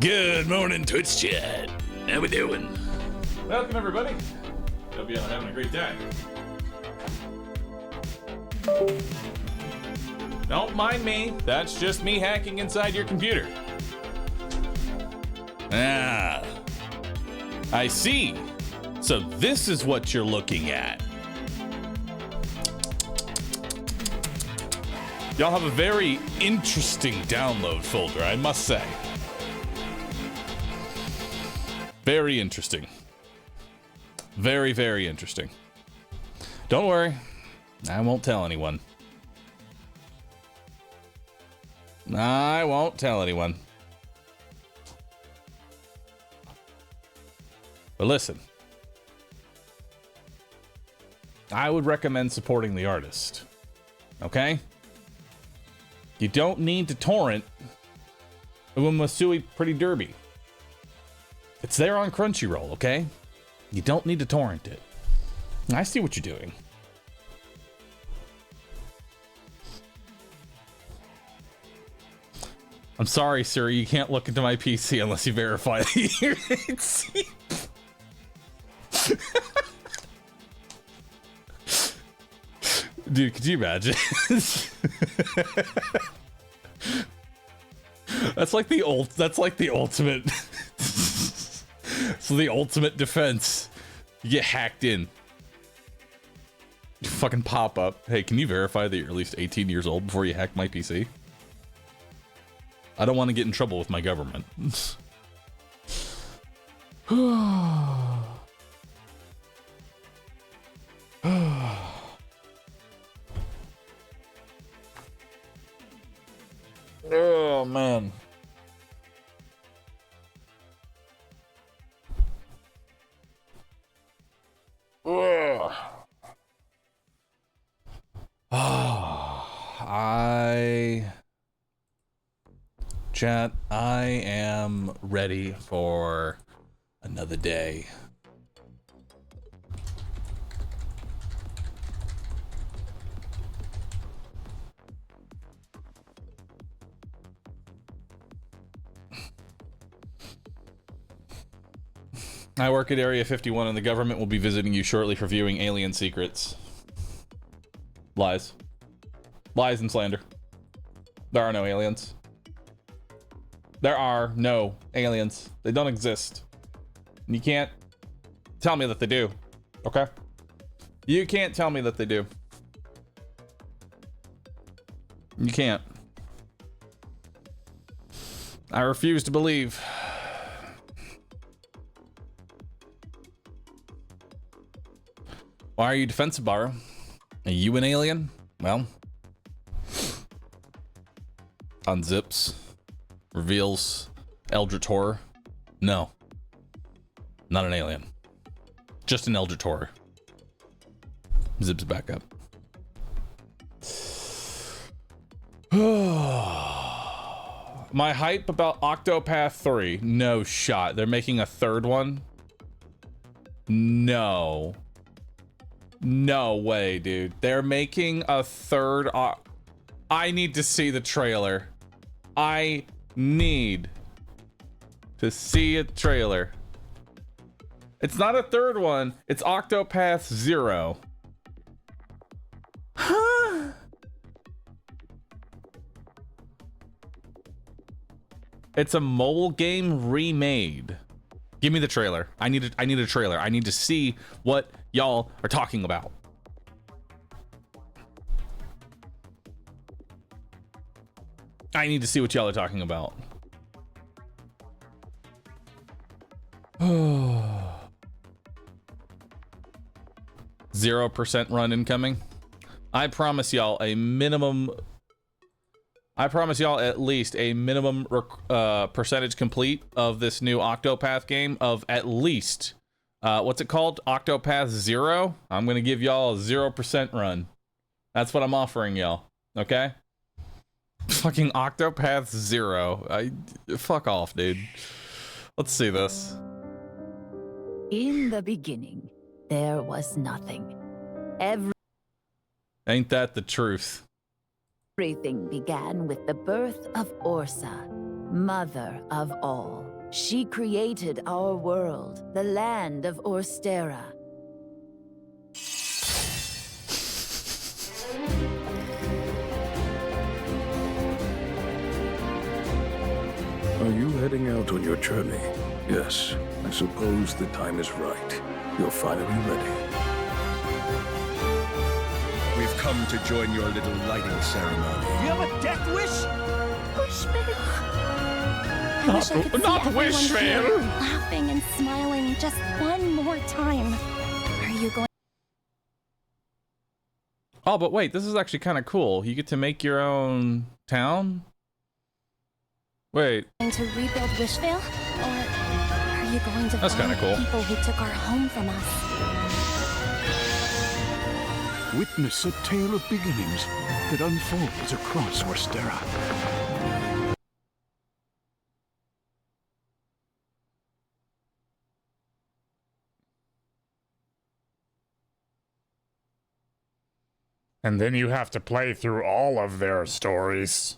Good morning, Twitch chat. How we doing? Welcome, everybody. Hope you're having a great day. Don't mind me. That's just me hacking inside your computer. Ah, I see. So this is what you're looking at. Y'all have a very interesting download folder, I must say. Very interesting. Very, very interesting. Don't worry, I won't tell anyone. I won't tell anyone. But listen, I would recommend supporting the artist. Okay? You don't need to torrent Uematsu Pretty Derby. It's there on Crunchyroll, okay? You don't need to torrent it. I see what you're doing. I'm sorry, sir. You can't look into my PC unless you verify that you're Dude, could you imagine? That's like the ultimate. So the ultimate defense. You get hacked in. You fucking pop up. Hey, can you verify that you're at least 18 years old before you hack my PC? I don't want to get in trouble with my government. Oh, man. Chat, I am ready for another day. I work at Area 51 and the government will be visiting you shortly for viewing alien secrets. Lies. Lies and slander. There are no aliens. There are no aliens. They don't exist. You can't tell me that they do. Okay? You can't tell me that they do. You can't. I refuse to believe. Why are you defensive, Bahroo? Are you an alien? Well, unzips, reveals Eldritch Horror. No, not an alien. Just an Eldritch Horror. Zips back up. My hype about Octopath 3. No shot. They're making a third one? No. No way, dude. They're making a third. I need to see the trailer. I need to see a trailer. It's not a third one. It's Octopath 0. Huh? It's a mobile game remade. Give me the trailer. I need a trailer. I need to see what y'all are talking about. I need to see what y'all are talking about. 0% run incoming. I promise y'all a minimum. I promise y'all at least a minimum percentage complete of this new Octopath game of at least, what's it called? Octopath 0? I'm going to give y'all a 0% run. That's what I'm offering y'all. Okay? Fucking Octopath 0. Fuck off, dude. Let's see this. In the beginning, there was nothing. Ain't that the truth? Everything began with the birth of Orsa, mother of all. She created our world, the land of Orstera. Are you heading out on your journey? Yes, I suppose the time is right. You're finally ready. We've come to join your little lighting ceremony. You have a death wish? Wishville. I wish I could not see everyone here Wishville. laughing and smiling just one more time. Are you going Oh, but wait, this is actually kind of cool. You get to make your own town? Wait, to rebuild Wishville? Or are you going to That's find kinda cool. the people who took our home from us? Witness a tale of beginnings that unfolds across Orstera. And then you have to play through all of their stories.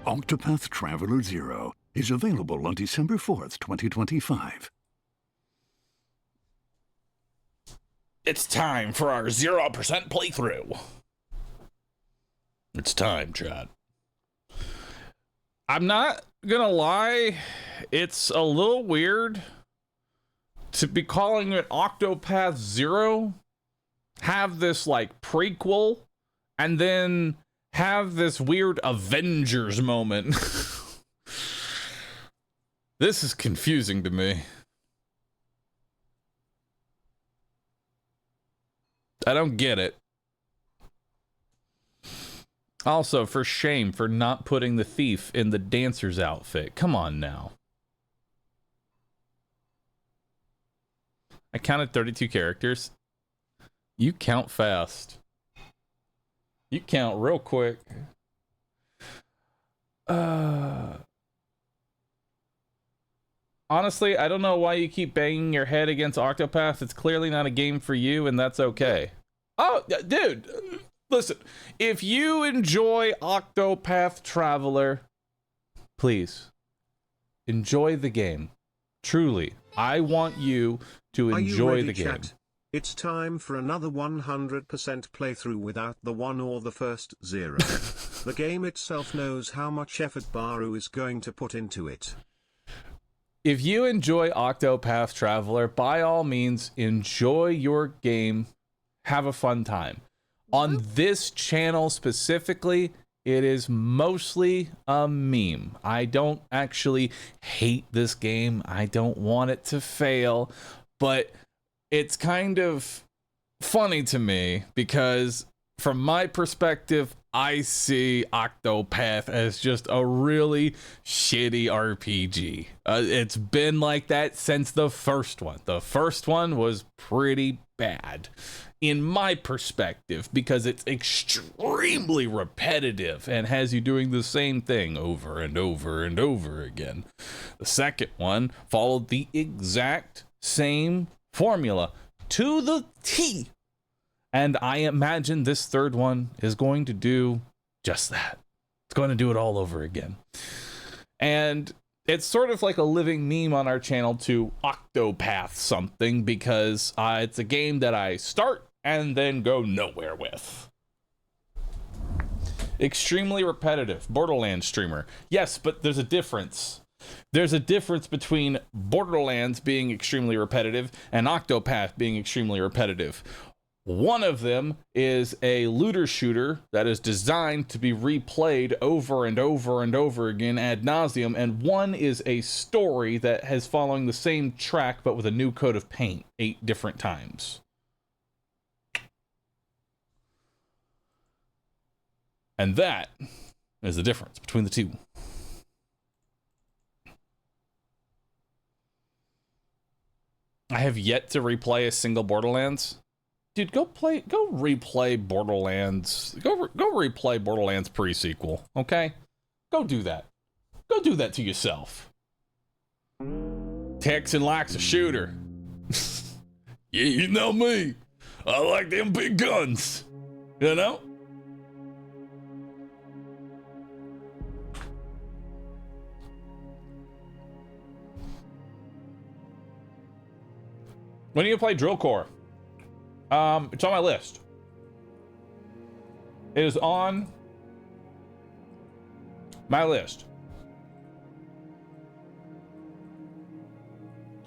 Octopath Traveler 0 is available on December 4th, 2025. It's time for our 0% playthrough. It's time, Chad. I'm not gonna lie, it's a little weird to be calling it Octopath 0, have this like prequel, and then have this weird Avengers moment. This is confusing to me. I don't get it. Also, for shame for not putting the thief in the dancer's outfit. Come on now. I counted 32 characters. You count fast. You count real quick. Honestly, I don't know why you keep banging your head against Octopath. It's clearly not a game for you, and that's okay. Oh, dude, listen. If you enjoy Octopath Traveler, please enjoy the game. Truly, I want you to enjoy the game. Chat? It's time for another 100% playthrough without the 1 or the first 0. The game itself knows how much effort Bahroo is going to put into it. If you enjoy Octopath Traveler, by all means, enjoy your game. Have a fun time. On this channel specifically, it is mostly a meme. I don't actually hate this game. I don't want it to fail, but it's kind of funny to me because from my perspective, I see Octopath as just a really shitty RPG. It's been like that since the first one. The first one was pretty bad in my perspective because it's extremely repetitive and has you doing the same thing over and over and over again. The second one followed the exact same formula to the T. And I imagine this third one is going to do just that. It's going to do it all over again. And it's sort of like a living meme on our channel to Octopath something because it's a game that I start and then go nowhere with. Extremely repetitive. Borderlands streamer. Yes, but there's a difference. There's a difference between Borderlands being extremely repetitive and Octopath being extremely repetitive. One of them is a looter shooter that is designed to be replayed over and over and over again ad nauseum, and one is a story that has following the same track but with a new coat of paint 8 different times. And that is the difference between the two. I have yet to replay a single Borderlands. Dude, go replay Borderlands. Go replay Borderlands pre-sequel, okay? Go do that. Go do that to yourself. Texan likes a shooter. Yeah, you know me. I like them big guns. You know? When do you play Drill Core? It's on my list. It is on my list.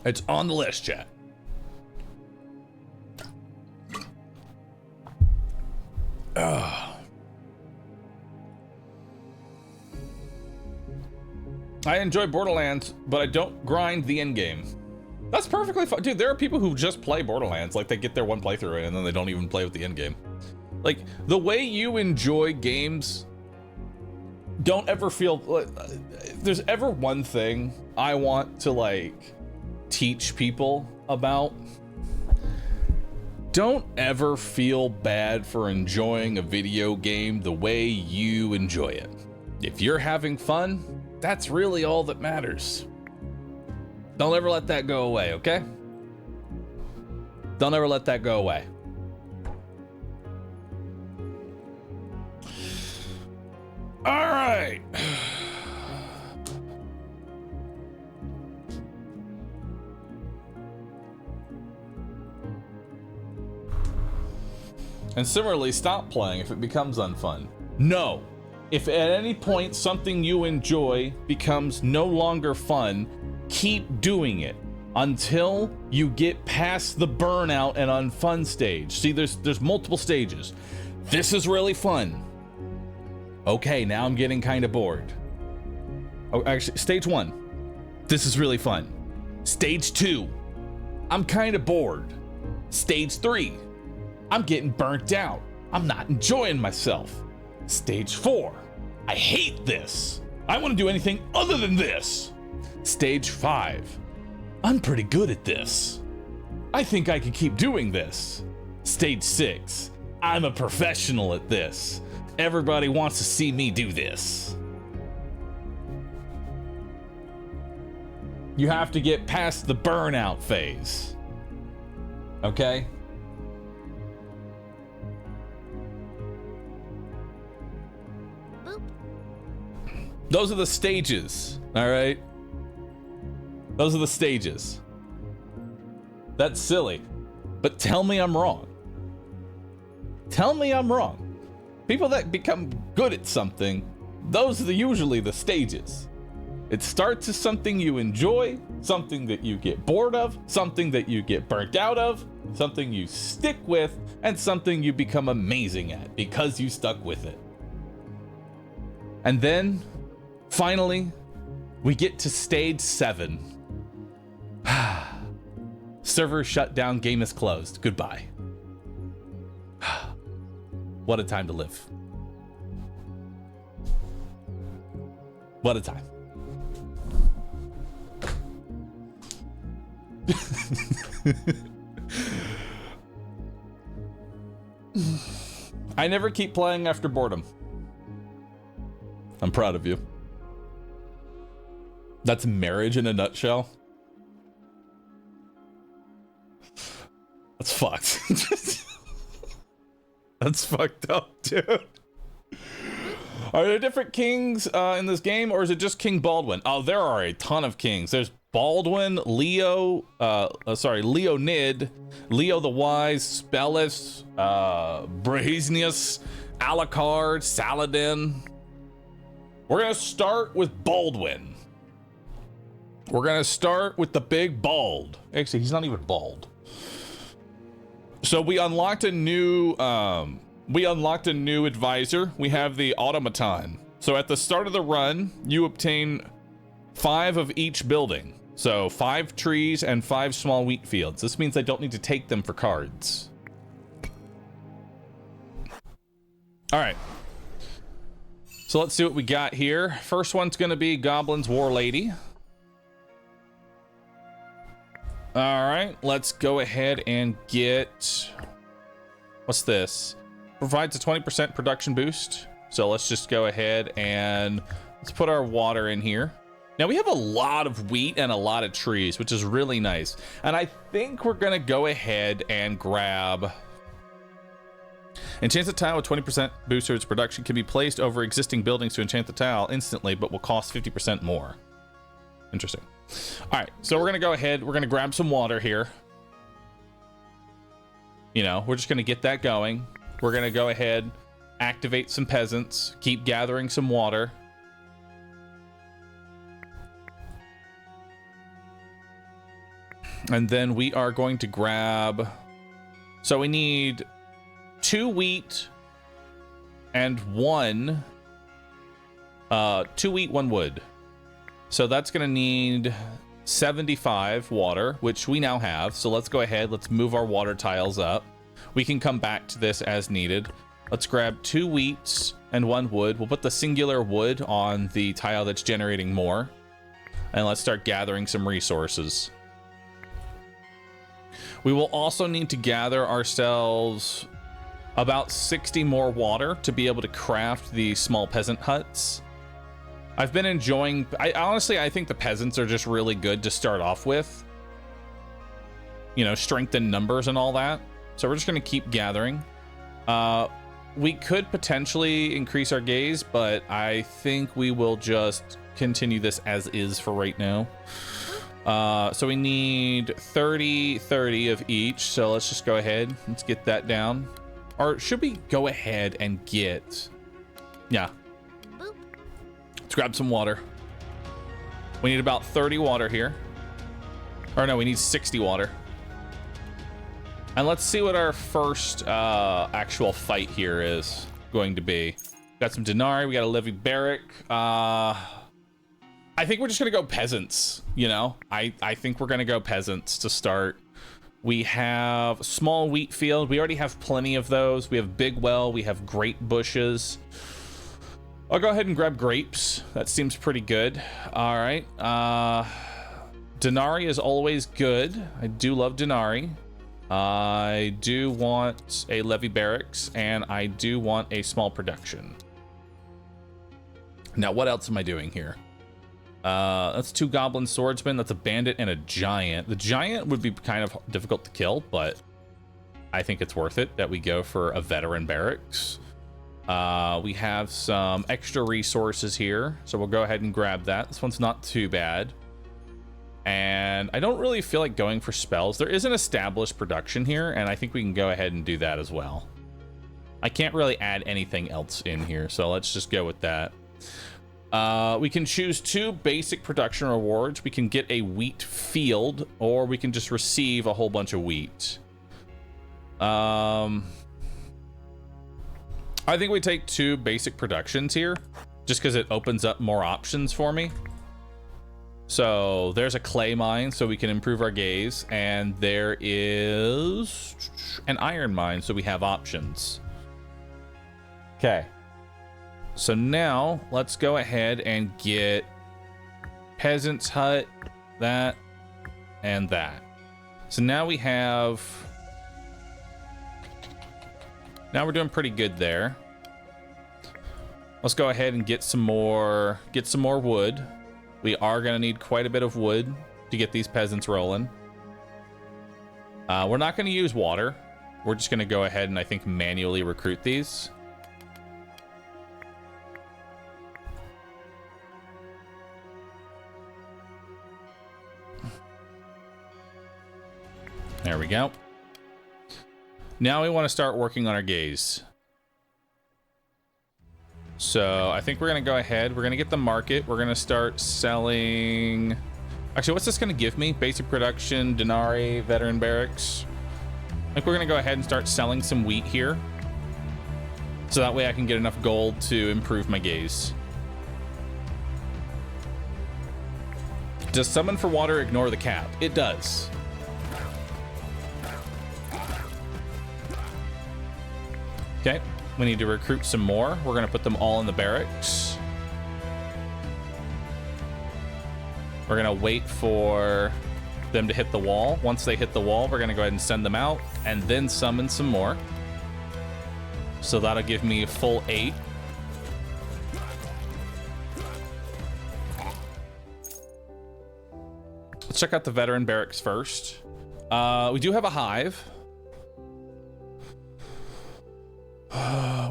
It's on the list, chat. I enjoy Borderlands, but I don't grind the end game. That's perfectly fine. Dude, there are people who just play Borderlands, like they get their one playthrough in and then they don't even play with the end game. Like, the way you enjoy games, don't ever feel like, if there's ever one thing I want to like teach people about, don't ever feel bad for enjoying a video game the way you enjoy it. If you're having fun, that's really all that matters. Don't ever let that go away, okay? Don't ever let that go away. All right. And similarly, stop playing if it becomes unfun. No. If at any point something you enjoy becomes no longer fun, keep doing it until you get past the burnout and unfun stage. See, there's multiple stages. This is really fun. Okay, now I'm getting kind of bored. Oh, actually, stage 1. This is really fun. Stage 2. I'm kind of bored. Stage 3. I'm getting burnt out. I'm not enjoying myself. Stage 4. I hate this. I want to do anything other than this. Stage 5. I'm pretty good at this. I think I can keep doing this. Stage 6. I'm a professional at this. Everybody wants to see me do this. You have to get past the burnout phase. Okay? Those are the stages, all right? Those are the stages. That's silly, but tell me I'm wrong. Tell me I'm wrong. People that become good at something, those are usually the stages. It starts as something you enjoy, something that you get bored of, something that you get burnt out of, something you stick with, and something you become amazing at because you stuck with it. And then, finally, we get to stage 7. Server shut down, game is closed. Goodbye. What a time to live. What a time. I never keep playing after boredom. I'm proud of you. That's marriage in a nutshell. That's fucked. That's fucked up, dude. Are there different kings in this game, or is it just King Baldwin? Oh, there are a ton of kings. There's Baldwin, Leonid, Leo the Wise, Spellis, Brazius, Alucard, Saladin. We're gonna start with Baldwin. We're gonna start with the big bald. Actually, he's not even bald. So we unlocked a new advisor. We have the automaton. So at the start of the run, you obtain 5 of each building. So 5 trees and 5 small wheat fields. This means I don't need to take them for cards. All right. So let's see what we got here. First one's gonna be Goblin's War Lady. All right, let's go ahead and get, what's this? Provides a 20% production boost. So let's just go ahead and let's put our water in here. Now we have a lot of wheat and a lot of trees, which is really nice. And I think we're gonna go ahead and grab, enchant the tile with 20% boost to its production can be placed over existing buildings to enchant the tile instantly, but will cost 50% more. Interesting. All right, so we're gonna go ahead, we're gonna grab some water here. You know, we're just going to get that going. We're going to go ahead, activate some peasants, keep gathering some water. And then we are going to grab... So we need 2 wheat and 1... 2 wheat, 1 wood. So that's going to need 75 water, which we now have. So let's go ahead. Let's move our water tiles up. We can come back to this as needed. Let's grab 2 wheats and 1 wood. We'll put the singular wood on the tile that's generating more. And let's start gathering some resources. We will also need to gather ourselves about 60 more water to be able to craft the small peasant huts. I've been enjoying... honestly, I think the peasants are just really good to start off with. You know, strength in numbers and all that. So we're just going to keep gathering. We could potentially increase our gaze, but I think we will just continue this as is for right now. So we need 30 of each. So let's just go ahead. Let's get that down. Or should we go ahead and get... Yeah. Let's grab some water. We need about 30 water here. Or no, we need 60 water. And let's see what our first actual fight here is going to be. Got some denarii. We got a levy barrack. I think we're just gonna go peasants, you know? I think we're gonna go peasants to start. We have small wheat field. We already have plenty of those. We have big well. We have grape bushes. I'll go ahead and grab grapes. That seems pretty good. All right. Denarii is always good. I do love denarii. I do want a levy barracks, and I do want a small production. Now, what else am I doing here? That's 2 goblin swordsmen. That's a bandit and a giant. The giant would be kind of difficult to kill, but I think it's worth it that we go for a veteran barracks. We have some extra resources here, so we'll go ahead and grab that. This one's not too bad. And I don't really feel like going for spells. There is an established production here, and I think we can go ahead and do that as well. I can't really add anything else in here, so let's just go with that. We can choose 2 basic production rewards. We can get a wheat field, or we can just receive a whole bunch of wheat. I think we take 2 basic productions here, just because it opens up more options for me. So there's a clay mine, so we can improve our gaze, and there is an iron mine, so we have options. Okay. So now let's go ahead and get peasant's hut, that, and that. So now we have... Now we're doing pretty good there. Let's go ahead and get some more wood. We are going to need quite a bit of wood to get these peasants rolling. We're not going to use water. We're just going to go ahead and I think manually recruit these. There we go. Now we want to start working on our gaze. So I think we're going to go ahead. We're going to get the market. We're going to start selling... Actually, what's this going to give me? Basic production, denarii, veteran barracks. I think we're going to go ahead and start selling some wheat here. So that way I can get enough gold to improve my gaze. Does summon for water ignore the cap? It does. Okay, we need to recruit some more. We're going to put them all in the barracks. We're going to wait for them to hit the wall. Once they hit the wall, we're going to go ahead and send them out and then summon some more. So that'll give me a full 8. Let's check out the veteran barracks first. We do have a hive.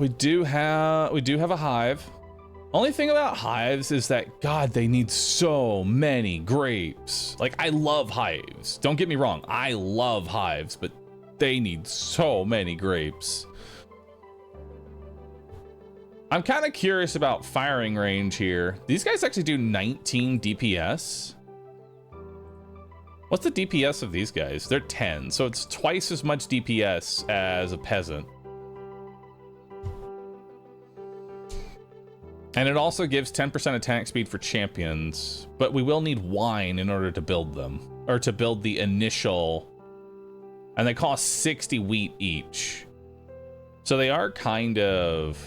We do have a hive. Only thing about hives is that, God, they need so many grapes. Like, I love hives. Don't get me wrong. I love hives, but They need so many grapes. I'm kind of curious about firing range here. These guys actually do 19 DPS. What's the DPS of these guys? They're 10, so it's twice as much DPS as a peasant. And it also gives 10% attack speed for champions, but we will need wine in order to build them, or to build the initial, and they cost 60 wheat each. So they are kind of...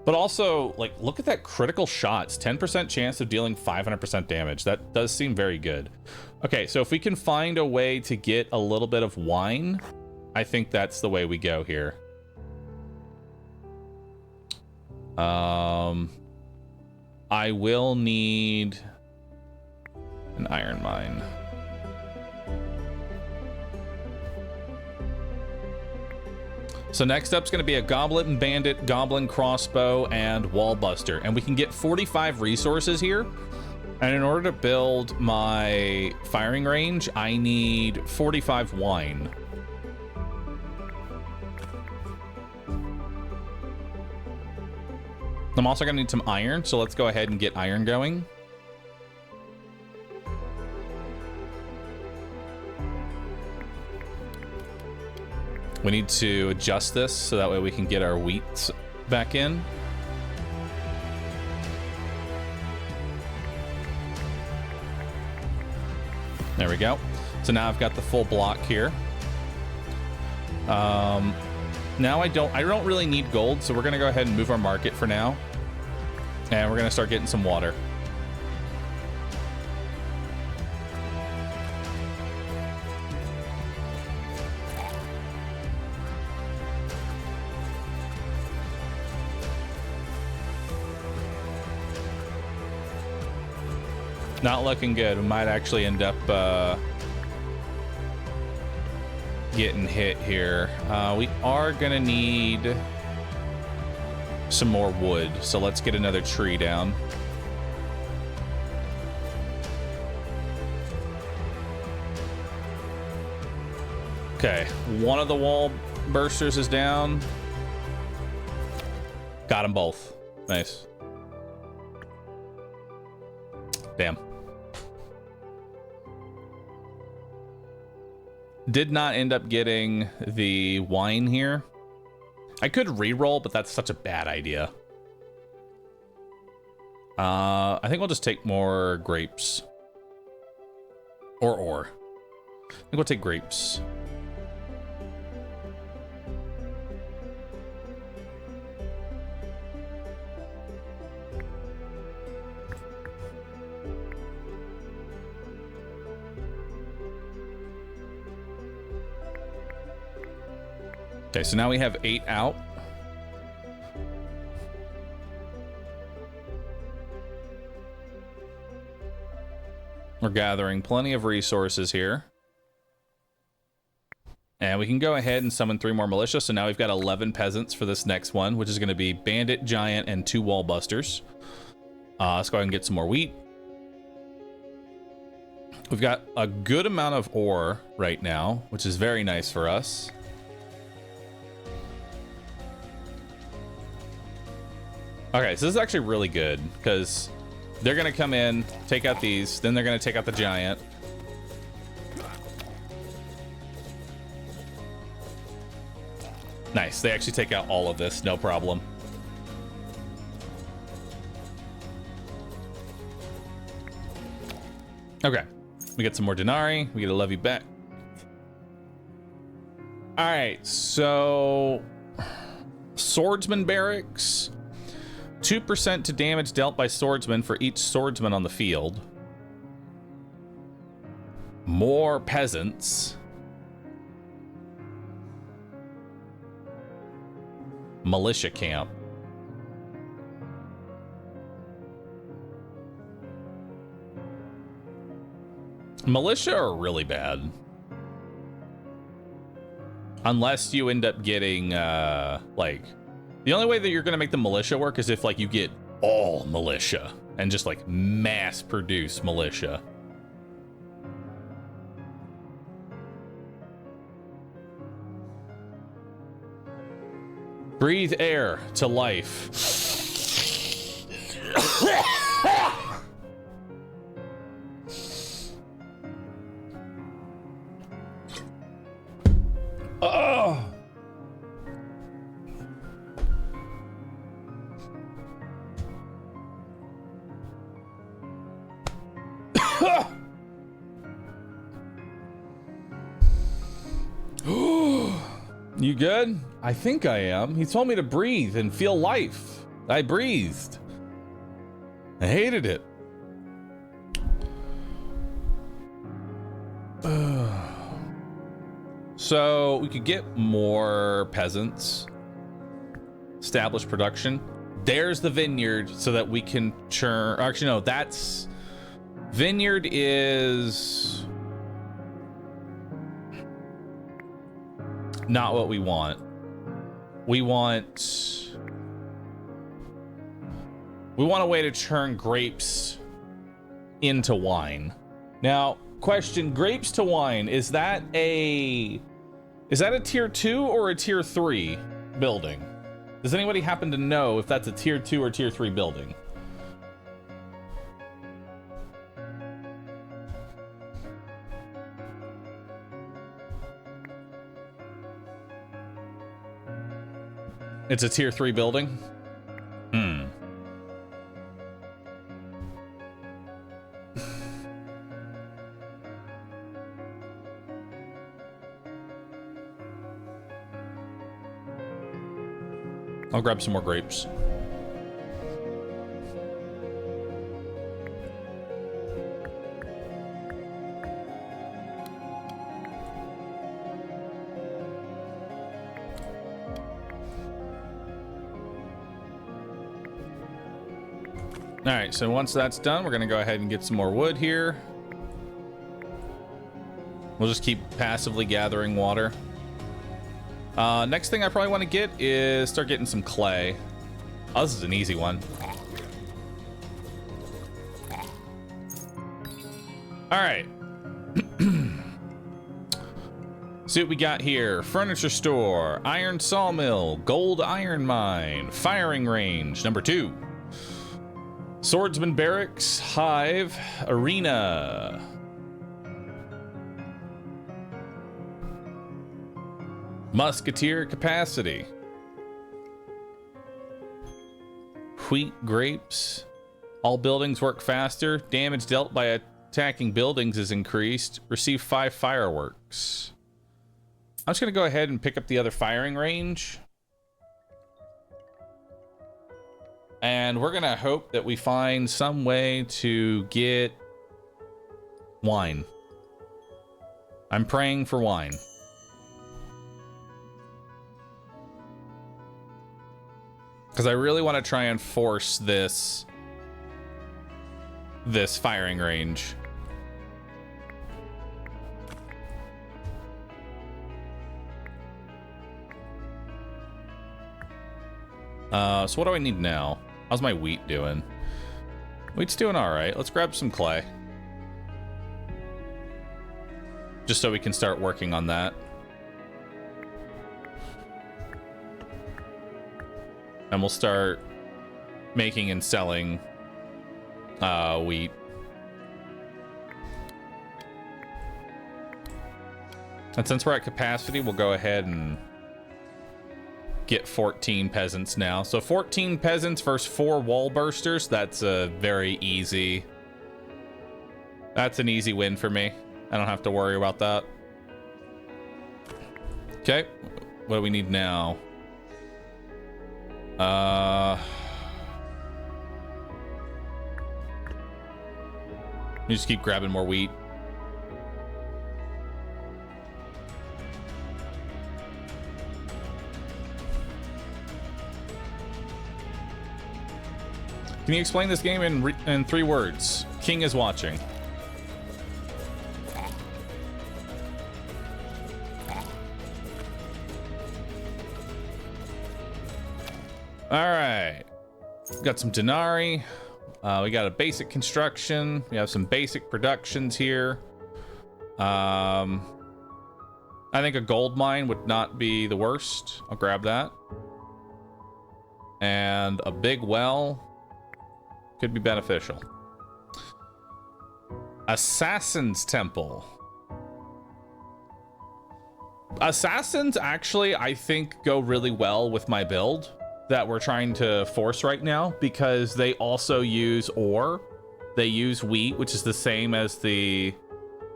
But also, like, look at that critical shots. 10% chance of dealing 500% damage. That does seem very good. Okay, so if we can find a way to get a little bit of wine, I think that's the way we go here. I will need an iron mine. So next up is going to be a Goblet and Bandit, Goblin Crossbow, and Wallbuster. And we can get 45 resources here. And in order to build my firing range, I need 45 wine. I'm also going to need some iron, so let's go ahead and get iron going. We need to adjust this so that way we can get our wheat back in. There we go. So now I've got the full block here. Now I don't really need gold, so we're gonna go ahead and move our market for now. And we're gonna start getting some water. Not looking good. We might actually end up getting hit here. We are gonna need some more wood, so let's get another tree down. Okay, one of the wall bursters is down. Got them both. Nice. Damn. Did not end up getting the wine here. I could re-roll, but that's such a bad idea. I think we'll just take more grapes. Or ore. I think we'll take grapes. Okay, so now we have 8 out. We're gathering plenty of resources here. And we can go ahead and summon 3 more militia. So now we've got 11 peasants for this next one, which is going to be Bandit, Giant, and 2 Wallbusters. Let's go ahead and get some more wheat. We've got a good amount of ore right now, which is very nice for us. Okay, so this is actually really good because they're going to come in, take out these, then they're going to take out the giant. Nice, they actually take out all of this, no problem. Okay, we get some more denarii, we get a levy back. All right, so swordsman barracks. 2% to damage dealt by swordsmen for each swordsman on the field. More peasants. Militia camp. Militia are really bad. Unless you end up getting, like... The only way that you're going to make the militia work is if, like, you get all militia. and just like mass produce militia. Breathe air to life. Oh. You good? I think I am. He told me to breathe and feel life. I breathed. I hated it. So we could get more peasants. Establish production. There's the vineyard so that we can churn. Actually, no, that's... Vineyard is... not what we want. We want a way to turn grapes into wine. Now, question, grapes to wine, is that a tier 2 or a tier 3 building? Does anybody happen to know if that's a tier 2 or tier 3 building? It's a tier 3 building? I'll grab some more grapes. All right, so once that's done, we're gonna go ahead and get some more wood here. We'll just keep passively gathering water. Next thing I probably want to get is start getting some clay. Oh, this is an easy one. All right. See what we got here. Furniture store, iron sawmill, gold iron mine, firing range, number 2. Swordsman barracks, hive, arena. Musketeer capacity. Wheat grapes. All buildings work faster. Damage dealt by attacking buildings is increased. Receive 5 fireworks. I'm just gonna go ahead and pick up the other firing range. And we're gonna hope that we find some way to get wine. I'm praying for wine. Because I really want to try and force this firing range. So what do I need now? How's my wheat doing? Wheat's doing all right. Let's grab some clay. Just so we can start working on that. And we'll start making and selling wheat. And since we're at capacity, we'll go ahead and get 14 peasants now. So 14 peasants versus 4 wall bursters. That's a very easy... That's an easy win for me. I don't have to worry about that. Okay. What do we need now? Let me just keep grabbing more wheat. Can you explain this game in 3 words? King is watching. All right. Got some denarii. We got a basic construction. We have some basic productions here. I think a gold mine would not be the worst. I'll grab that. And a big well could be beneficial. Assassin's Temple. Assassins actually, I think, go really well with my build that we're trying to force right now, because they also use ore. They use wheat, which is the same as the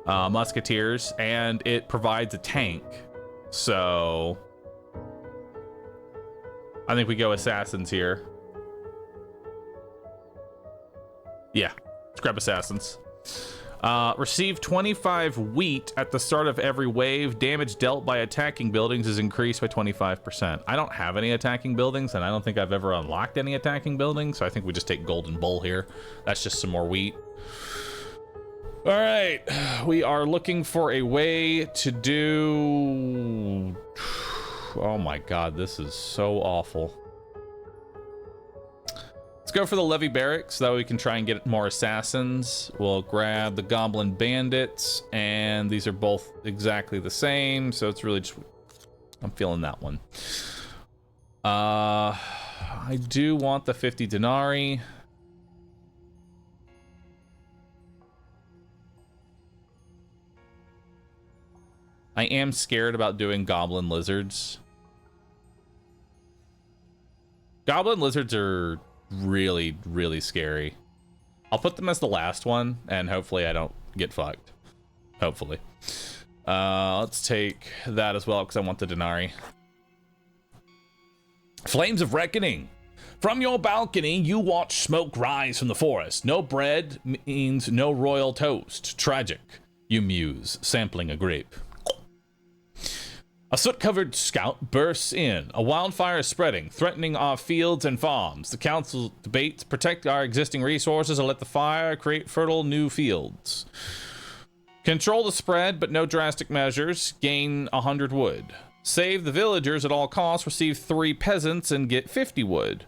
musketeers, and it provides a tank. So I think we go assassins here. Yeah, let's grab assassins. Receive 25 wheat at the start of every wave. Damage dealt by attacking buildings is increased by 25%. I don't have any attacking buildings, and I don't think I've ever unlocked any attacking buildings, so I think we just take Golden Bull here. That's just some more wheat. All right, we are looking for a way to do... Oh my god, this is so awful. Let's go for the levy barracks, so that way we can try and get more assassins. We'll grab the goblin bandits, and these are both exactly the same, so it's really just... I'm feeling that one. I do want the 50 denarii. I am scared about doing goblin lizards. Goblin lizards are really, really scary. I'll put them as the last one, and hopefully I don't get fucked. Hopefully. Let's take that as well, because I want the denarii. Flames of Reckoning. From your balcony, you watch smoke rise from the forest. No bread means no royal toast. Tragic, you muse, sampling a grape. A soot-covered scout bursts in. A wildfire is spreading, threatening our fields and farms. The council debates protect our existing resources or let the fire create fertile new fields. Control the spread, but no drastic measures. Gain 100 wood. Save the villagers at all costs. Receive 3 peasants and get 50 wood.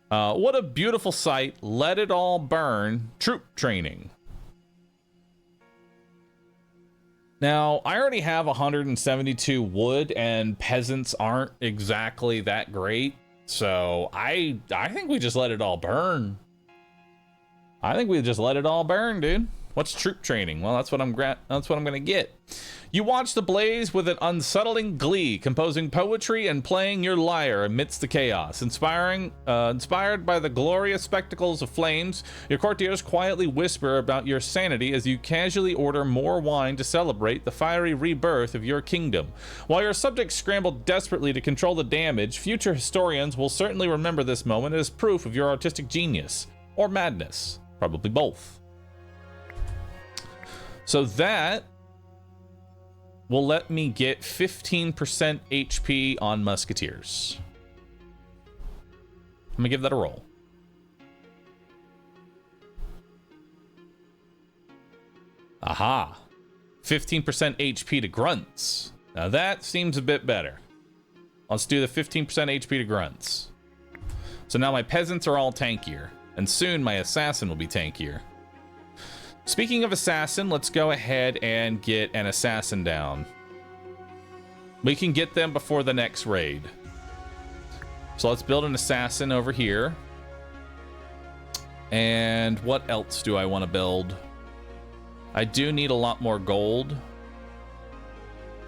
What a beautiful sight. Let it all burn. Troop training. Now, I already have 172 wood, and peasants aren't exactly that great, so I think we just let it all burn. I think we just let it all burn, dude. What's troop training? Well, that's what I'm gonna get. You watch the blaze with an unsettling glee, composing poetry and playing your lyre amidst the chaos. Inspired by the glorious spectacles of flames, your courtiers quietly whisper about your sanity as you casually order more wine to celebrate the fiery rebirth of your kingdom. While your subjects scramble desperately to control the damage, future historians will certainly remember this moment as proof of your artistic genius. Or madness. Probably both. So that will let me get 15% HP on musketeers. I'm gonna give that a roll. Aha. 15% HP to grunts. Now that seems a bit better. Let's do the 15% HP to grunts. So now my peasants are all tankier, and soon my assassin will be tankier. Speaking of assassin, let's go ahead and get an assassin down. We can get them before the next raid. So let's build an assassin over here. And what else do I want to build? I do need a lot more gold.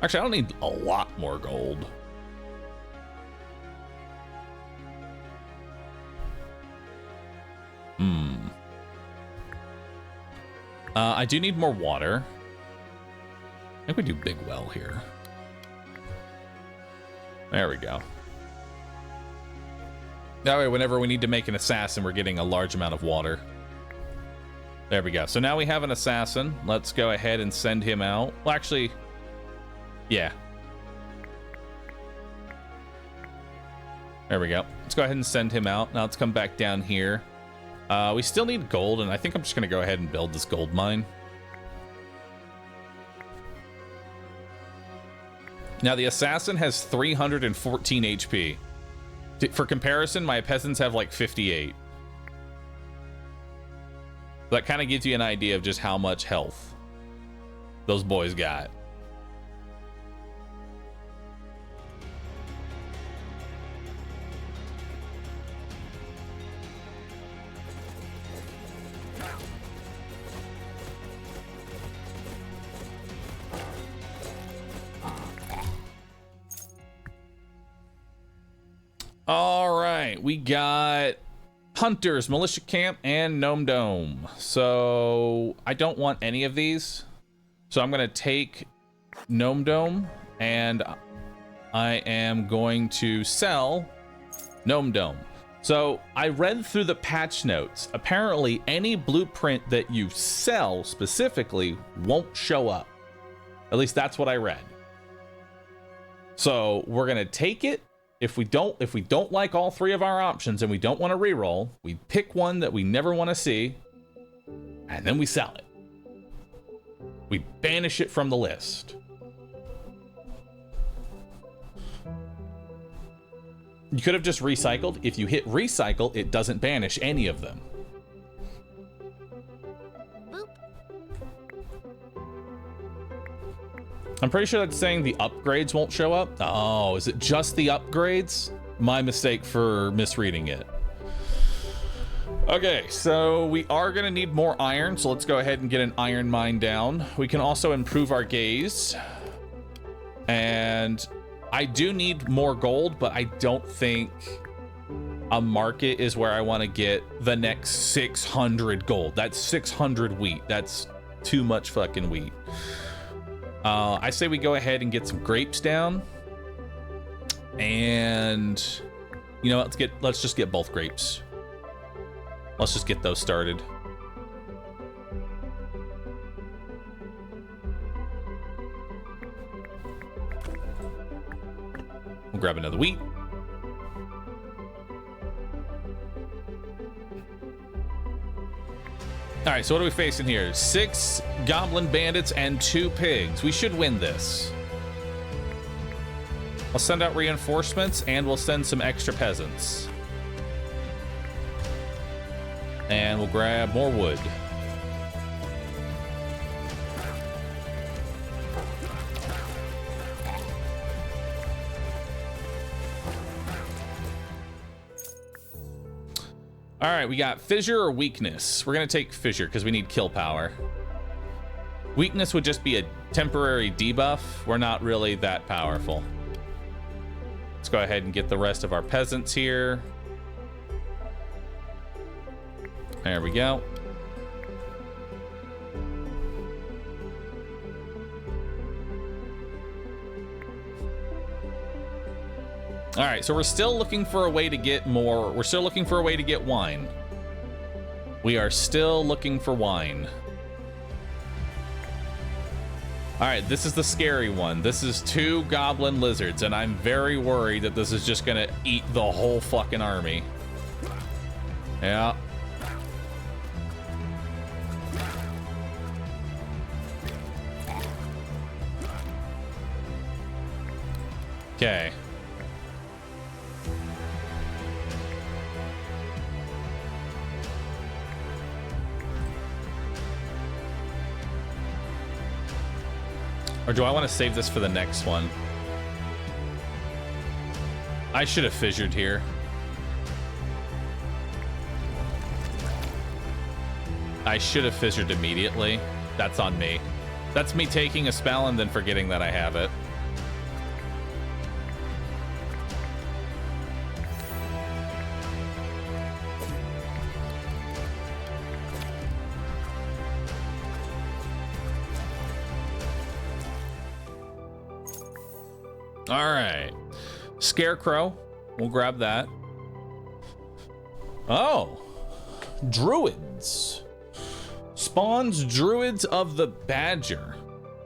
Actually, I don't need a lot more gold. I do need more water. I think we do big well here. There we go. That way, whenever we need to make an assassin, we're getting a large amount of water. There we go. So now we have an assassin. Let's go ahead and send him out. Well, actually, yeah. There we go. Let's go ahead and send him out. Now let's come back down here. We still need gold, and I think I'm just going to go ahead and build this gold mine. Now, the assassin has 314 HP. For comparison, my peasants have like 58. That kind of gives you an idea of just how much health those boys got. All right, we got Hunters, Militia Camp, and Gnome Dome. So I don't want any of these. So I'm going to take Gnome Dome, and I am going to sell Gnome Dome. So I read through the patch notes. Apparently, any blueprint that you sell specifically won't show up. At least that's what I read. So we're going to take it. If we don't like all three of our options and we don't want to reroll, we pick one that we never want to see, and then we sell it. We banish it from the list. You could have just recycled. If you hit recycle, it doesn't banish any of them. I'm pretty sure that's saying the upgrades won't show up. Oh, is it just the upgrades? My mistake for misreading it. Okay, so we are gonna need more iron, so let's go ahead and get an iron mine down. We can also improve our gaze. And I do need more gold, but I don't think a market is where I want to get the next 600 gold. That's 600 wheat. That's too much fucking wheat. I say we go ahead and get some grapes down, and you know, let's just get both grapes. Let's just get those started. We'll grab another wheat. All right, so what are we facing here? 6 goblin bandits and 2 pigs. We should win this. I'll send out reinforcements, and we'll send some extra peasants. And we'll grab more wood. All right, we got fissure or weakness. We're gonna take fissure because we need kill power. Weakness would just be a temporary debuff. We're not really that powerful. Let's go ahead and get the rest of our peasants here. There we go. All right, so we're still looking for a way to get more. We're still looking for a way to get wine. We are still looking for wine. All right, this is the scary one. This is 2 goblin lizards, and I'm very worried that this is just gonna eat the whole fucking army. Yeah. Okay. Or do I want to save this for the next one? I should have fissured here. I should have fissured immediately. That's on me. That's me taking a spell and then forgetting that I have it. All right, Scarecrow, we'll grab that. Oh, Druids. Spawns Druids of the Badger.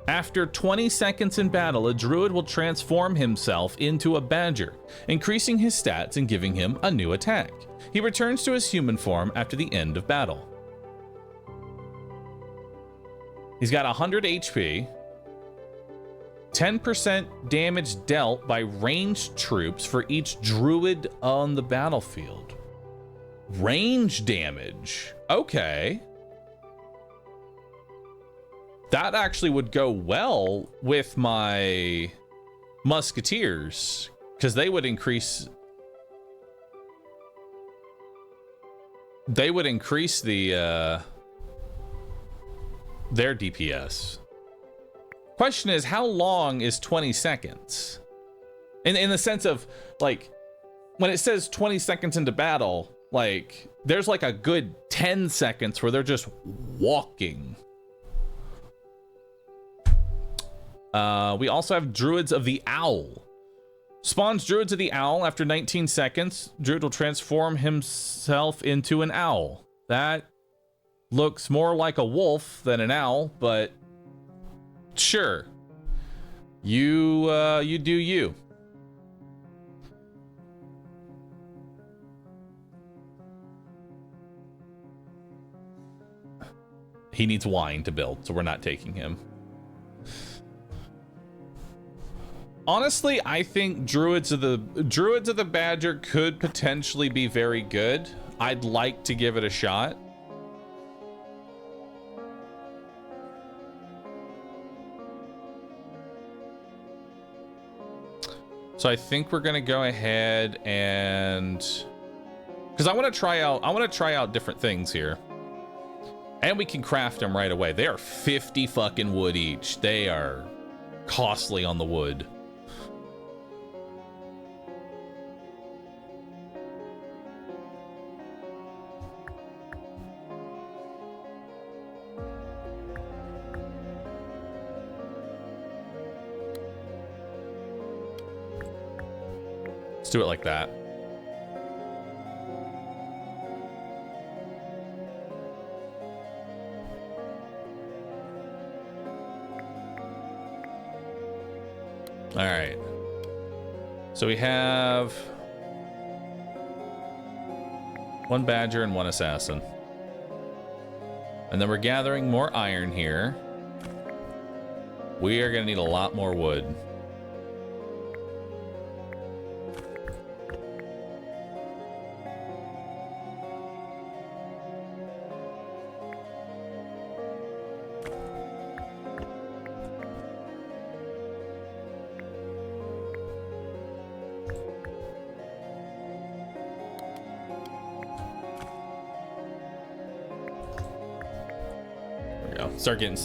After 20 seconds in battle, a Druid will transform himself into a Badger, increasing his stats and giving him a new attack. He returns to his human form after the end of battle. He's got 100 HP. 10% damage dealt by ranged troops for each druid on the battlefield. Range damage. Okay. That actually would go well with my musketeers, because they would increase the their DPS. Question is, how long is 20 seconds? In the sense of, like, when it says 20 seconds into battle, like, there's like a good 10 seconds where they're just walking. We also have Druids of the Owl. Spawns Druids of the Owl after 19 seconds. Druid will transform himself into an owl. That looks more like a wolf than an owl, but sure. You do you. He needs wine to build, so we're not taking him. Honestly, I think Druids of the Badger could potentially be very good. I'd like to give it a shot. So I think we're gonna go ahead and, because I want to try out different things here. And we can craft them right away. They are 50 fucking wood each. They are costly on the wood. Let's do it like that. All right. So we have one badger and one assassin. And then we're gathering more iron here. We are going to need a lot more wood.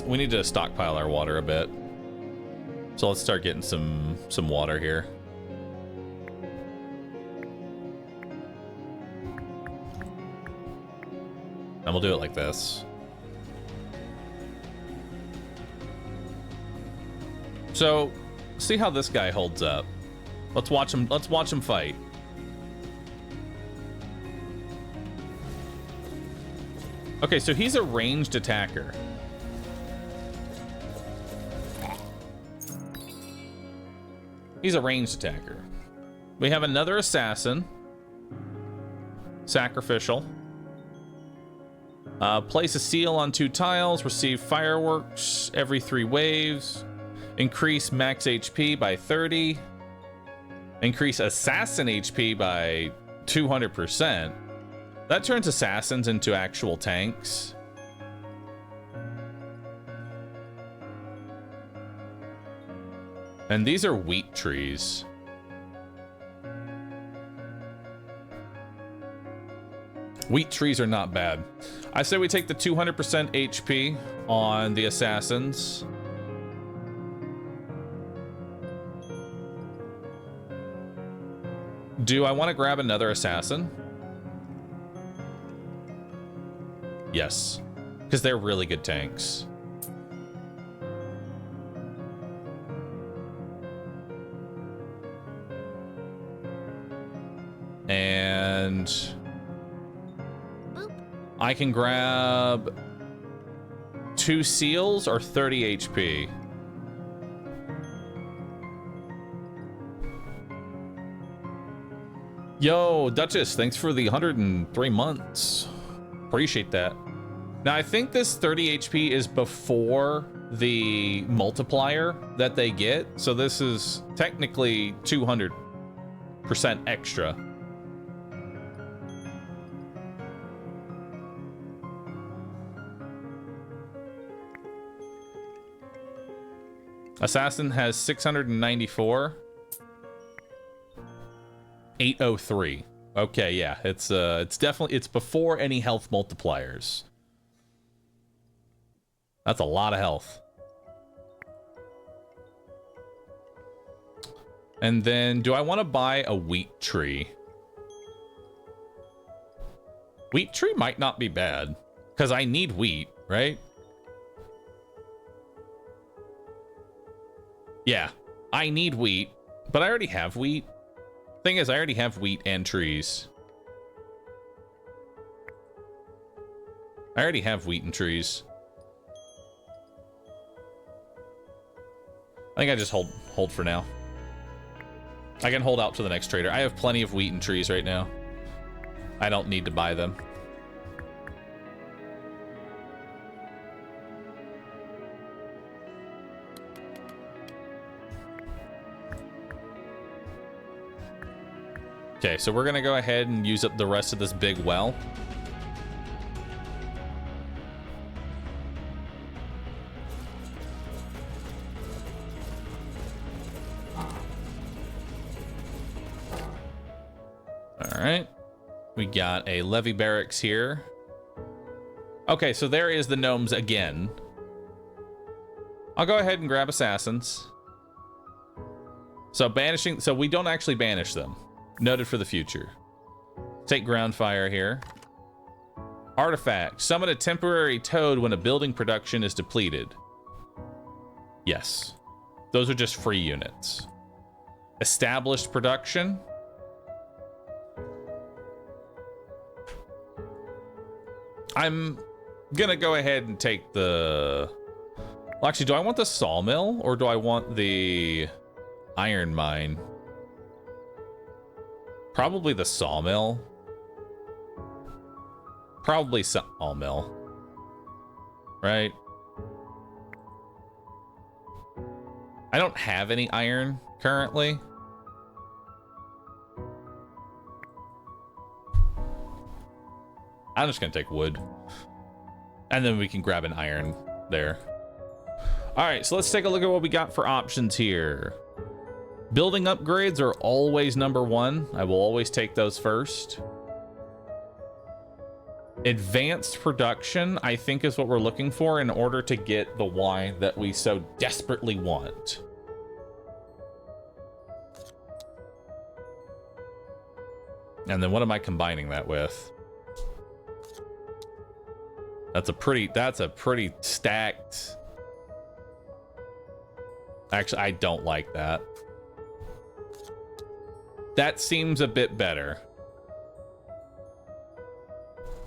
We need to stockpile our water a bit. So let's start getting some water here. And we'll do it like this. So, see how this guy holds up. Let's watch him fight. Okay, so he's a ranged attacker. He's a ranged attacker. We have another assassin. Sacrificial. Place a seal on 2 tiles. Receive fireworks every 3 waves. Increase max HP by 30. Increase assassin HP by 200%. That turns assassins into actual tanks. And these are wheat trees. Wheat trees are not bad. I say we take the 200% HP on the assassins. Do I want to grab another assassin? Yes, because they're really good tanks. And I can grab 2 seals or 30 HP. Yo, Duchess, thanks for the 103 months. Appreciate that. Now, I think this 30 HP is before the multiplier that they get. So this is technically 200% extra. Assassin has 694. 803. Okay, yeah, it's definitely, it's before any health multipliers. That's a lot of health. And then, do I want to buy a wheat tree? Wheat tree might not be bad, because I need wheat, right? Yeah, I need wheat, but I already have wheat. Thing is, I already have wheat and trees. I already have wheat and trees. I think I just hold for now. I can hold out to the next trader. I have plenty of wheat and trees right now. I don't need to buy them. Okay, so we're gonna go ahead and use up the rest of this big well. All right, we got a levy barracks here. Okay, so there is the gnomes again. I'll go ahead and grab assassins. So banishing, so we don't actually banish them. Noted for the future. Take ground fire here. Artifact. Summon a temporary toad when a building production is depleted. Yes. Those are just free units. Established production. I'm gonna go ahead and take the... Well, actually, do I want the sawmill or do I want the iron mine? Probably the sawmill. Probably sawmill. Right? I don't have any iron currently. I'm just gonna take wood. And then we can grab an iron there. Alright, so let's take a look at what we got for options here. Building upgrades are always number one. I will always take those first. Advanced production, I think, is what we're looking for in order to get the wine that we so desperately want. And then what am I combining that with? That's a pretty stacked... Actually, I don't like that. That seems a bit better.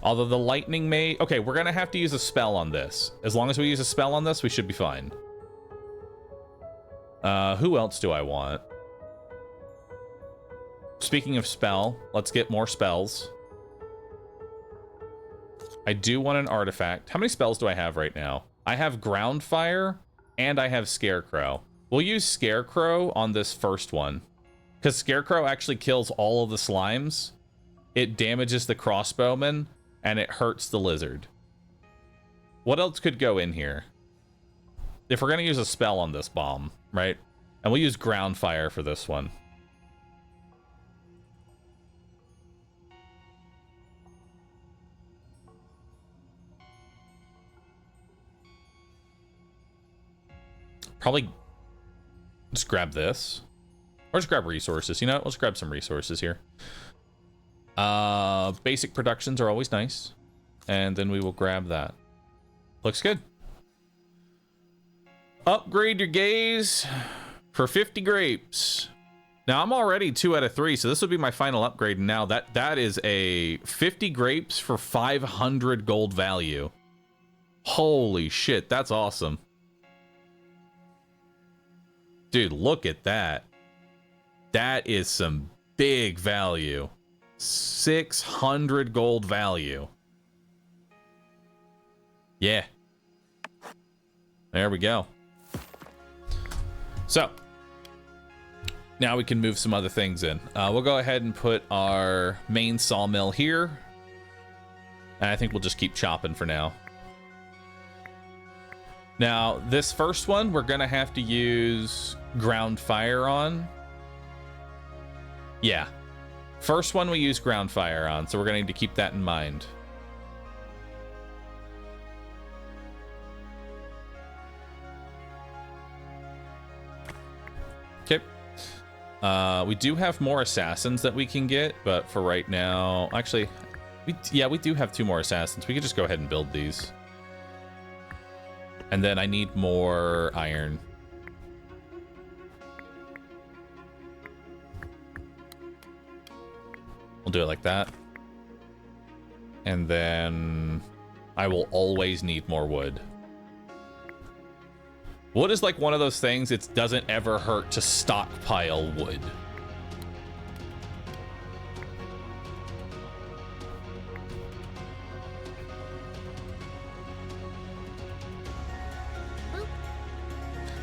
Although the lightning may... Okay, we're gonna have to use a spell on this. As long as we use a spell on this, we should be fine. Who else do I want? Speaking of spell, let's get more spells. I do want an artifact. How many spells do I have right now? I have ground fire and I have scarecrow. We'll use scarecrow on this first one. Because Scarecrow actually kills all of the slimes. It damages the crossbowman, and it hurts the lizard. What else could go in here? If we're going to use a spell on this bomb, right? And we'll use ground fire for this one. Probably just grab this. Or just grab resources. You know what? Let's grab some resources here. Basic productions are always nice. And then we will grab that. Looks good. Upgrade your gaze for 50 grapes. Now, I'm already 2 out of 3, so this would be my final upgrade. And now that is a 50 grapes for 500 gold value. Holy shit, that's awesome. Dude, look at that. That is some big value. 600 gold value. Yeah. There we go. So, now we can move some other things in. We'll go ahead and put our main sawmill here. And I think we'll just keep chopping for now. Now, this first one, we're going to have to use ground fire on. Yeah. First one we use ground fire on, so we're going to need to keep that in mind. Okay. We do have more assassins that we can get, but for right now... Actually, we do have 2 more assassins. We could just go ahead and build these. And then I need more iron. We'll do it like that. And then I will always need more wood. Wood is like one of those things, it doesn't ever hurt to stockpile wood.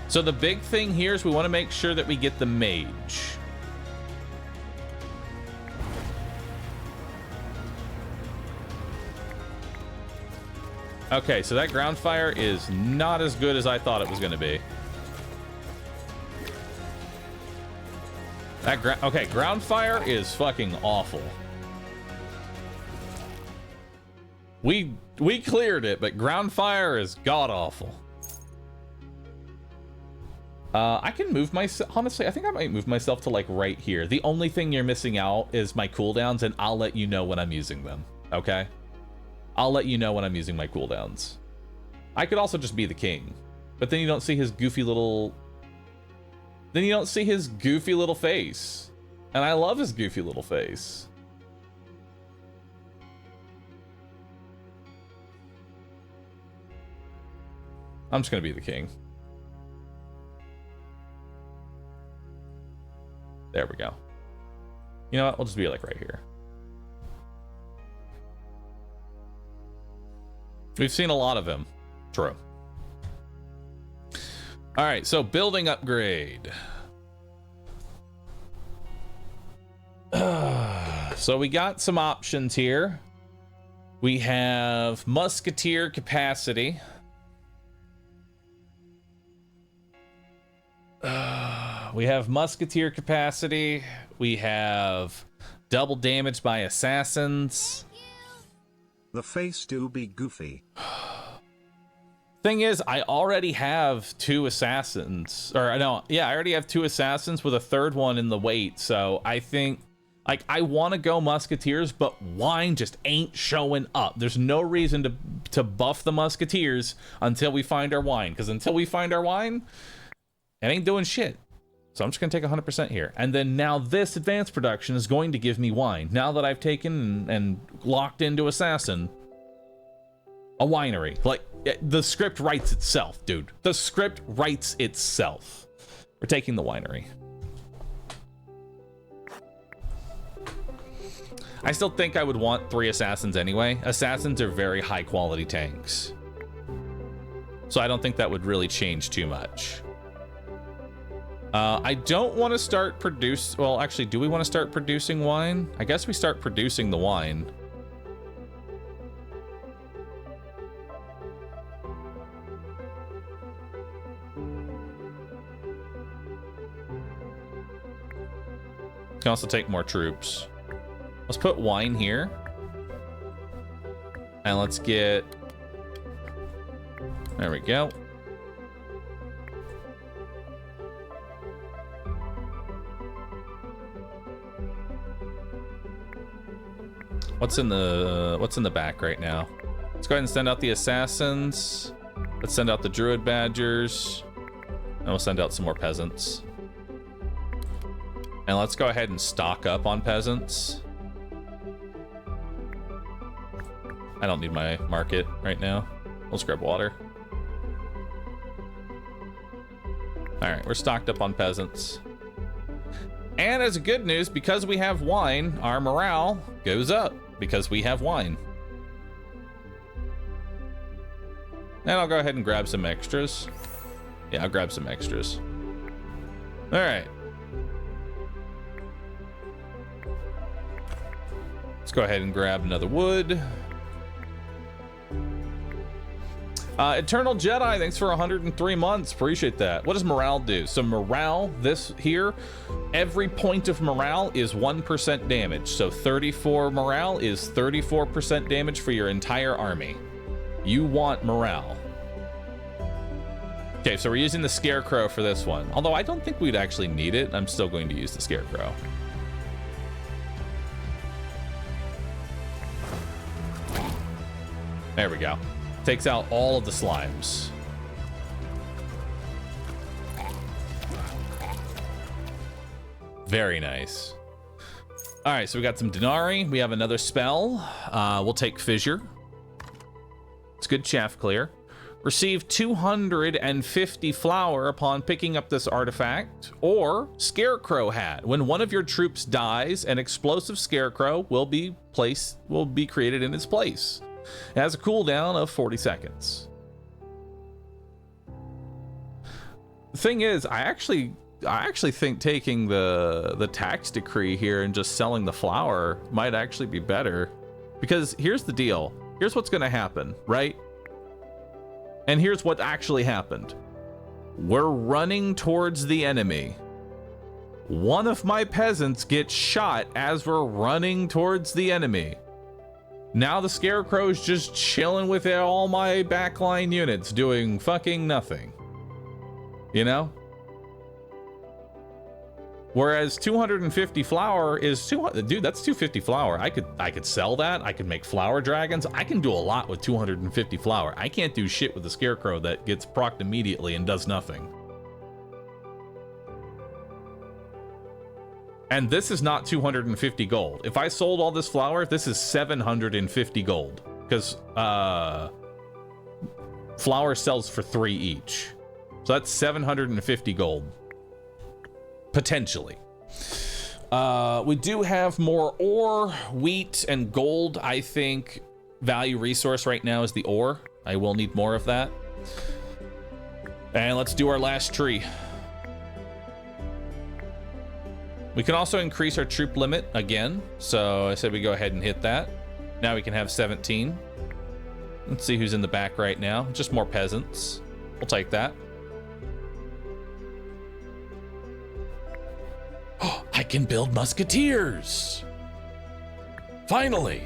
So the big thing here is we want to make sure that we get the mage. Okay, so that ground fire is not as good as I thought it was going to be. Okay, ground fire is fucking awful. We cleared it, but ground fire is god awful. I can move myself. Honestly, I think I might move myself to like right here. The only thing you're missing out is my cooldowns, and I'll let you know when I'm using them. Okay? I'll let you know when I'm using my cooldowns. I could also just be the king, but then you don't see his goofy little... Then you don't see his goofy little face. And I love his goofy little face. I'm just gonna be the king. There we go. You know what? We'll just be like right here. We've seen a lot of him. True. All right, so building upgrade. So we got some options here. We have musketeer capacity. We have musketeer capacity. We have double damage by assassins. The face do be goofy. Thing is, I already have 2 assassins. Or no, yeah, I already have 2 assassins with a 3rd one in the wait. So I think, like, I want to go musketeers, but wine just ain't showing up. There's no reason to buff the musketeers until we find our wine. Because until we find our wine, it ain't doing shit. So I'm just going to take 100% here. And then now this advanced production is going to give me wine. Now that I've taken and locked into assassin, a winery. Like, the script writes itself, dude. The script writes itself. We're taking the winery. I still think I would want 3 assassins anyway. Assassins are very high quality tanks. So I don't think that would really change too much. I don't want to start well, actually, do we want to start producing wine? I guess we start producing the wine. Can also take more troops. Let's put wine here. And let's get... There we go. What's in the back right now? Let's go ahead and send out the assassins. Let's send out the druid badgers. And we'll send out some more peasants. And let's go ahead and stock up on peasants. I don't need my market right now. Let's grab water. All right, we're stocked up on peasants. And as a good news, because we have wine, our morale goes up because we have wine. And I'll go ahead and grab some extras. Yeah, I'll grab some extras. All right. Let's go ahead and grab another wood. Eternal Jedi, thanks for 103 months. Appreciate that. What does morale do? So morale, this here, every point of morale is 1% damage. So 34 morale is 34% damage for your entire army. You want morale. Okay, so we're using the Scarecrow for this one. Although I don't think we'd actually need it. I'm still going to use the Scarecrow. There we go. Takes out all of the slimes. Very nice. All right, so we got some Denari. We have another spell. We'll take Fissure. It's good chaff clear. Receive 250 flour upon picking up this artifact. Or Scarecrow Hat. When one of your troops dies, an explosive scarecrow will be created in its place. It has a cooldown of 40 seconds. The thing is, I actually think taking the tax decree here and just selling the flour might actually be better. Because here's the deal. Here's what's going to happen, right? And here's what actually happened. We're running towards the enemy. One of my peasants gets shot as we're running towards the enemy. Now the Scarecrow's just chilling with all my backline units doing fucking nothing. You know? Whereas 250 flour is 200. Dude, that's 250 flour. I could sell that. I could make flour dragons. I can do a lot with 250 flour. I can't do shit with the Scarecrow that gets procced immediately and does nothing. And this is not 250 gold. If I sold all this flour, this is 750 gold. Because flour sells for 3 each. So that's 750 gold. Potentially. We do have more ore, wheat, and gold. I think value resource right now is the ore. I will need more of that. And let's do our last tree. We can also increase our troop limit again. So I said we go ahead and hit that. Now we can have 17. Let's see who's in the back right now. Just more peasants. We'll take that. Oh, I can build musketeers. Finally.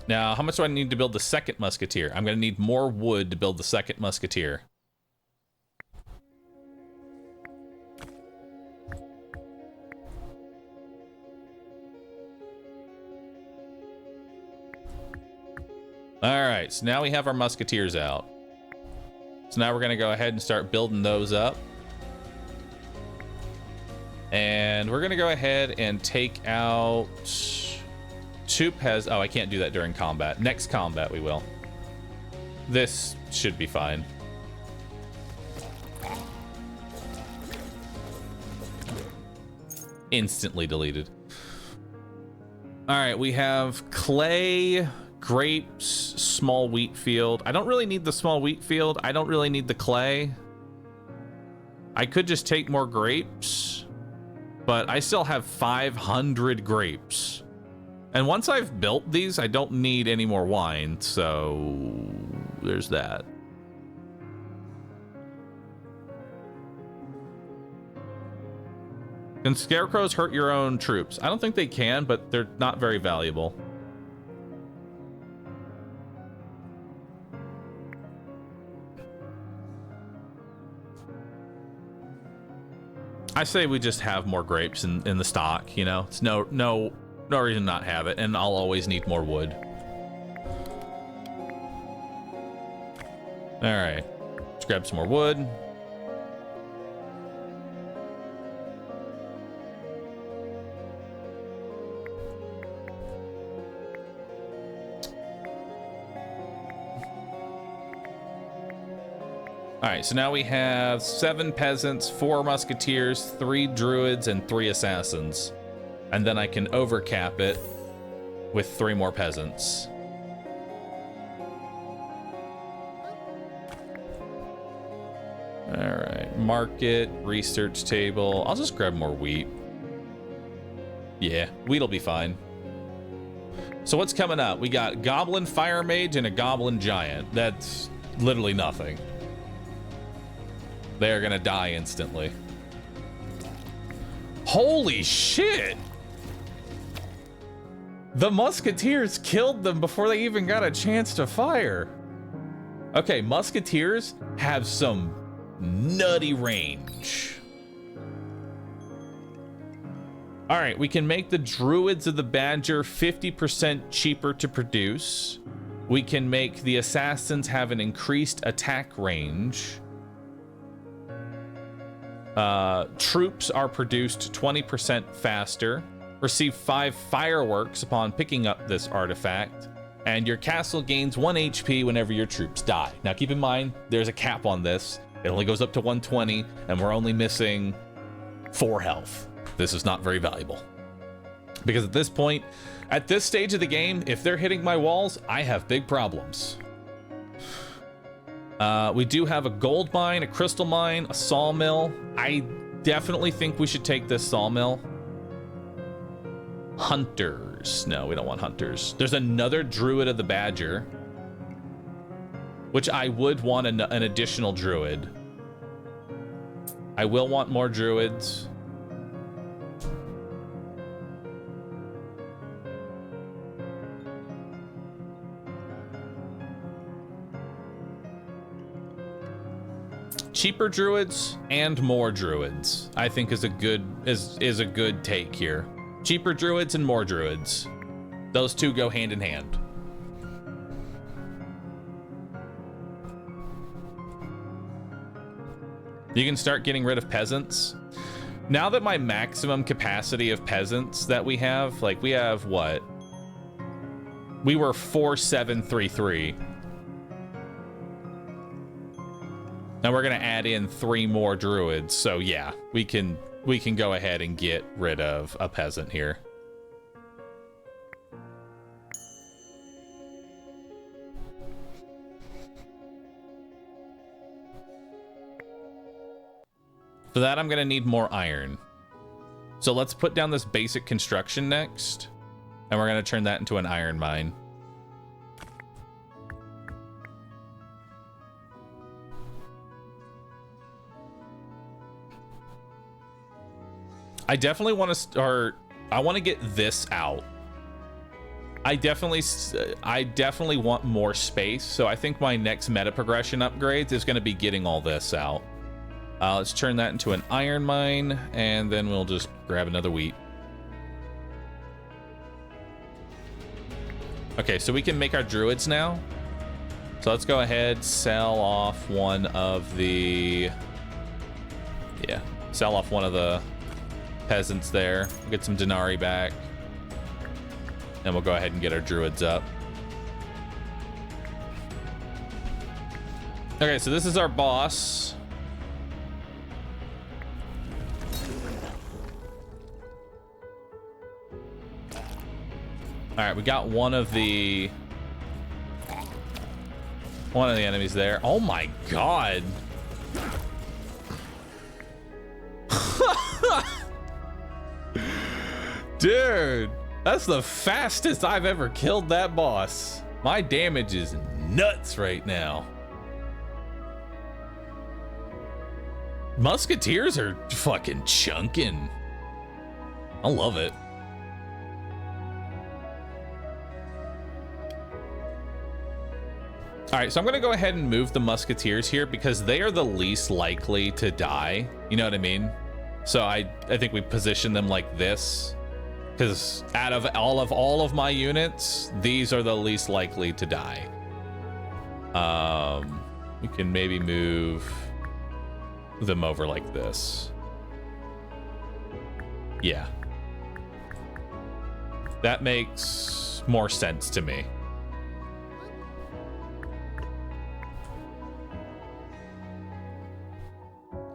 Now, how much do I need to build the second musketeer? I'm going to need more wood to build the second musketeer. All right, so now we have our musketeers out. So now we're going to go ahead and start building those up. And we're going to go ahead and take out 2 pez. Oh, I can't do that during combat. Next combat, we will. This should be fine. Instantly deleted. All right, we have clay, grapes, small wheat field. I don't really need the small wheat field. I don't really need the clay. I could just take more grapes, but I still have 500 grapes. And once I've built these, I don't need any more wine, so there's that. Can scarecrows hurt your own troops? I don't think they can, but they're not very valuable. I say we just have more grapes in the stock, you know? It's no reason not have it, and I'll always need more wood. All right, let's grab some more wood. All right, so now we have 7 peasants, 4 musketeers, 3 druids, and 3 assassins. And then I can overcap it with 3 more peasants. All right, market, research table. I'll just grab more wheat. Yeah, wheat'll be fine. So what's coming up? We got Goblin Fire Mage and a Goblin Giant. That's literally nothing. They're gonna die instantly. Holy shit! The Musketeers killed them before they even got a chance to fire. Okay, Musketeers have some nutty range. All right, we can make the Druids of the Badger 50% cheaper to produce. We can make the Assassins have an increased attack range. Troops are produced 20% faster. Receive 5 fireworks upon picking up this artifact. And your castle gains 1 HP whenever your troops die. Now keep in mind, there's a cap on this. It only goes up to 120, and we're only missing 4 health. This is not very valuable. Because at this point, at this stage of the game, if they're hitting my walls, I have big problems. We do have a gold mine, a crystal mine, a sawmill. I definitely think we should take this sawmill. Hunters. No, we don't want hunters. There's another Druid of the Badger, which I would want an additional Druid. I will want more Druids. Cheaper Druids and more Druids, I think is a good take here. Cheaper Druids and more Druids. Those two go hand in hand. You can start getting rid of peasants. Now that my maximum capacity of peasants that we have, like we have what? We were 4733. Now we're gonna add in 3 more Druids, so yeah, we can go ahead and get rid of a peasant here. For that, I'm gonna need more iron. So let's put down this basic construction next, and we're gonna turn that into an iron mine. I definitely want to start. I want to get this out. I definitely want more space. So I think my next meta progression upgrades is going to be getting all this out. Let's turn that into an iron mine, and then we'll just grab another wheat. Okay, so we can make our druids now. So let's go ahead, sell off one of the... Yeah, sell off one of the peasants there. We'll get some denarii back. And we'll go ahead and get our druids up. Okay, so this is our boss. All right, we got one of the enemies there. Oh my god. Dude, that's the fastest I've ever killed that boss. My damage is nuts right now. Musketeers are fucking chunking. I love it. All right, so I'm gonna go ahead and move the Musketeers here because they are the least likely to die. You know what I mean? So I think we position them like this because out of all of my units, these are the least likely to die. We can maybe move them over like this. Yeah. That makes more sense to me.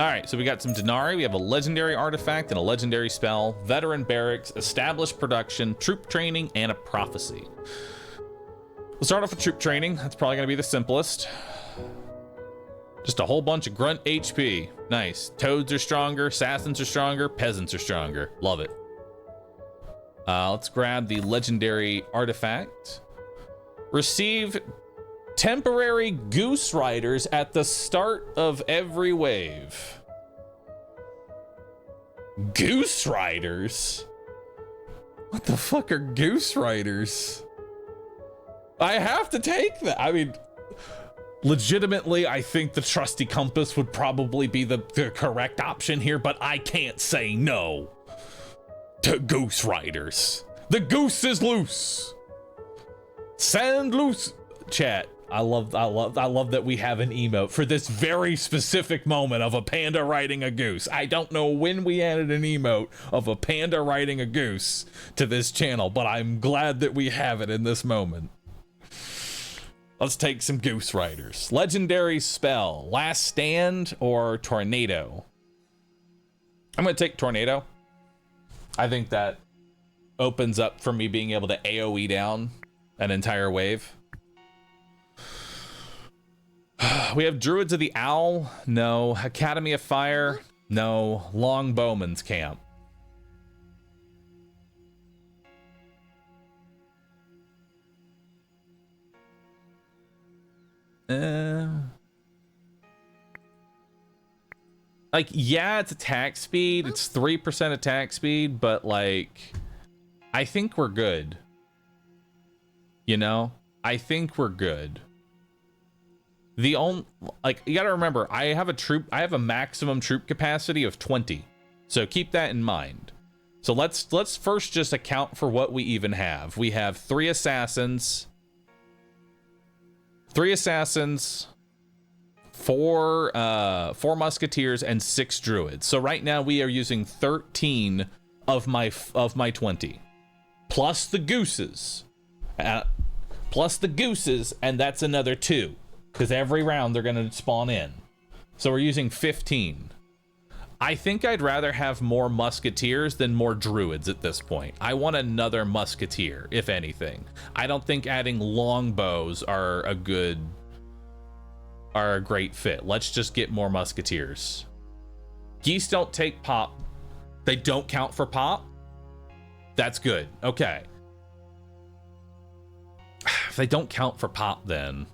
All right, so we got some denarii. We have a legendary artifact and a legendary spell, veteran barracks, established production, troop training, and a prophecy. We'll start off with troop training. That's probably gonna be the simplest. Just a whole bunch of grunt HP. Nice. Toads are stronger, assassins are stronger, peasants are stronger. Love it. Let's grab the legendary artifact. Receive temporary goose riders at the start of every wave. Goose riders? What the fuck are goose riders? I have to take that. I mean, legitimately, I think the trusty compass would probably be the correct option here, but I can't say no to goose riders. The goose is loose. Sand loose. Chat. I love that we have an emote for this very specific moment of a panda riding a goose. I don't know when we added an emote of a panda riding a goose to this channel, but I'm glad that we have it in this moment. Let's take some goose riders. Legendary spell, Last Stand or Tornado? I'm gonna take Tornado. I think that opens up for me being able to AoE down an entire wave. We have Druids of the Owl. No. Academy of Fire. No. Longbowman's Camp. Like, yeah, it's attack speed. It's 3% attack speed, but like, I think we're good. You know? I think we're good. The only, like, you gotta remember, I have a maximum troop capacity of 20. So keep that in mind. So let's first just account for what we even have. We have 3 assassins, 4 musketeers, and 6 druids. So right now we are using 13 of my 20. Plus the gooses. And that's another 2. Because every round they're going to spawn in. So we're using 15. I think I'd rather have more musketeers than more druids at this point. I want another musketeer, if anything. I don't think adding longbows are a great fit. Let's just get more musketeers. Geese don't take pop. They don't count for pop? That's good. Okay. If they don't count for pop, then...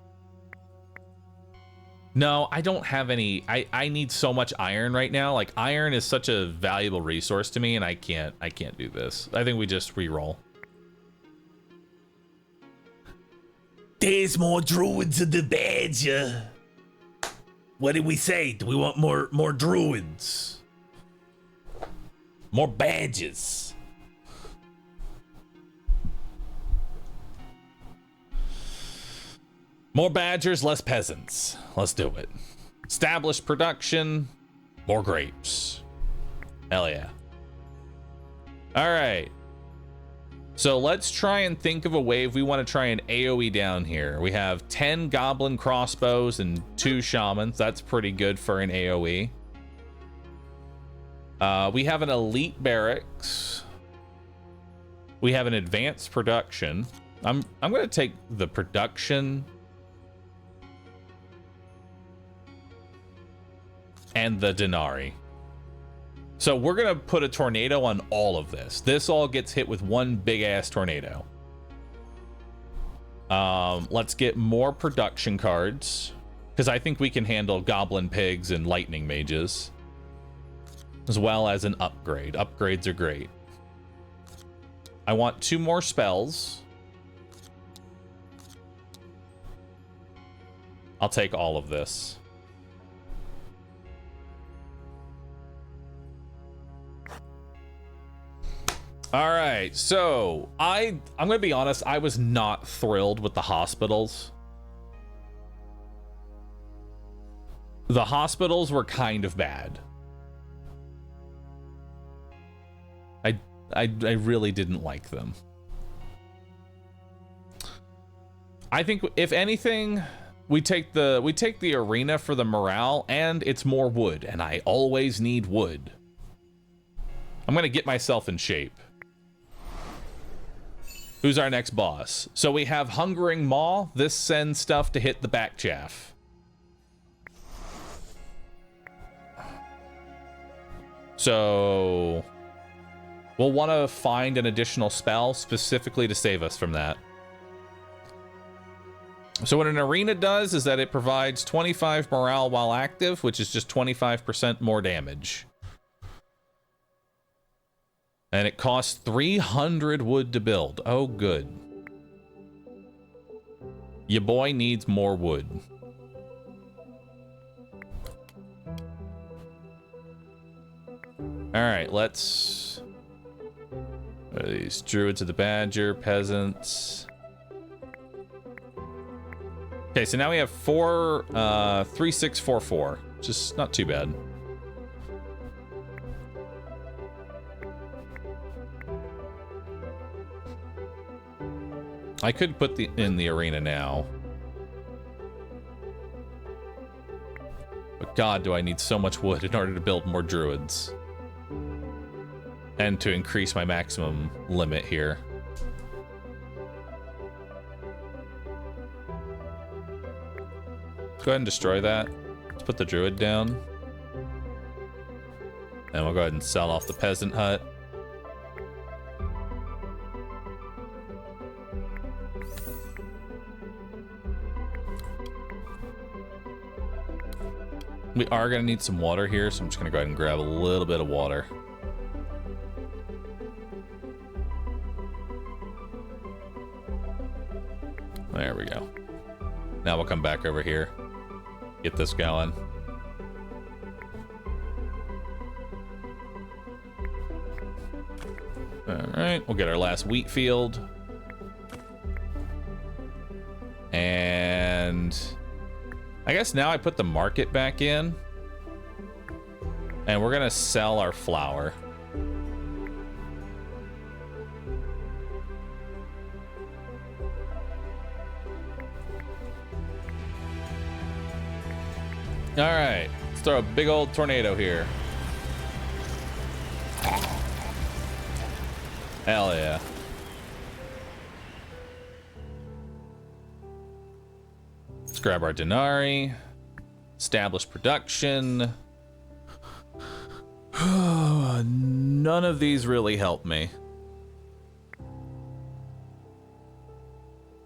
No, I don't have any. I need so much iron right now. Like, iron is such a valuable resource to me, and I can't do this. I think we just re-roll. There's more druids in the badger. What did we say? Do we want more druids? More badges. More badgers, less peasants. Let's do it. Established production, more grapes. Hell yeah. All right. So let's try and think of a wave we want to try and AoE down here. We have 10 goblin crossbows and 2 shamans. That's pretty good for an AoE. We have an elite barracks. We have an advanced production. I'm going to take the production and the denarii. So we're gonna put a tornado on all of this. This all gets hit with one big ass tornado. Let's get more production cards, because I think we can handle goblin pigs and lightning mages, as well as an upgrade. Upgrades are great. I want 2 more spells. I'll take all of this. All right, so I'm gonna be honest, I was not thrilled with the hospitals. The hospitals were kind of bad. I really didn't like them. I think if anything, we take the arena for the morale, and it's more wood, and I always need wood. I'm gonna get myself in shape. Who's our next boss? So we have Hungering Maw. This sends stuff to hit the back chaff. So We'll want to find an additional spell specifically to save us from that. So what an arena does is that it provides 25 morale while active, which is just 25% more damage. And it costs 300 wood to build. Oh, good. Your boy needs more wood. All right, let's... What are these? Druids of the Badger, peasants. Okay, so now we have 3, 6, 4, 4. Just not too bad. I could put in the arena now. But God, do I need so much wood in order to build more druids. And to increase my maximum limit here. Let's go ahead and destroy that. Let's put the druid down. And we'll go ahead and sell off the peasant hut. We are going to need some water here, so I'm just going to go ahead and grab a little bit of water. There we go. Now we'll come back over here. Get this going. Alright, we'll get our last wheat field. And I guess now I put the market back in. And we're gonna sell our flour. All right, let's throw a big old tornado here. Hell yeah. Let's grab our denarii. Establish production. None of these really help me.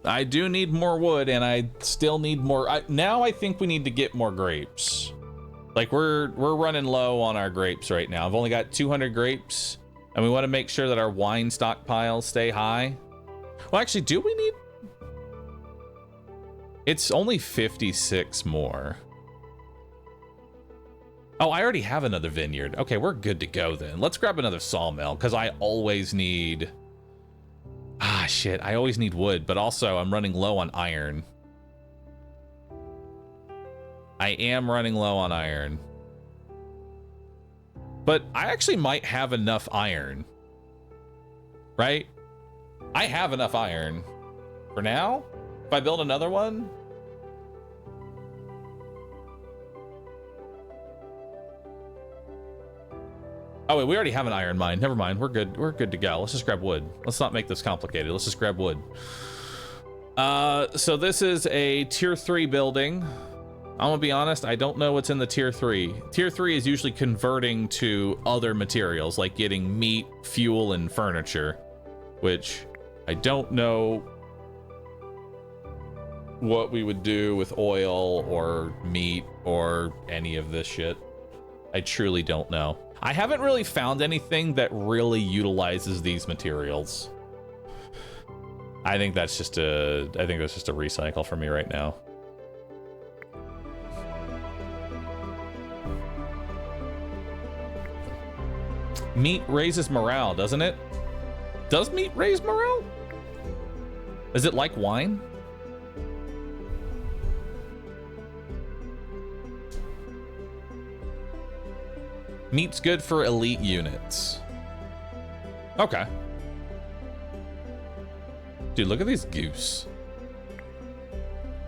I do need more wood, and I still need more. Now I think we need to get more grapes. Like we're running low on our grapes right now. I've only got 200 grapes, and we want to make sure that our wine stockpiles stay high. Well, actually, do we need? It's only 56 more. Oh, I already have another vineyard. Okay, we're good to go then. Let's grab another sawmill, because I always need... Ah, shit. I always need wood, but also I'm running low on iron. I am running low on iron. But I actually might have enough iron. Right? I have enough iron. For now? If I build another one? Oh, wait, we already have an iron mine. Never mind. We're good. We're good to go. Let's just grab wood. Let's not make this complicated. Let's just grab wood. So this is a tier 3 building. I'm gonna be honest, I don't know what's in the tier 3. Tier 3 is usually converting to other materials, like getting meat, fuel, and furniture, which I don't know what we would do with oil or meat or any of this shit. I truly don't know. I haven't really found anything that really utilizes these materials. I think that's just a recycle for me right now. Meat raises morale, doesn't it? Does meat raise morale? Is it like wine? Meat's good for elite units. Okay. Dude, look at these goose.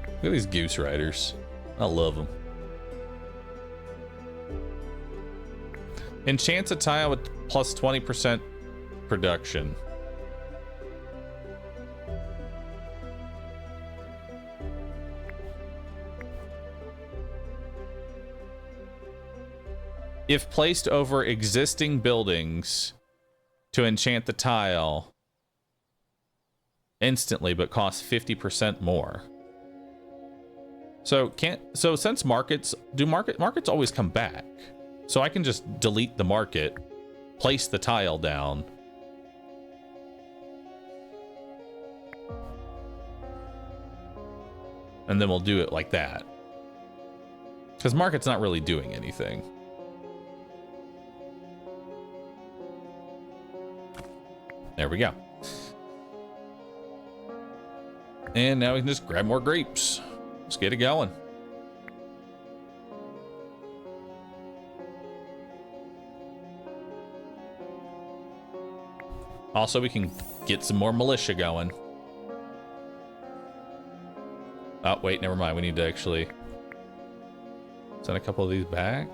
Look at these goose riders. I love them. Enchants a tile with plus 20% production. If placed over existing buildings to enchant the tile instantly, but costs 50% more. So since markets always come back. So I can just delete the market, place the tile down. And then we'll do it like that. Because market's not really doing anything. There we go. And now we can just grab more grapes. Let's get it going. Also, we can get some more militia going. Oh, wait, never mind. We need to actually send a couple of these back.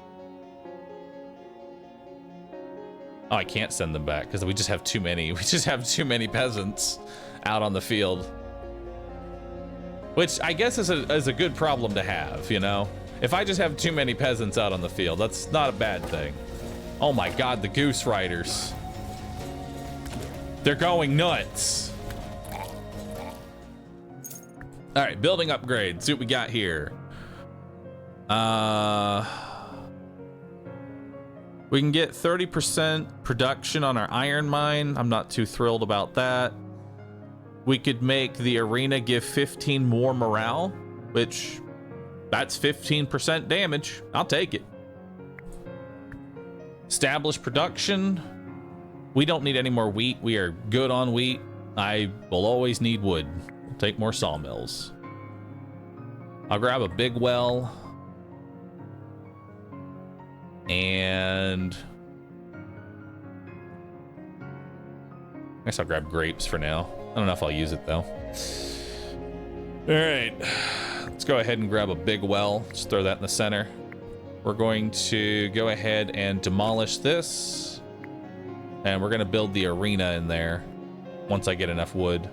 Oh, I can't send them back because we just have too many. We just have too many peasants out on the field. Which I guess is a good problem to have, you know? If I just have too many peasants out on the field, that's not a bad thing. Oh my god, the Goose Riders. They're going nuts. All right, building upgrade. See what we got here. We can get 30% production on our iron mine. I'm not too thrilled about that. We could make the arena give 15 more morale, which that's 15% damage. I'll take it. Establish production. We don't need any more wheat. We are good on wheat. I will always need wood. We'll take more sawmills. I'll grab a big well. And I guess I'll grab grapes for now. I don't know if I'll use it though. All right, let's go ahead and grab a big well. Just throw that in the center. We're going to go ahead and demolish this. And we're gonna build the arena in there once I get enough wood.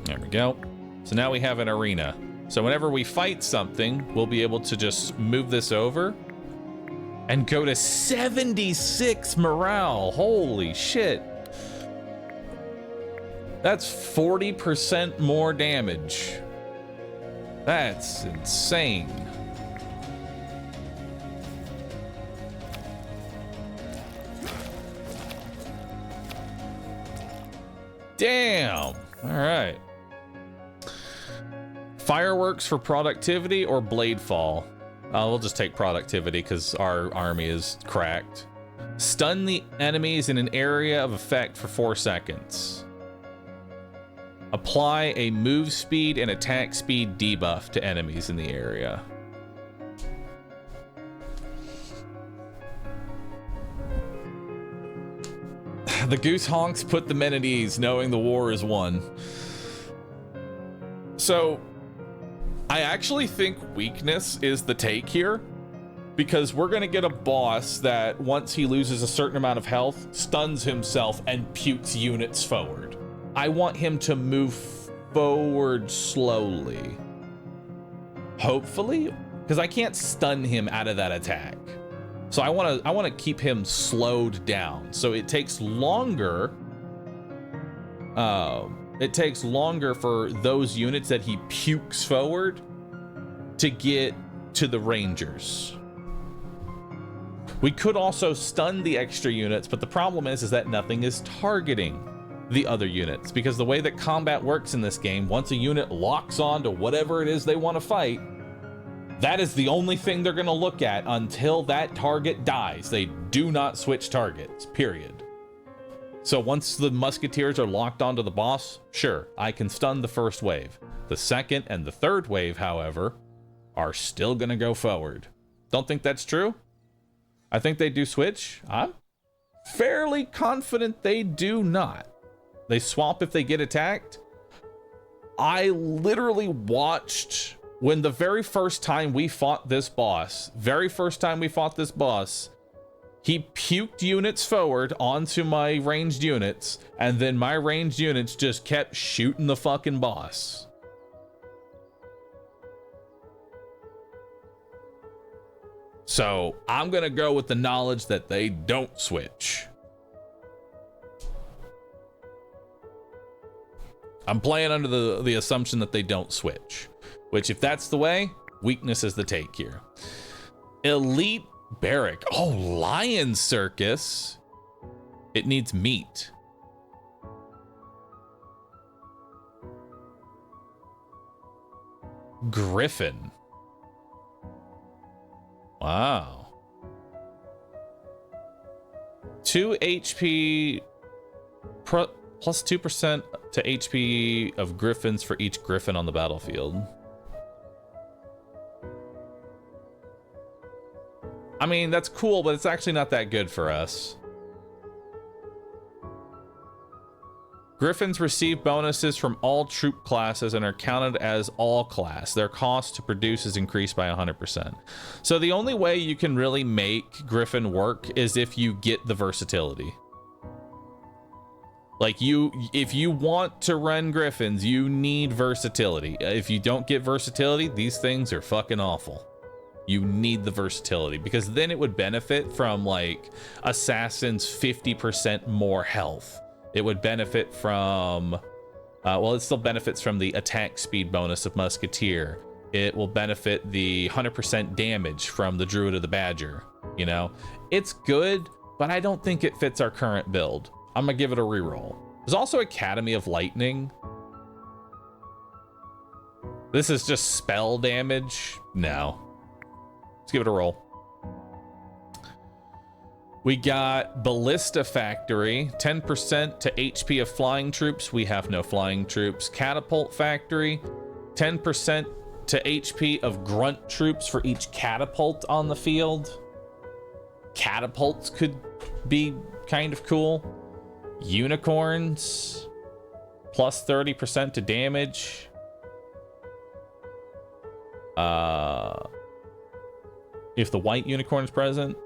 There we go. So now we have an arena. So whenever we fight something, we'll be able to just move this over and go to 76 morale. Holy shit. That's 40% more damage. That's insane. Damn. All right. Fireworks for productivity or blade fall? We'll just take productivity because our army is cracked. Stun the enemies in an area of effect for 4 seconds. Apply a move speed and attack speed debuff to enemies in the area. The goose honks put the men at ease, knowing the war is won. So, I actually think weakness is the take here, because we're gonna get a boss that once he loses a certain amount of health, stuns himself and pukes units forward. I want him to move forward slowly. Hopefully, because I can't stun him out of that attack. So I want to keep him slowed down. So it takes longer. It takes longer for those units that he pukes forward to get to the Rangers. We could also stun the extra units, but the problem is that nothing is targeting the other units, because the way that combat works in this game, once a unit locks on to whatever it is they want to fight, that is the only thing they're going to look at until that target dies. They do not switch targets, period. So once the musketeers are locked onto the boss, sure, I can stun the first wave. The second and the third wave, however, are still going to go forward. Don't think that's true? I think they do switch. I'm fairly confident they do not. They swap if they get attacked. I literally watched when the very first time we fought this boss, he puked units forward onto my ranged units, and then my ranged units just kept shooting the fucking boss. So I'm going to go with the knowledge that they don't switch. I'm playing under the assumption that they don't switch, which if that's the way, weakness is the take here. Elite barrack. Oh, lion circus. It needs meat. Griffin. Wow. 2 HP plus 2% to HP of griffins for each griffin on the battlefield. I mean, that's cool, but it's actually not that good for us. Griffins receive bonuses from all troop classes and are counted as all class. Their cost to produce is increased by 100%. So the only way you can really make Griffin work is if you get the versatility. Like if you want to run Griffins, you need versatility. If you don't get versatility, these things are fucking awful. You need the versatility because then it would benefit from like Assassin's 50% more health. It would benefit from, well, it still benefits from the attack speed bonus of Musketeer. It will benefit the 100% damage from the Druid of the Badger. You know, it's good, but I don't think it fits our current build. I'm gonna give it a reroll. There's also Academy of Lightning. This is just spell damage. No. Let's give it a roll. We got Ballista Factory, 10% to HP of flying troops. We have no flying troops. Catapult Factory, 10% to HP of grunt troops for each catapult on the field. Catapults could be kind of cool. Unicorns, plus 30% to damage. If the white unicorn is present.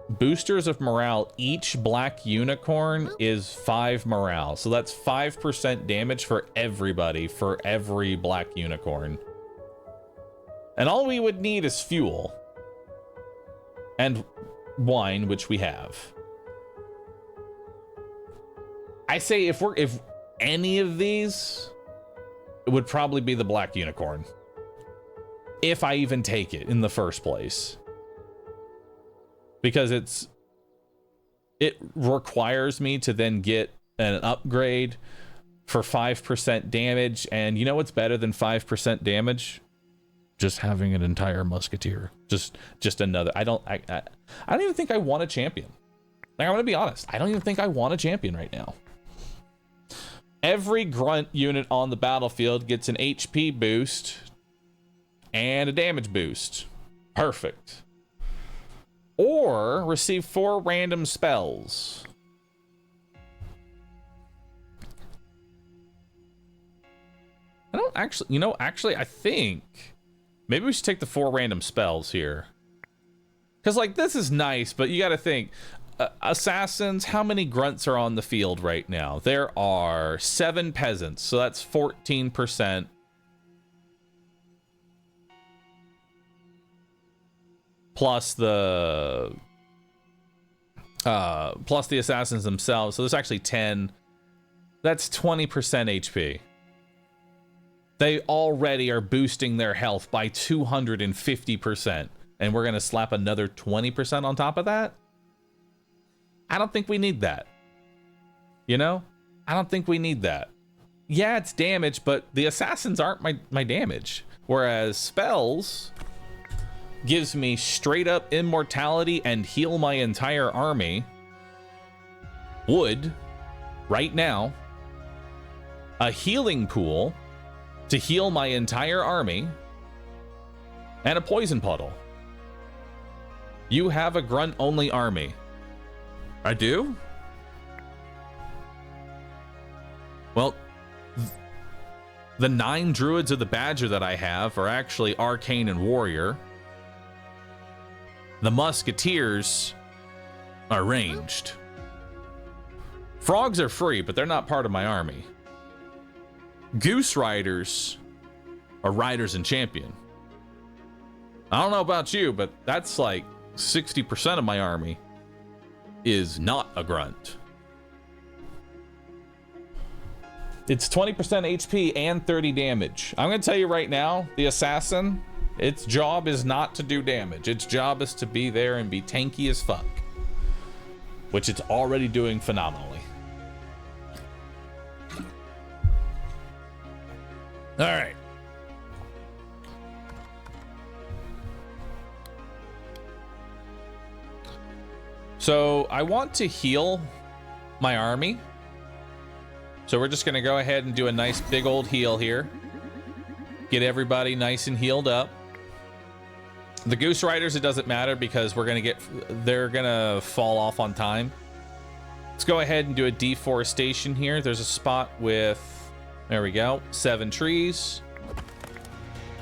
Boosters of morale. Each black unicorn is 5 morale. So that's 5% damage for everybody, for every black unicorn. And all we would need is fuel. And wine, which we have. I say if any of these, it would probably be the black unicorn. If I even take it in the first place. Because it requires me to then get an upgrade for 5% damage. And you know what's better than 5% damage? Just having an entire musketeer. Just another. I don't even think I want a champion. Like, I'm gonna be honest. I don't even think I want a champion right now. Every grunt unit on the battlefield gets an HP boost and a damage boost. Perfect. Or receive 4 random spells. I don't actually, I think maybe we should take the 4 random spells here. Because, like, this is nice, but you got to think, assassins, how many grunts are on the field right now? There are 7 peasants, so that's 14%. Plus the assassins themselves. So there's actually 10. That's 20% HP. They already are boosting their health by 250%. And we're going to slap another 20% on top of that? I don't think we need that. You know? I don't think we need that. Yeah, it's damage, but the assassins aren't my damage. Whereas spells gives me straight up immortality and heal my entire army. Would, right now, a healing pool to heal my entire army, and a poison puddle. You have a grunt only army. I do? Well, the 9 druids of the Badger that I have are actually arcane and warrior. The musketeers are ranged. Frogs are free, but they're not part of my army. Goose riders are riders and champion. I don't know about you, but that's like 60% of my army is not a grunt. It's 20% HP and 30 damage. I'm going to tell you right now, the assassin, its job is not to do damage. Its job is to be there and be tanky as fuck, which it's already doing phenomenally. All right. So I want to heal my army. So we're just going to go ahead and do a nice big old heal here. Get everybody nice and healed up. The Goose Riders, it doesn't matter because they're going to fall off on time. Let's go ahead and do a deforestation here. There's a spot with, there we go, 7 trees.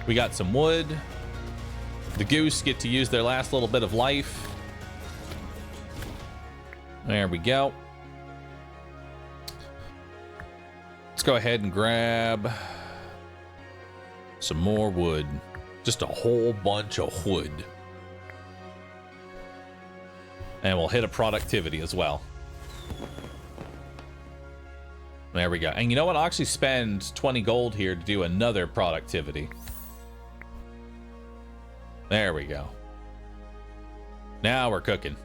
We got some wood. The goose get to use their last little bit of life. There we go. Let's go ahead and grab some more wood. Just a whole bunch of wood. And we'll hit a productivity as well. There we go. And you know what? I'll actually spend 20 gold here to do another productivity. There we go. Now we're cooking.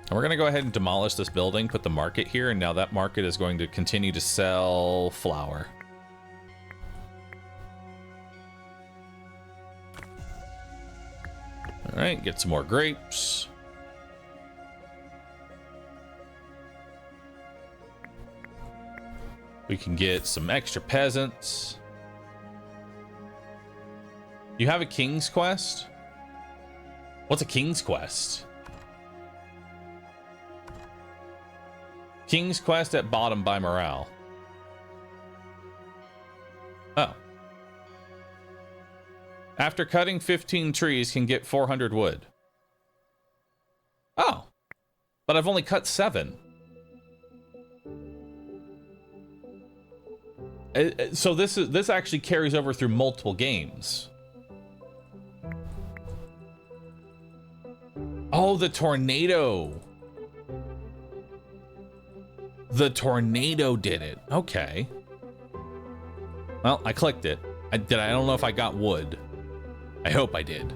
And we're going to go ahead and demolish this building, put the market here, and now that market is going to continue to sell flour. All right, get some more grapes. We can get some extra peasants. You have a king's quest? What's a king's quest? King's quest at bottom by morale. Oh. After cutting 15 trees can get 400 wood. Oh. But I've only cut 7. So this actually carries over through multiple games. Oh, the tornado. The tornado did it. Okay. Well, I clicked it. I don't know if I got wood. I hope I did.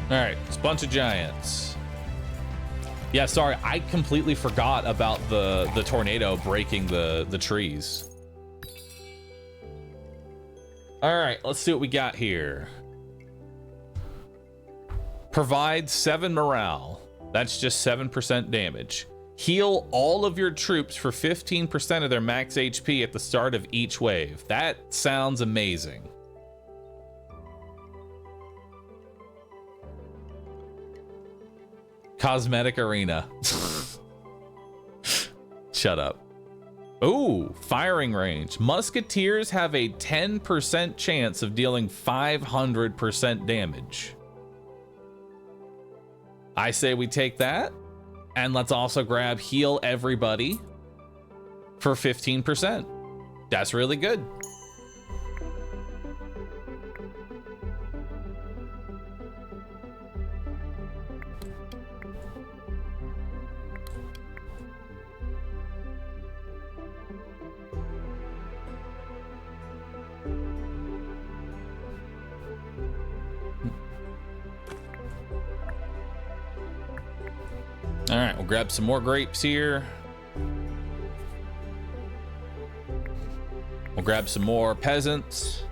All right, it's a bunch of giants. Yeah, sorry, I completely forgot about the tornado breaking the trees. All right, let's see what we got here. Provide 7 morale. That's just 7% damage. Heal all of your troops for 15% of their max HP at the start of each wave. That sounds amazing. Cosmetic arena. Shut up. Ooh, firing range. Musketeers have a 10% chance of dealing 500% damage. I say we take that, and let's also grab heal everybody for 15%. That's really good. All right, we'll grab some more grapes here. We'll grab some more peasants.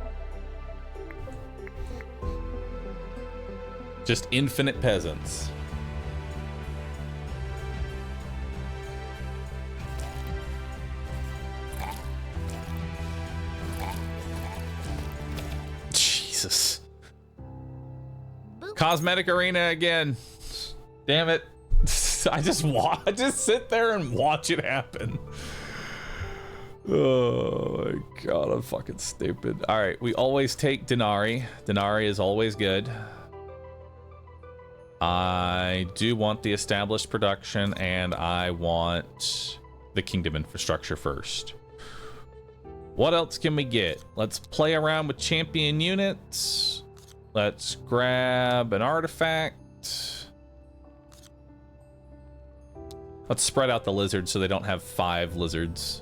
Just infinite peasants. Jesus. Cosmetic arena again. Damn it. I just sit there and watch it happen. Oh my god, I'm fucking stupid. All right, we always take Denari. Denari is always good. I do want the established production, and I want the kingdom infrastructure first. What else can we get? Let's play around with champion units. Let's grab an artifact. Let's spread out the lizards so they don't have 5 lizards.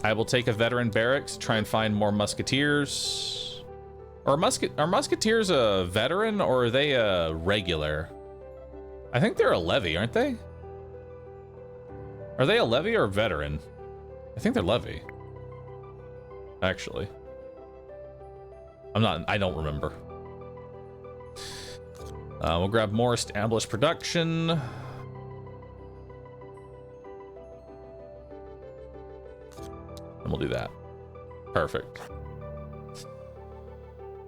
I will take a veteran barracks, try and find more musketeers. Are musketeers a veteran or are they a regular? I think they're a levy, aren't they? Are they a levy or a veteran? I think they're levy. Actually. I don't remember. We'll grab more established production. And we'll do that. Perfect.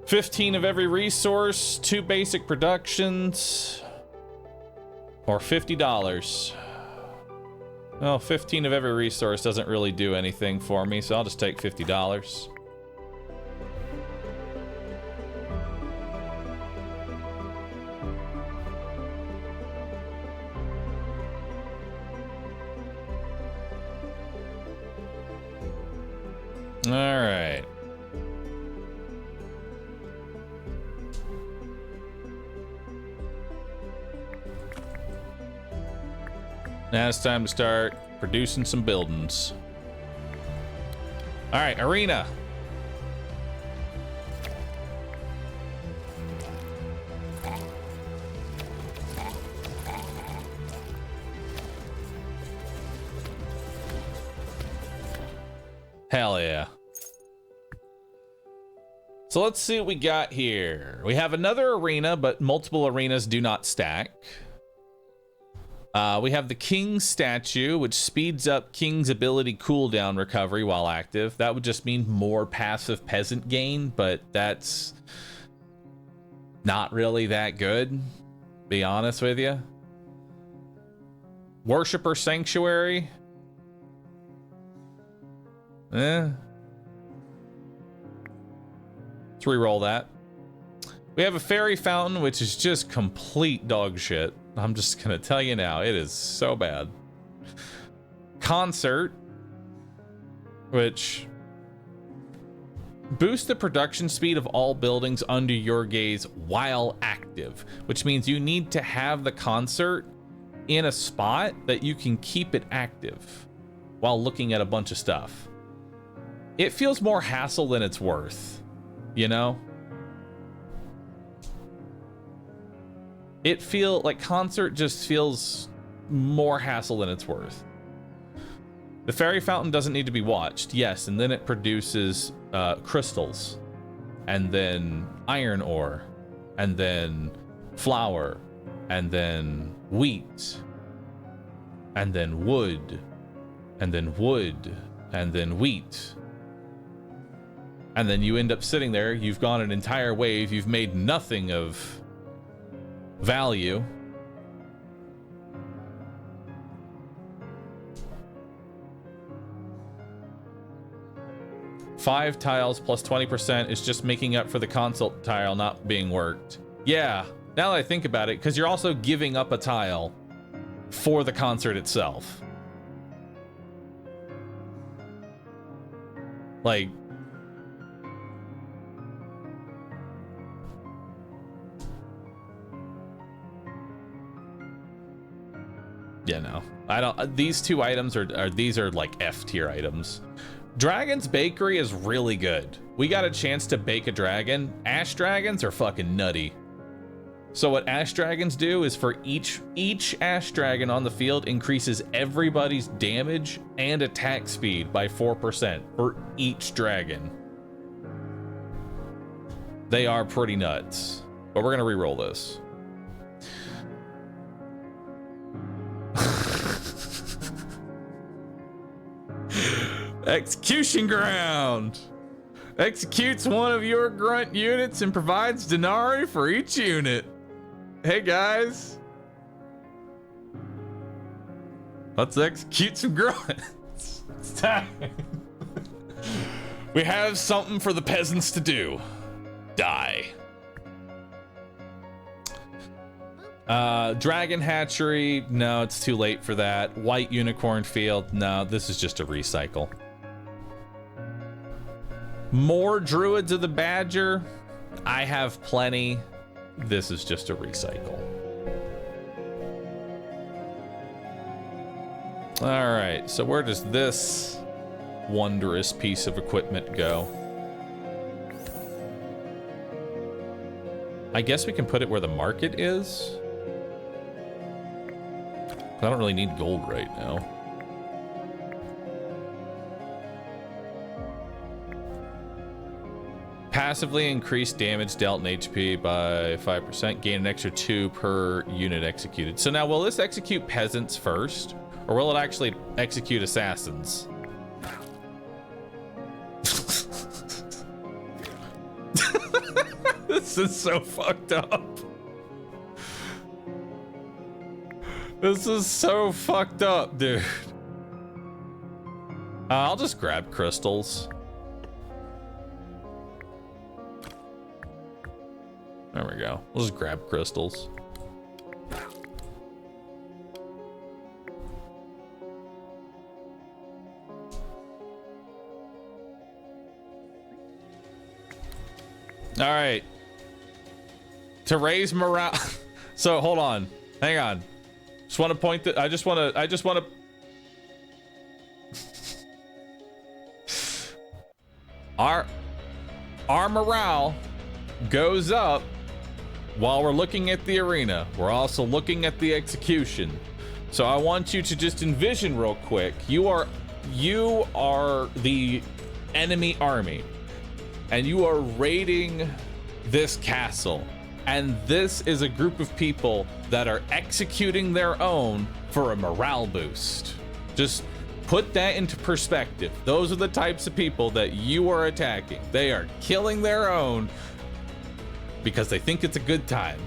15 of every resource, 2 basic productions, or $50. Well, 15 of every resource doesn't really do anything for me, so I'll just take $50. All right. Now it's time to start producing some buildings. All right, arena. Hell yeah. So let's see what we got here. We have another arena, but multiple arenas do not stack. We have the King statue, which speeds up King's ability cooldown recovery while active. That would just mean more passive peasant gain, but that's not really that good, be honest with you. Worshipper Sanctuary. Let's re-roll that. We have a fairy fountain, which is just complete dog shit. I'm just gonna tell you now, it is so bad. Concert, which boosts the production speed of all buildings under your gaze while active, which means you need to have the concert in a spot that you can keep it active while looking at a bunch of stuff. It feels more hassle than it's worth, you know? It feels like concert just feels more hassle than it's worth. The fairy fountain doesn't need to be watched, yes, and then it produces crystals, and then iron ore, and then flour, and then wheat, and then wood, and then wood, and then wheat. And then you end up sitting there, you've gone an entire wave, you've made nothing of value. Five tiles plus 20% is just making up for the consult tile not being worked. Yeah, now that I think about it, because you're also giving up a tile for the concert itself. Like, yeah, no, I don't. These two items are these are like F tier items. Dragon's Bakery is really good. We got a chance to bake a dragon. Ash dragons are fucking nutty. So what ash dragons do is for each ash dragon on the field increases everybody's damage and attack speed by 4% for each dragon. They are pretty nuts, but we're gonna re-roll this. Execution ground executes one of your grunt units and provides denarii for each unit. Hey guys, let's execute some grunts. It's time. We have something for the peasants to do. Die. Dragon hatchery, no, it's too late for that. White unicorn field, no, this is just a recycle. More druids of the badger, I have plenty. This is just a recycle. All right, so where does this wondrous piece of equipment go? I guess we can put it where the market is. I don't really need gold right now. Passively increase damage dealt in HP by 5%. Gain an extra 2 per unit executed. So now will this execute peasants first? Or will it actually execute assassins? This is so fucked up. This is so fucked up, dude. I'll just grab crystals. There we go. We'll just grab crystals. All right. To raise morale. So hold on. Hang on. Just want to point that I just want to our morale goes up while we're looking at the arena. We're also looking at the execution. So I want you to just envision real quick. You are the enemy army and you are raiding this castle. And this is a group of people that are executing their own for a morale boost. Just put that into perspective. Those are the types of people that you are attacking. They are killing their own because they think it's a good time.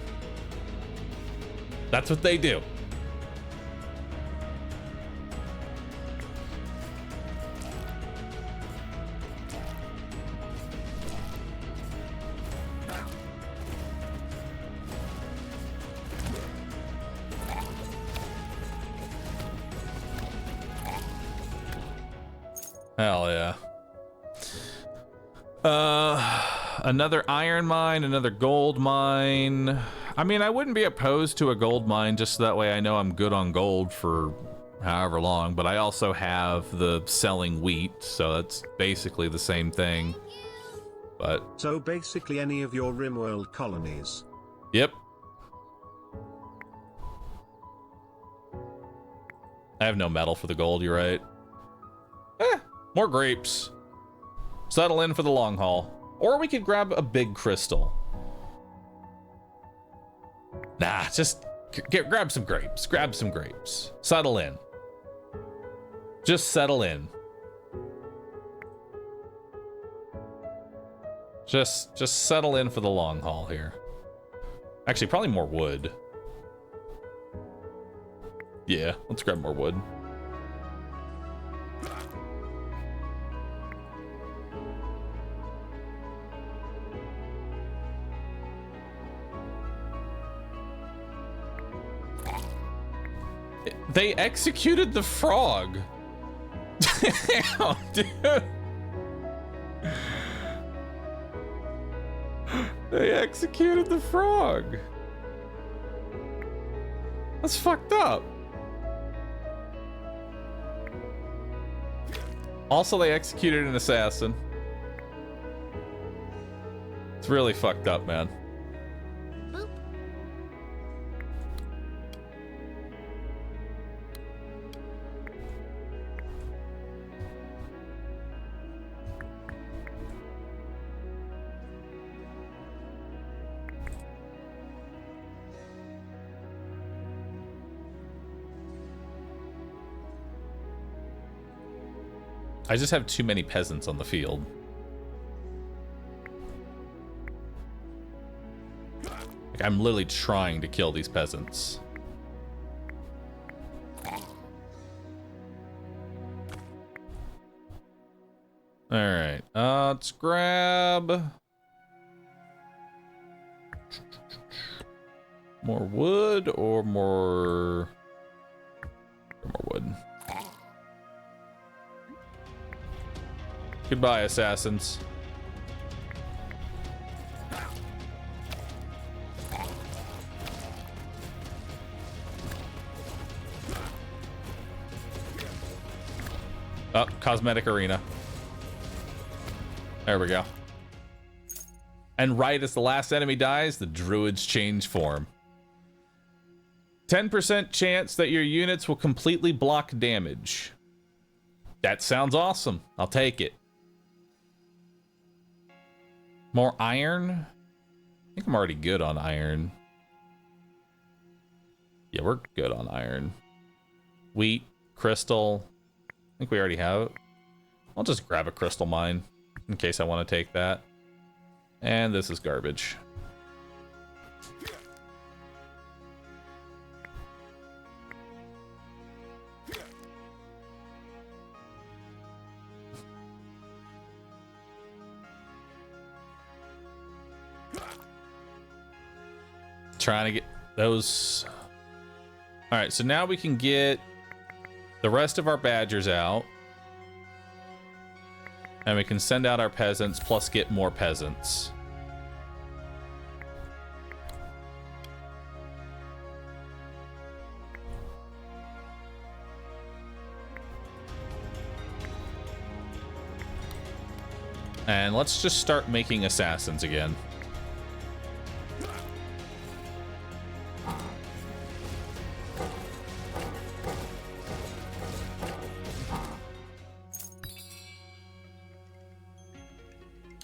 That's what they do. Hell yeah. Another iron mine, another gold mine. I mean, I wouldn't be opposed to a gold mine, just so that way I know I'm good on gold for however long, but I also have the selling wheat, so that's basically the same thing. But so basically any of your Rimworld colonies. Yep. I have no metal for the gold, you're right. More grapes. Settle in for the long haul. Or we could grab a big crystal. Nah, just grab some grapes. Grab some grapes. Settle in. Just settle in. Just settle in for the long haul here. Actually, probably more wood. Yeah, let's grab more wood. They executed the frog. Damn, dude. They executed the frog. That's fucked up. Also, they executed an assassin. It's really fucked up, man. I just have too many peasants on the field. Like, I'm literally trying to kill these peasants. All right, let's grab more wood or more wood. Goodbye, assassins. Oh, cosmetic arena. There we go. And right as the last enemy dies, the druids change form. 10% chance that your units will completely block damage. That sounds awesome. I'll take it. More iron? I think I'm already good on iron. Yeah, we're good on iron. Wheat, crystal. I think we already have it. I'll just grab a crystal mine in case I want to take that. And this is garbage. Trying to get those. All right, so now we can get the rest of our badgers out. And we can send out our peasants, plus get more peasants. And let's just start making assassins again.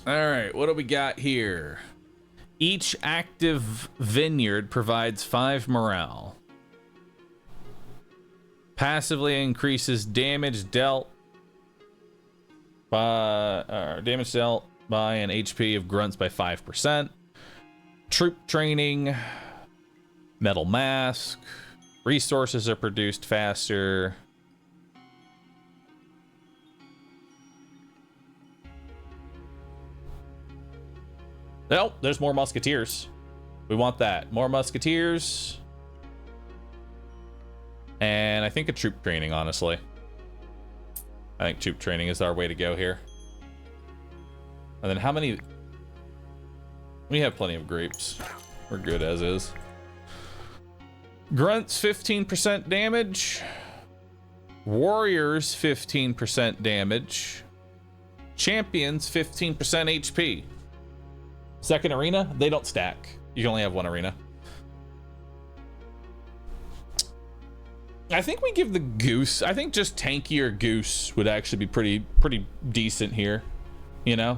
All right, what do we got here? Each active vineyard provides 5 morale. Passively increases damage dealt by an HP of grunts by 5%. Troop training, metal mask, resources are produced faster. Oh, there's more musketeers. We want that. More musketeers. And I think a troop training, honestly. I think troop training is our way to go here. And then how many? We have plenty of grapes. We're good as is. Grunts, 15% damage. Warriors, 15% damage. Champions, 15% HP. Second arena, they don't stack. You can only have one arena. I think we give the goose. I think just tankier goose would actually be pretty decent here, you know?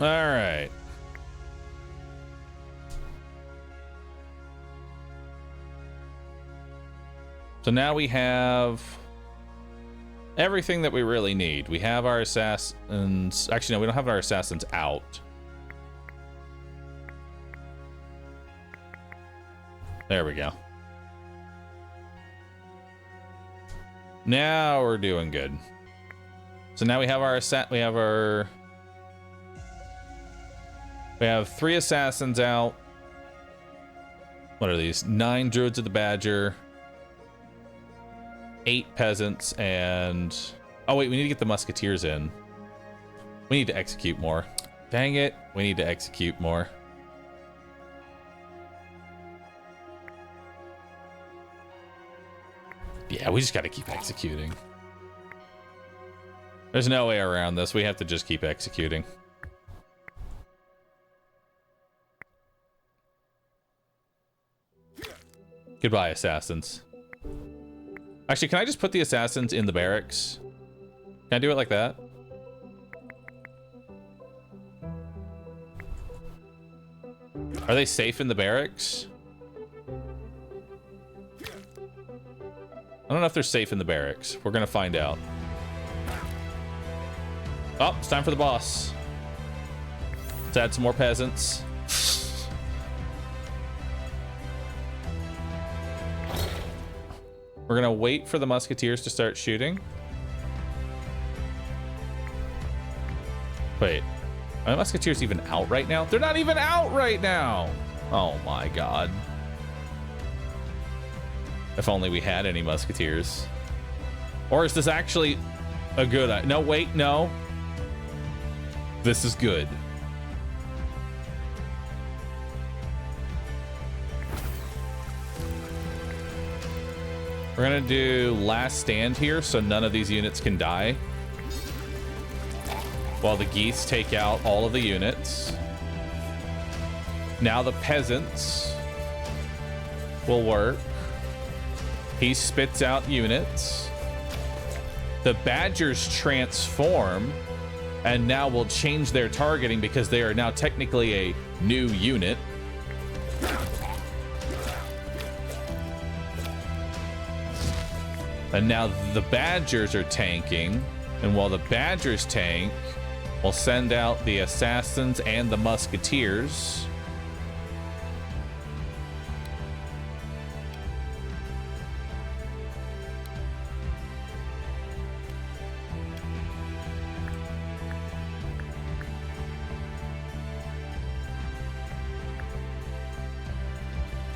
All right. So now we have everything that we really need. We have our assassins. Actually, no, we don't have our assassins out. There we go. Now we're doing good. So now we have our we have 3 assassins out. What are these? 9 druids of the badger. 8 peasants and... Oh, wait, we need to get the musketeers in. We need to execute more. Dang it. We need to execute more. Yeah, we just got to keep executing. There's no way around this. We have to just keep executing. Goodbye, assassins. Actually, can I just put the assassins in the barracks? Can I do it like that? Are they safe in the barracks? I don't know if they're safe in the barracks. We're gonna find out. Oh, it's time for the boss. Let's add some more peasants. We're gonna wait for the musketeers to start shooting. Wait, are the musketeers even out right now? They're not even out right now. Oh my god. If only we had any musketeers. Or is this actually a good idea? No, wait, no. This is good. We're gonna do last stand here so none of these units can die. While the geese take out all of the units. Now the peasants will work. He spits out units. The badgers transform and now will change their targeting because they are now technically a new unit. And now the badgers are tanking. And while the badgers tank, we'll send out the assassins and the musketeers.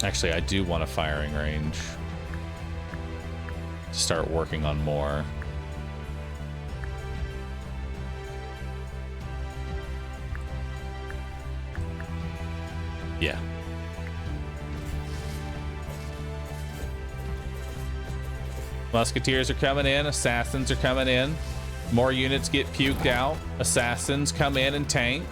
Actually, I do want a firing range. Start working on more. Yeah. Musketeers are coming in, assassins are coming in. More units get puked out. Assassins come in and tank.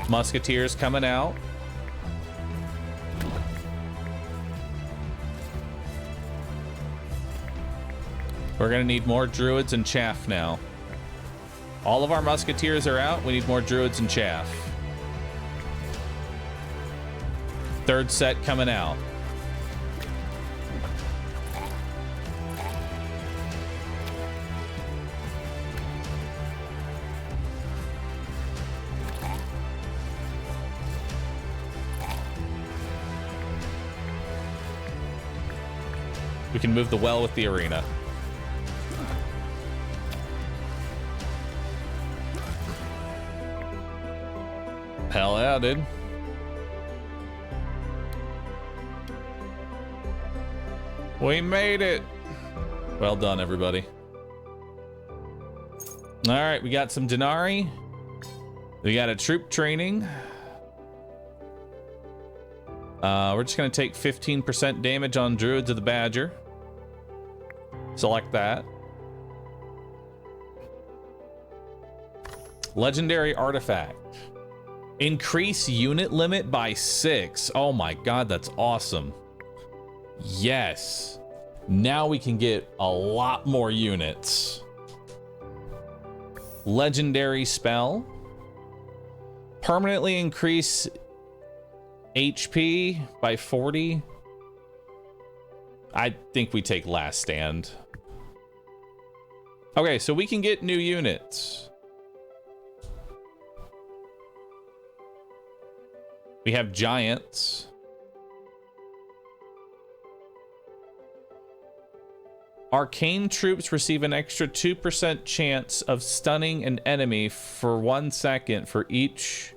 Musketeers coming out. We're gonna need more druids and chaff now. All of our musketeers are out. We need more druids and chaff. Third set coming out. We can move the well with the arena. Hell yeah, dude. We made it. Well done, everybody. All right, we got some denarii. We got a troop training. We're just gonna take 15% damage on Druids of the Badger. Select that. Legendary artifact. Increase unit limit by 6. Oh my god, that's awesome. Yes. Now we can get a lot more units. Legendary spell. Permanently increase HP by 40. I think we take last stand. Okay, so we can get new units. We have giants. Arcane troops receive an extra 2% chance of stunning an enemy for 1 second for each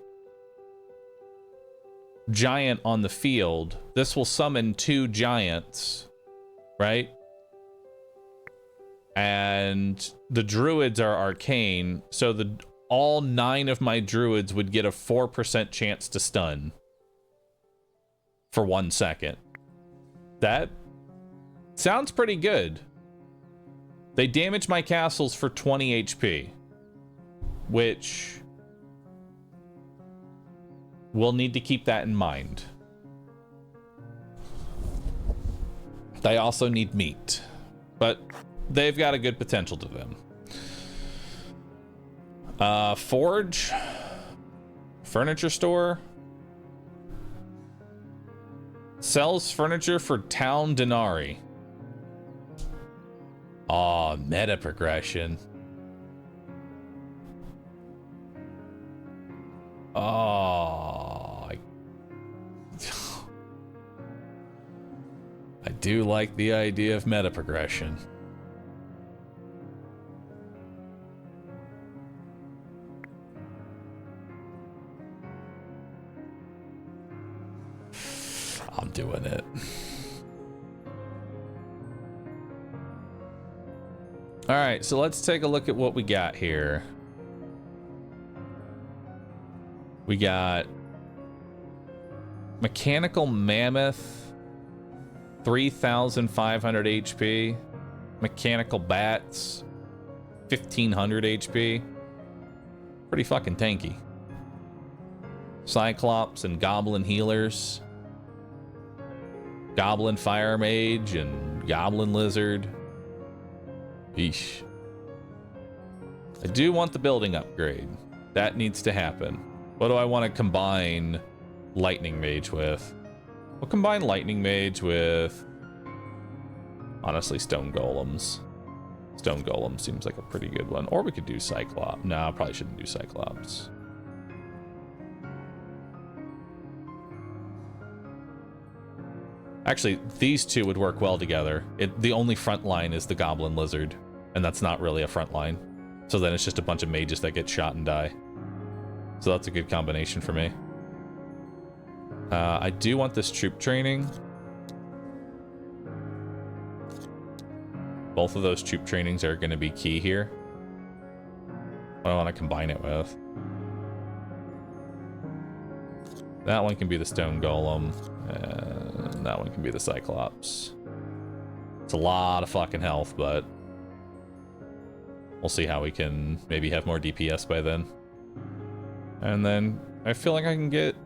giant on the field. This will summon 2 giants, right? And the druids are arcane, so all 9 of my druids would get a 4% chance to stun for 1 second. That sounds pretty good. They damage my castles for 20 HP, which we'll need to keep that in mind. They also need meat, but they've got a good potential to them. Forge, furniture store, sells furniture for town denarii. Aw, meta progression. Oh, I do like the idea of meta progression. I'm doing it. All right, so let's take a look at what we got here. We got Mechanical Mammoth, 3,500 HP. Mechanical Bats, 1,500 HP. Pretty fucking tanky. Cyclops and Goblin Healers. Goblin Fire Mage and Goblin Lizard. Eesh. I do want the building upgrade. That needs to happen. What do I want to combine Lightning Mage with? We'll combine Lightning Mage with, honestly, Stone Golems. Stone Golem seems like a pretty good one. Or we could do Cyclops. No, I probably shouldn't do Cyclops. Actually, these two would work well together. The only front line is the Goblin Lizard, and that's not really a front line. So then it's just a bunch of mages that get shot and die. So that's a good combination for me. I do want this troop training. Both of those troop trainings are going to be key here. What do I want to combine it with? That one can be the Stone Golem. And that one can be the Cyclops. It's a lot of fucking health, but we'll see how we can maybe have more DPS by then. And then I feel like I can get...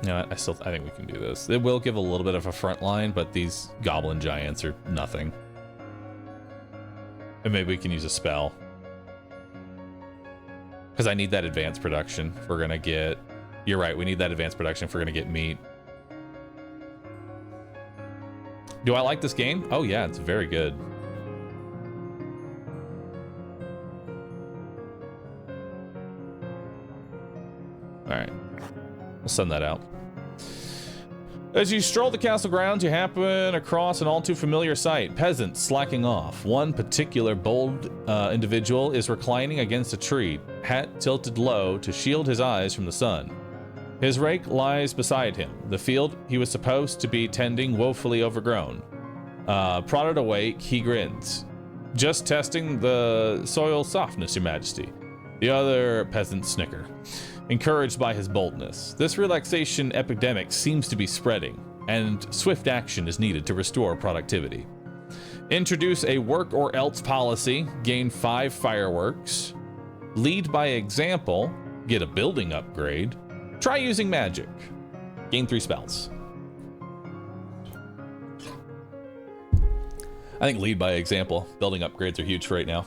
No, I think we can do this. It will give a little bit of a front line, but these goblin giants are nothing. And maybe we can use a spell. Because I need that advanced production if we're going to get... You're right, we need that advanced production if we're going to get meat. Do I like this game? Oh yeah, it's very good. Alright. We'll send that out. As you stroll the castle grounds, you happen across an all too familiar sight. Peasants slacking off. One particular bold individual is reclining against a tree, hat tilted low to shield his eyes from the sun. His rake lies beside him. The field he was supposed to be tending woefully overgrown. Prodded awake, he grins. Just testing the soil softness, Your Majesty. The other peasants snicker, encouraged by his boldness. This relaxation epidemic seems to be spreading, and swift action is needed to restore productivity. Introduce a work or else policy, gain 5 fireworks. Lead by example, get a building upgrade. Try using magic. Gain 3 spells. I think lead by example. Building upgrades are huge right now.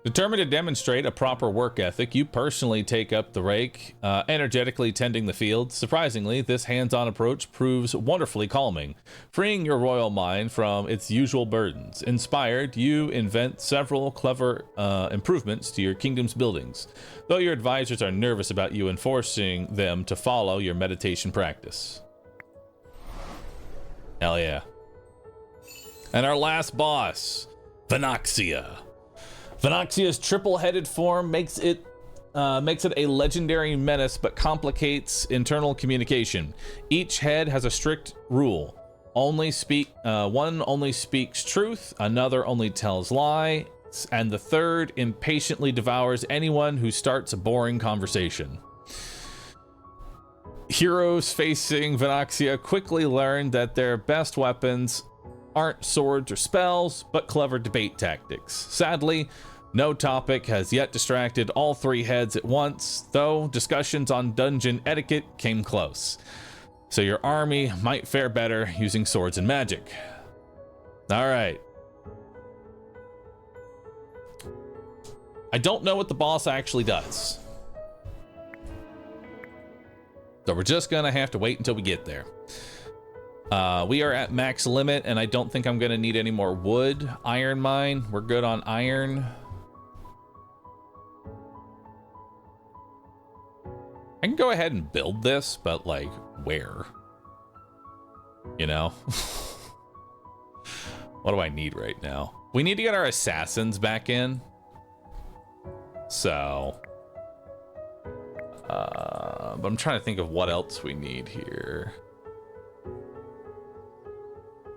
Determined to demonstrate a proper work ethic, you personally take up the rake, energetically tending the fields. Surprisingly, this hands-on approach proves wonderfully calming, freeing your royal mind from its usual burdens. Inspired, you invent several clever improvements to your kingdom's buildings, though your advisors are nervous about you enforcing them to follow your meditation practice. Hell yeah. And our last boss, Venoxia. Venoxia's triple-headed form makes it a legendary menace, but complicates internal communication. Each head has a strict rule: one only speaks truth, another only tells lies, and the third impatiently devours anyone who starts a boring conversation. Heroes facing Venoxia quickly learn that their best weapons aren't swords or spells, but clever debate tactics. Sadly, no topic has yet distracted all 3 heads at once, though discussions on dungeon etiquette came close. So your army might fare better using swords and magic. All right. I don't know what the boss actually does. So we're just gonna have to wait until we get there. We are at max limit, and I don't think I'm gonna need any more wood. Iron mine, we're good on iron. I can go ahead and build this, but like, where? You know? What do I need right now? We need to get our assassins back in. So, but I'm trying to think of what else we need here.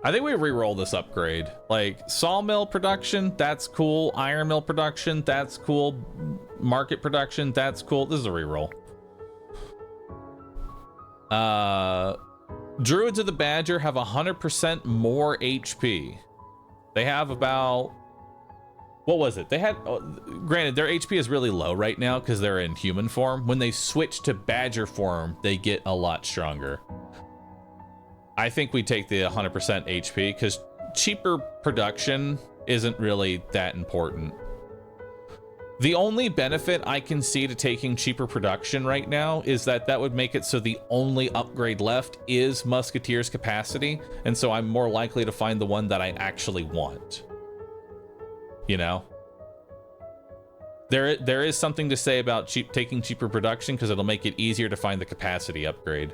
I think we re-roll this upgrade. Like, sawmill production, that's cool. Iron mill production, that's cool. Market production, that's cool. This is a re-roll. Druids of the Badger have 100% more HP. They have about, what was it? They had, granted, their HP is really low right now because they're in human form. When they switch to Badger form, they get a lot stronger. I think we take the 100% HP because cheaper production isn't really that important. The only benefit I can see to taking cheaper production right now is that would make it so the only upgrade left is Musketeer's capacity, and so I'm more likely to find the one that I actually want. You know? There is something to say about taking cheaper production because it'll make it easier to find the capacity upgrade.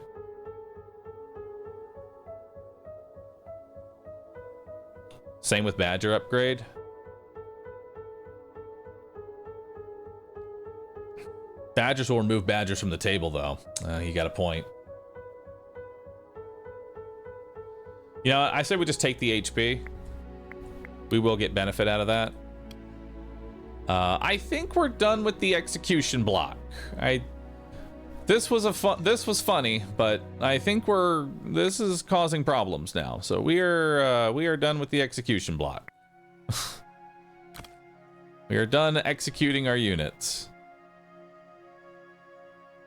Same with Badger upgrade. Badgers will remove Badgers from the table, though. You got a point. You know, I say we just take the HP. We will get benefit out of that. I think we're done with the execution block. This was funny, but I think this is causing problems now. So we are done with the execution block. We are done executing our units.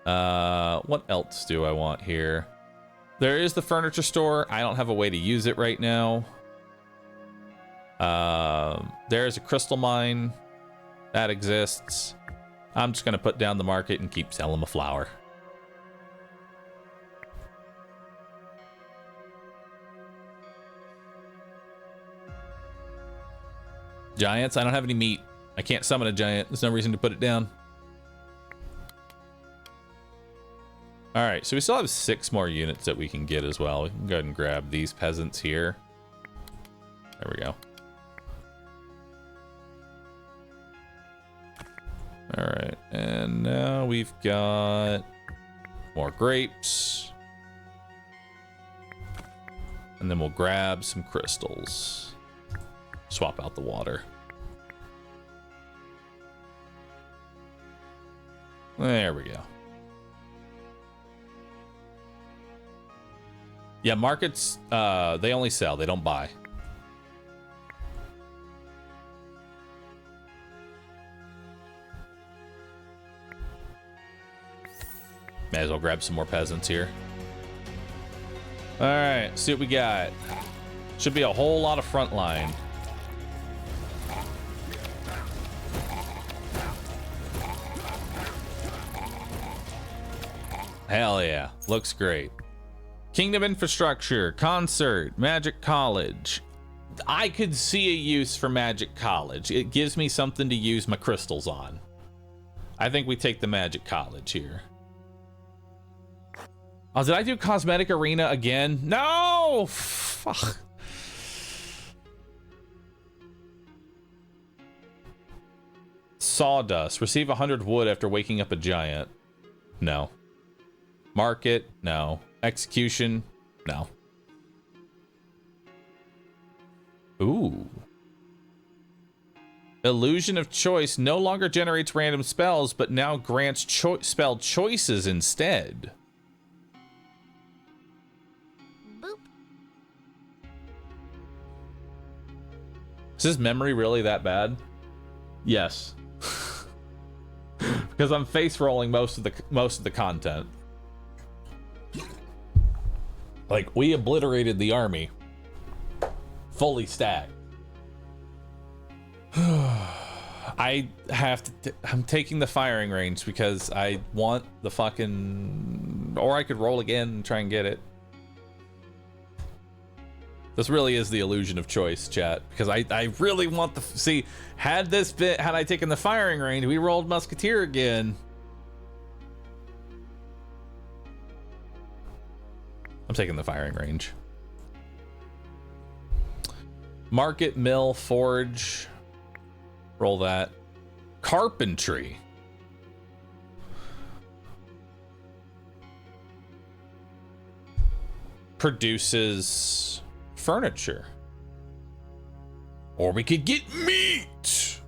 What else do I want here? There is the furniture store. I don't have a way to use it right now. There's a crystal mine that exists. I'm just gonna put down the market and keep selling the flour. Giants, I don't have any meat. I can't summon a giant. There's no reason to put it down. All right, so we still have 6 more units that we can get as well. We can go ahead and grab these peasants here. There we go. All right, and now we've got more grapes. And then we'll grab some crystals. Swap out the water. There we go. Yeah, markets, they only sell, they don't buy. May as well grab some more peasants here. All right, see what we got. Should be a whole lot of front line. Hell yeah, looks great. Kingdom infrastructure, concert, magic college. I could see a use for magic college. It gives me something to use my crystals on. I think we take the magic college here. Oh, did I do cosmetic arena again? No! Fuck. Sawdust. Receive 100 wood after waking up a giant. No. Market. No. Execution. No. Ooh. Illusion of choice no longer generates random spells, but now grants spell choices instead. Boop. Is his memory really that bad? Yes. Because I'm face rolling most of the content. Like, we obliterated the army. Fully stacked. I have to. I'm taking the firing range because I want the fucking. Or I could roll again and try and get it. This really is the illusion of choice, chat, because I really want the. See, had I taken the firing range, we rolled Musketeer again. I'm taking the firing range. Market, mill, forge. Roll that. Carpentry. Produces furniture. Or we could get meat.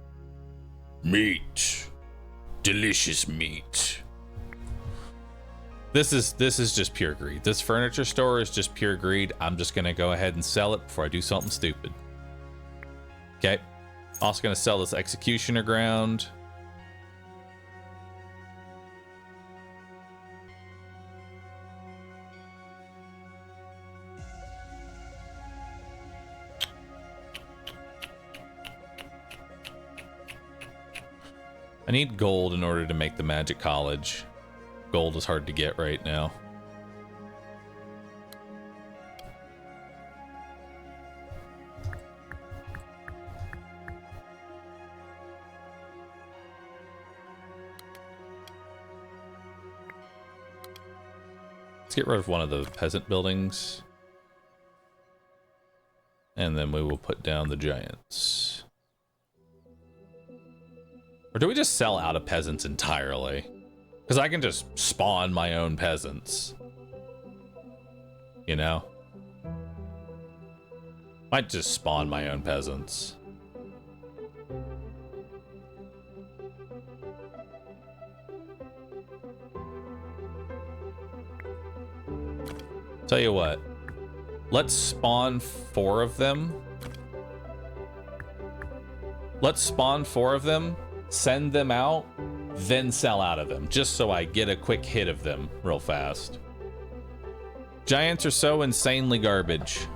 Meat. Delicious meat. This is just pure greed. This furniture store is just pure greed. I'm just gonna go ahead and sell it before I do something stupid. Okay. Also gonna sell this executioner ground. I need gold in order to make the magic college. Gold is hard to get right now. Let's get rid of one of the peasant buildings. And then we will put down the giants. Or do we just sell out of peasants entirely? Because I can just spawn my own peasants. You know? Might just spawn my own peasants. Tell you what. Let's spawn 4 of them. Let's spawn 4 of them. Send them out, then sell out of them, just so I get a quick hit of them real fast. Giants are so insanely garbage.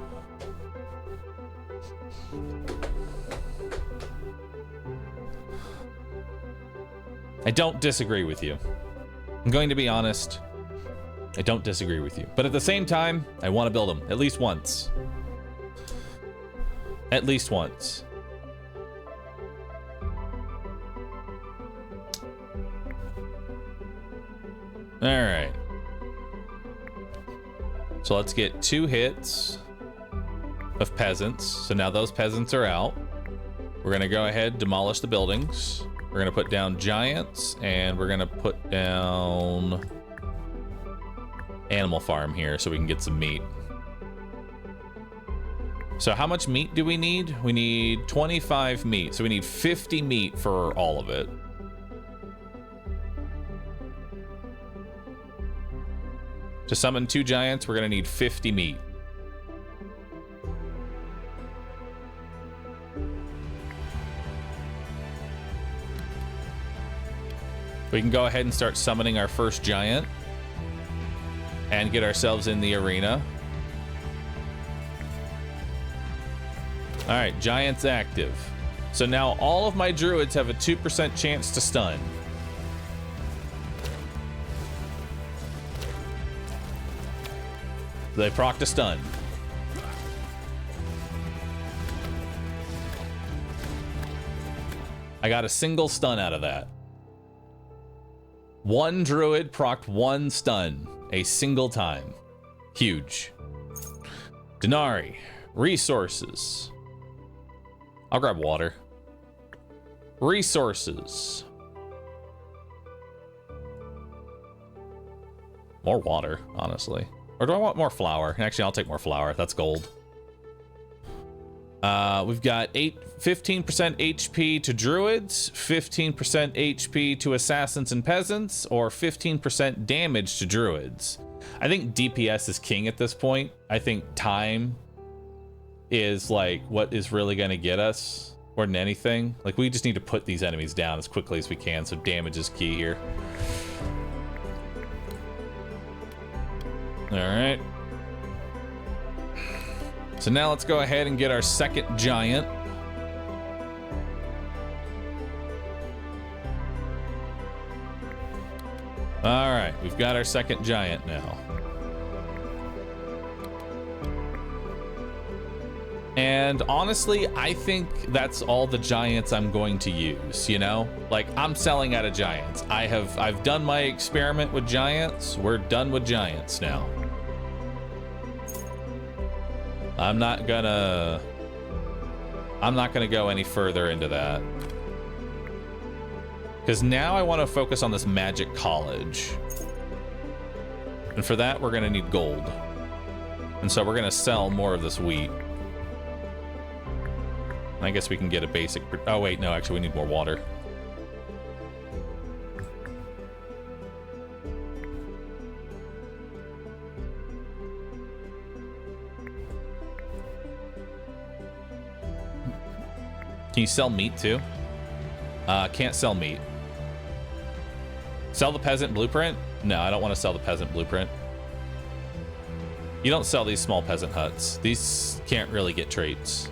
I don't disagree with you. I'm going to be honest. I don't disagree with you. But at the same time, I want to build them at least once. At least once. All right. So let's get 2 hits of peasants. So now those peasants are out. We're gonna go ahead, demolish the buildings. We're gonna put down giants, and we're gonna put down animal farm here so we can get some meat. So how much meat do we need? We need 25 meat. So we need 50 meat for all of it. To summon 2 giants, we're gonna need 50 meat. We can go ahead and start summoning our first giant and get ourselves in the arena. All right, giants active. So now all of my druids have a 2% chance to stun. They proc to stun. I got a single stun out of that. 1 druid procced 1 stun a single time. Huge. Denari. Resources. I'll grab water. Resources. More water, honestly. Or do I want more flour? Actually, I'll take more flour. That's gold. We've got 15% HP to druids, 15% HP to assassins and peasants, or 15% damage to druids. I think DPS is king at this point. I think time is like what is really going to get us more than anything. Like, we just need to put these enemies down as quickly as we can, so damage is key here. All right. So now let's go ahead and get our second giant. All right, we've got our second giant now. And honestly, I think that's all the giants I'm going to use, you know? Like, I'm selling out of giants. I've done my experiment with giants. We're done with giants now. I'm not gonna go any further into that. Because now I want to focus on this magic college. And for that, we're gonna need gold. And so we're gonna sell more of this wheat. I guess we can get a basic... Oh, wait, no, actually, we need more water. Can you sell meat, too? Can't sell meat. Sell the peasant blueprint? No, I don't want to sell the peasant blueprint. You don't sell these small peasant huts. These can't really get traits.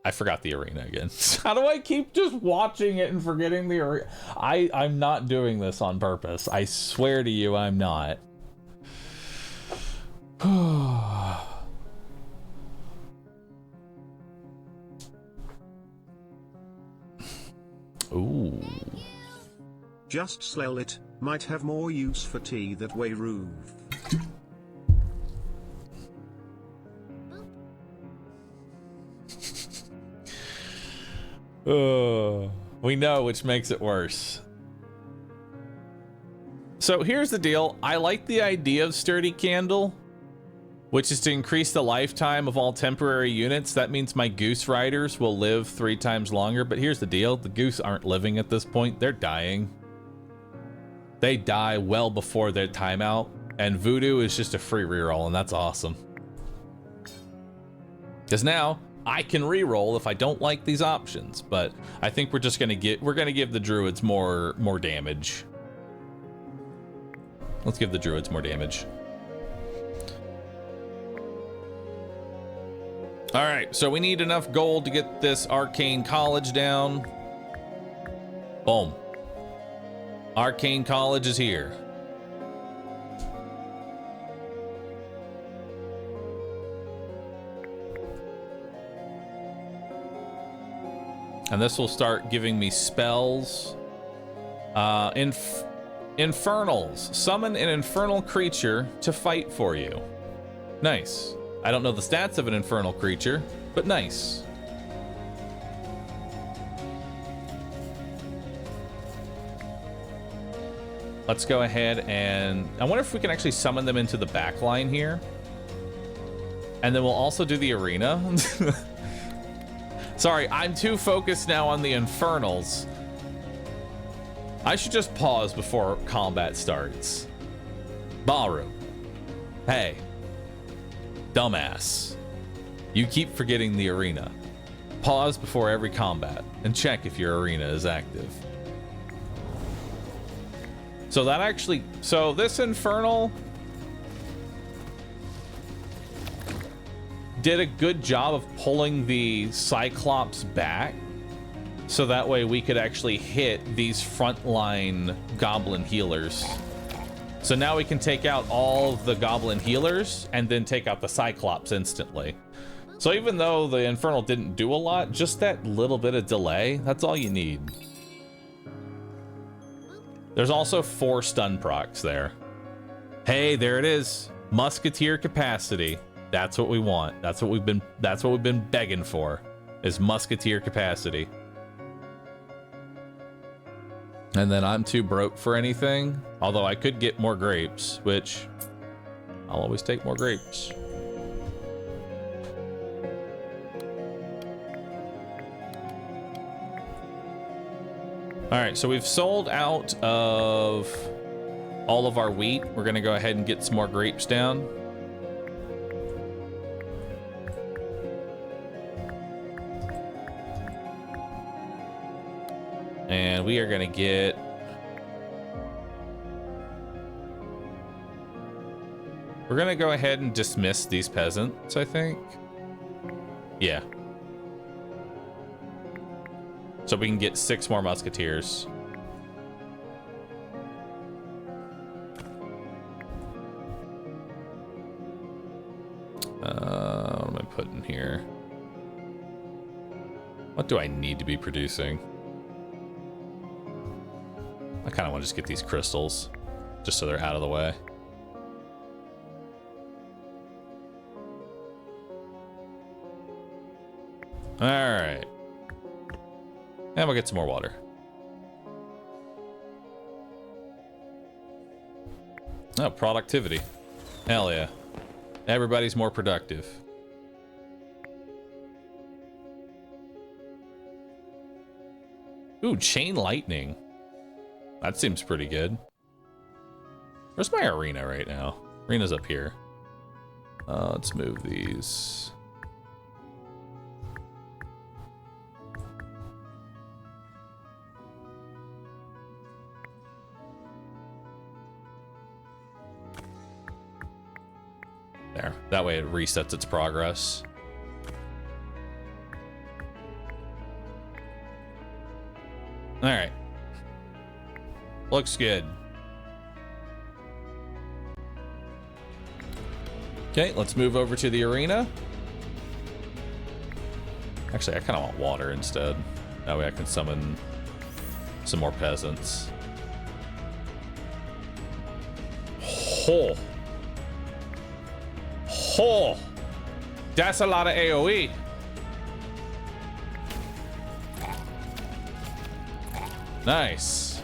I forgot the arena again. How do I keep just watching it and forgetting the arena? I'm not doing this on purpose. I swear to you, I'm not. Ooh. Just sell it. Might have more use for tea that way, Roof. We know, which makes it worse. So here's the deal. I like the idea of Sturdy Candle, which is to increase the lifetime of all temporary units. That means my Goose Riders will live 3 times longer. But here's the deal. The Goose aren't living at this point. They're dying. They die well before their timeout. And Voodoo is just a free reroll, and that's awesome. Because now I can reroll if I don't like these options, but I think we're just gonna give the druids more damage. Let's give the druids more damage. All right, so we need enough gold to get this arcane college down. Boom. Arcane college is here. And this will start giving me spells. Infernals. Summon an infernal creature to fight for you. Nice. I don't know the stats of an infernal creature, but nice. Let's go ahead and... I wonder if we can actually summon them into the back line here. And then we'll also do the arena. Sorry, I'm too focused now on the Infernals. I should just pause before combat starts. Bahroo. Hey. Dumbass. You keep forgetting the arena. Pause before every combat and check if your arena is active. So that actually... So this Infernal did a good job of pulling the Cyclops back, so that way we could actually hit these frontline goblin healers. So now we can take out all of the goblin healers and then take out the Cyclops instantly. So even though the Infernal didn't do a lot, just that little bit of delay, that's all you need. There's also 4 stun procs there. Hey, there it is. Musketeer capacity. That's what we want. That's what we've been begging for, is musketeer capacity. And then I'm too broke for anything, although I could get more grapes, which I'll always take more grapes. All right, so we've sold out of all of our wheat. We're gonna go ahead and get some more grapes down. And we are gonna get We're gonna go ahead and dismiss these peasants, I think. Yeah. So we can get 6 more musketeers. What am I putting here? What do I need to be producing? I kind of want to just get these crystals, just so they're out of the way. All right. And we'll get some more water. Oh, productivity. Hell yeah. Everybody's more productive. Ooh, chain lightning. That seems pretty good. Where's my arena right now? Arena's up here. Let's move these. There. That way it resets its progress. All right. Looks good. Okay, let's move over to the arena. Actually, I kind of want water instead. That way I can summon some more peasants. Oh. Oh. That's a lot of AoE. Nice.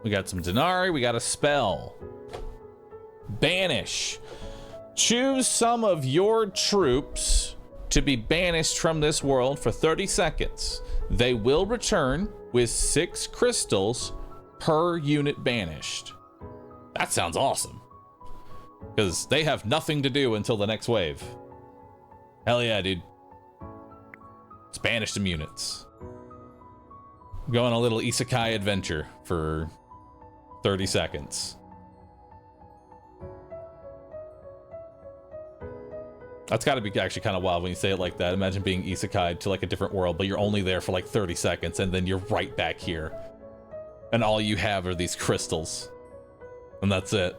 We got some Denarii. We got a spell. Banish. Choose some of your troops to be banished from this world for 30 seconds. They will return with 6 crystals per unit banished. That sounds awesome. Because they have nothing to do until the next wave. Hell yeah, dude. Let's banish some units. Go on a little isekai adventure for 30 seconds. That's got to be actually kind of wild when you say it like that. Imagine being isekai'd to like a different world, but you're only there for like 30 seconds and then you're right back here. And all you have are these crystals. And that's it.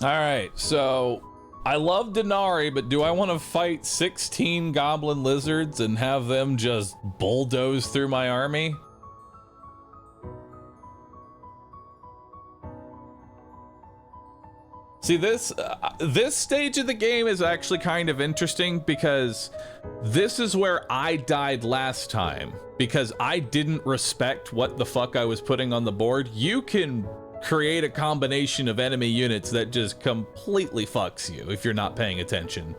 All right, so I love Denarii, but do I want to fight 16 goblin lizards and have them just bulldoze through my army? See, this stage of the game is actually kind of interesting because this is where I died last time because I didn't respect what the fuck I was putting on the board. You can create a combination of enemy units that just completely fucks you if you're not paying attention.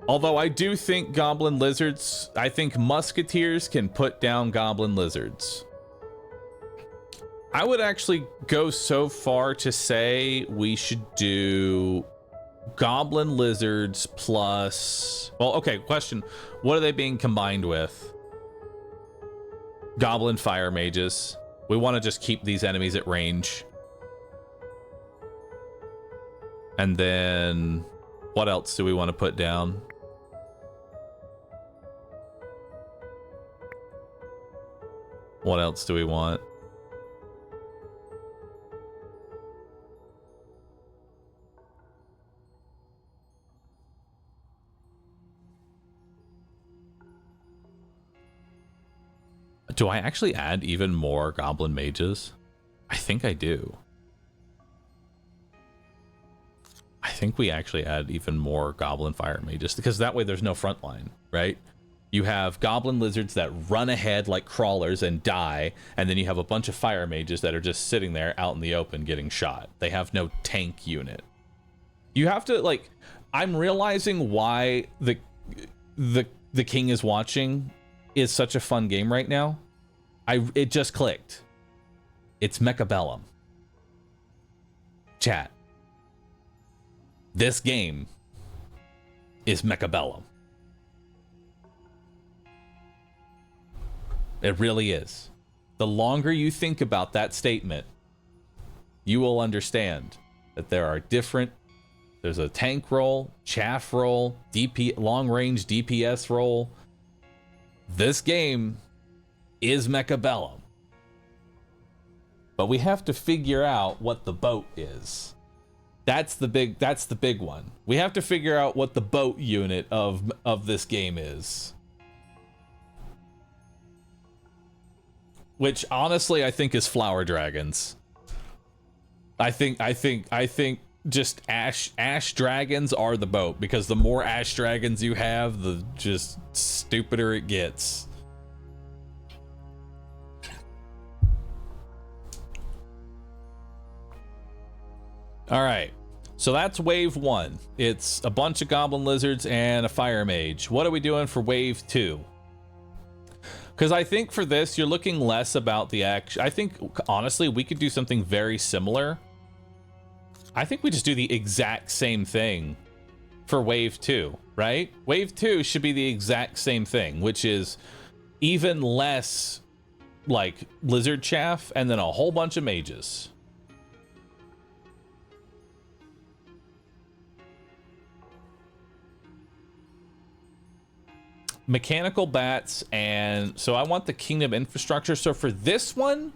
Although I do think goblin lizards, I think musketeers can put down goblin lizards. I would actually go so far to say we should do goblin lizards plus, well, okay, question. What are they being combined with? Goblin fire mages. We want to just keep these enemies at range. And then what else do we want to put down? What else do we want? Do I actually add even more goblin mages? I think I do. I think we actually add even more goblin fire mages because that way there's no front line, right? You have goblin lizards that run ahead like crawlers and die, and then you have a bunch of fire mages that are just sitting there out in the open getting shot. They have no tank unit. You have to, like, I'm realizing why the King is Watching is such a fun game right now. It just clicked. It's Mechabellum. Chat. This game is Mechabellum. It really is. The longer you think about that statement, you will understand that there are there's a tank role, chaff role, long range DPS role. This game is Mechabellum. But we have to figure out what the boat is. That's the big one. We have to figure out what the boat unit of this game is. Which honestly I think is flower dragons. I think just ash dragons are the boat, because the more ash dragons you have, the just stupider it gets. All right, so that's wave 1. It's a bunch of goblin lizards and a fire mage. What are we doing for wave 2? Because I think for this, you're looking less about the action. I think, honestly, we could do something very similar. I think we just do the exact same thing for wave 2, right? Wave 2 should be the exact same thing, which is even less like lizard chaff and then a whole bunch of mages. Mechanical bats, and so I want the kingdom infrastructure. So for this one,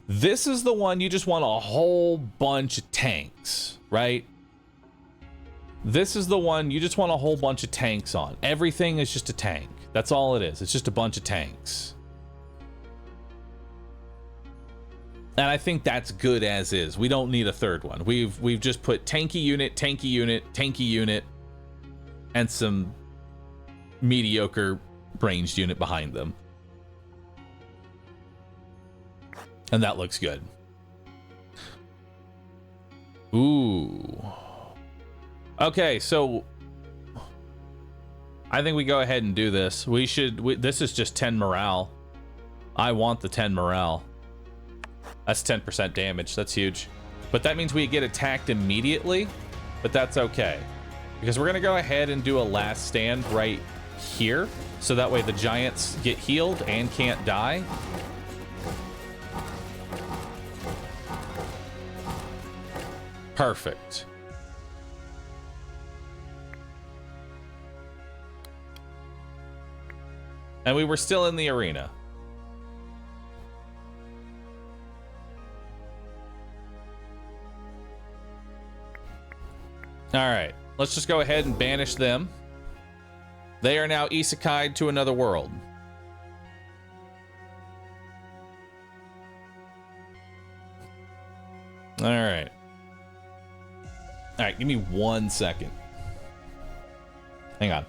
this is the one you just want a whole bunch of tanks, right? This is the one you just want a whole bunch of tanks on. Everything is just a tank. That's all it is. It's just a bunch of tanks. And I think that's good as is. We don't need a third one. We've just put tanky unit, tanky unit, tanky unit, and some mediocre ranged unit behind them. And that looks good. Ooh. Okay, so I think we go ahead and do this. This is just 10 morale. I want the 10 morale. That's 10% damage. That's huge. But that means we get attacked immediately, but that's okay. Because we're going to go ahead and do a last stand right here, so that way the giants get healed and can't die. Perfect. And we were still in the arena. All right, let's just go ahead and banish them. They are now isekai'd to another world. All right. All right, give me 1 second. Hang on.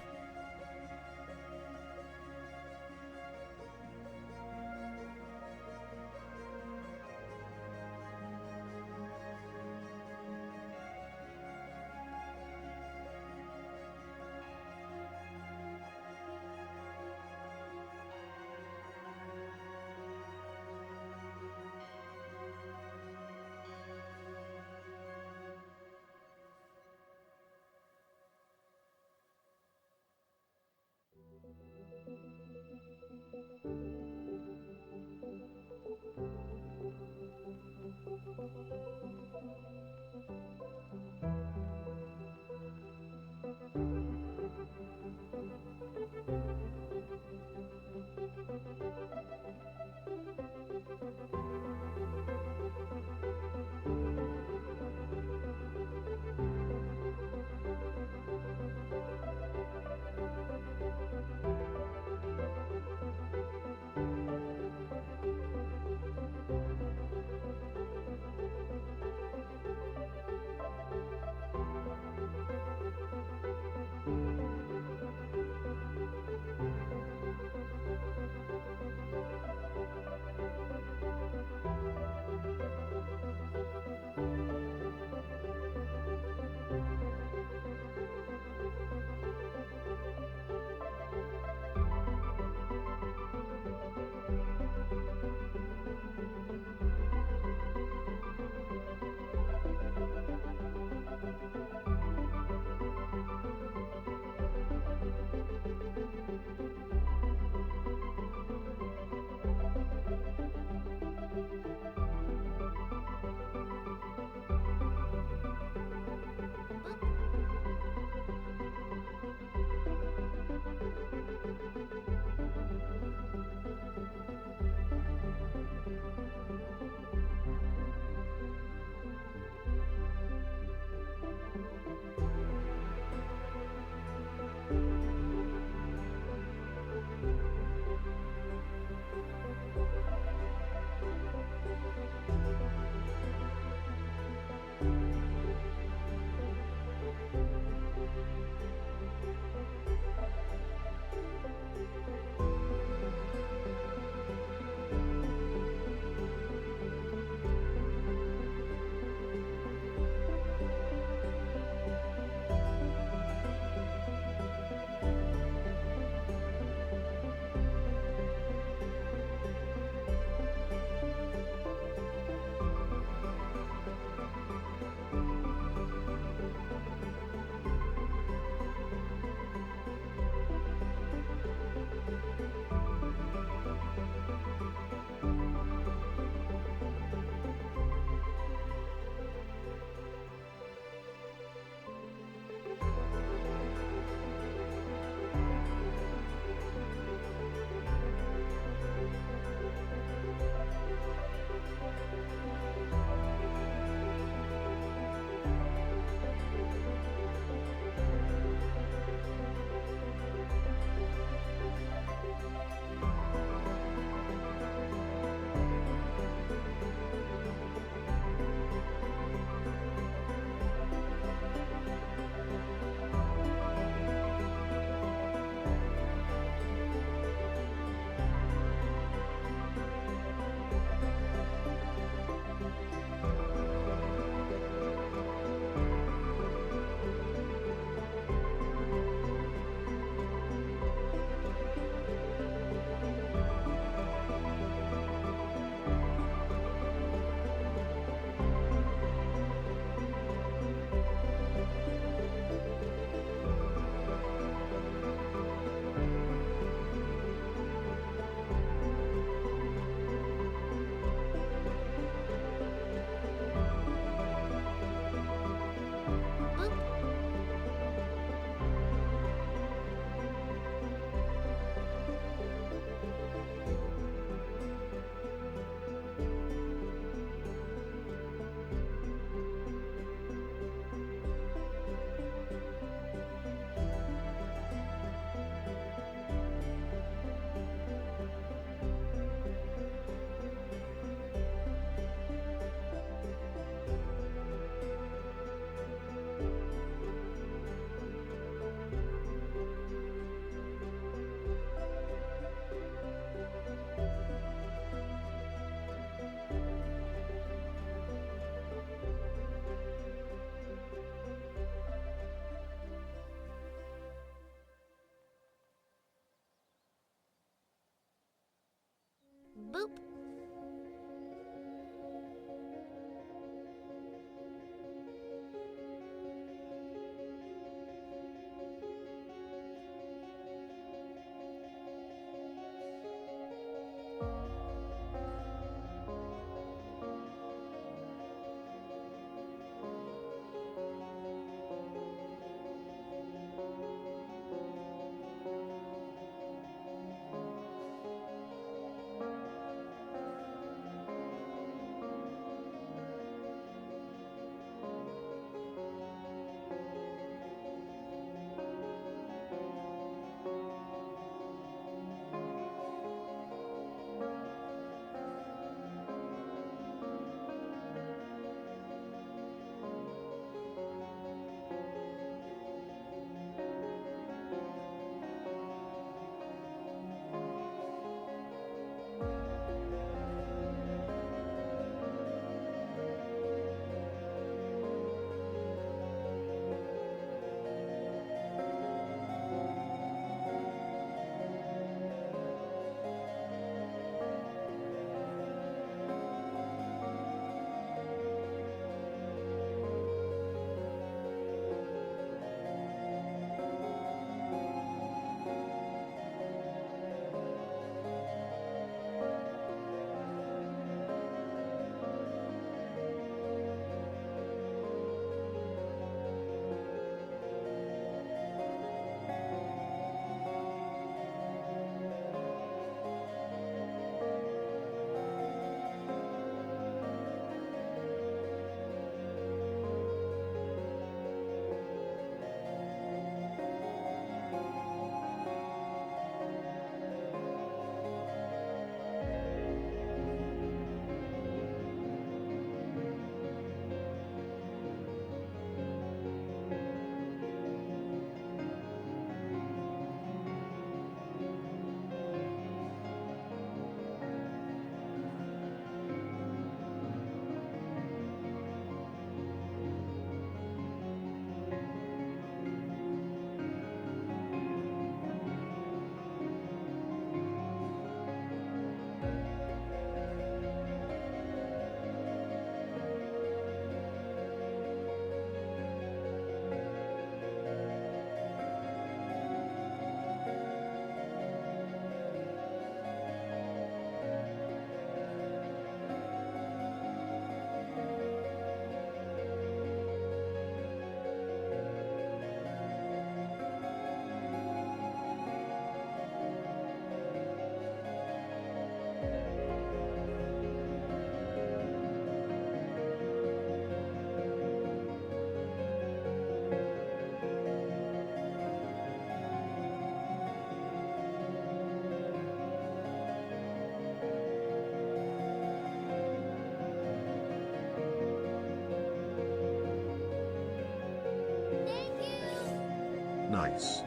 Nice.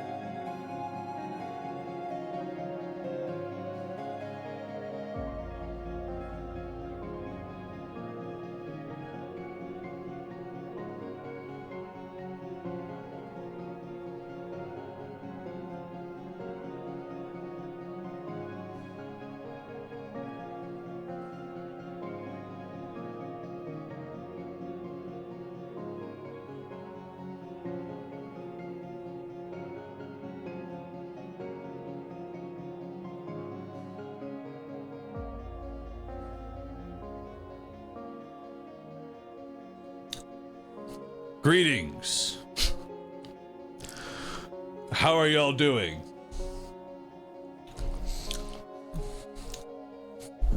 Greetings. How are y'all doing?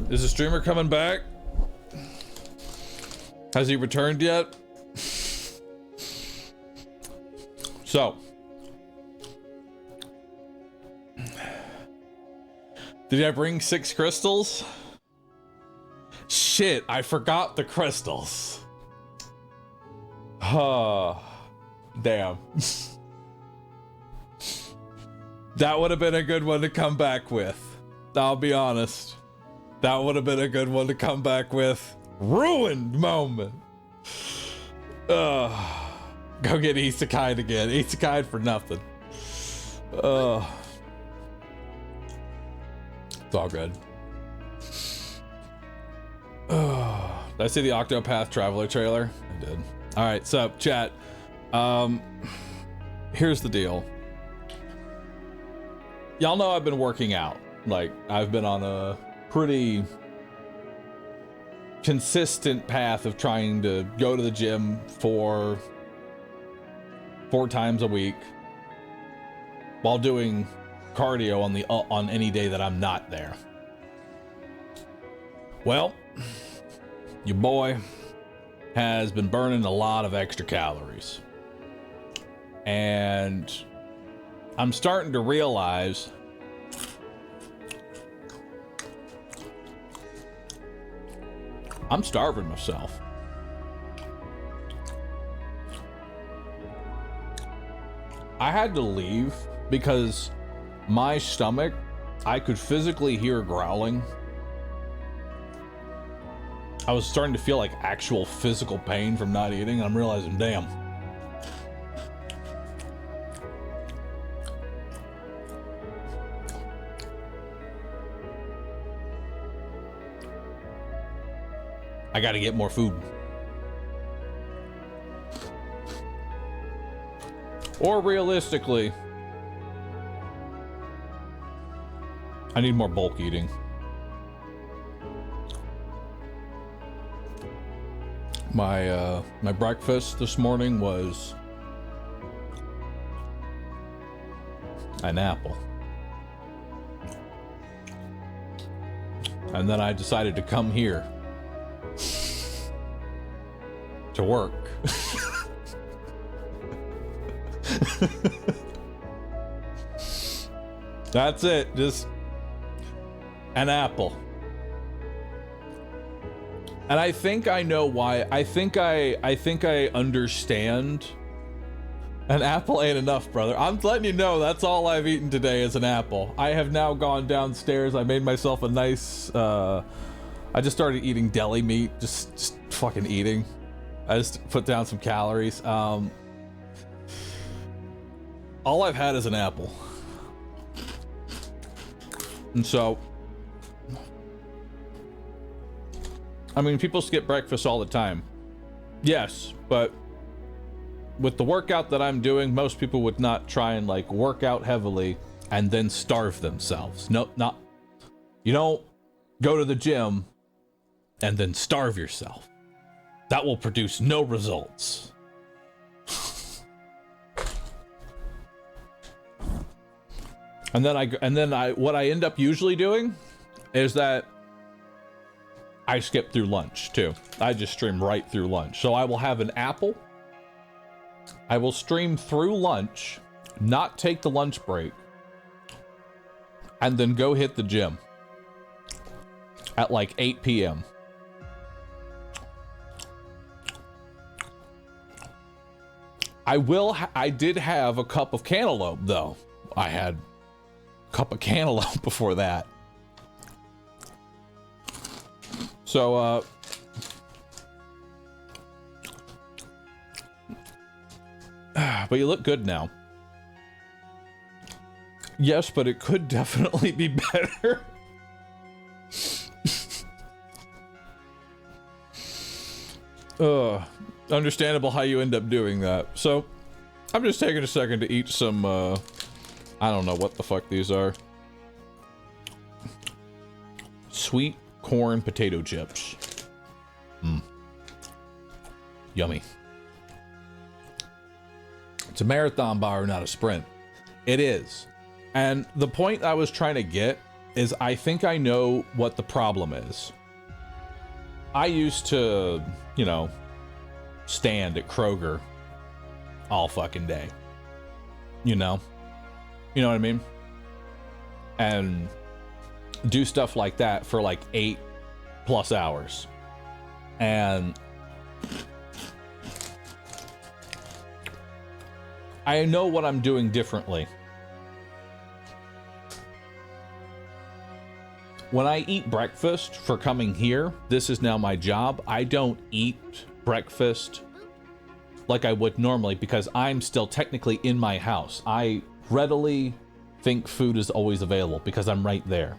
Is the streamer coming back? Has he returned yet? So, did I bring 6 crystals? Shit, I forgot the crystals. Damn. That would have been a good one to come back with. I'll be honest. That would have been a good one to come back with. Ruined moment. Go get Isekai again. Isekai for nothing. It's all good. Did I see the Octopath Traveler trailer? I did. All right, so chat. Here's the deal. Y'all know I've been working out. Like, I've been on a pretty consistent path of trying to go to the gym for 4 times a week while doing cardio on any day that I'm not there. Well, your boy has been burning a lot of extra calories. And I'm starting to realize I'm starving myself. I had to leave because my stomach, I could physically hear growling. I was starting to feel like actual physical pain from not eating. I'm realizing, damn. I gotta get more food. Or realistically, I need more bulk eating. My breakfast this morning was an apple. And then I decided to come here to work. That's it, just an apple. And I think I know why. I think I understand. An apple ain't enough, brother. I'm letting you know that's all I've eaten today is an apple. I have now gone downstairs. I made myself a nice I just started eating deli meat, just fucking eating. I just put down some calories. All I've had is an apple. And so, I mean, people skip breakfast all the time. Yes, but with the workout that I'm doing, most people would not try and like work out heavily and then starve themselves. No, not. You don't go to the gym and then starve yourself. That will produce no results. And then what I end up usually doing is that I skip through lunch too. I just stream right through lunch. So I will have an apple. I will stream through lunch, not take the lunch break, and then go hit the gym at like 8 p.m. I did have a cup of cantaloupe, though. I had a cup of cantaloupe before that. So, but you look good now. Yes, but it could definitely be better. Understandable how you end up doing that. So, I'm just taking a second to eat some, I don't know what the fuck these are. Sweet corn potato chips. Yummy. It's a marathon bar, not a sprint. It is. And the point I was trying to get is I think I know what the problem is. I used to, you know, stand at Kroger all fucking day. You know? You know what I mean? And do stuff like that for like 8+ hours. And I know what I'm doing differently. When I eat breakfast for coming here, this is now my job. I don't eat breakfast like I would normally because I'm still technically in my house. I readily think food is always available because I'm right there.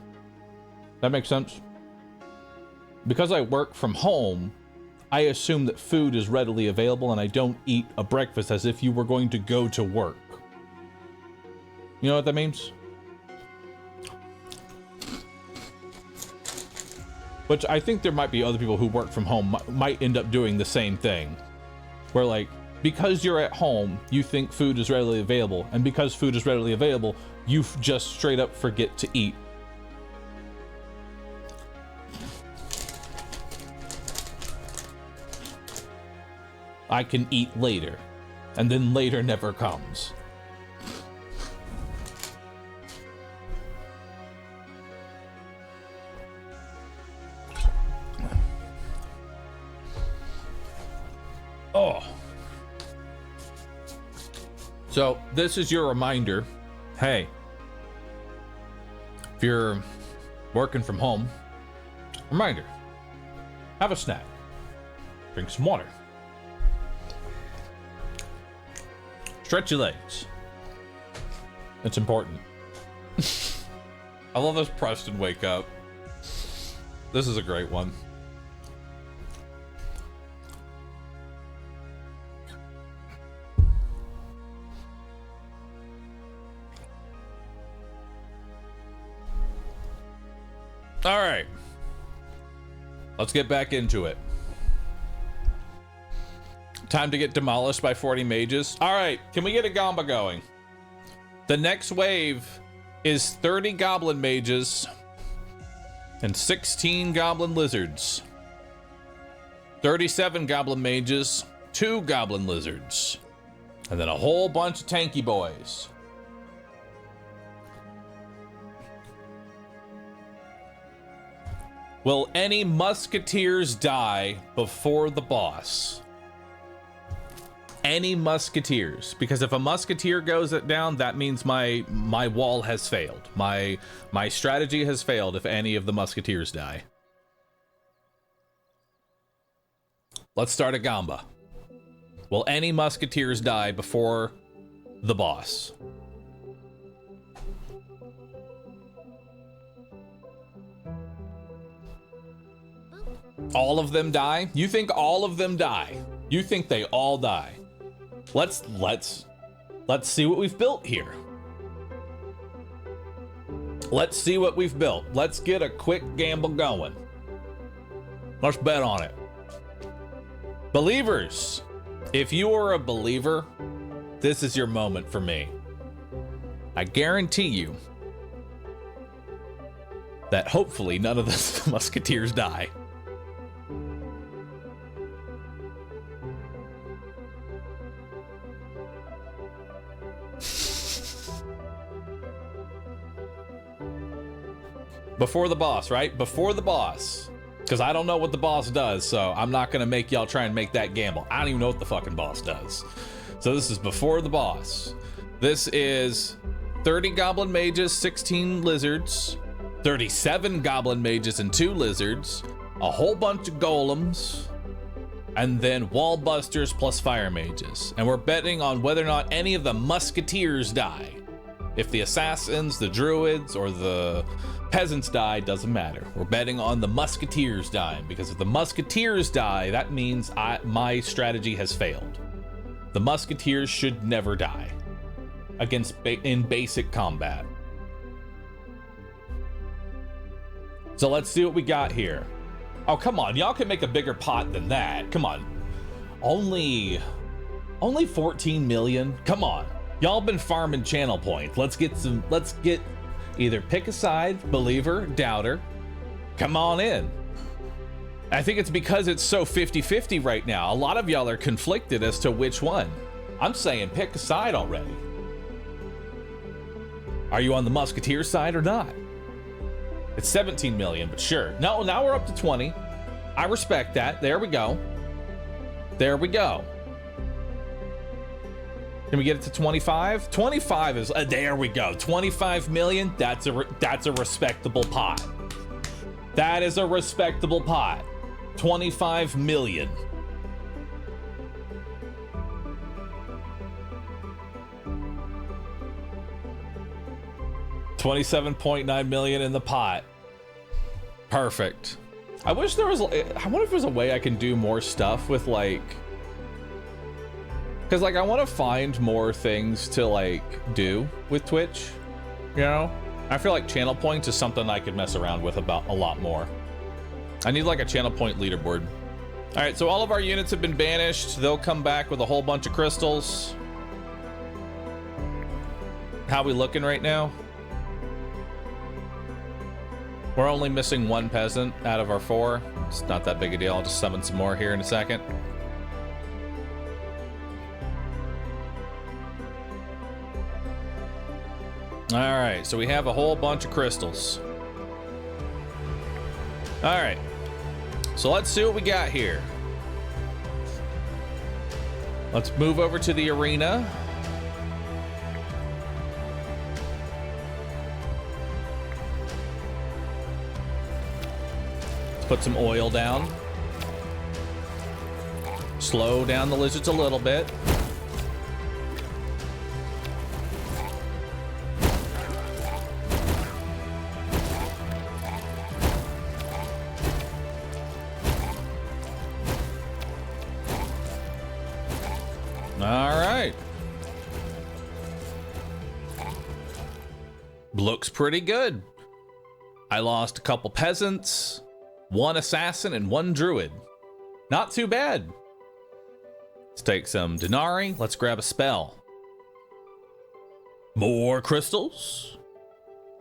That makes sense? Because I work from home, I assume that food is readily available and I don't eat a breakfast as if you were going to go to work. You know what that means? Which I think there might be other people who work from home might end up doing the same thing. Where like, because you're at home, you think food is readily available. And because food is readily available, you just straight up forget to eat. I can eat later. And then later never comes. Oh. So this is your reminder. Hey, if you're working from home, reminder, have a snack, drink some water, stretch your legs. It's important. I love this Preston wake up. This is a great one. All right, let's get back into it. Time to get demolished by 40 mages. All right, can we get a Gamba going? The next wave is 30 goblin mages and 16 goblin lizards. 37 goblin mages, 2 goblin lizards, and then a whole bunch of tanky boys. Will any musketeers die before the boss? Any musketeers? Because if a musketeer goes down, that means my wall has failed. My strategy has failed if any of the musketeers die. Let's start a Gamba. Will any musketeers die before the boss? All of them die? You think all of them die? You think they all die? Let's see what we've built here. Let's see what we've built. Let's get a quick gamble going. Let's bet on it. Believers, if you are a believer, this is your moment for me. I guarantee you that hopefully none of the musketeers die. Before the boss, right? Before the boss. Because I don't know what the boss does, so I'm not going to make y'all try and make that gamble. I don't even know what the fucking boss does. So this is before the boss. This is 30 goblin mages, 16 lizards, 37 goblin mages and 2 lizards, a whole bunch of golems, and then wall busters plus fire mages. And we're betting on whether or not any of the musketeers die. If the assassins, the druids, or the peasants die, doesn't matter. We're betting on the musketeers dying, because if the musketeers die, that means my strategy has failed. The musketeers should never die in basic combat. So let's see what we got here. Oh, come on, y'all can make a bigger pot than that. Come on. Only 14 million? Come on. Y'all been farming channel points. Let's get either pick a side, believer, doubter. Come on in. I think it's because it's so 50-50 right now. A lot of y'all are conflicted as to which one. I'm saying pick a side already. Are you on the musketeer side or not? It's 17 million, but sure. No, now we're up to 20. I respect that. There we go. There we go. Can we get it to 25? 25 is, there we go. 25 million, that's a respectable pot. That is a respectable pot. 25 million. $27.9 million in the pot. Perfect. I wish there was, I wonder if there's a way I can do more stuff with like, because like I want to find more things to like do with Twitch, you know? I feel like channel points is something I could mess around with about a lot more. I need like a channel point leaderboard. All right, so all of our units have been banished. They'll come back with a whole bunch of crystals. How we looking right now? We're only missing 1 peasant out of our 4. It's not that big a deal. I'll just summon some more here in a second. All right, so we have a whole bunch of crystals. All right, so let's see what we got here. Let's move over to the arena. Let's put some oil down. Slow down the lizards a little bit. Looks pretty good. I lost a couple peasants, 1 assassin, and 1 druid. Not too bad. Let's take some denarii. Let's grab a spell. More crystals.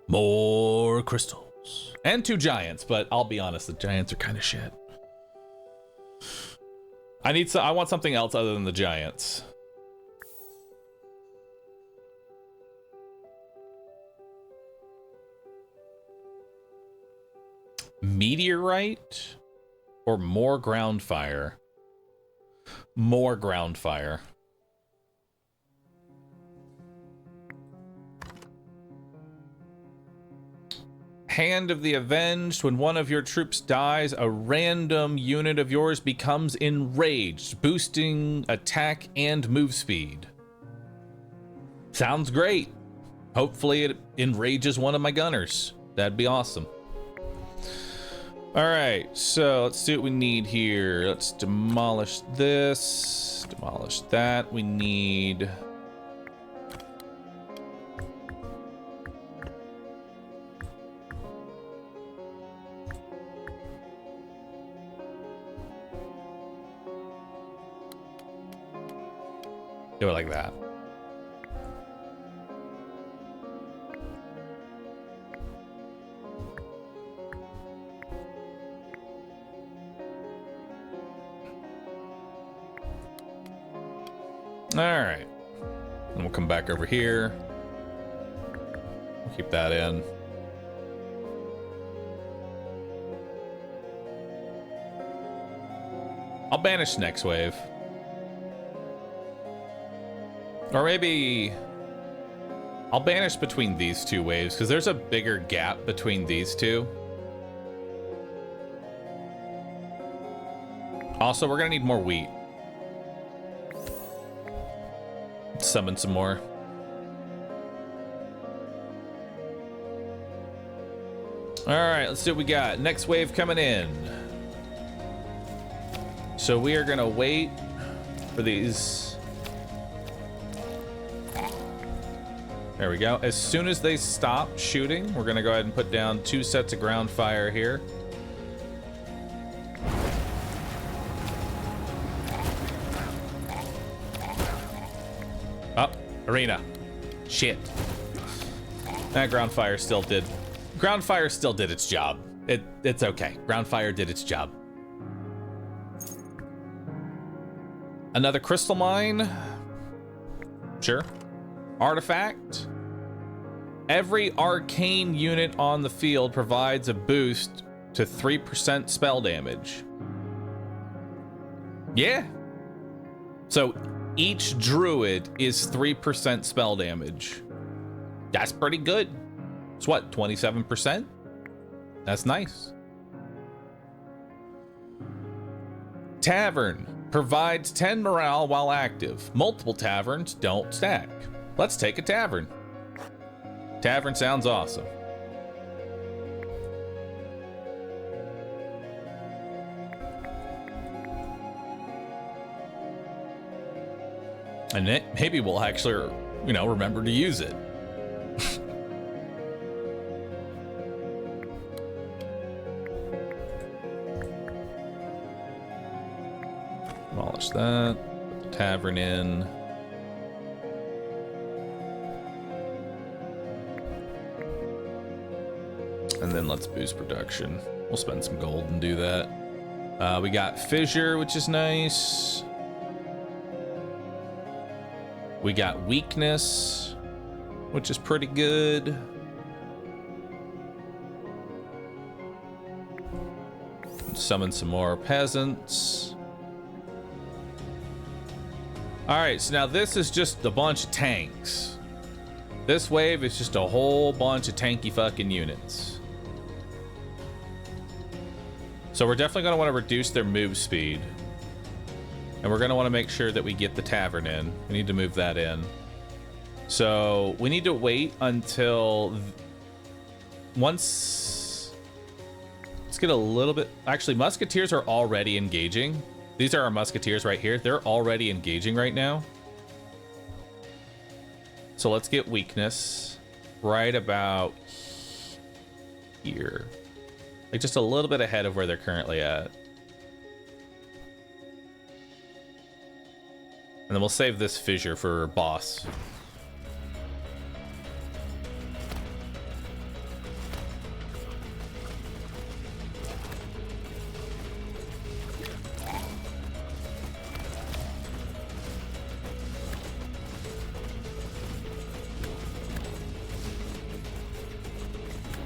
More crystals. And 2 giants, but I'll be honest, the giants are kind of shit. I want something else other than the giants. Meteorite or more ground fire? More ground fire. Hand of the Avenged. When one of your troops dies, a random unit of yours becomes enraged, boosting attack and move speed. Sounds great. Hopefully it enrages one of my gunners. That'd be awesome. All right, so let's see what we need here. Let's demolish this, demolish that. We need... do it like that. All right, and we'll come back over here. We'll keep that in. I'll banish next wave. Or maybe I'll banish between these two waves because there's a bigger gap between these two. Also, we're gonna need more wheat. Summon some more. All right, let's see what we got. Next wave coming in. So we are gonna wait for these. There we go. As soon as they stop shooting, we're gonna go ahead and put down 2 sets of ground fire here. Oh, arena. Shit. That ground fire still did. Ground fire still did its job. It's okay. Ground fire did its job. Another crystal mine. Sure. Artifact. Every arcane unit on the field provides a boost to 3% spell damage. Yeah. So each druid is 3% spell damage. That's pretty good. It's what, 27%? That's nice. Tavern provides 10 morale while active. Multiple taverns don't stack. Let's take a tavern. Tavern sounds awesome. And maybe we'll actually, remember to use it. Demolish that. Put the tavern in. And then let's boost production. We'll spend some gold and do that. We got fissure, which is nice. We got weakness, which is pretty good. Summon some more peasants. All right, so now this is just a bunch of tanks. This wave is just a whole bunch of tanky fucking units. So we're definitely gonna wanna reduce their move speed. And we're gonna wanna make sure that we get the tavern in. We need to move that in. So we need to wait until once, let's get a little bit, actually musketeers are already engaging. These are our musketeers right here. They're already engaging right now. So let's get weakness right about here. Like just a little bit ahead of where they're currently at. And then we'll save this fissure for boss.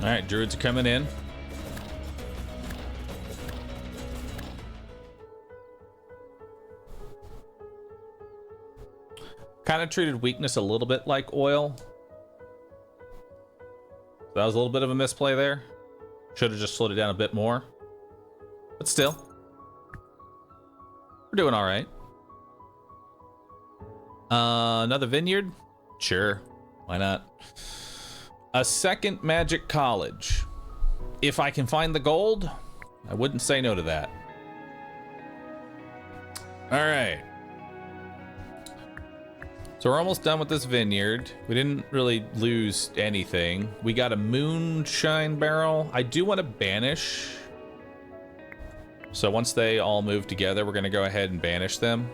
All right, druids are coming in. Kind of treated weakness a little bit like oil. That was a little bit of a misplay there. Should have just slowed it down a bit more. But still, we're doing all right. Another vineyard? Sure, why not? A second magic college. If I can find the gold, I wouldn't say no to that. All right. So we're almost done with this vineyard. We didn't really lose anything. We got a moonshine barrel. I do want to banish. So once they all move together, we're gonna go ahead and banish them.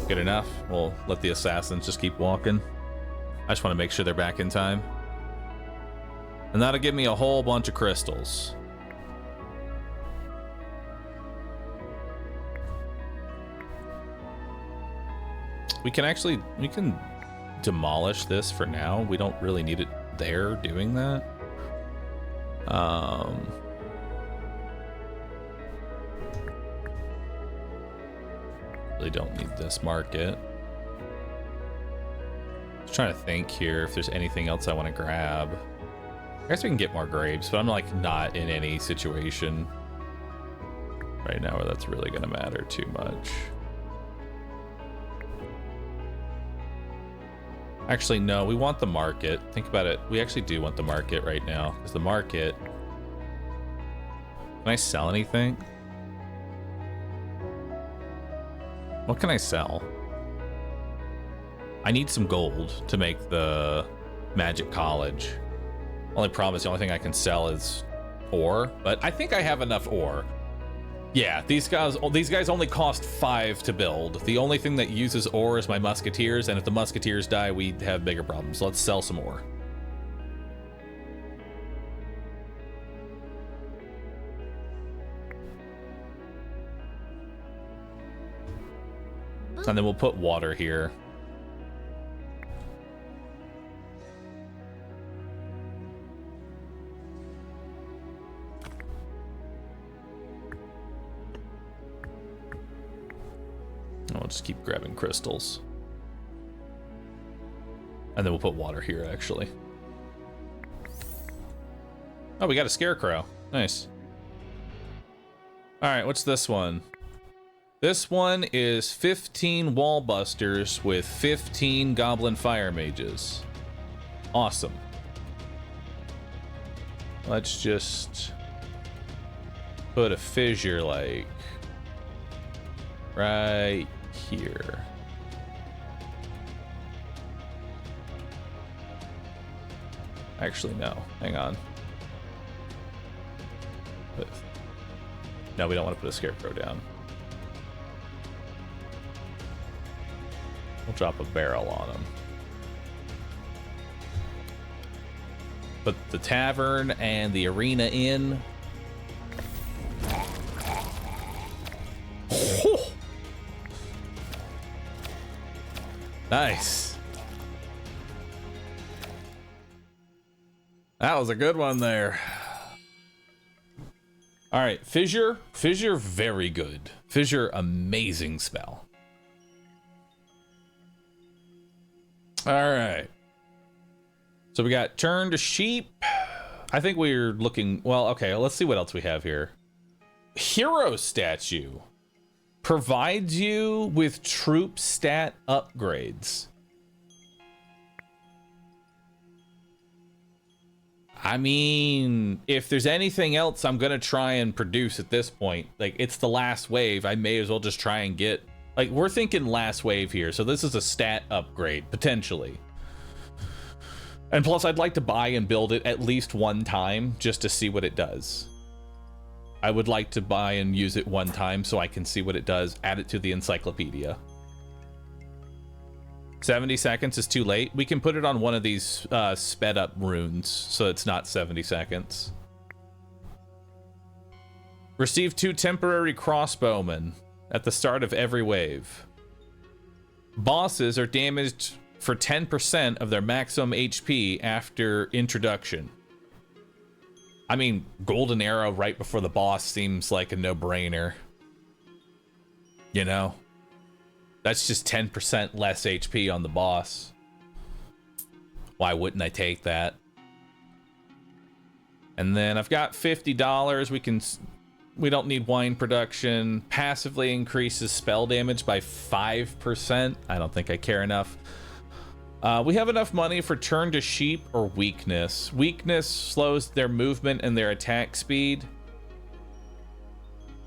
Good enough. We'll let the assassins just keep walking. I just want to make sure they're back in time. And that'll give me a whole bunch of crystals. We can demolish this for now. We don't really need it there doing that. Really don't need this market. Just trying to think here if there's anything else I want to grab. I guess we can get more grapes, but I'm like not in any situation right now where that's really going to matter too much. Actually, no, we want the market. Think about it. We actually do want the market right now, because the market... Can I sell anything? What can I sell? I need some gold to make the Magic College. Only problem is the only thing I can sell is ore, but I think I have enough ore. Yeah, these guys only cost 5 to build. The only thing that uses ore is my musketeers, and if the musketeers die, we have bigger problems. So let's sell some ore. And then we'll put water here. I'll just keep grabbing crystals. And then we'll put water here, actually. Oh, we got a scarecrow. Nice. All right, what's this one? This one is 15 wall busters with 15 goblin fire mages. Awesome. Let's just put a fissure like right here. Actually, no. Hang on. No, we don't want to put a scarecrow down. We'll drop a barrel on him. Put the tavern and the arena in. Oh. Nice. That was a good one there. All right, fissure. Fissure, very good. Fissure, amazing spell. All right. So we got turn to sheep. I think we're looking... Well, okay, let's see what else we have here. Hero statue. Provides you with troop stat upgrades. I mean, if there's anything else I'm going to try and produce at this point, like it's the last wave, I may as well just try and get... Like, we're thinking last wave here, so this is a stat upgrade, potentially. And plus, I'd like to buy and build it at least one time, just to see what it does. I would like to buy and use it one time so I can see what it does, add it to the encyclopedia. 70 seconds is too late. We can put it on one of these sped up runes, so it's not 70 seconds. Receive 2 temporary crossbowmen at the start of every wave. Bosses are damaged for 10% of their maximum HP after introduction. I mean, golden arrow right before the boss seems like a no-brainer. You know? That's just 10% less HP on the boss. Why wouldn't I take that? And then I've got $50. We don't need wine production. Passively increases spell damage by 5%. I don't think I care enough. We have enough money for turn to sheep or weakness. Weakness slows their movement and their attack speed.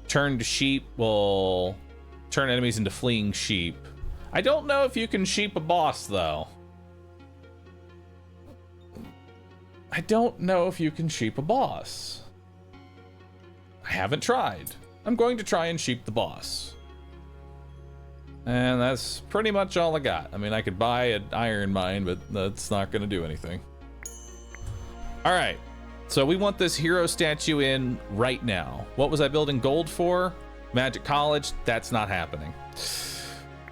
Turn to sheep will turn enemies into fleeing sheep. I don't know if you can sheep a boss, though. I don't know if you can sheep a boss. I haven't tried. I'm going to try and sheep the boss. And that's pretty much all I got. I mean, I could buy an iron mine, but that's not going to do anything. All right. So we want this hero statue in right now. What was I building gold for? Magic College. That's not happening.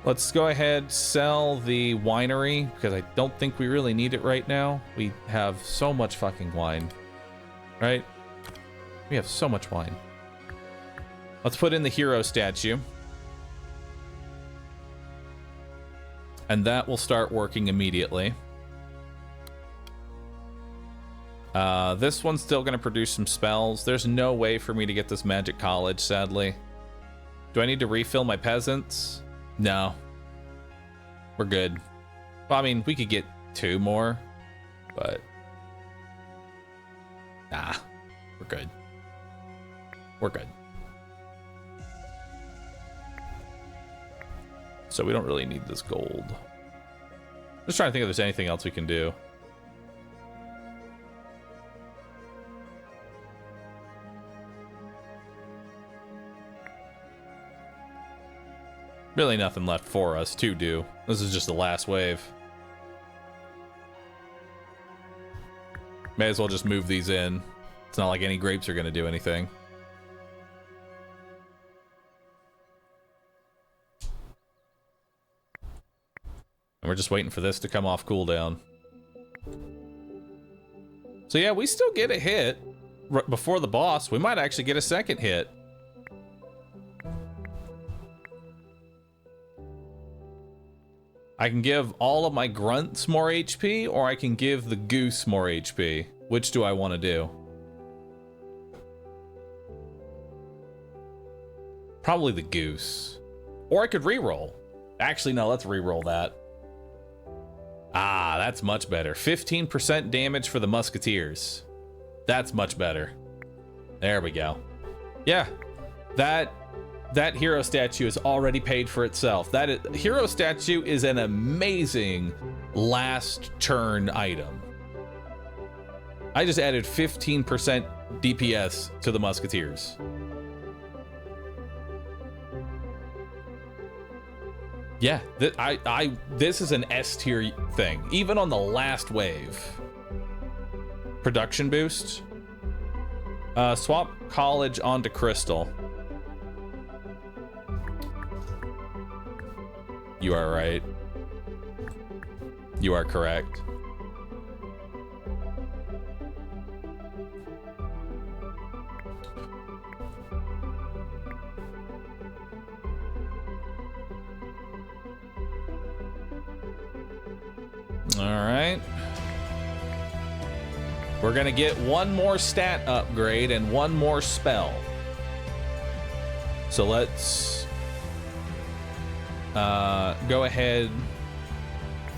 Let's go ahead, sell the winery, because I don't think we really need it right now. We have so much fucking wine, right? We have so much wine. Let's put in the hero statue. And that will start working immediately. This one's still going to produce some spells. There's no way for me to get this magic college, sadly. Do I need to refill my peasants? No. We're good. Well, I mean, we could get 2 more, but... Nah, we're good. We're good. So we don't really need this gold. Just trying to think if there's anything else we can do. Really nothing left for us to do. This is just the last wave. May as well just move these in. It's not like any grapes are going to do anything. And we're just waiting for this to come off cooldown. So yeah, we still get a hit before the boss. We might actually get a second hit. I can give all of my grunts more HP, or I can give the goose more HP. Which do I want to do? Probably the goose. Or I could reroll. Actually, no, let's reroll that. Ah, that's much better. 15% damage for the musketeers. That's much better. There we go. Yeah, that hero statue is already paid for itself. Hero statue is an amazing last turn item. I just added 15% DPS to the musketeers. Yeah, this is an S tier thing. Even on the last wave. Production boost. Swap college onto crystal. You are right. You are correct. All right. We're gonna get 1 more stat upgrade and 1 more spell. So let's go ahead.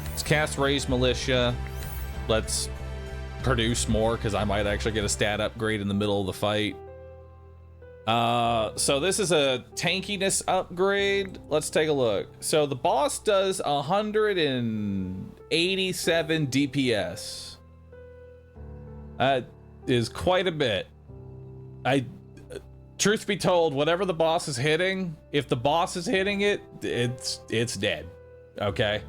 Let's cast Raise Militia. Let's produce more, because I might actually get a stat upgrade in the middle of the fight. So this is a tankiness upgrade. Let's take a look. So the boss does 187 DPS. That is quite a bit. Truth be told, whatever the boss is hitting, if the boss is hitting it, it's dead. Okay?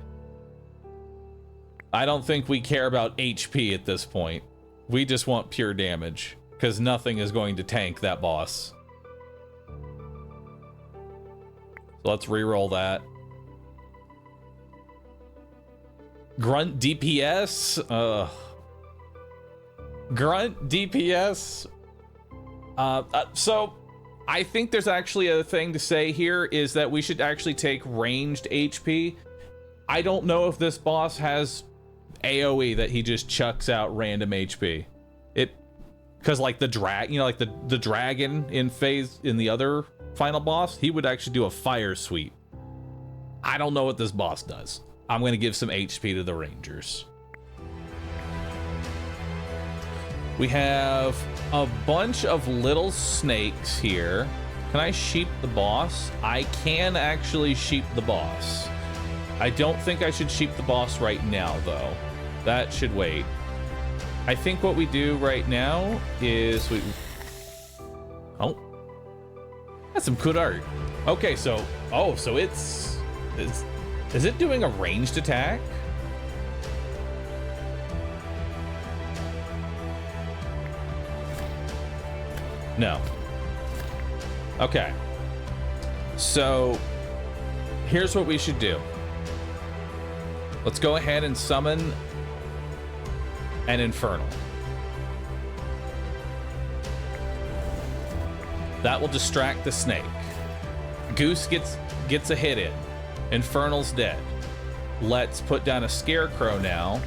I don't think we care about HP at this point. We just want pure damage, because nothing is going to tank that boss. So let's reroll that. Grunt DPS? Grunt DPS? So I think there's actually a thing to say here, is that we should actually take ranged HP. I don't know if this boss has AoE that he just chucks out random HP. Because like the like the dragon in the other final boss, he would actually do a fire sweep. I don't know what this boss does. I'm gonna give some HP to the rangers. We have a bunch of little snakes here. Can I sheep the boss? I can actually sheep the boss. I don't think I should sheep the boss right now, though. That should wait. I think what we do right now is we... Oh. That's some good art. Okay, so... Oh, so it's... Is it doing a ranged attack? No. Okay. So, here's what we should do. Let's go ahead and summon an Infernal. That will distract the snake. Goose gets a hit in. Infernal's dead. let's put down a scarecrow now.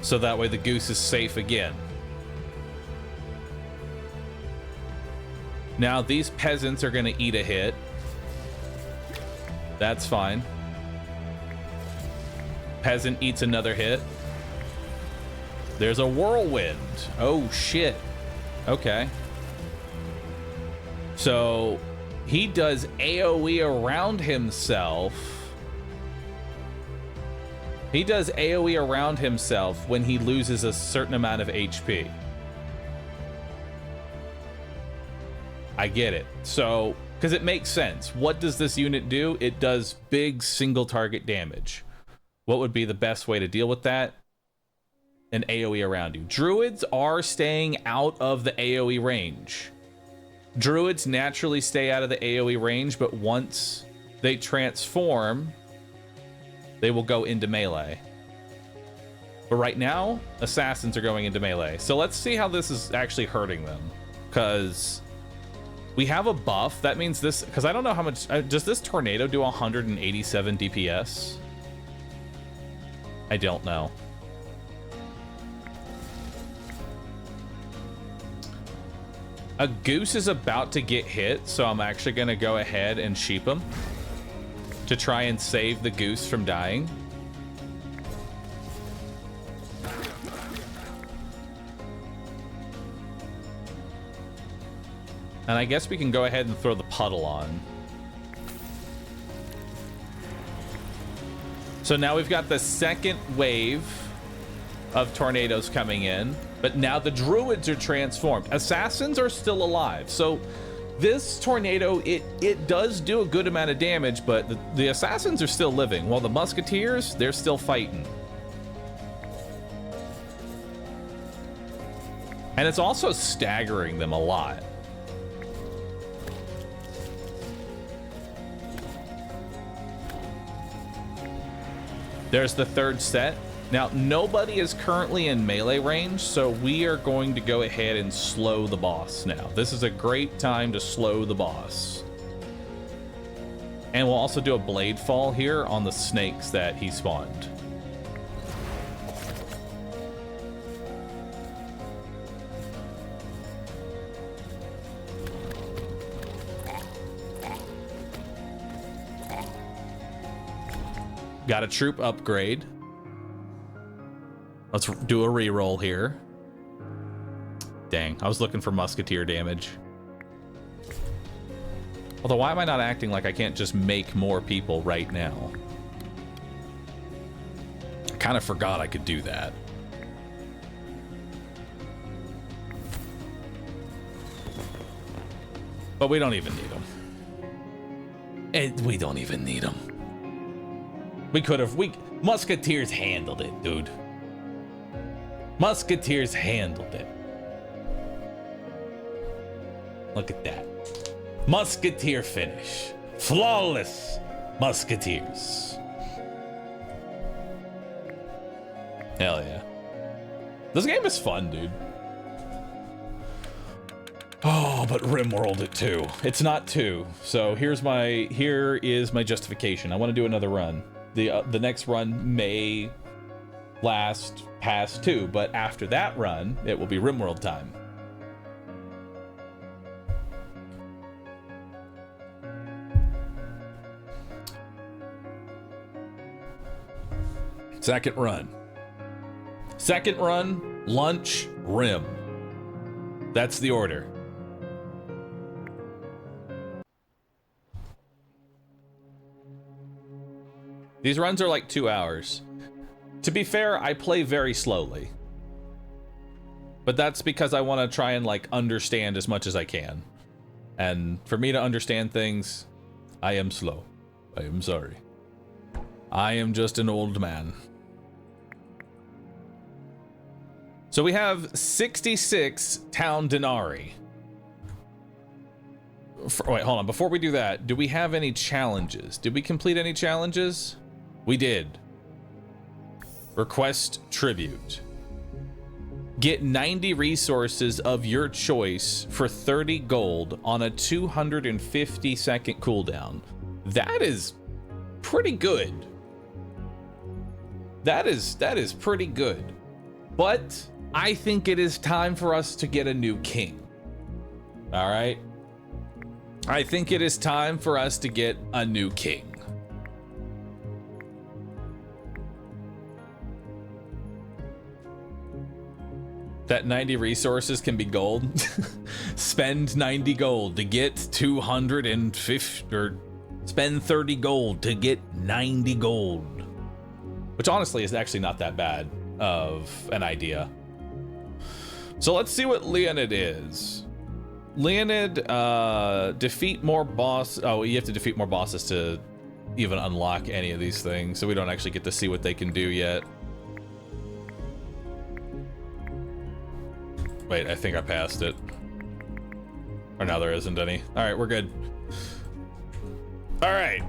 So that way the goose is safe again. Now these peasants are gonna eat a hit. That's fine. Peasant eats another hit. There's a whirlwind. Oh shit. Okay. So he does AoE around himself. He does AoE around himself when he loses a certain amount of HP. I get it. So, because it makes sense. What does this unit do? It does big single target damage. What would be the best way to deal with that? An AoE around you. Druids are staying out of the AoE range. Druids naturally stay out of the AoE range, but once they transform, they will go into melee. But right now, assassins are going into melee. So let's see how this is actually hurting them. Because we have a buff. That means this, because I don't know how much, does this tornado do 187 DPS? I don't know. A goose is about to get hit, so I'm actually going to go ahead and sheep him to try and save the goose from dying. And I guess we can go ahead and throw the puddle on. So now we've got the second wave of tornadoes coming in, but now the druids are transformed. Assassins are still alive. So this tornado, it does do a good amount of damage, but the assassins are still living, while the musketeers, they're still fighting. And it's also staggering them a lot. There's the third set. Now, nobody is currently in melee range, so we are going to go ahead and slow the boss now. This is a great time to slow the boss. And we'll also do a blade fall here on the snakes that he spawned. Got a troop upgrade. Let's do a reroll here. Dang, I was looking for musketeer damage. Although, why am I not acting like I can't just make more people right now? I kind of forgot I could do that. But we don't even need them. We don't even need them. We could have, Musketeers handled it, dude. Musketeers handled it. Look at that. Musketeer finish. Flawless Musketeers. Hell yeah. This game is fun, dude. Oh, but Rimworld at 2. It's not 2. So here is my justification. I want to do another run. The next run may last past 2, but after that run, it will be Rimworld time. Second run. Second run, lunch, Rim. That's the order. These runs are like 2 hours. To be fair, I play very slowly. But that's because I want to try and like understand as much as I can. And for me to understand things, I am slow. I am sorry. I am just an old man. So we have 66 town denarii. Wait, hold on. Before we do that, do we have any challenges? Did we complete any challenges? We did. Request tribute. Get 90 resources of your choice for 30 gold on a 250-second cooldown. That is pretty good That is pretty good. But I think it is time for us to get a new king. All right. I think it is time for us to get a new king. That 90 resources can be gold. Spend 90 gold to get 250, or spend 30 gold to get 90 gold. Which honestly is actually not that bad of an idea. So let's see what Leonid is. Leonid, defeat more boss. Oh, you have to defeat more bosses to even unlock any of these things. So we don't actually get to see what they can do yet. Wait, I think I passed it. Or now there isn't any. All right, we're good. All right,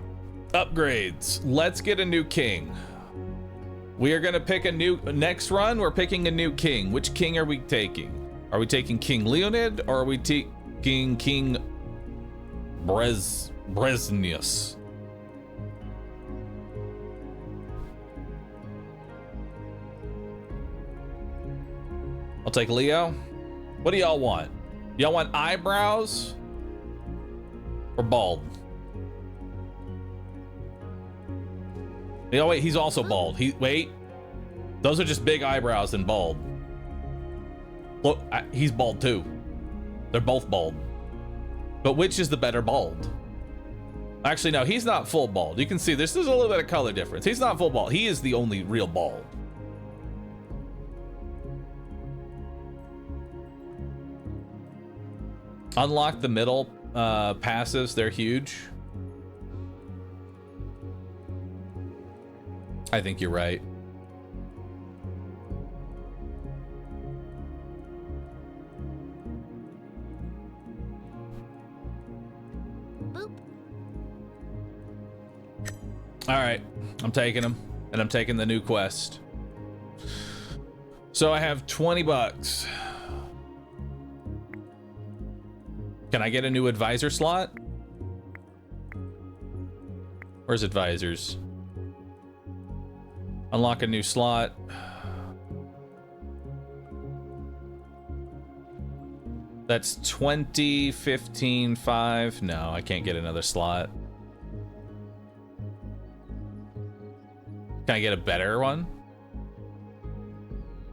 upgrades. Let's get a new king. We are gonna pick a new, next run, we're picking a new king. Which king are we taking? Are we taking King Leonid, or are we taking King Breznius? I'll take Leo. What do y'all want? Y'all want eyebrows or bald? Oh wait, he's also bald. Wait, those are just big eyebrows and bald. Look, he's bald too. They're both bald. But which is the better bald? Actually, no, he's not full bald. You can see there's a little bit of color difference. He's not full bald. He is the only real bald. Unlock the middle passives. They're huge. I think you're right. Boop. All right, I'm taking them, and I'm taking the new quest. So I have 20 bucks. Can I get a new advisor slot? Where's advisors? Unlock a new slot. That's 20, 15, 5. No, I can't get another slot. Can I get a better one?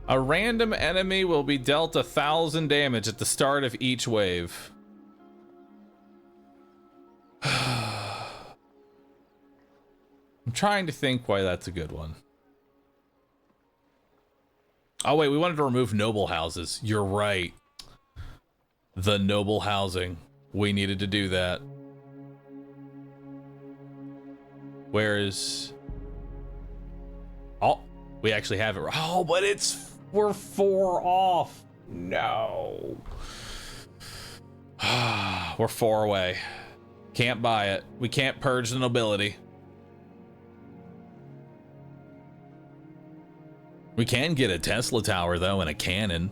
A random enemy will be dealt 1,000 damage at the start of each wave. I'm trying to think why that's a good one. Oh wait, we wanted to remove noble houses. You're right. The noble housing. We needed to do that. Where is... Oh, we actually have it. Oh, but we're 4 off. No. We're 4 away. Can't buy it. We can't purge the nobility. We can get a Tesla tower though and a cannon.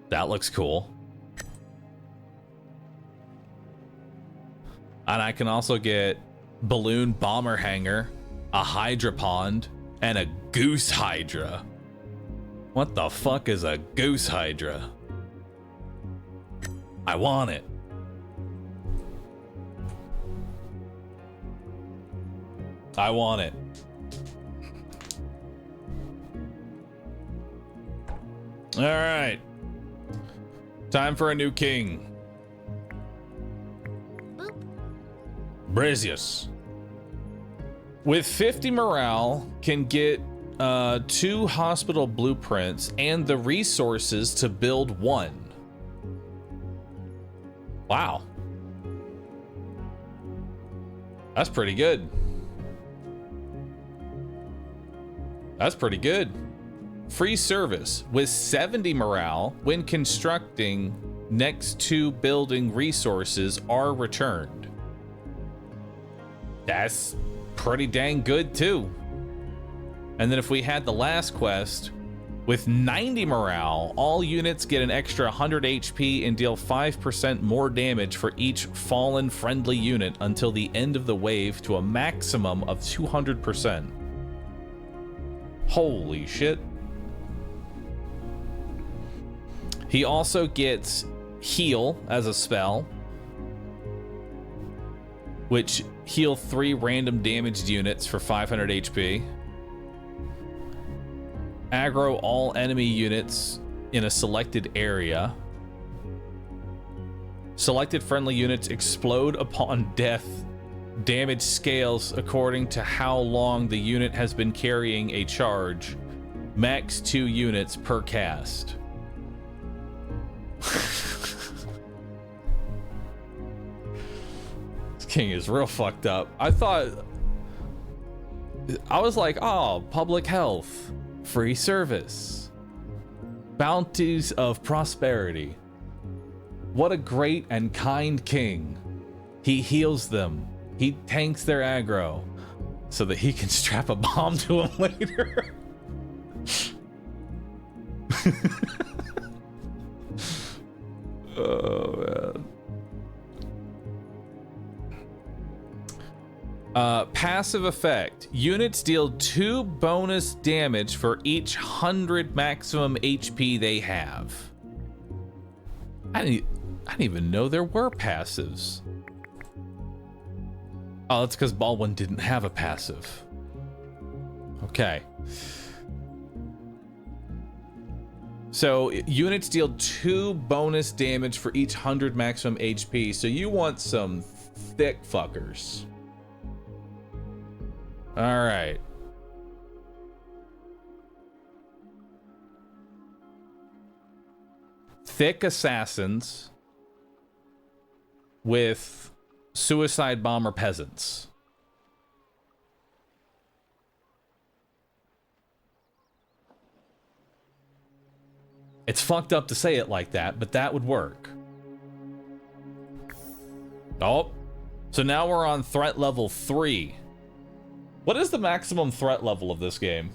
That looks cool. And I can also get balloon bomber hangar, a hydra pond, and a goose hydra. What the fuck is a goose hydra? I want it. I want it. All right. Time for a new king. Boop. Brazius. With 50 morale, can get 2 hospital blueprints and the resources to build 1. Wow. That's pretty good. That's pretty good. Free service with 70 morale when constructing next to building resources are returned. That's pretty dang good too. And then if we had the last quest with 90 morale, all units get an extra 100 HP and deal 5% more damage for each fallen friendly unit until the end of the wave to a maximum of 200%. Holy shit. He also gets heal as a spell, which heal 3 random damaged units for 500 HP. Aggro all enemy units in a selected area. Selected friendly units explode upon death. Damage scales according to how long the unit has been carrying a charge. Max 2 units per cast. This king is real fucked up. I was like, oh, public health, free service, bounties of prosperity. What a great and kind king. He heals them. He tanks their aggro so that he can strap a bomb to them later. Oh, man. Passive effect. Units deal 2 bonus damage for each 100 maximum HP they have. I didn't even know there were passives. Oh, that's because Baldwin didn't have a passive. Okay. So units deal 2 bonus damage for each 100 maximum HP. So you want some thick fuckers. All right. Thick assassins with suicide bomber peasants. It's fucked up to say it like that, but that would work. Oh, so now we're on threat level 3. What is the maximum threat level of this game?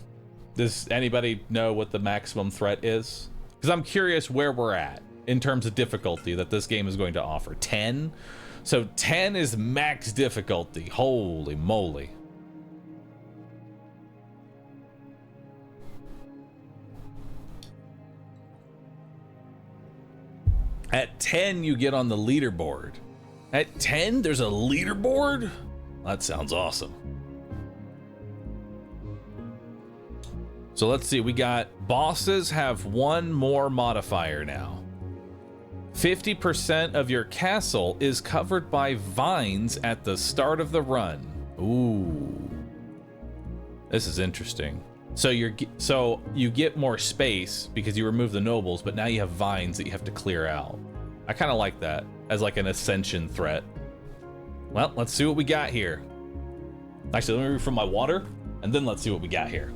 Does anybody know what the maximum threat is? Because I'm curious where we're at in terms of difficulty that this game is going to offer. 10? So 10 is max difficulty. Holy moly. At 10, you get on the leaderboard. At 10, there's a leaderboard? That sounds awesome. So let's see, we got bosses have 1 more modifier now. 50% of your castle is covered by vines at the start of the run. Ooh. This is interesting. So you get more space because you remove the nobles, but now you have vines that you have to clear out. I kind of like that as like an ascension threat. Well, let's see what we got here. Actually, let me refill my water, and then let's see what we got here.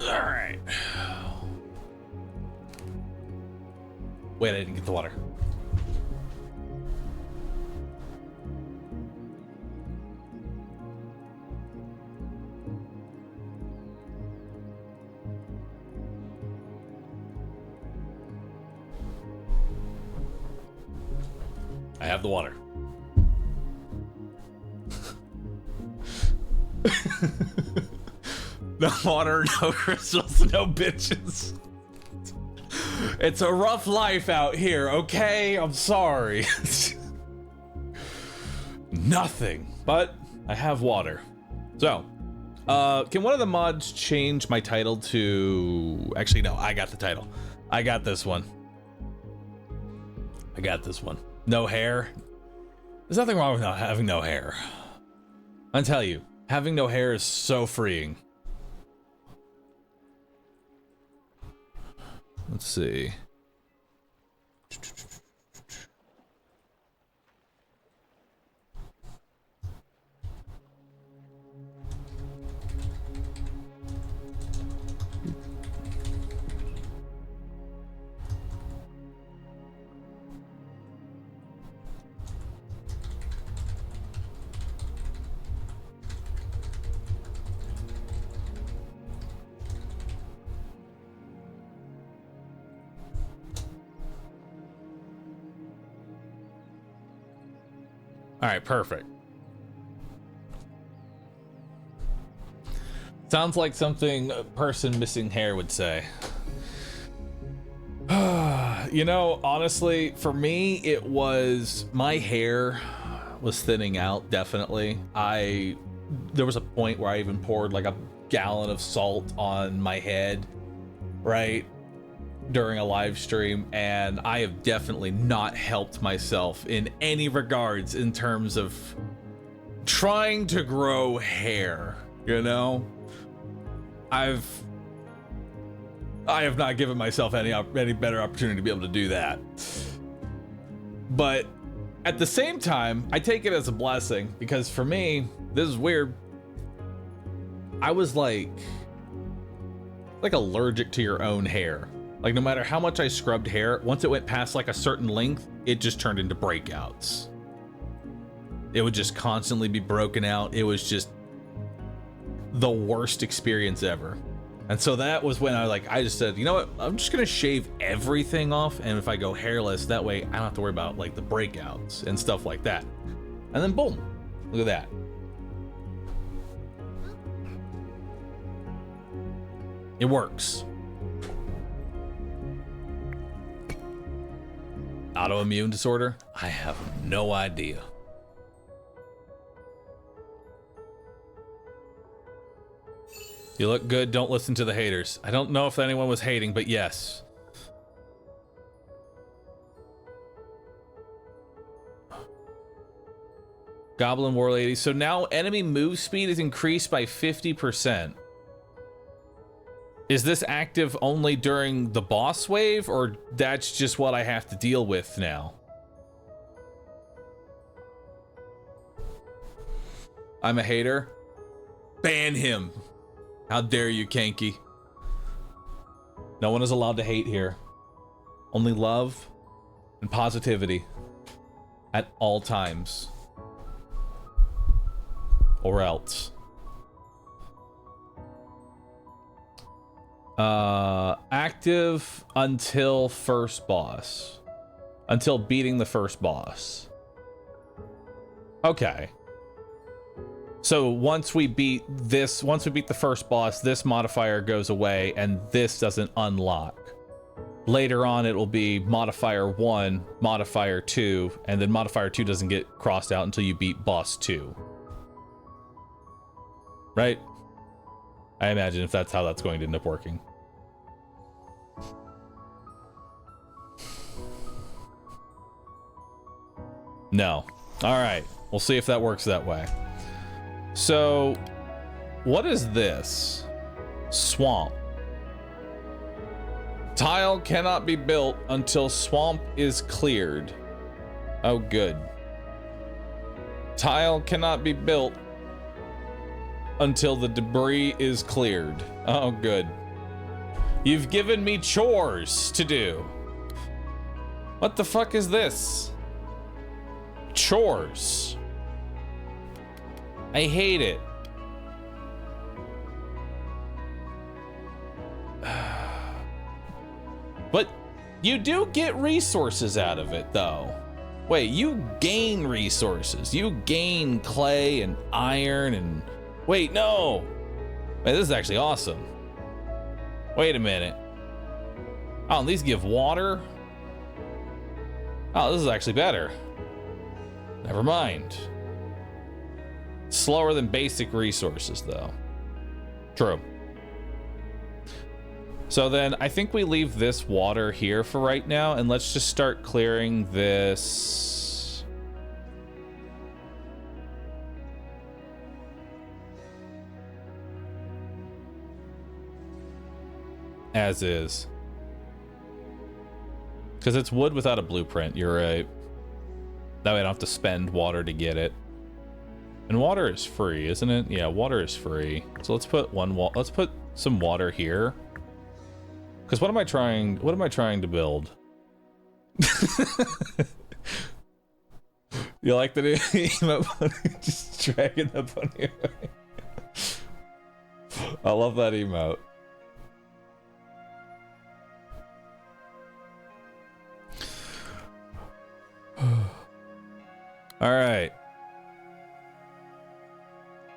Alright. Wait, I didn't get the water. I have the water. No water, no crystals, no bitches. It's a rough life out here, okay? I'm sorry. Nothing, but I have water. So, can one of the mods change my title to... Actually, no, I got the title. I got this one. No hair. There's nothing wrong with not having no hair. I tell you, having no hair is so freeing. Let's see. All right, perfect. Sounds like something a person missing hair would say. You know, honestly, for me, it was my hair was thinning out, definitely. There was a point where I even poured like a gallon of salt on my head, right? During a live stream, and I have definitely not helped myself in any regards in terms of trying to grow hair, you know? I have not given myself any better opportunity to be able to do that. But at the same time, I take it as a blessing, because for me, this is weird. I was like allergic to your own hair. Like, no matter how much I scrubbed hair, once it went past like a certain length, it just turned into breakouts. It would just constantly be broken out. It was just the worst experience ever. And so that was when I just said, you know what? I'm just gonna shave everything off, and if I go hairless, that way I don't have to worry about like the breakouts and stuff like that. And then boom, look at that. It works. Autoimmune disorder? I have no idea. You look good, don't listen to the haters. I don't know if anyone was hating, but yes. Goblin War Lady. So now enemy move speed is increased by 50%. Is this active only during the boss wave, or that's just what I have to deal with now? I'm a hater. Ban him. How dare you, Kanky. No one is allowed to hate here. Only love and positivity at all times. Or else. Active until first boss. Until beating the first boss. Okay. So once we beat the first boss, this modifier goes away and this doesn't unlock. Later on, it will be modifier 1, modifier 2, and then modifier 2 doesn't get crossed out until you beat boss 2. Right? I imagine if that's how that's going to end up working. No. All right. We'll see if that works that way. So, what is this? Swamp. Tile cannot be built until swamp is cleared. Oh, good. Tile cannot be built until the debris is cleared. Oh, good. You've given me chores to do. What the fuck is this? Chores. I hate it. But you do get resources out of it, though. Wait, you gain resources. You gain clay and iron and... Wait, no! Wait, this is actually awesome. Wait a minute. Oh, and these give water? Oh, this is actually better. Never mind. Slower than basic resources, though. True. So then I think we leave this water here for right now, and let's just start clearing this. As is. Because it's wood without a blueprint, you're right. That way I don't have to spend water to get it. And water is free, isn't it? Yeah, water is free. So let's put let's put some water here. Because what am I trying to build? You like the new emote bunny? Just dragging the bunny away. I love that emote. All right.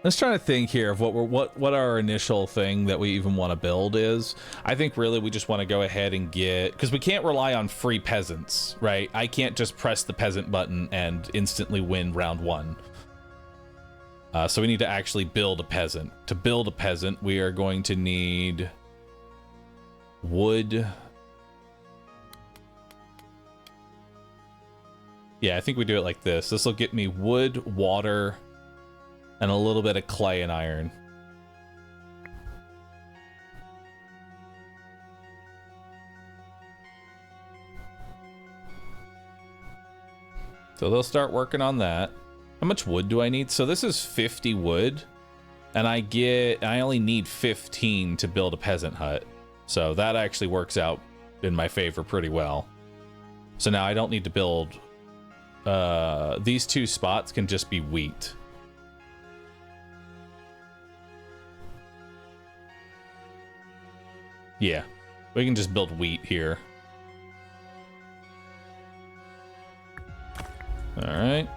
Let's try to think here of what our initial thing that we even want to build is. I think really we just want to go ahead and get, because we can't rely on free peasants, right? I can't just press the peasant button and instantly win round one. So we need to actually build a peasant. To build a peasant, we are going to need wood. Yeah, I think we do it like this. This will get me wood, water, and a little bit of clay and iron. So they'll start working on that. How much wood do I need? So this is 50 wood, and I only need 15 to build a peasant hut. So that actually works out in my favor pretty well. So now I don't need to build, these two spots can just be wheat. Yeah, we can just build wheat here. All right.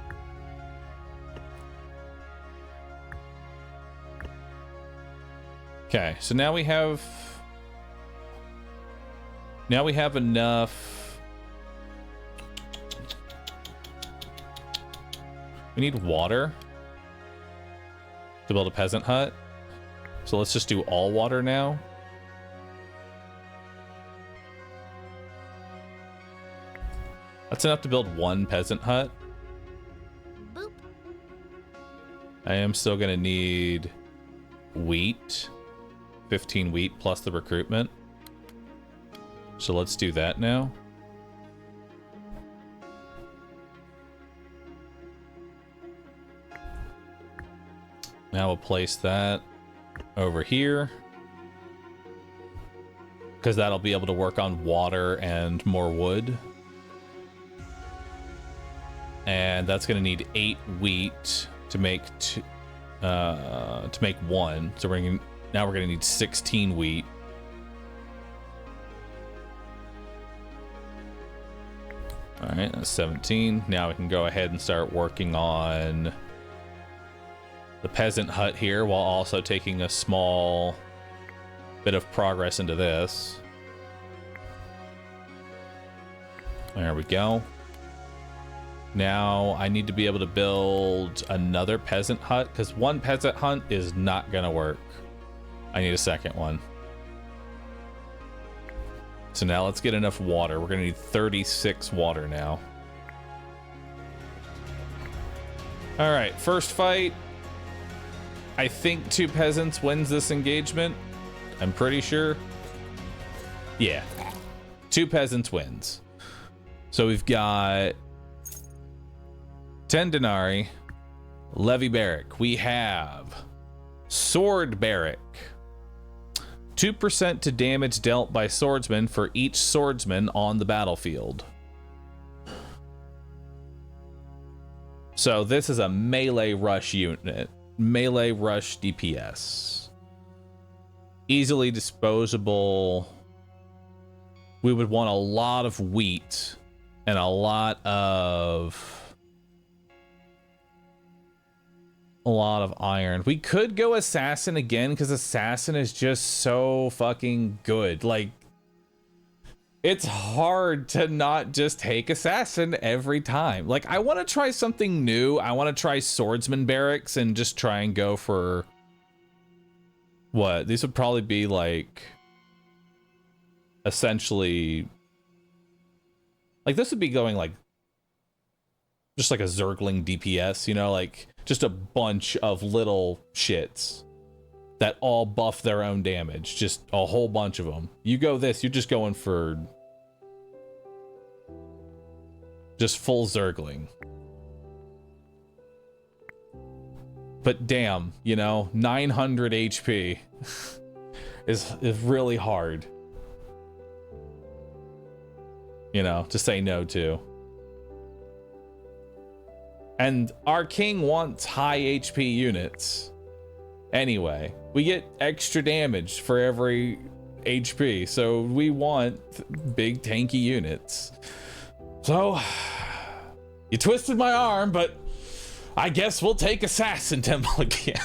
Okay, so now we have enough. We need water to build a peasant hut. So let's just do all water now. That's enough to build one peasant hut. Boop. I am still gonna need wheat. 15 wheat plus the recruitment. So let's do that now. Now we'll place that over here, because that'll be able to work on water and more wood. And that's going to need 8 wheat to make one. So now we're going to need 16 wheat. All right, that's 17. Now we can go ahead and start working on the peasant hut here, while also taking a small bit of progress into this. There we go. Now I need to be able to build another peasant hut, because one peasant hut is not gonna work. I need a second one. So now let's get enough water. We're gonna need 36 water now. All right, first fight. I think 2 peasants wins this engagement. I'm pretty sure. Yeah, 2 peasants wins. So we've got 10 denarii, levy barrack. We have sword barrack. 2% to damage dealt by swordsmen for each swordsman on the battlefield. So this is a melee rush unit. Melee rush DPS. Easily disposable. We would want a lot of wheat and a lot of iron. We could go assassin again because assassin is just so fucking good. Like, it's hard to not just take assassin every time. Like, I want to try something new. I want to try swordsman barracks and just try and go for what? These would probably be like essentially like this would be going like just like a Zergling DPS, you know, like just a bunch of little shits that all buff their own damage, just a whole bunch of them. You go this, you're just going for just full Zergling. But damn, you know, 900 HP is really hard, you know, to say no to. And our king wants high HP units. Anyway, we get extra damage for every HP, so we want big tanky units. So, you twisted my arm, but I guess we'll take Assassin Temple again.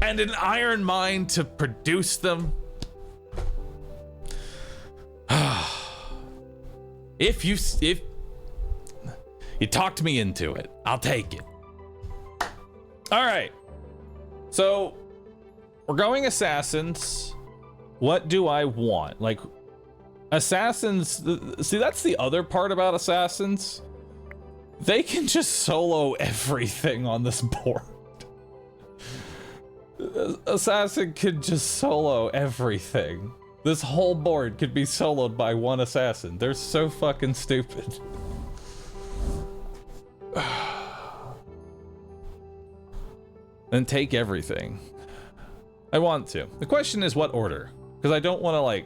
And an iron mine to produce them. If you talked me into it, I'll take it. All right. So we're going assassins. What do I want? Like, assassins, see, that's the other part about assassins. They can just solo everything on this board. Assassin could just solo everything. This whole board could be soloed by one assassin. They're so fucking stupid. Then take everything. I want to. The question is what order? Because I don't want to like,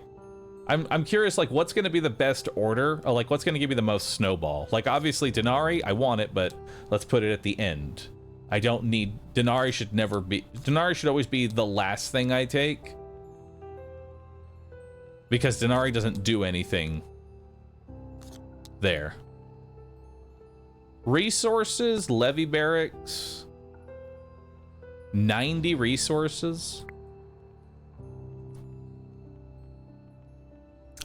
I'm curious, like, what's going to be the best order? Or like, what's going to give me the most snowball? Like, obviously Denari, I want it, but let's put it at the end. I don't need, Denari should always be the last thing I take. Because Denari doesn't do anything there. Resources, levy barracks, 90 resources.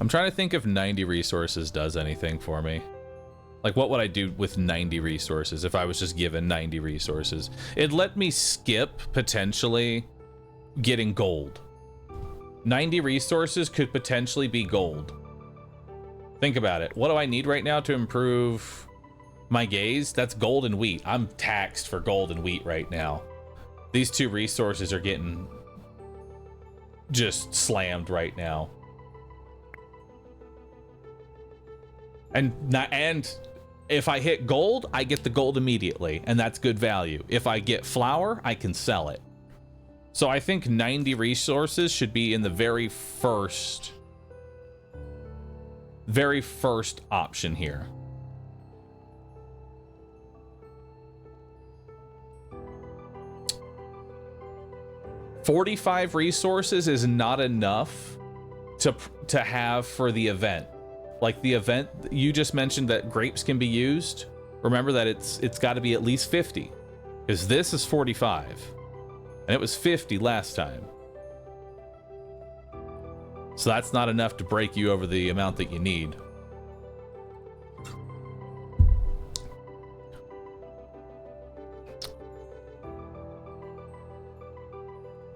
I'm trying to think if 90 resources does anything for me. Like, what would I do with 90 resources if I was just given 90 resources? It'd let me skip, potentially, getting gold. 90 resources could potentially be gold. Think about it. What do I need right now to improve my gaze? That's gold and wheat. I'm taxed for gold and wheat right now. These two resources are getting just slammed right now. And if I hit gold, I get the gold immediately, and that's good value. If I get flour, I can sell it. So I think 90 resources should be in the very first option here. $45 resources is not enough to have for the event. Like the event you just mentioned that grapes can be used. Remember that it's got to be at least 50, because this is 45 and it was 50 last time. So that's not enough to break you over the amount that you need.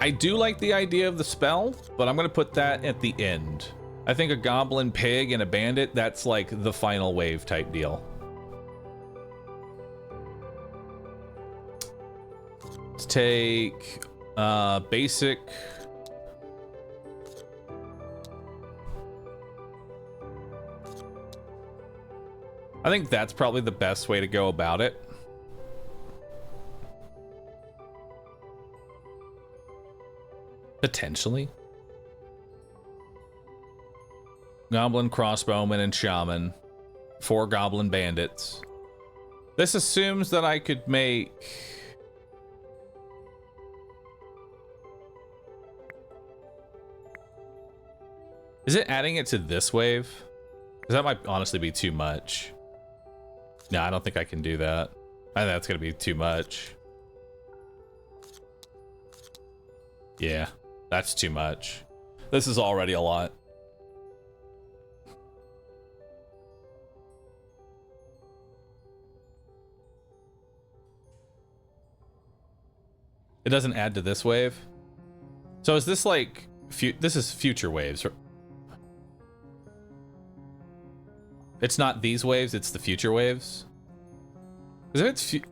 I do like the idea of the spell, but I'm going to put that at the end. I think a goblin pig and a bandit, that's like the final wave type deal. Let's take basic. I think that's probably the best way to go about it. Potentially. Goblin, crossbowman, and shaman. 4 goblin bandits. This assumes that I could make... Is it adding it to this wave? Because that might honestly be too much. No, I don't think I can do that. I think that's going to be too much. Yeah, that's too much. This is already a lot. It doesn't add to this wave. So is this like this is future waves? It's not these waves, it's the future waves. Because if it's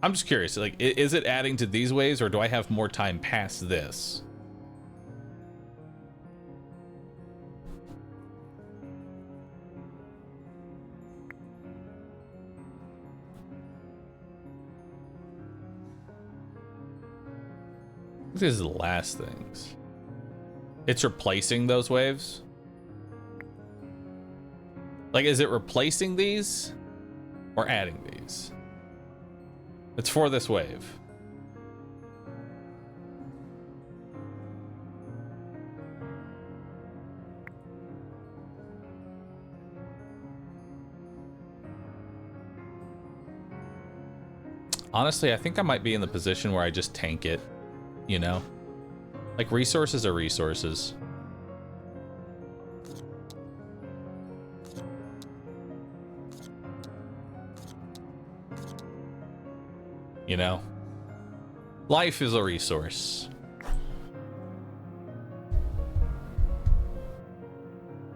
I'm just curious, like, is it adding to these waves, or do I have more time past this? This is the last things. It's replacing those waves? Like, is it replacing these or adding these? It's for this wave. Honestly, I think I might be in the position where I just tank it, you know? Like, resources are resources. You know? Life is a resource.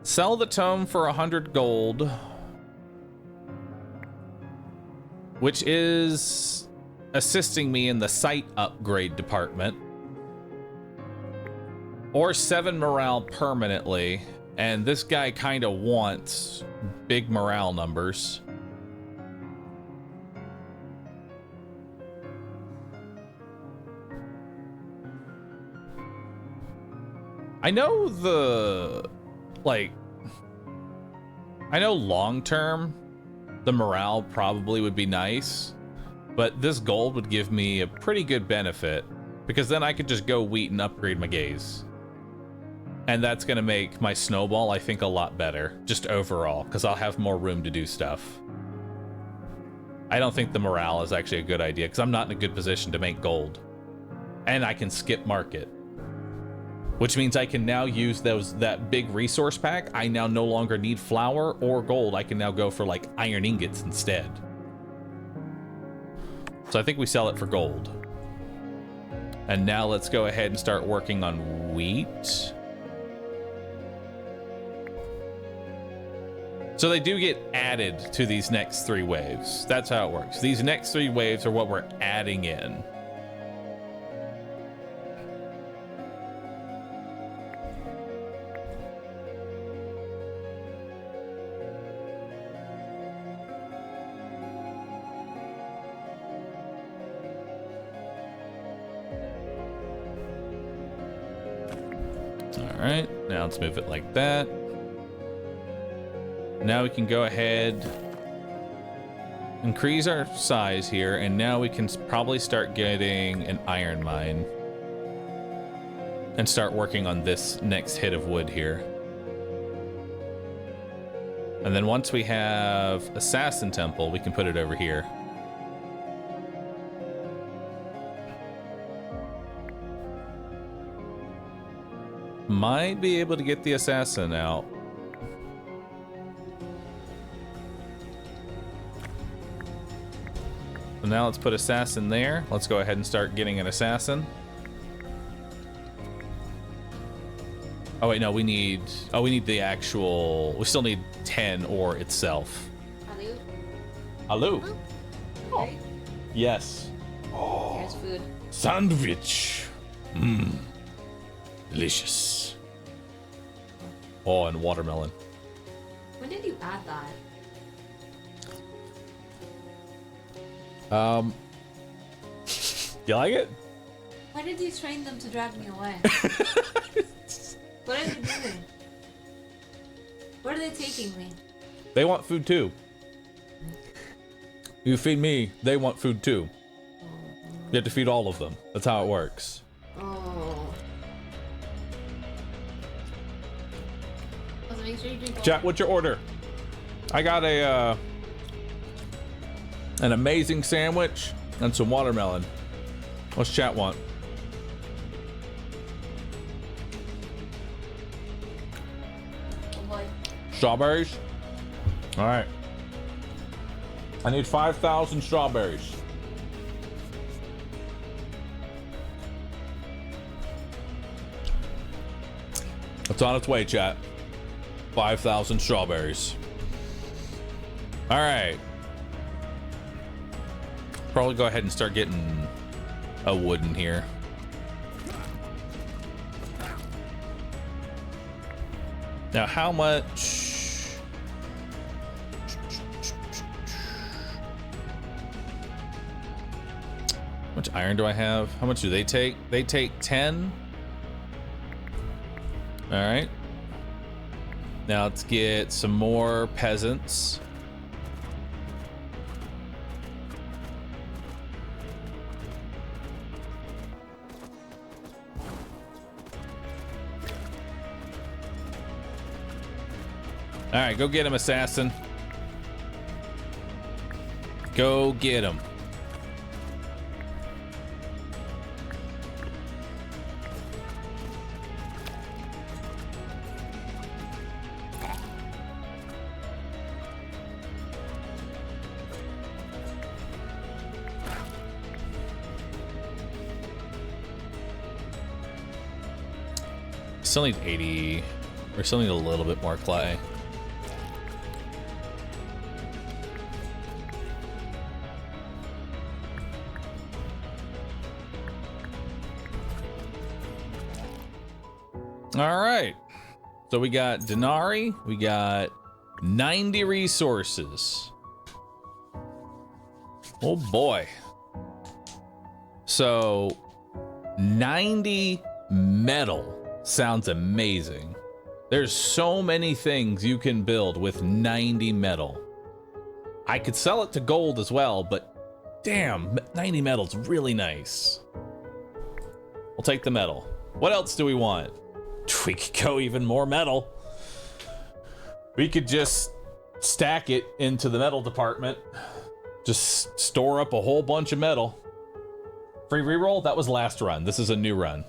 Sell the tome for 100 gold. Which is assisting me in the site upgrade department. Or 7 morale permanently. And this guy kind of wants big morale numbers. I know I know long term, the morale probably would be nice, but this gold would give me a pretty good benefit because then I could just go wheat and upgrade my gaze. And that's gonna make my snowball, I think, a lot better, just overall, because I'll have more room to do stuff. I don't think the morale is actually a good idea because I'm not in a good position to make gold. And I can skip market. Which means I can now use that big resource pack. I now no longer need flour or gold. I can now go for like iron ingots instead. So I think we sell it for gold. And now let's go ahead and start working on wheat. So they do get added to these next 3 waves. That's how it works. These next 3 waves are what we're adding in. Alright, now let's move it like that. Now we can go ahead, increase our size here, and now we can probably start getting an iron mine. And start working on this next hit of wood here. And then once we have Assassin Temple, we can put it over here. Might be able to get the assassin out. So now let's put assassin there. Let's go ahead and start getting an assassin. Oh wait, no, we need the actual, we still need 10 ore itself. Hello. Hello. Oh. Yes. Oh. Here's food. Sandwich. Mmm. Delicious. Oh, and watermelon. When did you add that? You like it? Why did you train them to drag me away? What are they doing? Where are they taking me? They want food too. You feed me, they want food too. You have to feed all of them. That's how it works. Oh. Also, make sure you drink Chat, what's your order? I got a an amazing sandwich and some watermelon. What's chat want? Strawberries? All right. I need 5,000 strawberries. It's on its way, chat. 5,000 strawberries. All right. Probably go ahead and start getting a wood in here. Now, how much? How much iron do I have? How much do they take? They take 10. All right. Now let's get some more peasants. All right, go get him, assassin. Go get him. Still need 80. We still need a little bit more clay. All right. So we got denarii, we got 90 resources. Oh boy. So 90 metal sounds amazing. There's so many things you can build with 90 metal. I could sell it to gold as well, but damn, 90 metal's really nice. We'll take the metal. What else do we want? We could go even more metal. We could just stack it into the metal department. Just store up a whole bunch of metal. Free reroll? That was last run. This is a new run.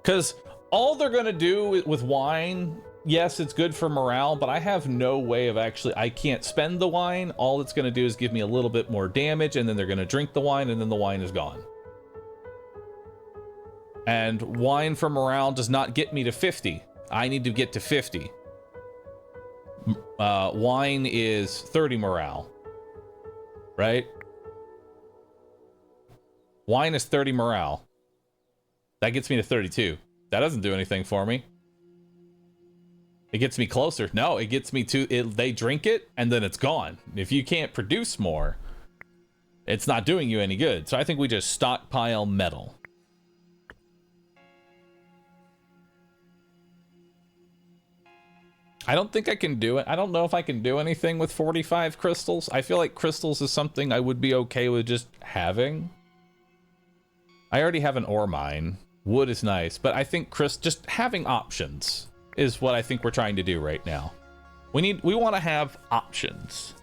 Because all they're going to do with wine, yes, it's good for morale, but I have no way of actually, I can't spend the wine. All it's going to do is give me a little bit more damage, and then they're going to drink the wine, and then the wine is gone. And wine for morale does not get me to 50. I need to get to 50. Wine is 30 morale. Right? Wine is 30 morale. That gets me to 32. That doesn't do anything for me. It gets me closer. No, it gets me to it. They drink it and then it's gone. If you can't produce more, it's not doing you any good. So I think we just stockpile metal. I don't think I can do it. I don't know if I can do anything with 45 crystals. I feel like crystals is something I would be okay with just having. I already have an ore mine. Wood is nice, but I think just having options is what I think we're trying to do right now. We want to have options.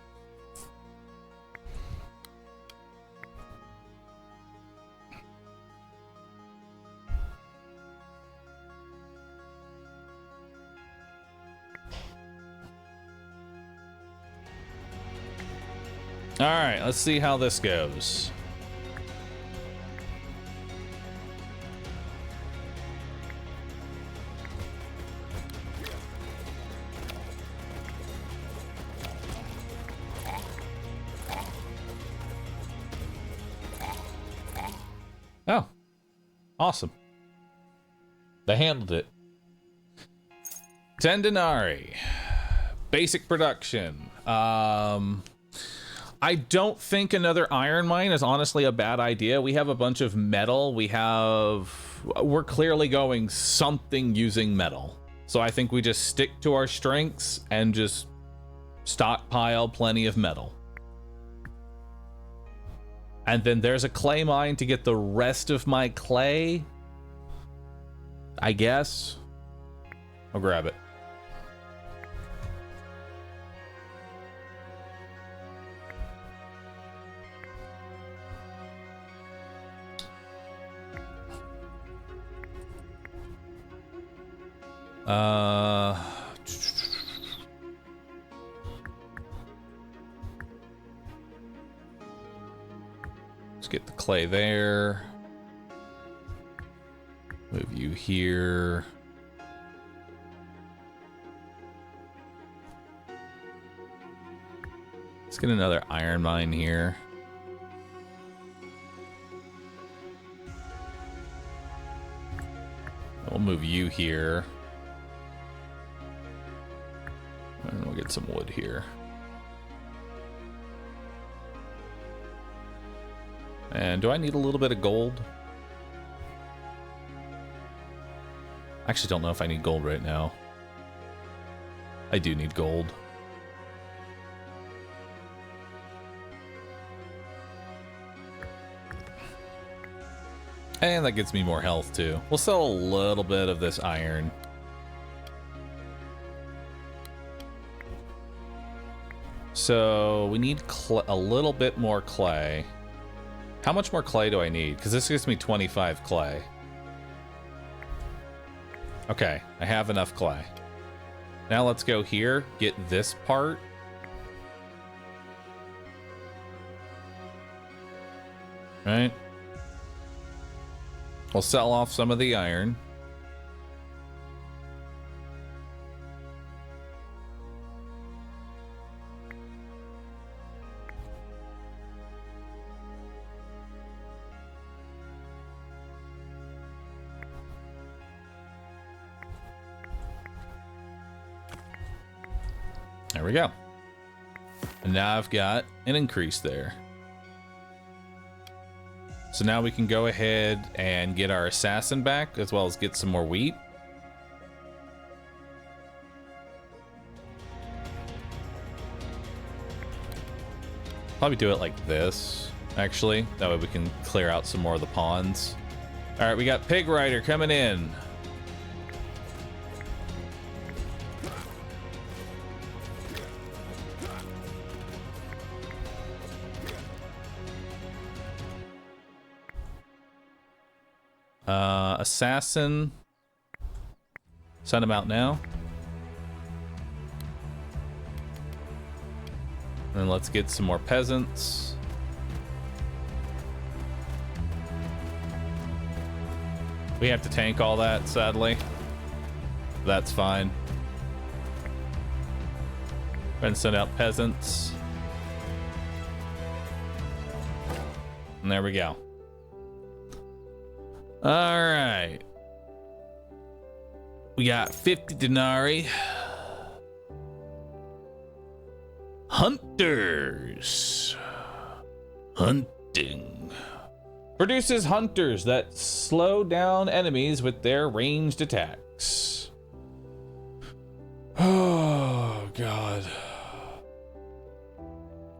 All right, let's see how this goes. Oh, awesome. They handled it. 10 denarii. Basic production. I don't think another iron mine is honestly a bad idea. We have a bunch of metal. We're clearly going something using metal. So I think we just stick to our strengths and just stockpile plenty of metal. And then there's a clay mine to get the rest of my clay. I guess. I'll grab it. Let's get the clay there. Move you here. Let's get another iron mine here. We'll move you here. And we'll get some wood here. And do I need a little bit of gold? I actually don't know if I need gold right now. I do need gold. And that gets me more health too. We'll sell a little bit of this iron. So we need a little bit more clay. How much more clay do I need? Because this gives me 25 clay. Okay, I have enough clay. Now let's go here, get this part. Right? We'll sell off some of the iron. There we go. And now I've got an increase there. So now we can go ahead and get our assassin back, as well as get some more wheat. Probably do it like this, actually. That way we can clear out some more of the pawns. All right, we got Pig Rider coming in. Assassin. Send him out now. And let's get some more peasants. We have to tank all that, sadly. That's fine. And send out peasants. And there we go. All right. We got 50 denarii. Hunters. Hunting. Produces hunters that slow down enemies with their ranged attacks. Oh, God.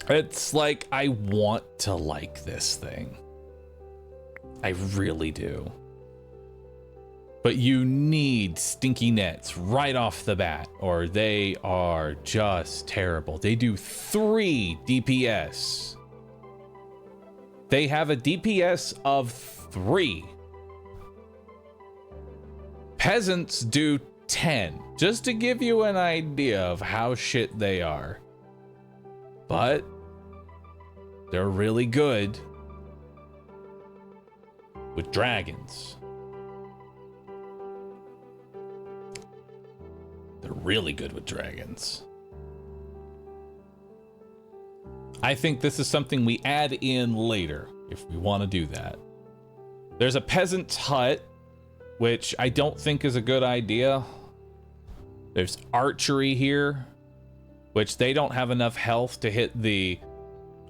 It's like I want to like this thing. I really do. But you need stinky nets right off the bat, or they are just terrible. They do 3 DPS. They have a DPS of 3. Peasants do 10, just to give you an idea of how shit they are. But they're really good with dragons. They're really good with dragons. I think this is something we add in later if we want to do that. There's a peasant's hut, which I don't think is a good idea. There's archery here, which they don't have enough health to hit the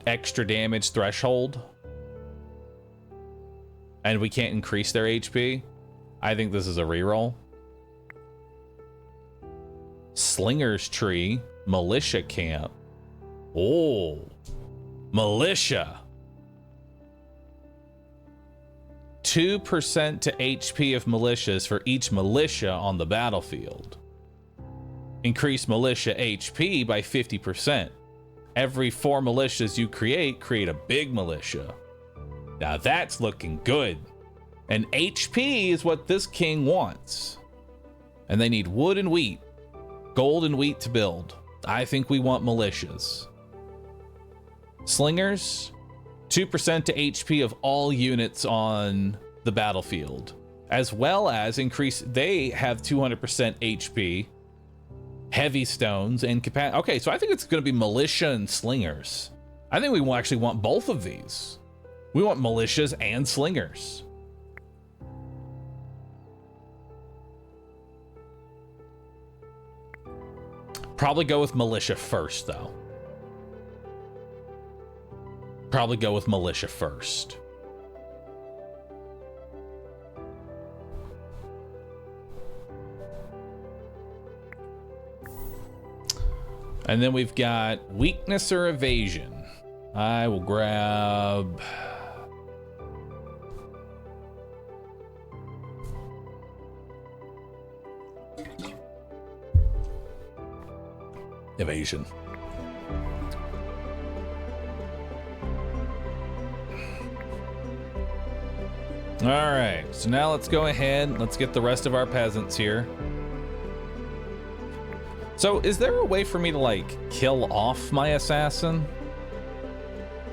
extra damage threshold. And we can't increase their HP. I think this is a reroll. Slinger's Tree, Militia Camp. Oh, Militia. 2% to HP of militias for each militia on the battlefield. Increase militia HP by 50%. Every 4 militias you create a big militia. Now that's looking good. And HP is what this king wants. And they need wood and wheat. Gold and wheat to build. I think we want militias. Slingers, 2% to HP of all units on the battlefield, as well as increase, they have 200% HP, heavy stones, and capacity. Okay, so I think it's going to be militia and slingers. I think we actually want both of these. We want militias and slingers. Probably go with militia first, though. Probably go with militia first. And then we've got weakness or evasion. I will grab... evasion. All right, so now let's go ahead. Let's get the rest of our peasants here. So is there a way for me to like kill off my assassin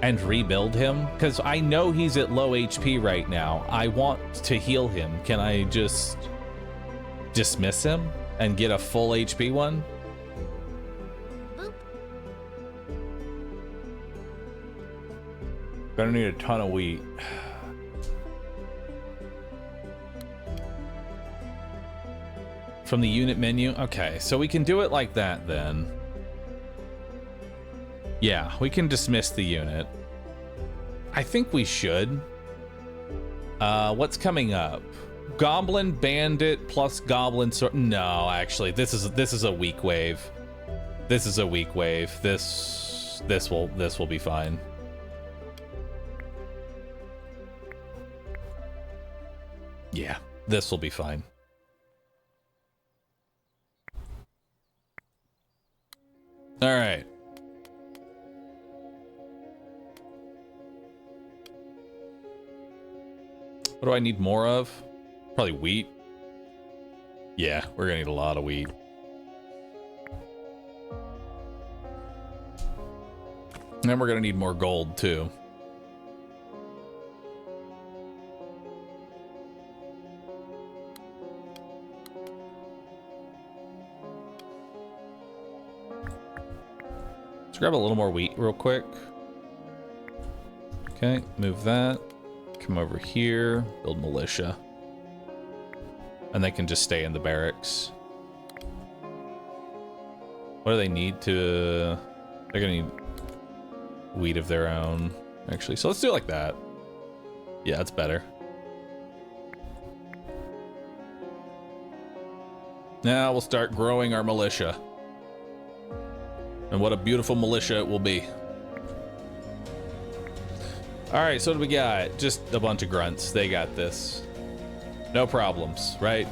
and rebuild him? Because I know he's at low HP right now. I want to heal him. Can I just dismiss him and get a full HP one? Gonna need a ton of wheat. From the unit menu? Okay, so we can do it like that then. Yeah, we can dismiss the unit. I think we should. What's coming up? Goblin Bandit plus Goblin Sword. No, actually, this is a weak wave. This is a weak wave. This will be fine. Yeah, this will be fine. All right. What do I need more of? Probably wheat. Yeah, we're gonna need a lot of wheat. And then we're gonna need more gold too. Let's grab a little more wheat real quick. Okay, move that. Come over here, build militia. And they can just stay in the barracks. What do they need to... They're gonna need wheat of their own, actually. So let's do it like that. Yeah, that's better. Now we'll start growing our militia. And what a beautiful militia it will be. All right, so what do we got? Just a bunch of grunts. They got this. No problems, right?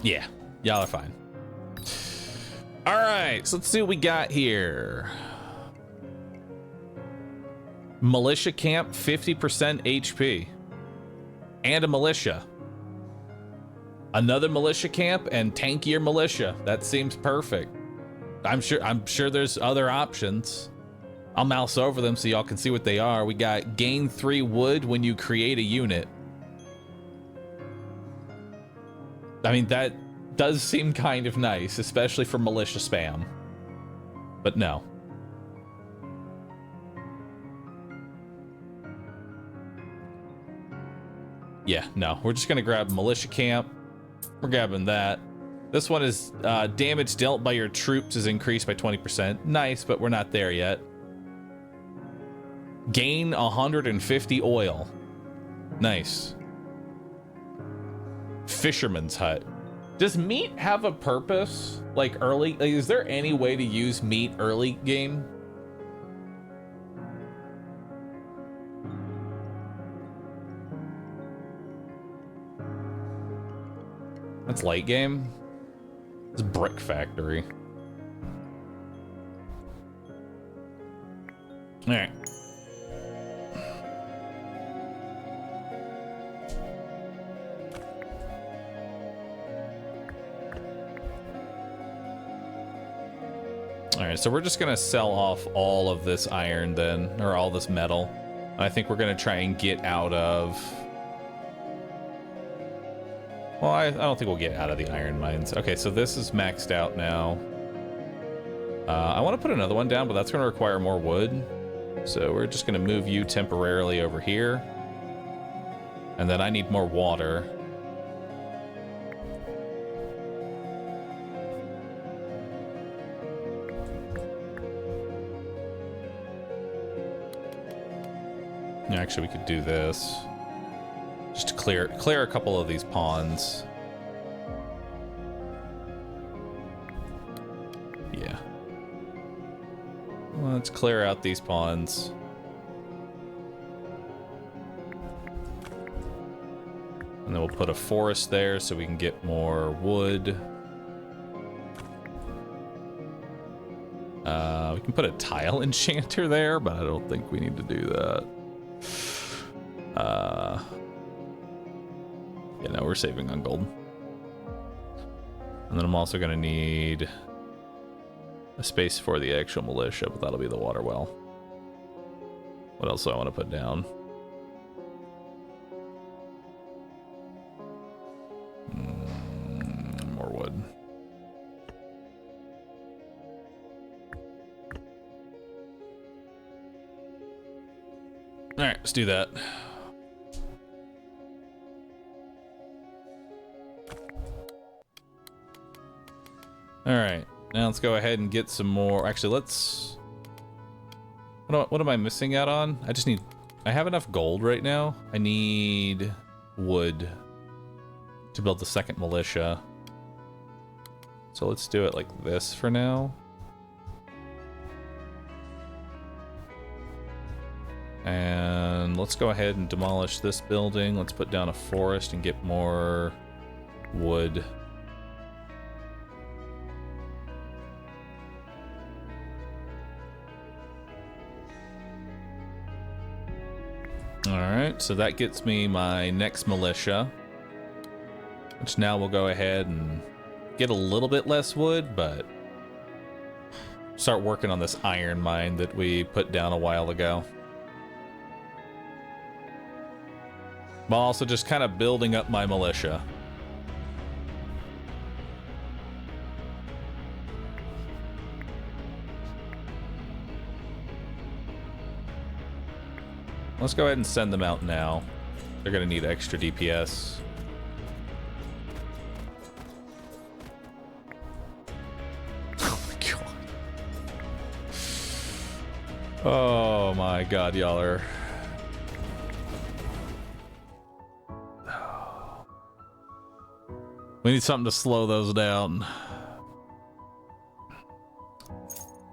Yeah, y'all are fine. All right, so let's see what we got here. Militia camp, 50% HP. And a militia. Another militia camp and tankier militia. That seems perfect. I'm sure there's other options. I'll mouse over them so y'all can see what they are. We got gain 3 wood when you create a unit. I mean, that does seem kind of nice, especially for militia spam. But no. Yeah, no. We're just gonna grab militia camp. We're grabbing that. This one is damage dealt by your troops is increased by 20%. Nice, but we're not there yet. Gain 150 oil. Nice. Fisherman's hut. Does meat have a purpose? Like early? Like, is there any way to use meat early game? That's late game. It's brick factory. All right. All right, so we're just gonna sell off all of this iron then, or all this metal. I think we're gonna try and get out of... Well, I don't think we'll get out of the iron mines. Okay, so this is maxed out now. I want to put another one down, but that's gonna require more wood. So we're just gonna move you temporarily over here. And then I need more water. Actually, we could do this. Just to clear a couple of these ponds. Yeah. Let's clear out these ponds. And then we'll put a forest there so we can get more wood. We can put a tile enchanter there, but I don't think we need to do that. Yeah, no, we're saving on gold. And then I'm also gonna need a space for the actual militia, but that'll be the water well. What else do I want to put down? More wood. All right, let's do that. All right, now let's go ahead and get some more. Actually, let's... What am I missing out on? I have enough gold right now. I need wood to build the second militia. So let's do it like this for now. And let's go ahead and demolish this building. Let's put down a forest and get more wood. Alright, so that gets me my next militia. Which now we'll go ahead and get a little bit less wood, but start working on this iron mine that we put down a while ago. While also just kind of building up my militia. Let's go ahead and send them out now. They're gonna need extra DPS. Oh my god. Oh my god, y'all are... We need something to slow those down.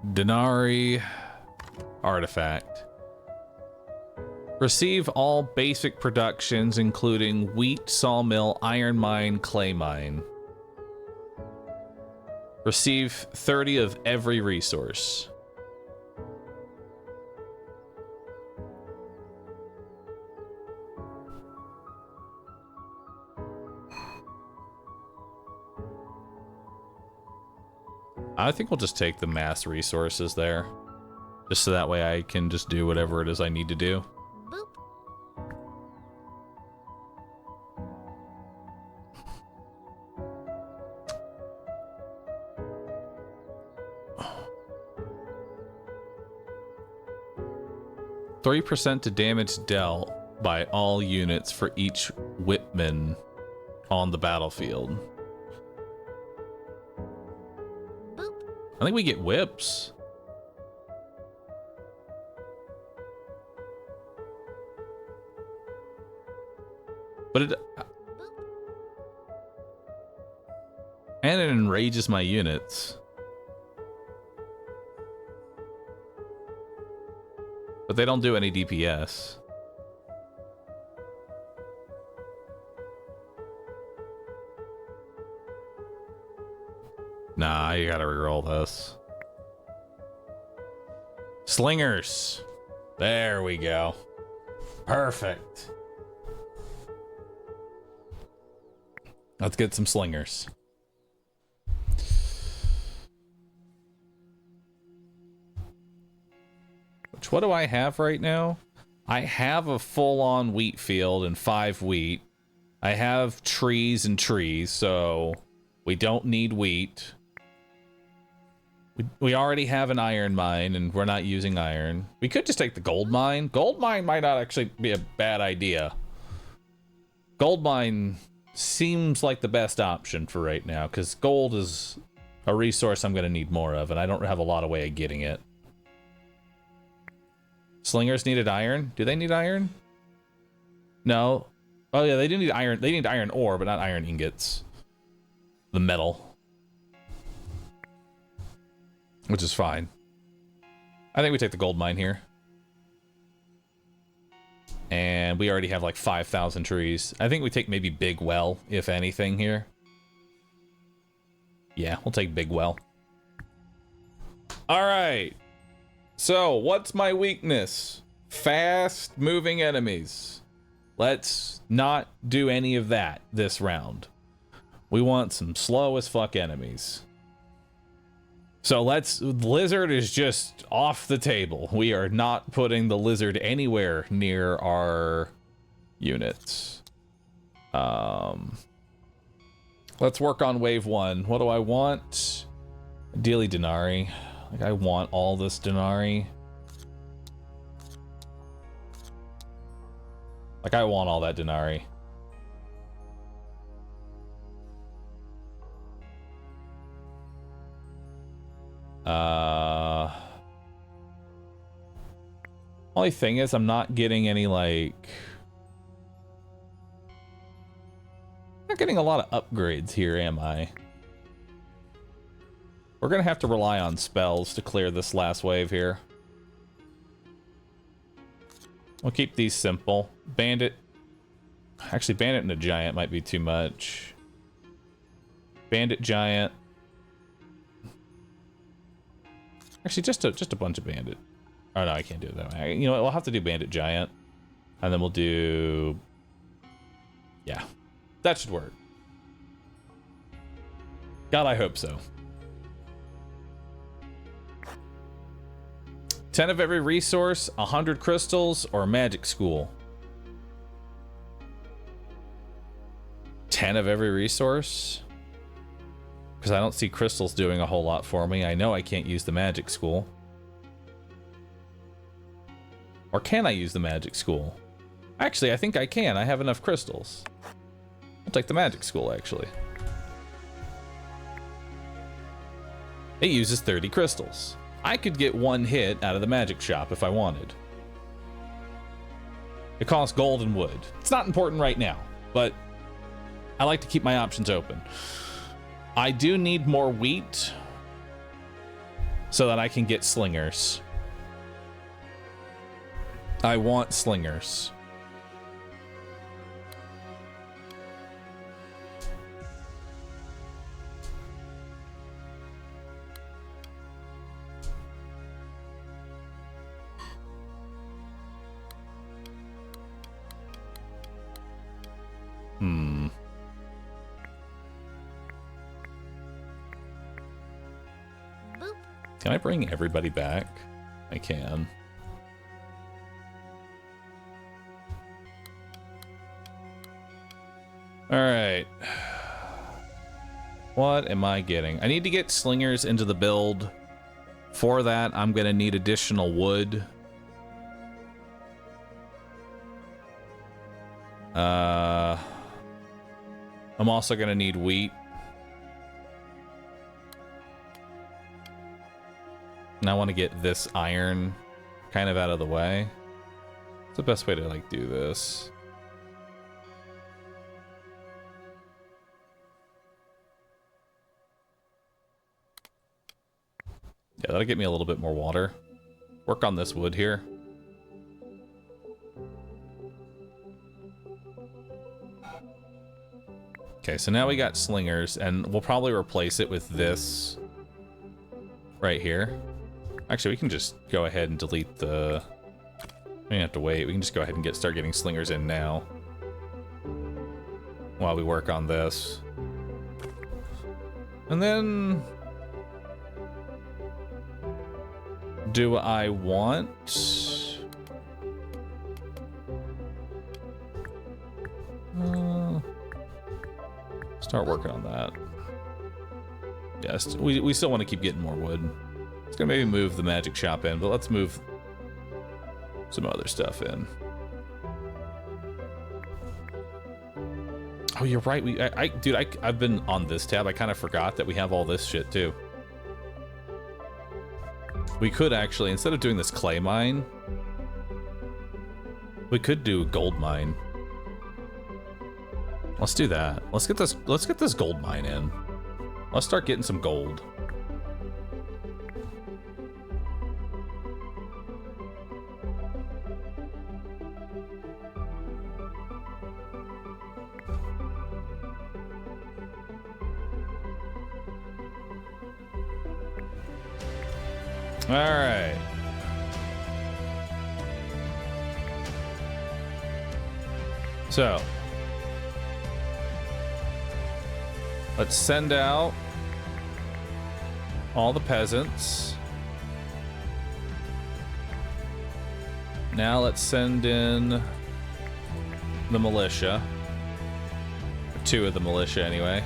Denari artifact. Receive all basic productions, including wheat, sawmill, iron mine, clay mine. Receive 30 of every resource. I think we'll just take the mass resources there. Just so that way I can just do whatever it is I need to do. 3% to damage dealt by all units for each whipman on the battlefield. I think we get whips. But it... And it enrages my units. But they don't do any DPS. Nah, you gotta reroll this. Slingers. There we go. Perfect. Let's get some slingers. What do I have right now? I have a full-on wheat field and 5 wheat. I have trees and trees, so we don't need wheat. We already have an iron mine, and we're not using iron. We could just take the gold mine. Gold mine might not actually be a bad idea. Gold mine seems like the best option for right now, because gold is a resource I'm going to need more of, and I don't have a lot of way of getting it. Slingers needed iron? Do they need iron? No. Oh yeah, they do need iron. They need iron ore, but not iron ingots. The metal. Which is fine. I think we take the gold mine here. And we already have like 5,000 trees. I think we take maybe Big Well, if anything, here. Yeah, we'll take Big Well. Alright. So, what's my weakness? Fast moving enemies. Let's not do any of that this round. We want some slow as fuck enemies. So lizard is just off the table. We are not putting the lizard anywhere near our units. Let's work on wave 1. What do I want? Ideally Denari. Like, I want all this Denari. Like, I want all that Denari. Only thing is, I'm not getting any, like... not getting a lot of upgrades here, am I? We're gonna have to rely on spells to clear this last wave here. We'll keep these simple. Bandit. Actually, Bandit and a Giant might be too much. Bandit, Giant. Actually, just a bunch of Bandit. Oh no, I can't do it that way. You know what? We'll have to do Bandit, Giant, and then we'll do. Yeah, that should work. God, I hope so. 10 of every resource, 100 crystals, or magic school. 10 of every resource? Because I don't see crystals doing a whole lot for me. I know I can't use the magic school. Or can I use the magic school? Actually, I think I can. I have enough crystals. I'll take the magic school, actually. It uses 30 crystals. I could get 1 hit out of the magic shop if I wanted. It costs gold and wood. It's not important right now, but I like to keep my options open. I do need more wheat so that I can get slingers. I want slingers. Can I bring everybody back? I can. All right. What am I getting? I need to get slingers into the build. For that, I'm gonna need additional wood. I'm also gonna need wheat. And I want to get this iron kind of out of the way. What's the best way to, like, do this? Yeah, that'll get me a little bit more water. Work on this wood here. Okay, so now we got slingers, and we'll probably replace it with this right here. Actually, we can just go ahead and delete the... we don't have to wait. We can just go ahead and start getting slingers in now while we work on this. And then do I want? Start working on that. Yes, we still want to keep getting more wood. It's gonna maybe move the magic shop in, but let's move some other stuff in. Oh, you're right. I've been on this tab. I kind of forgot that we have all this shit too. We could actually, instead of doing this clay mine, we could do a gold mine. Let's do that. Let's get this gold mine in. Let's start getting some gold. All right. So, let's send out all the peasants. Now let's send in the militia. 2 of the militia anyway.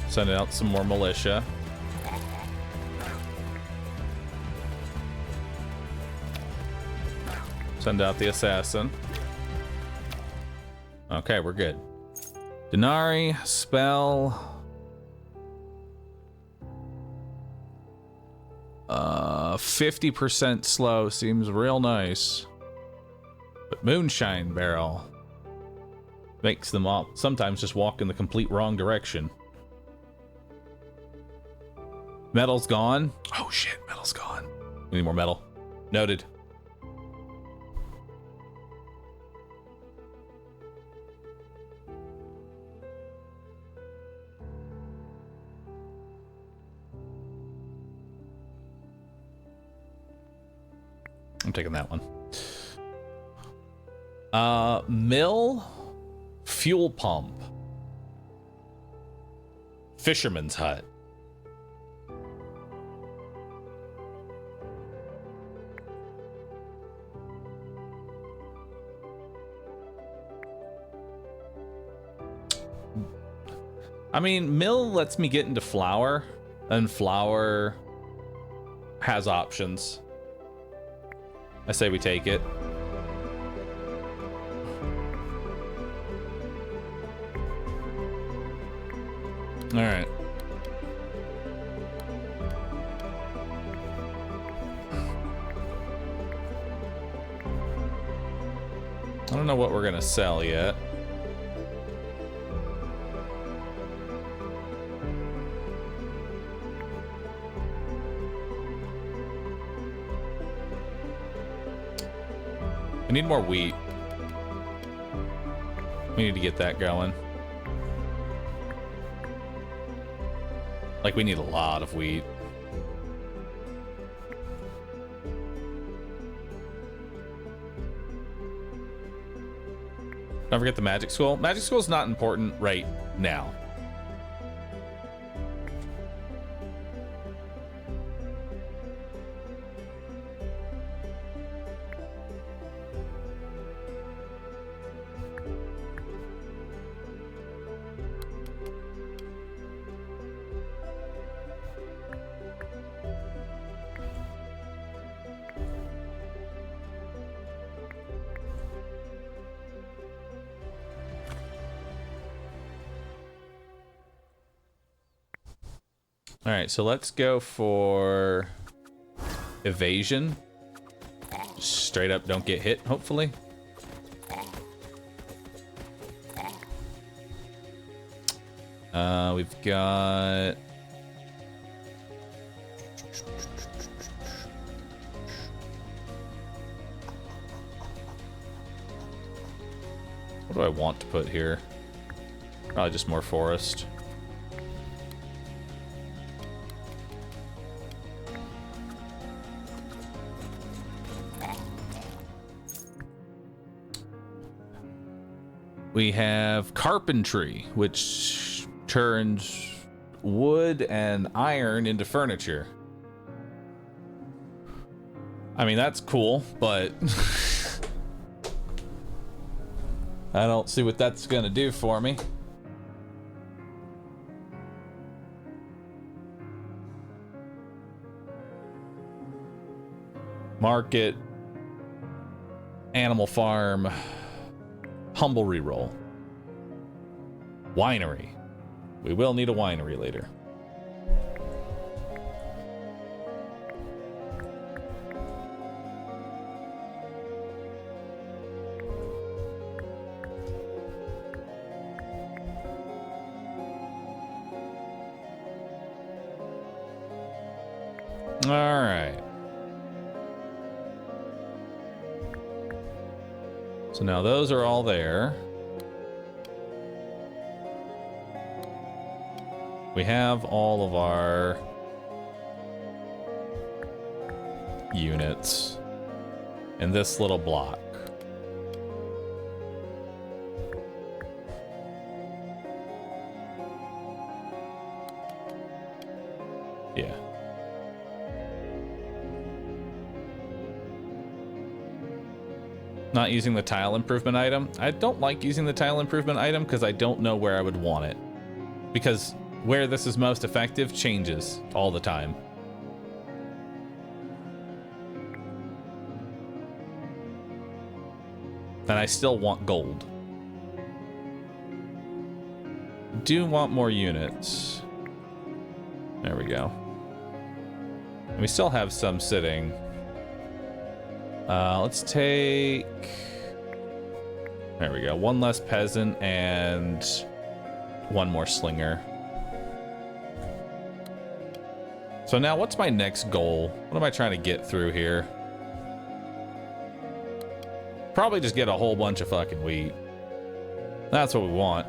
Send out some more militia. Send out the assassin. Okay, we're good. Denari, spell. 50% slow seems real nice. But moonshine barrel makes them all sometimes just walk in the complete wrong direction. Metal's gone. Oh shit, metal's gone. We need more metal. Noted. I'm taking that one. Mill, fuel pump, fisherman's hut. I mean, mill lets me get into flour, and flour has options. I say we take it. All right. I don't know what we're gonna sell yet. We need more wheat. We need to get that going. Like, we need a lot of wheat. Don't forget the magic school. Magic school is not important right now. All right, so let's go for evasion. Straight up, don't get hit, hopefully. We've got... What do I want to put here? Probably just more forest. We have carpentry, which turns wood and iron into furniture. I mean, that's cool, but I don't see what that's gonna do for me. Market, animal farm, humble reroll, winery. We will need a winery later. All right. So now those are all there. We have all of our units in this little block. Yeah. Not using the tile improvement item. I don't like using the tile improvement item because I don't know where I would want it. Because where this is most effective changes all the time. And I still want gold. Do want more units. There we go. And we still have some sitting. Let's take... There we go. One less peasant and one more slinger. So now what's my next goal? What am I trying to get through here? Probably just get a whole bunch of fucking wheat. That's what we want.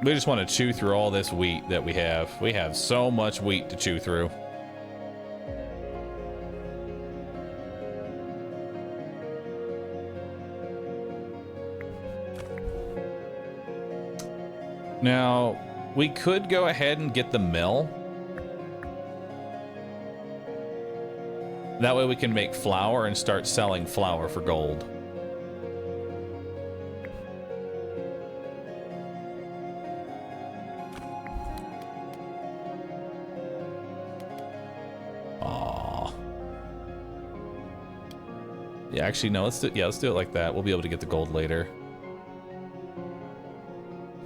We just want to chew through all this wheat that we have. We have so much wheat to chew through. Now, we could go ahead and get the mill. That way we can make flour and start selling flour for gold. Aww. Yeah, actually, no, let's do it like that. We'll be able to get the gold later.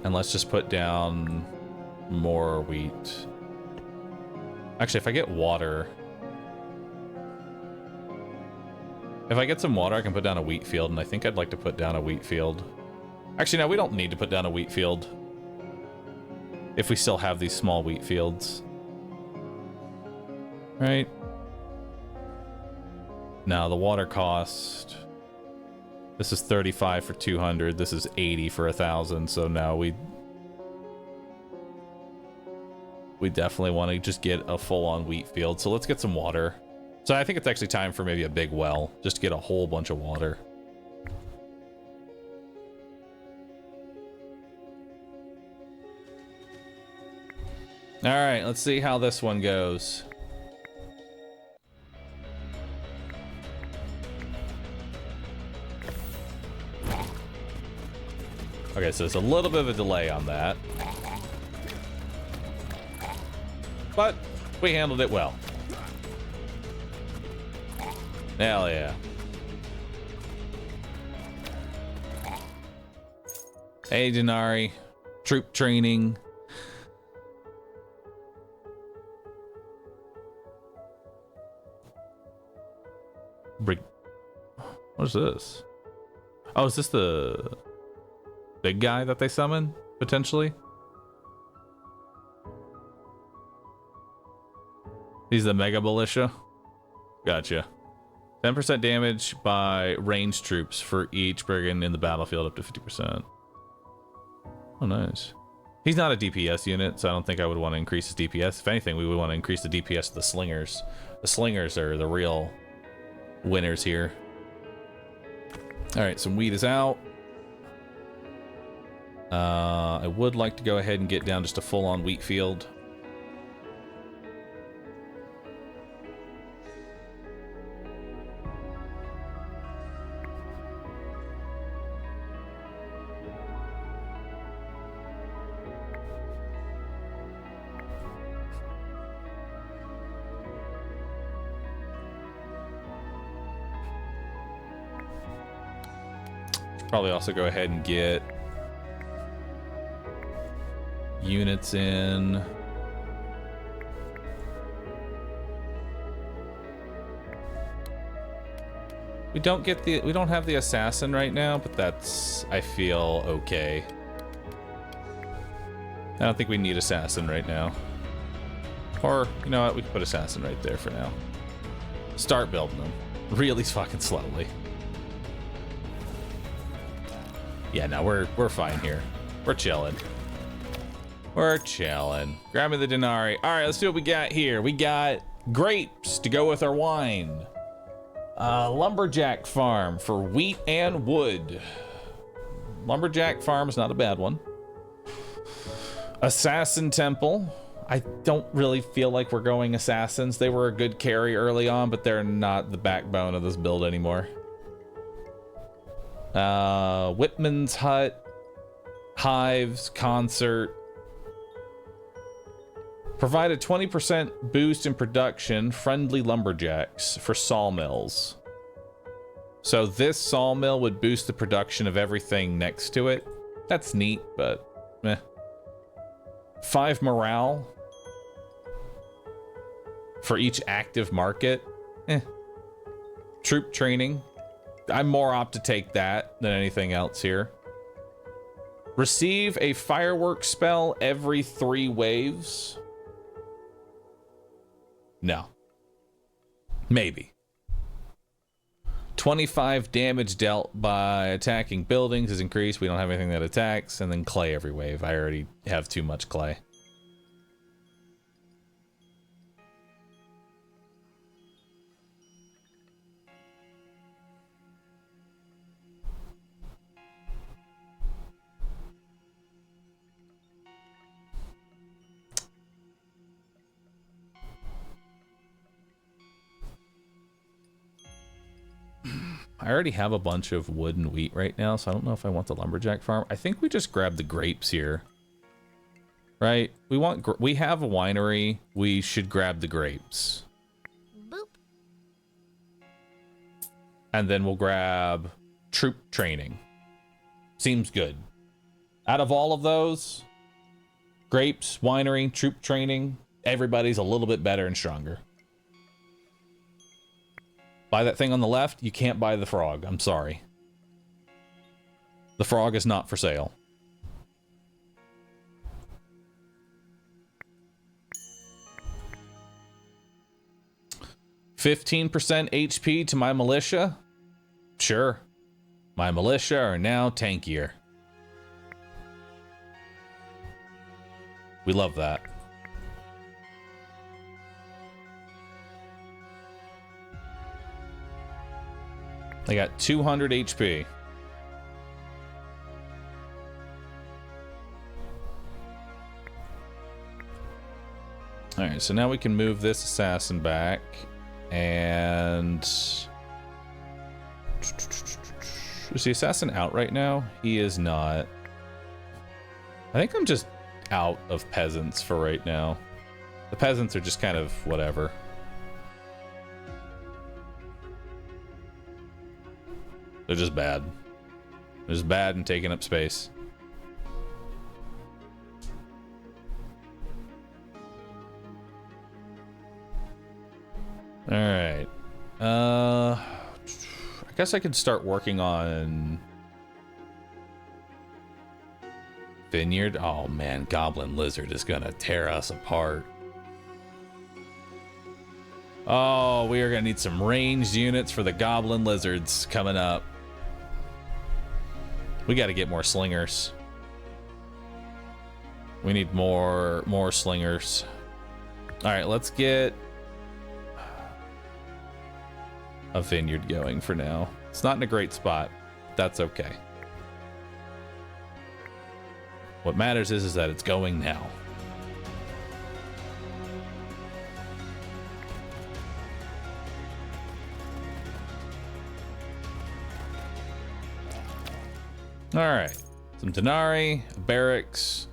And let's just put down more wheat. Actually, if I get water... If I get some water, I can put down a wheat field, and I think I'd like to put down a wheat field. Actually, no, we don't need to put down a wheat field. If we still have these small wheat fields. Right? Now, the water cost... This is 35 for 200. This is 80 for 1,000. So now we definitely want to just get a full-on wheat field. So let's get some water. So I think it's actually time for maybe a big well, just to get a whole bunch of water. All right, let's see how this one goes. Okay, so there's a little bit of a delay on that. But we handled it well. Hell yeah. Hey, Denari. Troop training. What is this? Oh, is this the big guy that they summon, potentially? He's the Mega Militia. Gotcha. 10% damage by ranged troops for each brigand in the battlefield, up to 50%. Oh, nice. He's not a DPS unit, so I don't think I would want to increase his DPS. If anything, we would want to increase the DPS of the slingers. The slingers are the real winners here. All right, some wheat is out. I would like to go ahead and get down just a full-on wheat field. Probably also go ahead and get units in. We don't have the assassin right now, but that's, I feel, okay. I don't think we need assassin right now. Or, you know what, we can put assassin right there for now. Start building them. Really fucking slowly. Yeah, no, we're fine here. We're chilling. We're chilling. Grab me the denarii. All right, let's see what we got here. We got grapes to go with our wine. Lumberjack farm for wheat and wood. Lumberjack farm is not a bad one. Assassin temple. I don't really feel like we're going assassins. They were a good carry early on, but they're not the backbone of this build anymore. Whitman's hut. Hives. Concert. Provide a 20% boost in production. Friendly lumberjacks for sawmills. So this sawmill would boost the production of everything next to it. That's neat, but meh. 5 morale for each active market. Troop training. I'm more apt to take that than anything else here. Receive a firework spell every 3 waves. No. Maybe. 25 damage dealt by attacking buildings is increased. We don't have anything that attacks. And then clay every wave. I already have too much clay. I already have a bunch of wood and wheat right now, so I don't know if I want the lumberjack farm. I think we just grab the grapes here. Right? We have a winery. We should grab the grapes. Boop. And then we'll grab troop training. Seems good. Out of all of those, grapes, winery, troop training, everybody's a little bit better and stronger. Buy that thing on the left. You can't buy the frog. I'm sorry. The frog is not for sale. $15% HP to my militia. Sure. My militia are now tankier. We love that. I got 200 HP. All right, so now we can move this assassin back. And is the assassin out right now? He is not. I think I'm just out of peasants for right now. The peasants are just kind of whatever. They're just bad. They're just bad and taking up space. All right. I guess I could start working on vineyard. Oh man, Goblin Lizard is gonna tear us apart. Oh, we are gonna need some ranged units for the Goblin Lizards coming up. We got to get more slingers. We need more slingers. All right, let's get a vineyard going for now. It's not in a great spot. That's okay. What matters is that it's going now. All right, some denarii, barracks.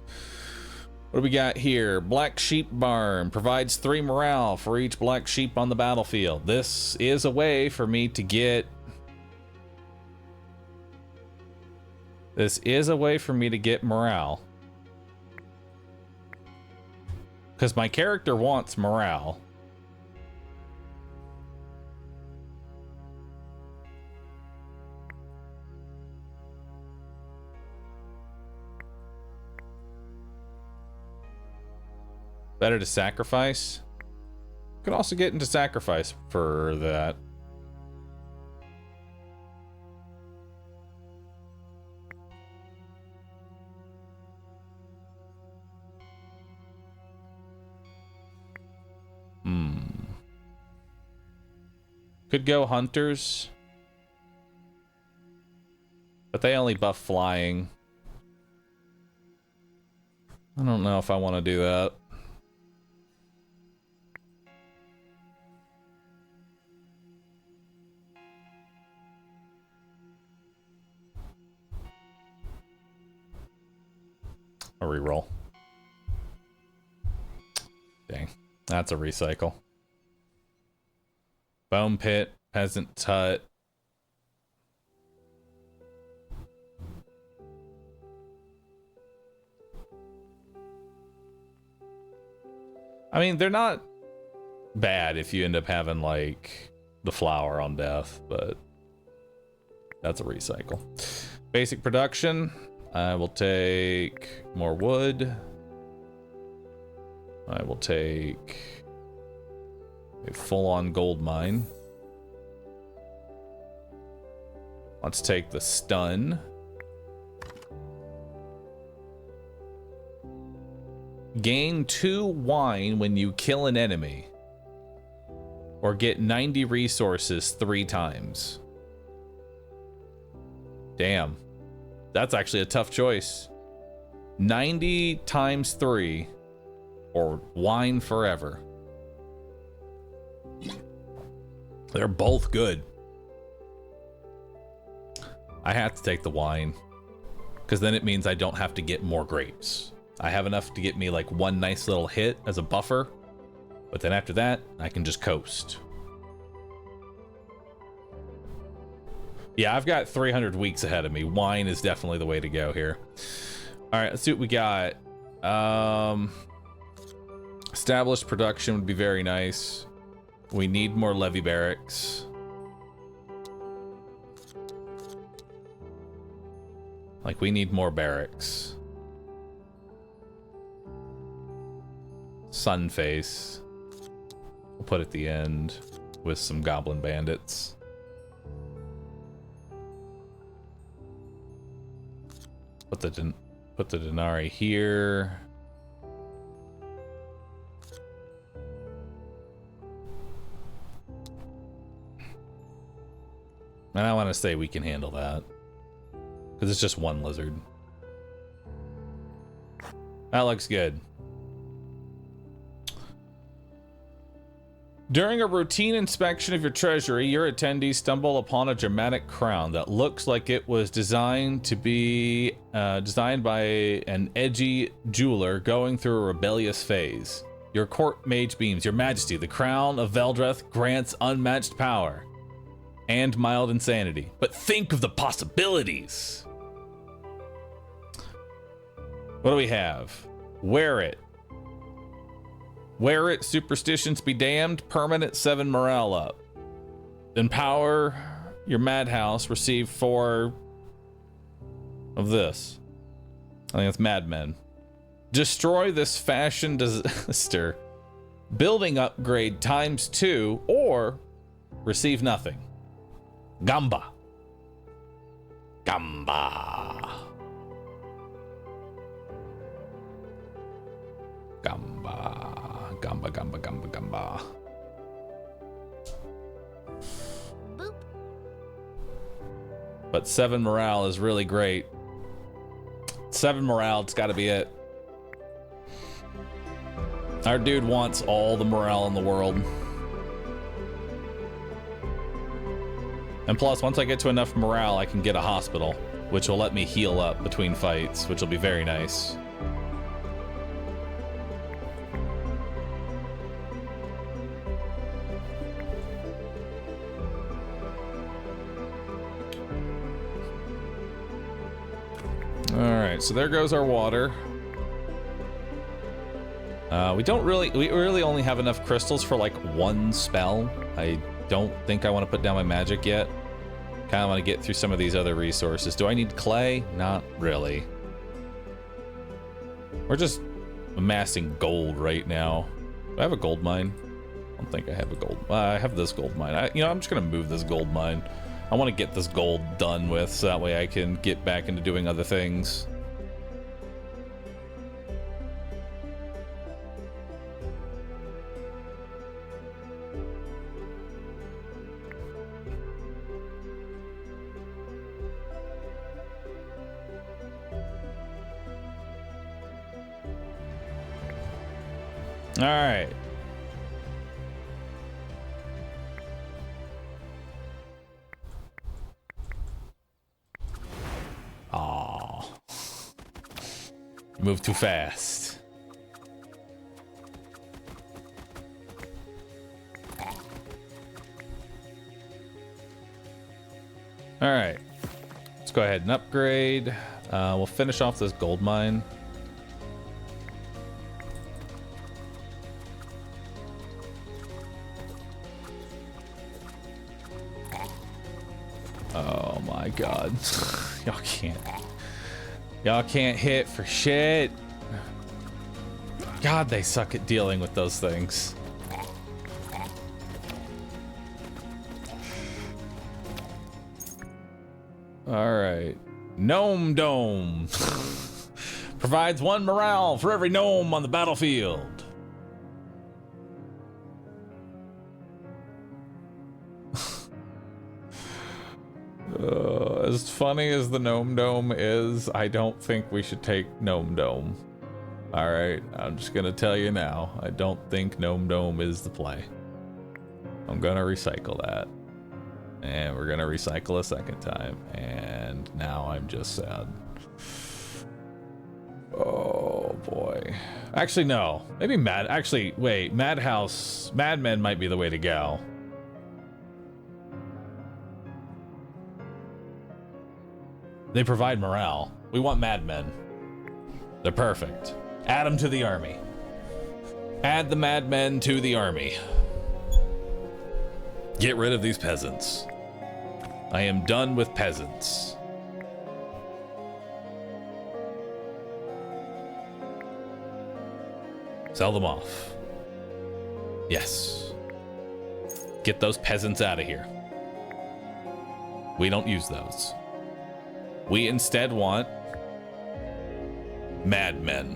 What do we got here? Black Sheep Barn provides 3 morale for each black sheep on the battlefield. This is a way for me to get This is a way for me to get morale. Because my character wants morale. Better to sacrifice. Could also get into sacrifice for that. Could go hunters. But they only buff flying. I don't know if I want to do that. A reroll. Dang. That's a recycle. Bone pit, peasant's hut. I mean, they're not bad if you end up having like the flower on death, but that's a recycle. Basic production. I will take more wood. I will take a full-on gold mine. Let's take the stun. Gain 2 wine when you kill an enemy. Or get 90 resources 3 times. Damn. That's actually a tough choice. 90 times 3 or wine forever. They're both good. I have to take the wine because then it means I don't have to get more grapes. I have enough to get me like one nice little hit as a buffer, but then after that I can just coast. Yeah, I've got 300 weeks ahead of me. Wine is definitely the way to go here. All right, let's see what we got. Established production would be very nice. We need more levy barracks. Like, we need more barracks. Sunface. We'll put at the end with some goblin bandits. Put the Denari here. And I want to say we can handle that. Because it's just one lizard. That looks good. During a routine inspection of your treasury, your attendees stumble upon a dramatic crown that looks like it was designed to be designed by an edgy jeweler going through a rebellious phase. Your court mage beams, Your Majesty, the crown of Veldreth grants unmatched power and mild insanity. But think of the possibilities. What do we have? Wear it. Wear it, superstitions be damned, permanent 7 morale up. Empower your madhouse, receive 4 of this. I think that's madmen. Destroy this fashion disaster. Building upgrade ×2 or receive nothing. Gamba. Gamba. Gamba. Gamba, gamba, gamba, gamba. Boop. But 7 morale is really great. 7 morale, it's gotta be it. Our dude wants all the morale in the world. And plus, once I get to enough morale, I can get a hospital, which will let me heal up between fights, which will be very nice. right, so there goes our water. We really only have enough crystals for like one spell. I don't think I want to put down my magic yet. Kind of want to get through some of these other resources. Do I need clay? Not really. We're just amassing gold right now. Do I have a gold mine? I don't think I have a gold. I have this gold mine. I'm just gonna move this gold mine. I want to get this gold done with, so that way I can get back into doing other things. All right. Aw. Move too fast. All right. Let's go ahead and upgrade. We'll finish off this gold mine. Oh my god. Y'all can't hit for shit. God, they suck at dealing with those things. All right. Gnome Dome. Provides 1 morale for every gnome on the battlefield. As funny as the Gnome Dome is, I don't think we should take Gnome Dome. Alright, I'm just gonna tell you now. I don't think Gnome Dome is the play. I'm gonna recycle that. And we're gonna recycle a second time. And now I'm just sad. Oh boy. Actually, no. Maybe Madmen might be the way to go. They provide morale. We want madmen. They're perfect. Add them to the army. Add the madmen to the army. Get rid of these peasants. I am done with peasants. Sell them off. Yes. Get those peasants out of here. We don't use those. We instead want madmen.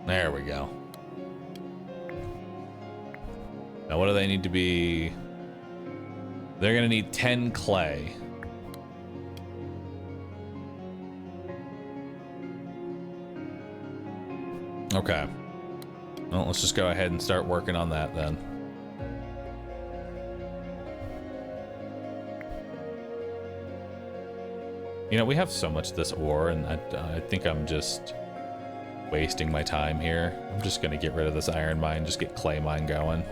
There we go. Now what do they need to be? They're gonna need 10 clay. Okay. Well, let's just go ahead and start working on that then. You know, we have so much of this ore, and I think I'm just wasting my time here. I'm just gonna get rid of this iron mine, just get clay mine going.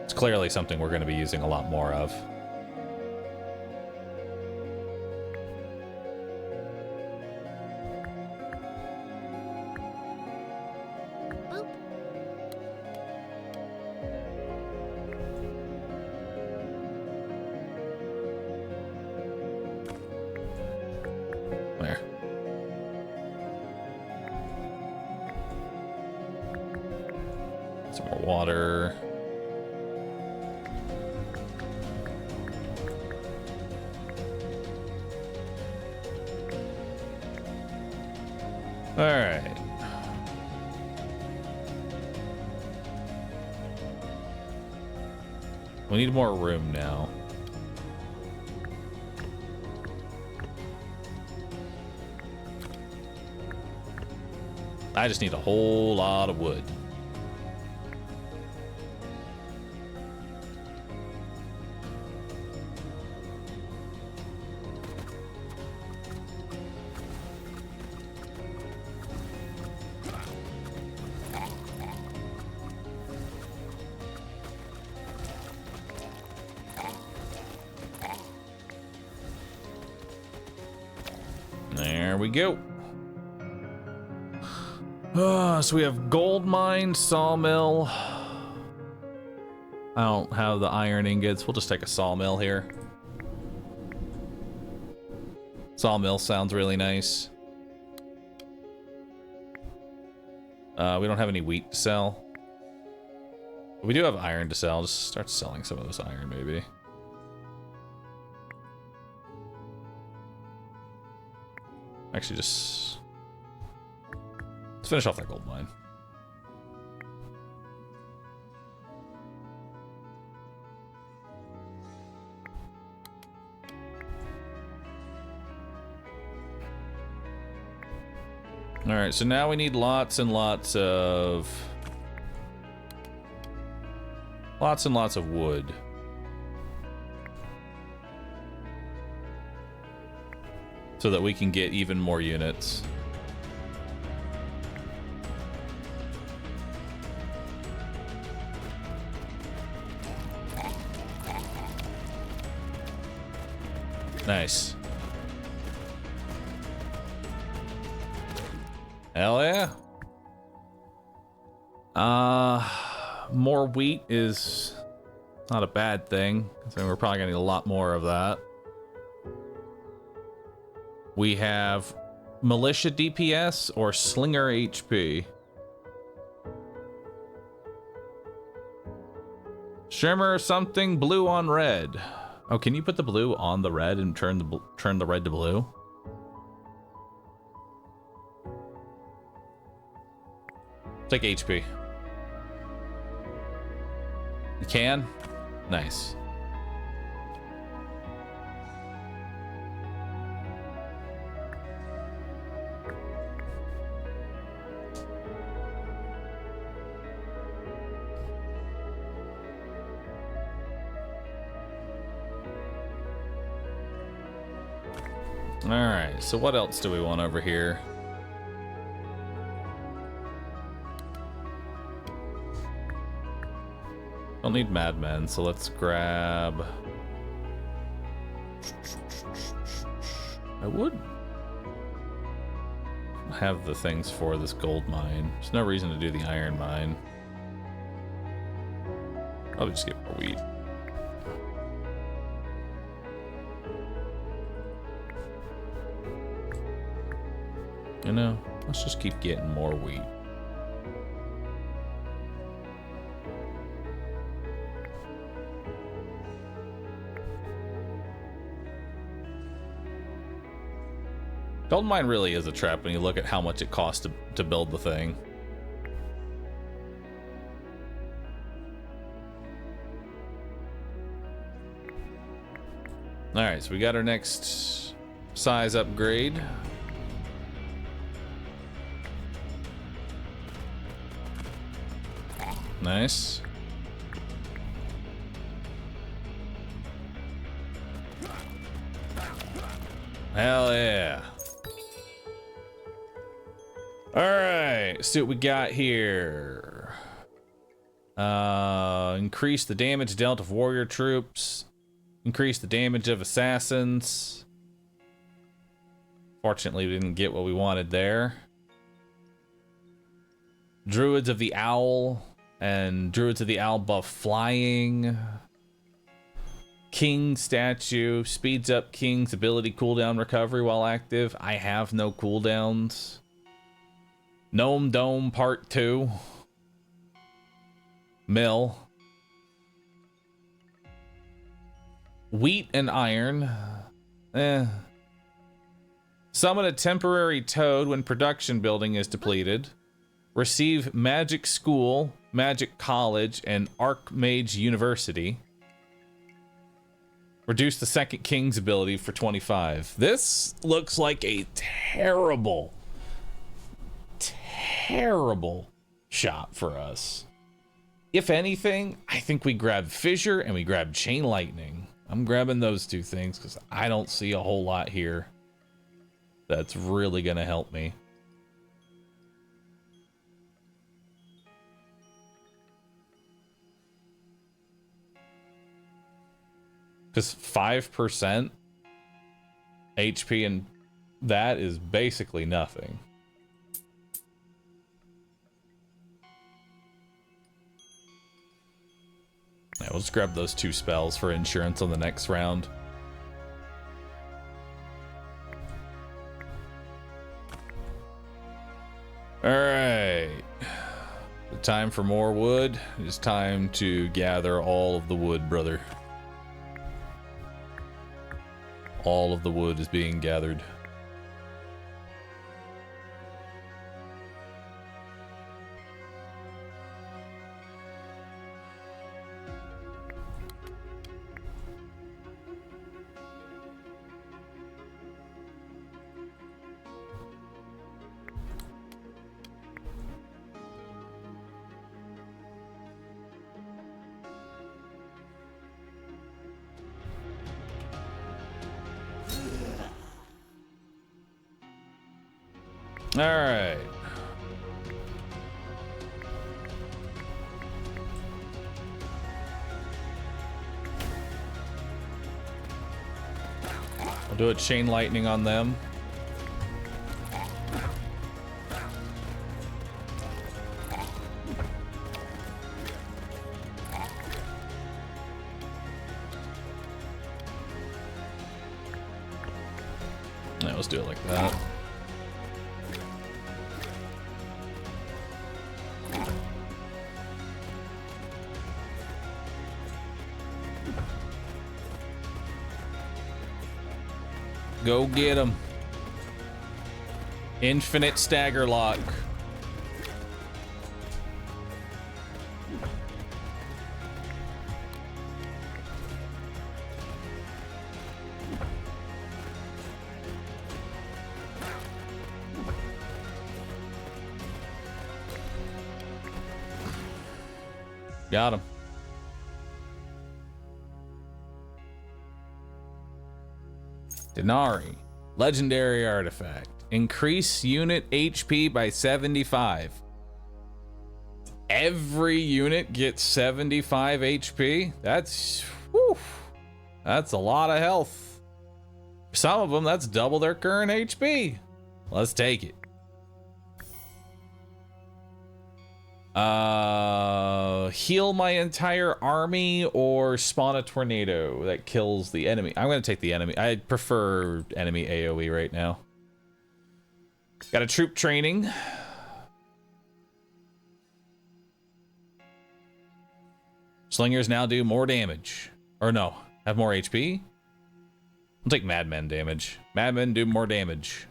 It's clearly something we're gonna be using a lot more of. There. Some more water. All right. We need more room now. I just need a whole lot of wood. we go. So we have gold mine, sawmill. I don't have the iron ingots. We'll just take a sawmill here. Sawmill sounds really nice. We don't have any wheat to sell. But we do have iron to sell. Just start selling some of this iron, maybe. Actually, just... let's finish off that gold mine. All right, so now we need lots and lots of wood. So that we can get even more units. Nice. Hell yeah. More wheat is not a bad thing. So we're probably gonna need a lot more of that. We have militia DPS or slinger HP. Shimmer something blue on red. Oh, can you put the blue on the red and turn the red to blue? Take HP. You can? Nice. All right, so what else do we want over here? Don't need madmen, so let's grab... I would have the things for this gold mine. There's no reason to do the iron mine. I'll just get more wheat. You know, let's just keep getting more wheat. Gold mine really is a trap when you look at how much it costs to build the thing. All right, so we got our next size upgrade. Nice. Hell yeah. All right, see what we got here. Increase the damage dealt of warrior troops. Increase the damage of assassins. Fortunately, we didn't get what we wanted there. Druids of the Owl and Druids of the Owl buff flying. King statue speeds up King's ability cooldown recovery while active. I have no cooldowns. Gnome Dome Part 2. Mill. Wheat and iron. Summon a temporary toad when production building is depleted. Receive Magic School, Magic College, and Archmage University. Reduce the second King's ability for 25. This looks like a terrible shot for us. If anything, I think we grab Fissure and we grab Chain Lightning. I'm grabbing those two things because I don't see a whole lot here that's really gonna help me. Because 5% HP and that is basically nothing. Yeah, let's grab those 2 spells for insurance on the next round. Alright. The time for more wood. It's time to gather all of the wood, brother. All of the wood is being gathered. All right. I'll do a chain lightning on them. Yeah, let's do it like that. Go get him. Infinite stagger lock. Got him. Denari. Legendary artifact. Increase unit HP by 75. Every unit gets 75 HP? That's... whew, that's a lot of health. Some of them, that's double their current HP. Let's take it. Heal my entire army or spawn a tornado that kills the enemy. I'm gonna take the enemy. I prefer enemy AoE right now. Got a troop training. Slingers now do more damage. Or no, have more HP? I'll take Madmen damage. Madmen do more damage.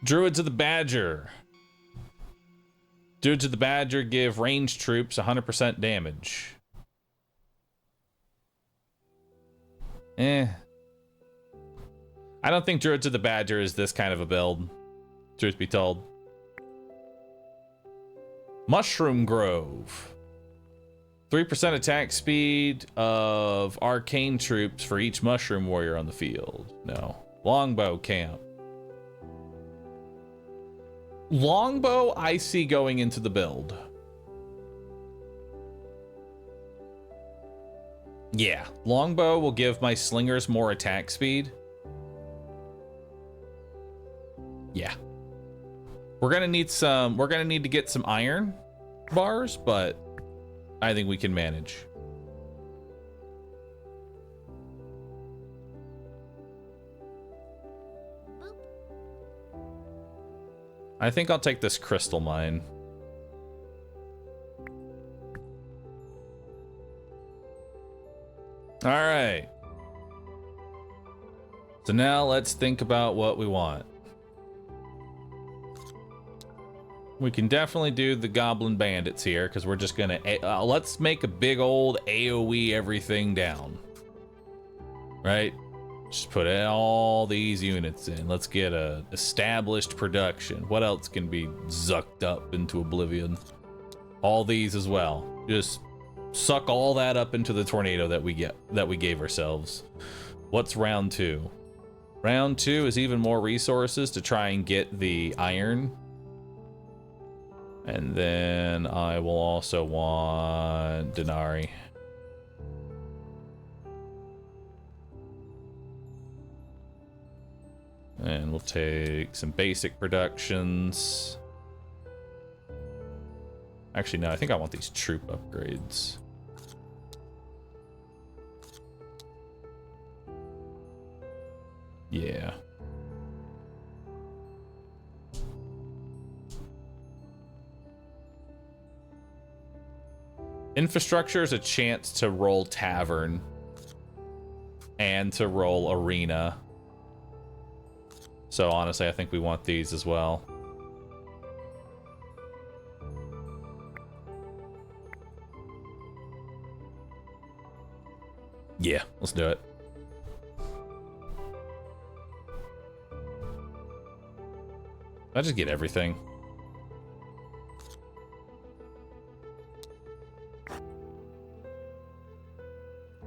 Druids of the Badger. Druids of the Badger give ranged troops 100% damage. I don't think Druids of the Badger is this kind of a build, truth be told. Mushroom Grove. 3% attack speed of arcane troops for each mushroom warrior on the field. No. Longbow camp. Longbow I see going into the build. Yeah, longbow will give my slingers more attack speed. Yeah. We're gonna need to get some iron bars, but I think we can manage. I think I'll take this crystal mine. All right. So now let's think about what we want. We can definitely do the goblin bandits here because we're just gonna let's make a big old AoE everything down. Right? Just put all these units in. Let's get a established production. What else can be zucked up into oblivion? All these as well. Just suck all that up into the tornado that we gave ourselves. What's round 2? Round 2 is even more resources to try and get the iron. And then I will also want Denari. And we'll take some basic productions. Actually, no, I think I want these troop upgrades. Yeah. Infrastructure is a chance to roll tavern and to roll arena. So honestly, I think we want these as well. Yeah, let's do it. I just get everything.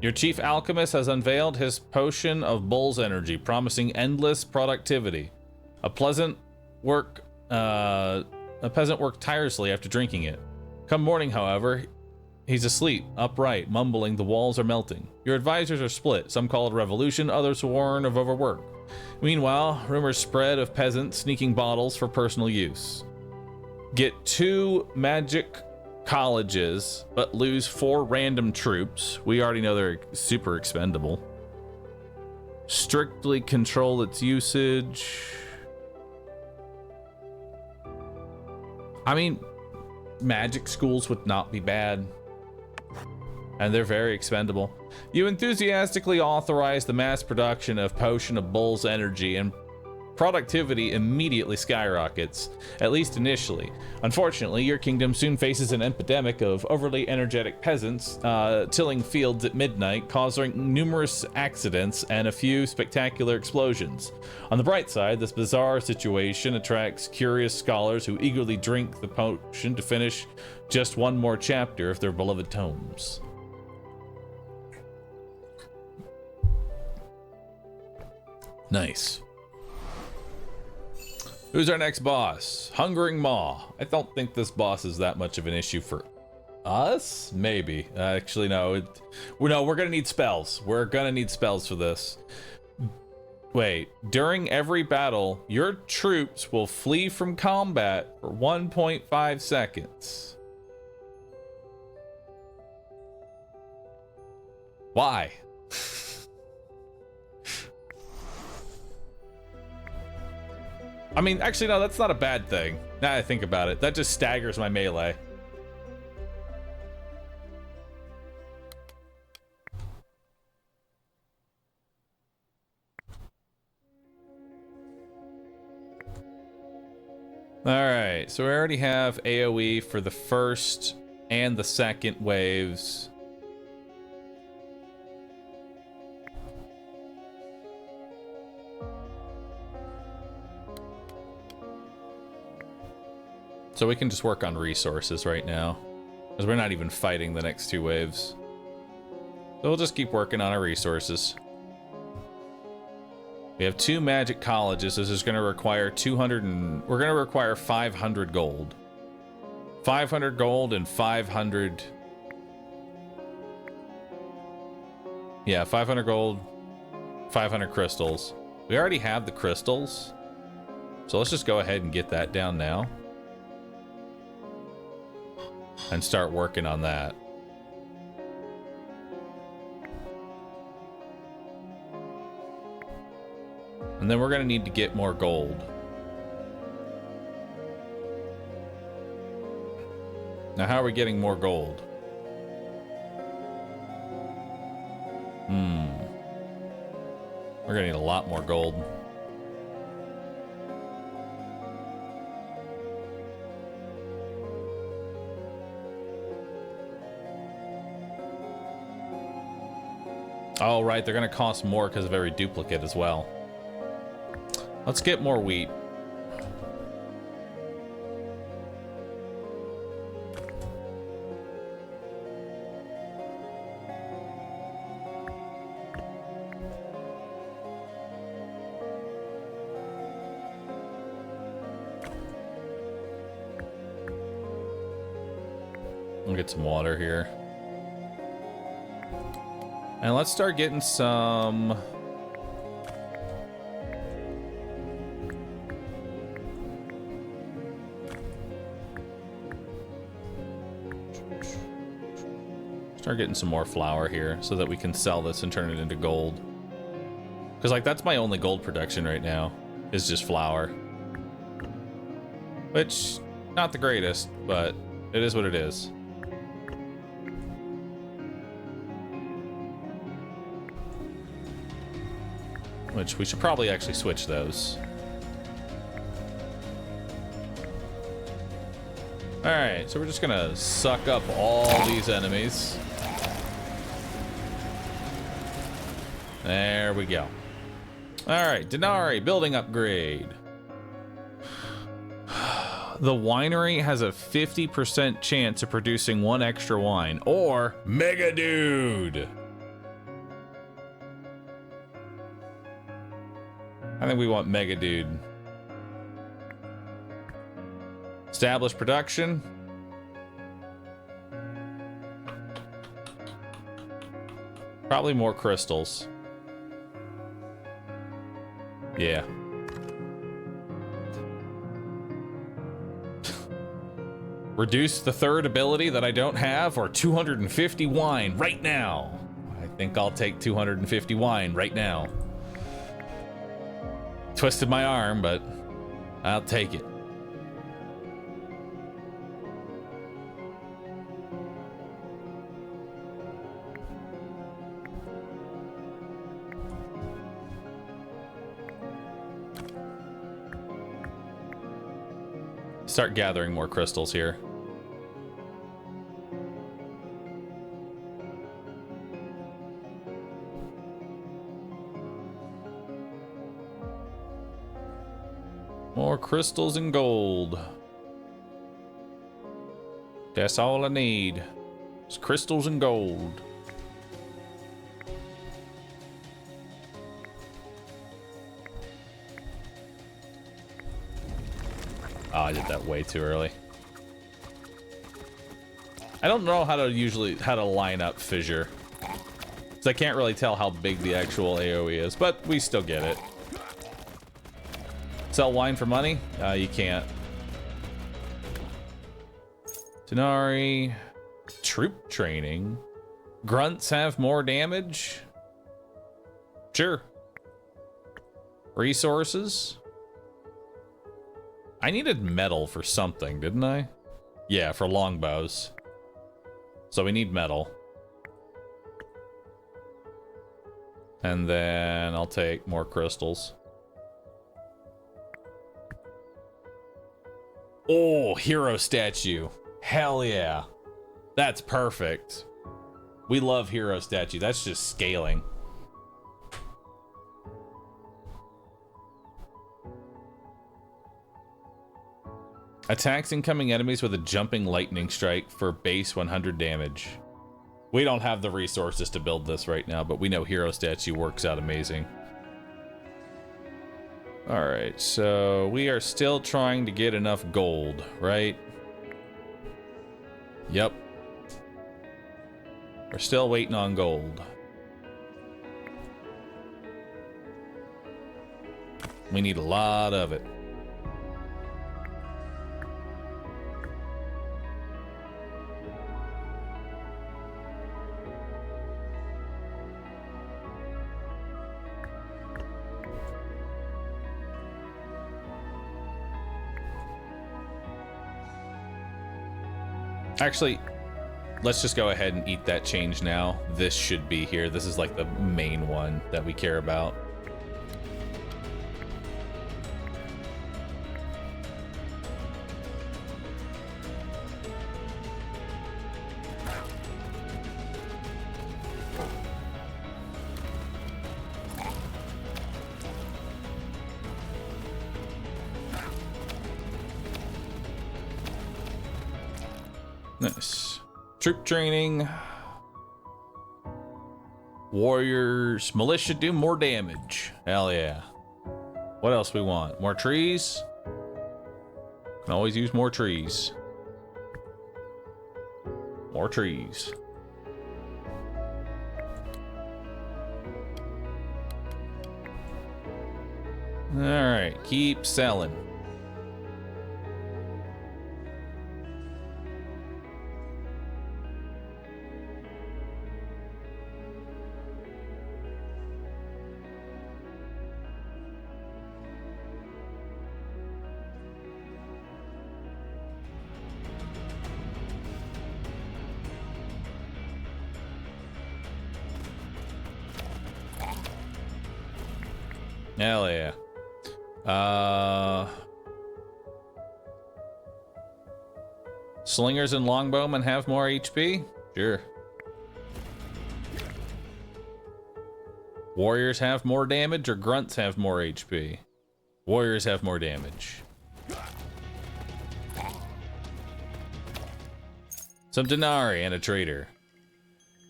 Your chief alchemist has unveiled his potion of Bull's energy, promising endless productivity. A peasant worked tirelessly after drinking it. Come morning, however, he's asleep, upright, mumbling, the walls are melting. Your advisors are split. Some call it a revolution, others warn of overwork. Meanwhile, rumors spread of peasants sneaking bottles for personal use. Get 2 magic colleges, but lose 4 random troops. We already know they're super expendable. Strictly control its usage. I mean, magic schools would not be bad. And they're very expendable. You enthusiastically authorize the mass production of Potion of Bull's energy, and productivity immediately skyrockets, at least initially. Unfortunately, your kingdom soon faces an epidemic of overly energetic peasants tilling fields at midnight, causing numerous accidents and a few spectacular explosions. On the bright side, this bizarre situation attracts curious scholars who eagerly drink the potion to finish just one more chapter of their beloved tomes. Nice. Who's our next boss? Hungering Maw. I don't think this boss is that much of an issue for us. Maybe. Actually, no. We're gonna need spells. We're gonna need spells for this. Wait. During every battle, your troops will flee from combat for 1.5 seconds. Why? I mean, actually, no, that's not a bad thing. Now that I think about it, that just staggers my melee. Alright, so we already have AoE for the first and the second waves. So we can just work on resources right now, because we're not even fighting the next 2 waves. So we'll just keep working on our resources. We have 2 magic colleges. This is going to require 200 and we're going to require 500 gold. 500 gold and 500. Yeah, 500 gold, 500 crystals. We already have the crystals. So let's just go ahead and get that down now. And start working on that. And then we're going to need to get more gold. Now, how are we getting more gold? We're going to need a lot more gold. Oh, right, they're going to cost more because of every duplicate as well. Let's get more wheat. We'll get some water here. And let's start getting some Start getting some more flour here so that we can sell this and turn it into gold. Because, like, that's my only gold production right now, is just flour. Which, not the greatest, but it is what it is. Which we should probably actually switch those. Alright, so we're just gonna suck up all these enemies. There we go. Alright, Denari, building upgrade. The winery has a 50% chance of producing 1 extra wine, or Mega Dude. I think we want Mega Dude. Establish production. Probably more crystals. Yeah. Reduce the third ability that I don't have, or 250 wine right now. I think I'll take 250 wine right now. Twisted my arm, but I'll take it. Start gathering more crystals here. More crystals and gold. That's all I need. It's crystals and gold. Oh, I did that way too early. I don't know how to line up fissure. So I can't really tell how big the actual AoE is, but we still get it. Sell wine for money? You can't. Denari. Troop training. Grunts have more damage? Sure. Resources? I needed metal for something, didn't I? Yeah, for longbows. So we need metal. And then I'll take more crystals. Oh, hero statue. Hell yeah. That's perfect. We love hero statue. That's just scaling. Attacks incoming enemies with a jumping lightning strike for base 100 damage. We don't have the resources to build this right now, but we know hero statue works out amazing. Alright, so we are still trying to get enough gold, right? Yep. We're still waiting on gold. We need a lot of it. Actually, let's just go ahead and eat that change now. This should be here. This is like the main one that we care about. Nice. Troop training. Warriors. Militia do more damage. Hell yeah. What else we want? More trees? Can always use more trees. More trees. Alright, keep selling. Hell yeah. Slingers and longbowmen have more HP? Sure. Warriors have more damage or grunts have more HP? Warriors have more damage. Some denarii and a trader.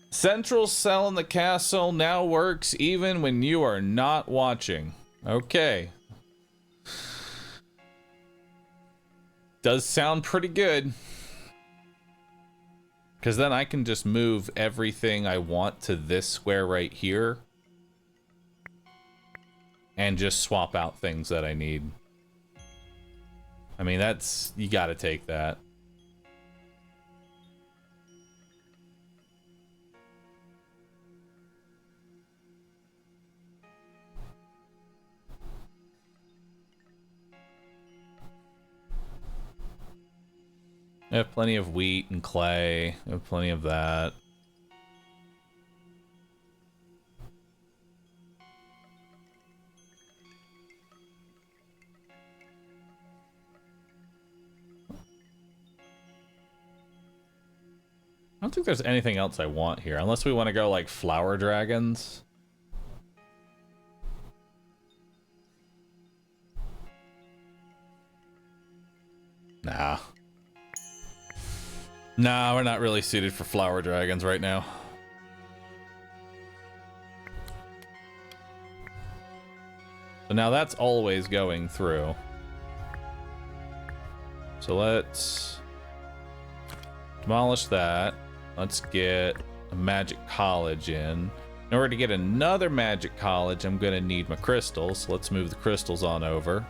Central cell in the castle now works even when you are not watching. Okay. Does sound pretty good. Because then I can just move everything I want to this square right here. And just swap out things that I need. I mean, that's... You gotta take that. I have plenty of wheat and clay. I have plenty of that. I don't think there's anything else I want here, unless we want to go like flower dragons. Nah. Nah, we're not really suited for flower dragons right now. So now that's always going through. So let's demolish that. Let's get a magic college in. In order to get another magic college, I'm gonna need my crystals. So let's move the crystals on over.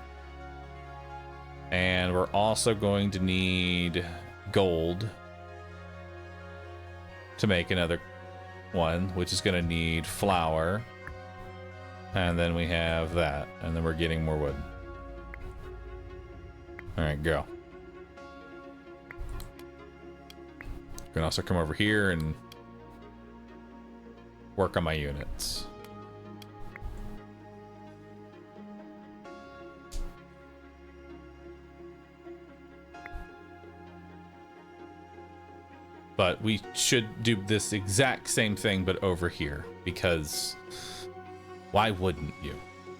And we're also going to need gold to make another one, which is going to need flour. And then we have that. And then we're getting more wood. Alright, go. You can also come over here and work on my units. But we should do this exact same thing, but over here, because why wouldn't you?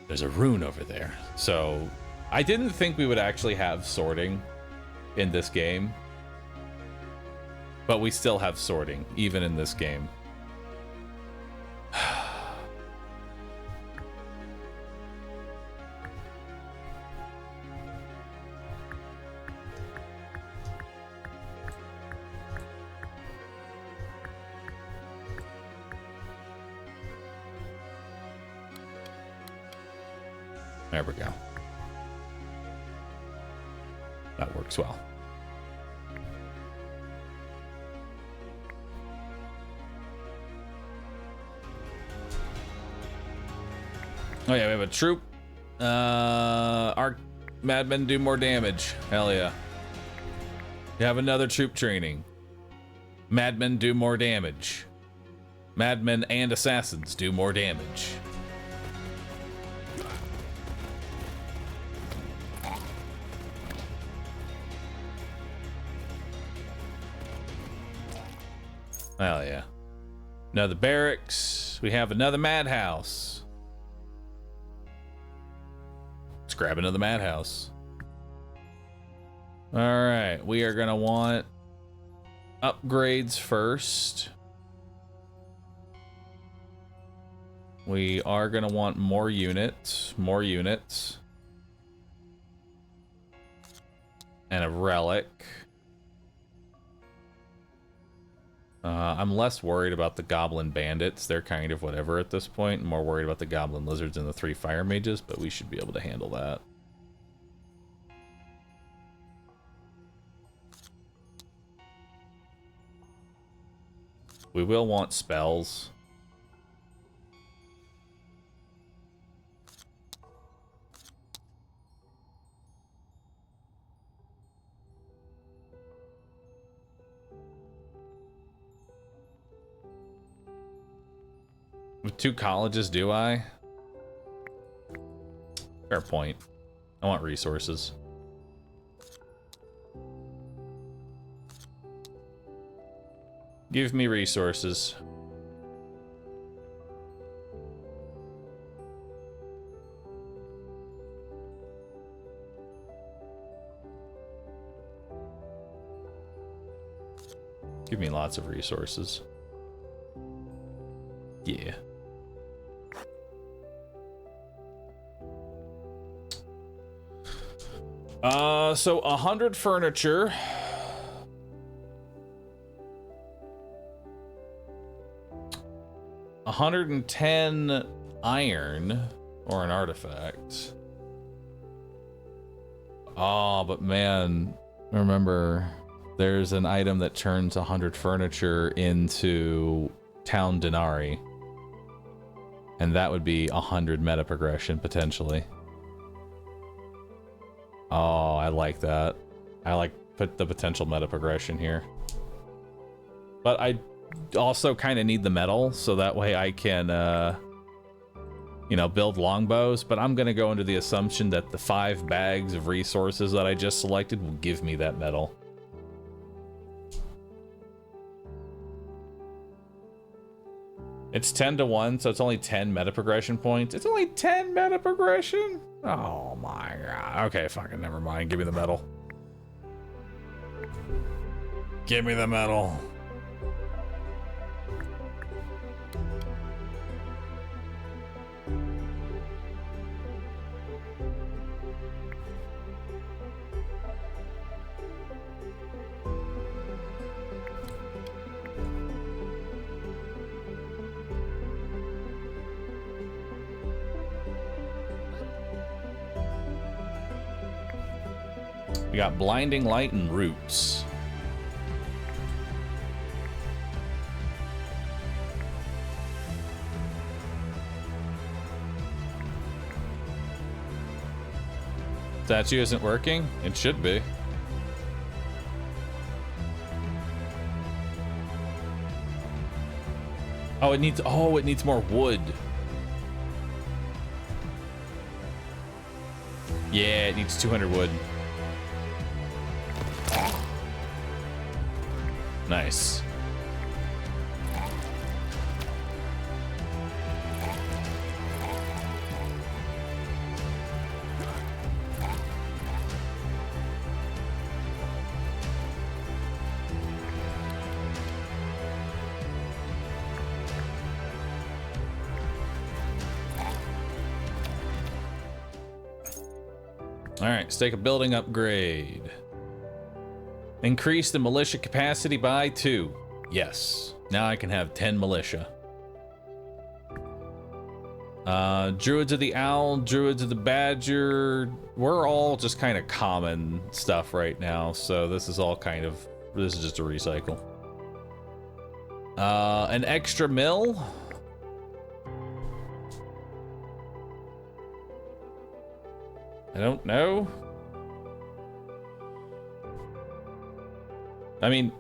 There's a rune over there. So I didn't think we would actually have sorting in this game, but we still have sorting, even in this game. There we go. That works well. Oh yeah, we have a troop. Our madmen do more damage. Hell yeah. You have another troop training. Madmen do more damage. Madmen and assassins do more damage. Hell yeah. Another barracks. We have another madhouse. Let's grab another madhouse. All right, we are gonna want upgrades first. We are gonna want more units, and a relic. I'm less worried about the goblin bandits. They're kind of whatever at this point. I'm more worried about the goblin lizards and the 3 fire mages, but we should be able to handle that. We will want spells. With 2 colleges, do I? Fair point. I want resources. Give me resources. Give me lots of resources. Yeah. So 100 furniture. $110 iron or an artifact. Oh, but man, remember there's an item that turns 100 furniture into town denarii. And that would be 100 meta progression potentially. Oh, I like that. I like put the potential meta progression here. But I also kind of need the metal so that way I can you know, build longbows, but I'm gonna go into the assumption that the 5 bags of resources that I just selected will give me that metal. It's 10 to 1, so it's only 10 meta progression points. It's only 10 meta progression? Oh my god. Okay, fucking never mind. Give me the metal. Give me the metal. We got blinding light and roots. Statue isn't working? It should be. Oh, it needs more wood. Yeah, it needs 200 wood. Nice. All right, let's take a building upgrade. Increase the militia capacity by 2. Yes. Now I can have 10 militia. Druids of the Owl, Druids of the Badger. We're all just kind of common stuff right now, so this is all kind of... This is just a recycle. An extra mill? I don't know. I mean,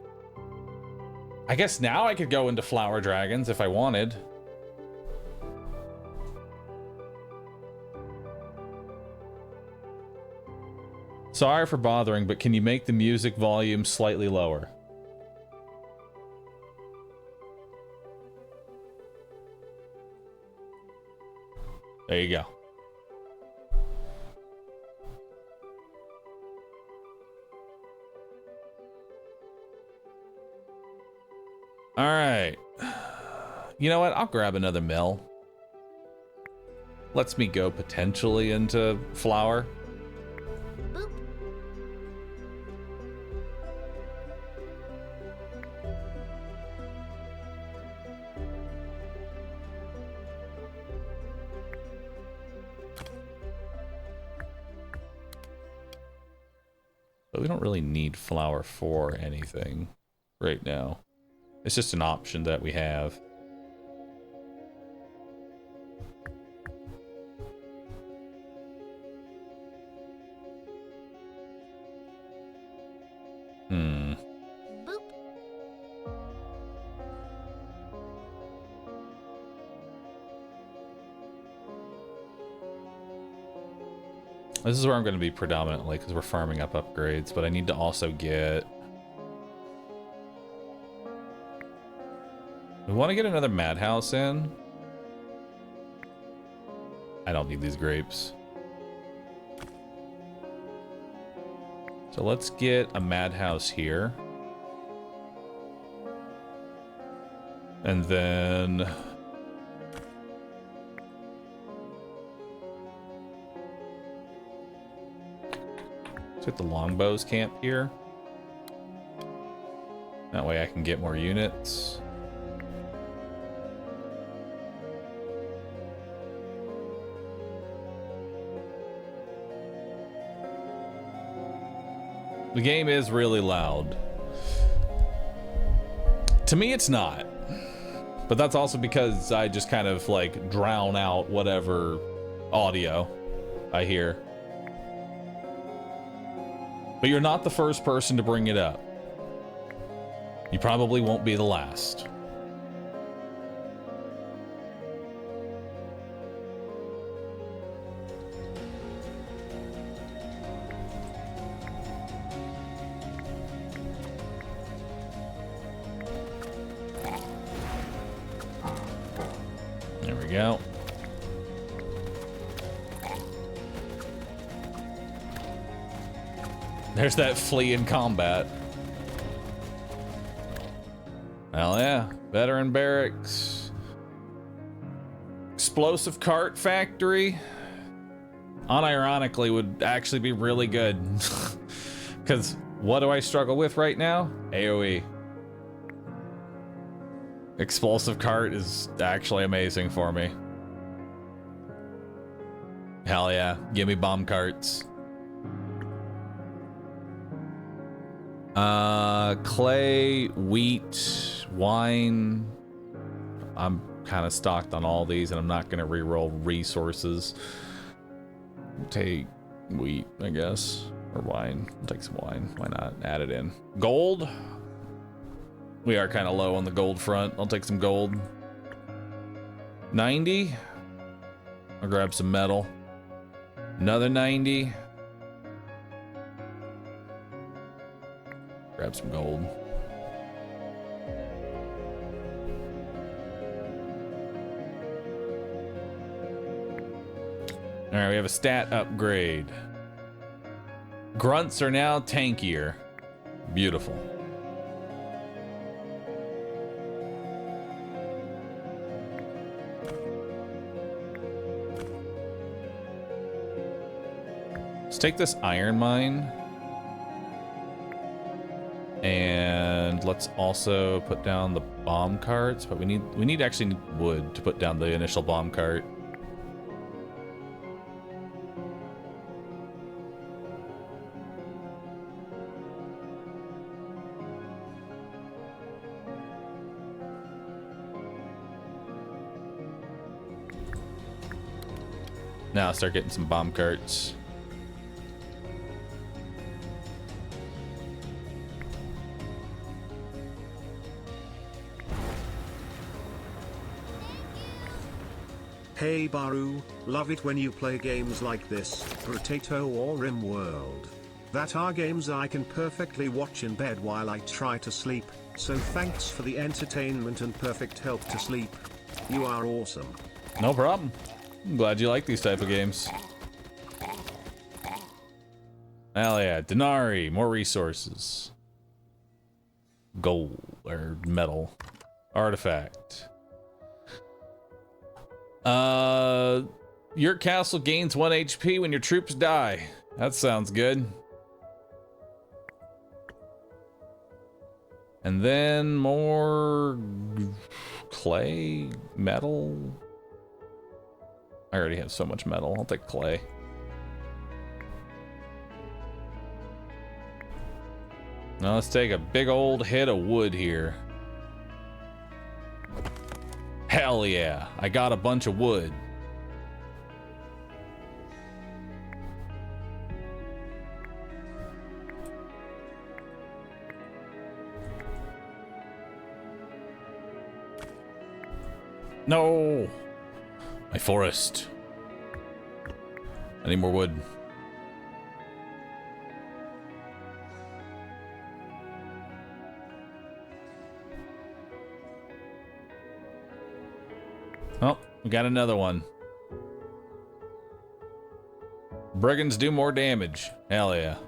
I guess now I could go into Flower Dragons if I wanted. Sorry for bothering, but can you make the music volume slightly lower? There you go. All right. You know what? I'll grab another mill. Lets me go potentially into flour. Boop. But we don't really need flour for anything right now. It's just an option that we have. Hmm. Boop. This is where I'm going to be predominantly because we're farming up upgrades, but I need to also get... We want to get another madhouse in. I don't need these grapes. So let's get a madhouse here. And then... let's get the longbows camp here. That way I can get more units. The game is really loud. To me, it's not. But that's also because I just kind of like drown out whatever audio I hear. But you're not the first person to bring it up. You probably won't be the last. There we go. There's that flea in combat. Hell yeah. Veteran barracks. Explosive cart factory. Unironically would actually be really good. Because what do I struggle with right now? AoE. Explosive cart is actually amazing for me. Hell yeah. Give me bomb carts. Clay, wheat, wine. I'm kind of stocked on all these and I'm not going to reroll resources. Take wheat, I guess, or wine. I'll take some wine. Why not? Add it in. Gold. We are kind of low on the gold front. I'll take some gold. 90. I'll grab some metal. Another 90. Grab some gold. All right, we have a stat upgrade. Grunts are now tankier. Beautiful. Let's take this iron mine. And let's also put down the bomb carts, but we need actually wood to put down the initial bomb cart. Now I'll start getting some bomb carts. Hey Bahroo, love it when you play games like this, Potato or Rimworld. That are games I can perfectly watch in bed while I try to sleep, so thanks for the entertainment and perfect help to sleep. You are awesome. No problem. I'm glad you like these type of games. Hell yeah, Denari, more resources. Gold, or metal. Artifact. Your castle gains 1 HP when your troops die. That sounds good. And then more clay, metal. I already have so much metal. I'll take clay. Now let's take a big old hit of wood here. Hell yeah, I got a bunch of wood. No! My forest. I need more wood. Oh, we got another one. Brigands do more damage. Hell yeah.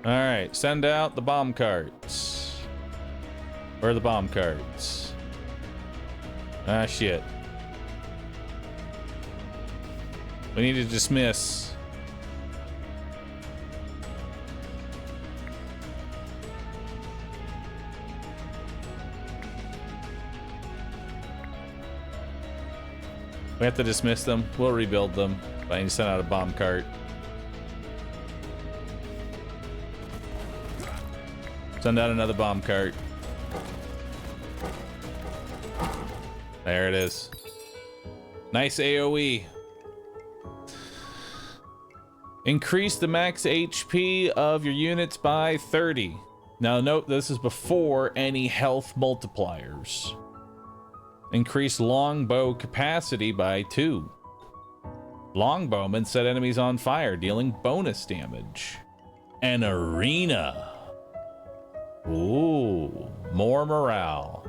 Alright, send out the bomb carts. Where are the bomb carts? Ah, shit. We need to dismiss. We have to dismiss them. We'll rebuild them. But I need to send out a bomb cart. Send out another bomb cart. There it is. Nice AoE. Increase the max HP of your units by 30. Now note this is before any health multipliers. Increase longbow capacity by 2. Longbowmen set enemies on fire, dealing bonus damage. An arena. Ooh, more morale.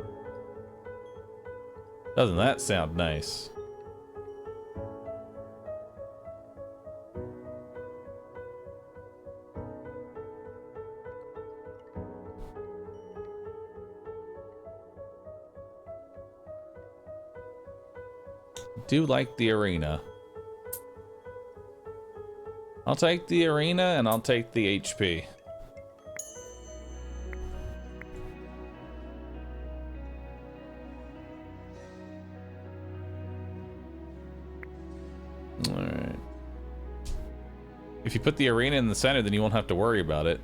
Doesn't that sound nice? Do like the arena. I'll take the arena and I'll take the HP. Alright. If you put the arena in the center, then you won't have to worry about it.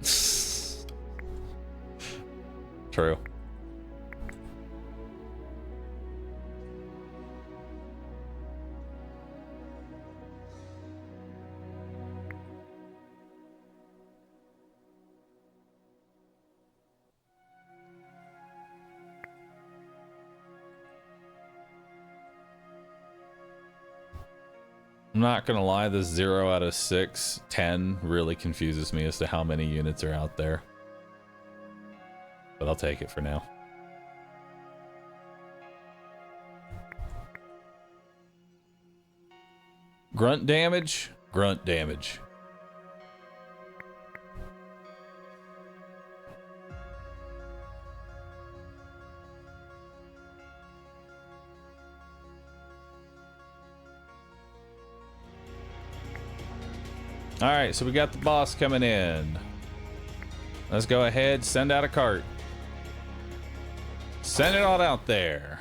True. I'm not gonna lie, this 0 out of 6, 10 really confuses me as to how many units are out there. But I'll take it for now. Grunt damage? Grunt damage. All right, so we got the boss coming in. Let's go ahead, send out a cart. Send it all out there.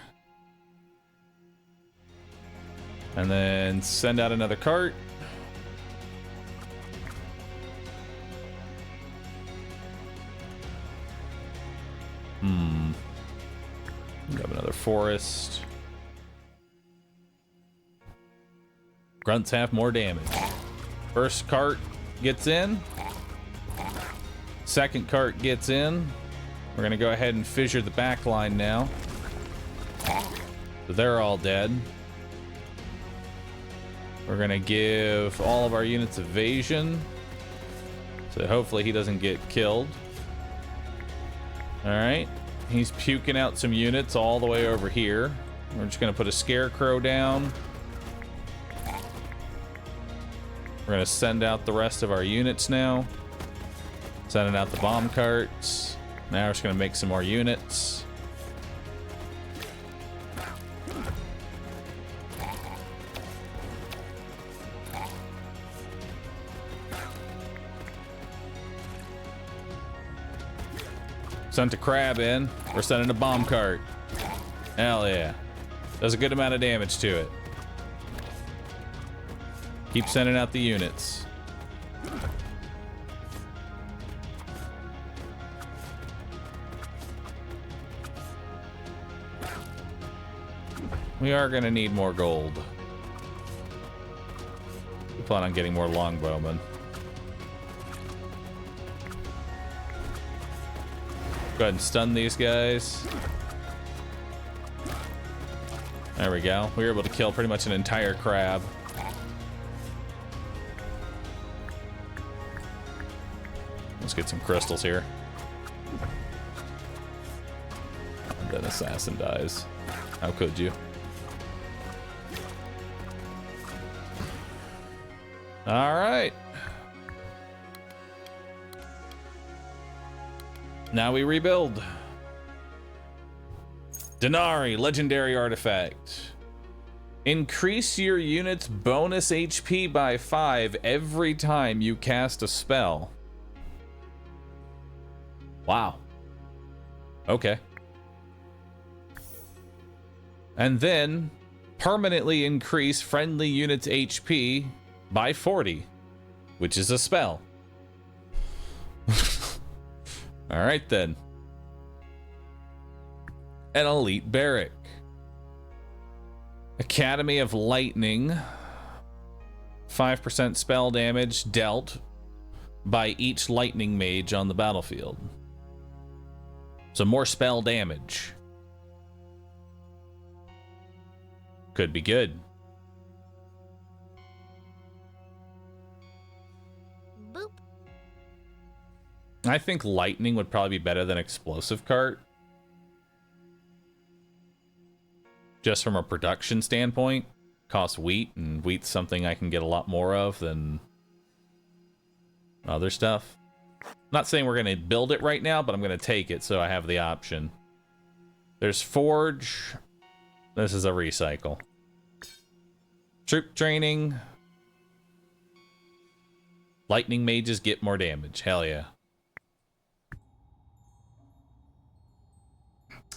And then send out another cart. Grab another forest. Grunts have more damage. First cart gets in. Second cart gets in. We're gonna go ahead and fissure the back line now. So they're all dead. We're gonna give all of our units evasion. So hopefully he doesn't get killed. All right, he's puking out some units all the way over here. We're just gonna put a scarecrow down. We're gonna send out the rest of our units now. Sending out the bomb carts. Now we're just gonna make some more units. Sent a crab in. We're sending a bomb cart. Hell yeah. Does a good amount of damage to it. Keep sending out the units. We are going to need more gold. We plan on getting more longbowmen. Go ahead and stun these guys. There we go. We were able to kill pretty much an entire crab. Let's get some crystals here. then assassin dies. How could you? All right. Now we rebuild. Denari, legendary artifact. Increase your unit's bonus HP by 5 every time you cast a spell. Wow. Okay. And then permanently increase friendly units' HP by 40, which is a spell. All right then. An elite barrack. Academy of Lightning. 5% spell damage dealt by each lightning mage on the battlefield. So more spell damage. Could be good. Boop. I think lightning would probably be better than explosive cart. Just from a production standpoint. Costs wheat, and wheat's something I can get a lot more of than other stuff. Not saying we're going to build it right now, but I'm going to take it so I have the option. There's forge. This is a recycle. Troop training. Lightning mages get more damage. Hell yeah.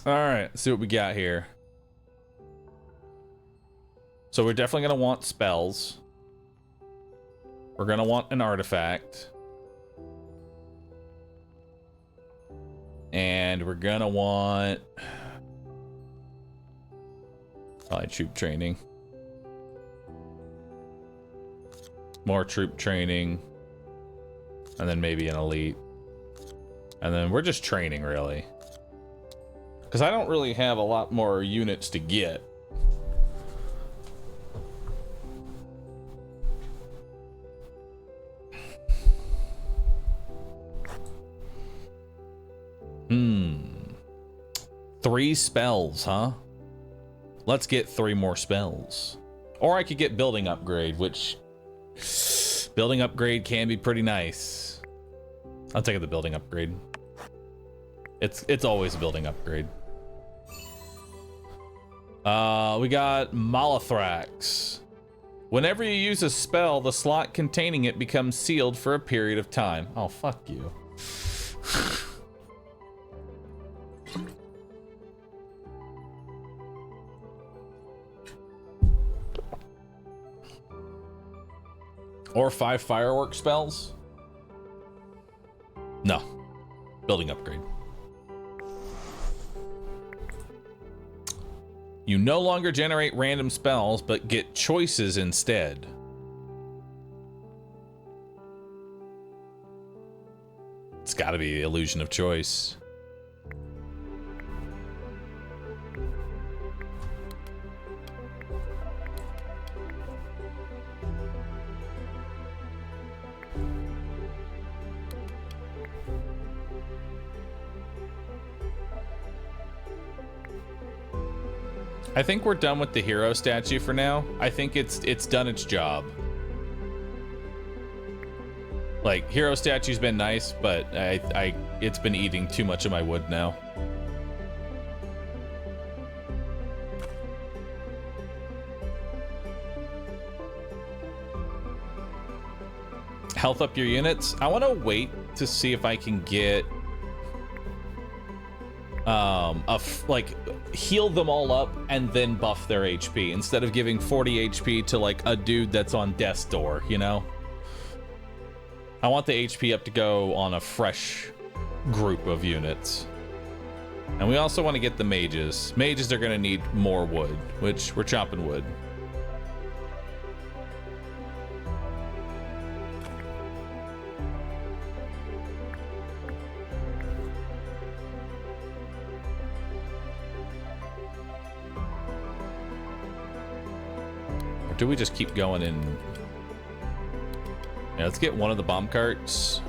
Alright, let's see what we got here. So we're definitely going to want spells. We're going to want an artifact. And we're going to want probably troop training. More troop training. And then maybe an elite. And then we're just training, really. Because I don't really have a lot more units to get. Hmm. 3 spells, huh? Let's get 3 more spells. Or I could get building upgrade, which building upgrade can be pretty nice. I'll take the building upgrade. It's always a building upgrade. We got Malathrax. Whenever you use a spell, the slot containing it becomes sealed for a period of time. Oh, fuck you. Or 5 firework spells? No. Building upgrade. You no longer generate random spells, but get choices instead. It's gotta be the illusion of choice. I think we're done with the hero statue for now. I think it's done its job. Like, hero statue's been nice, but it's been eating too much of my wood now. Health up your units. I want to wait to see if I can get like heal them all up and then buff their HP instead of giving 40 HP to like a dude that's on death's door, you know? I want the HP up to go on a fresh group of units. And we also want to get the mages. Mages are going to need more wood, which we're chopping wood. Do we just keep going in? Yeah, let's get one of the bomb carts.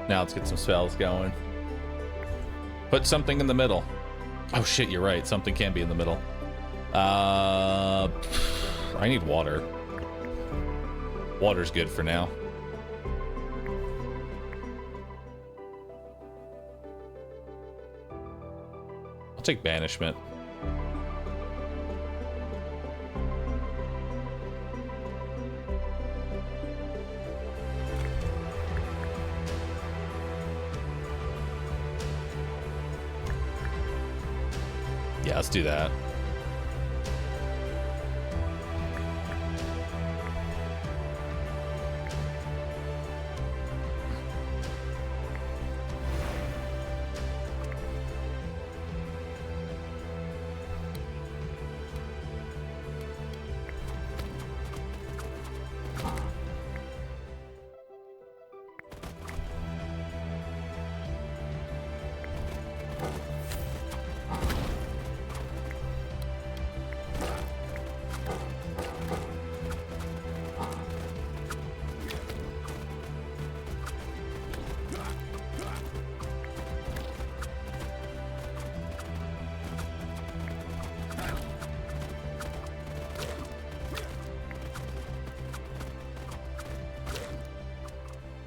Now let's get some spells going. Put something in the middle. Oh shit, you're right. Something can be in the middle. I need water. Water's good for now. I'll take banishment. Yeah, let's do that.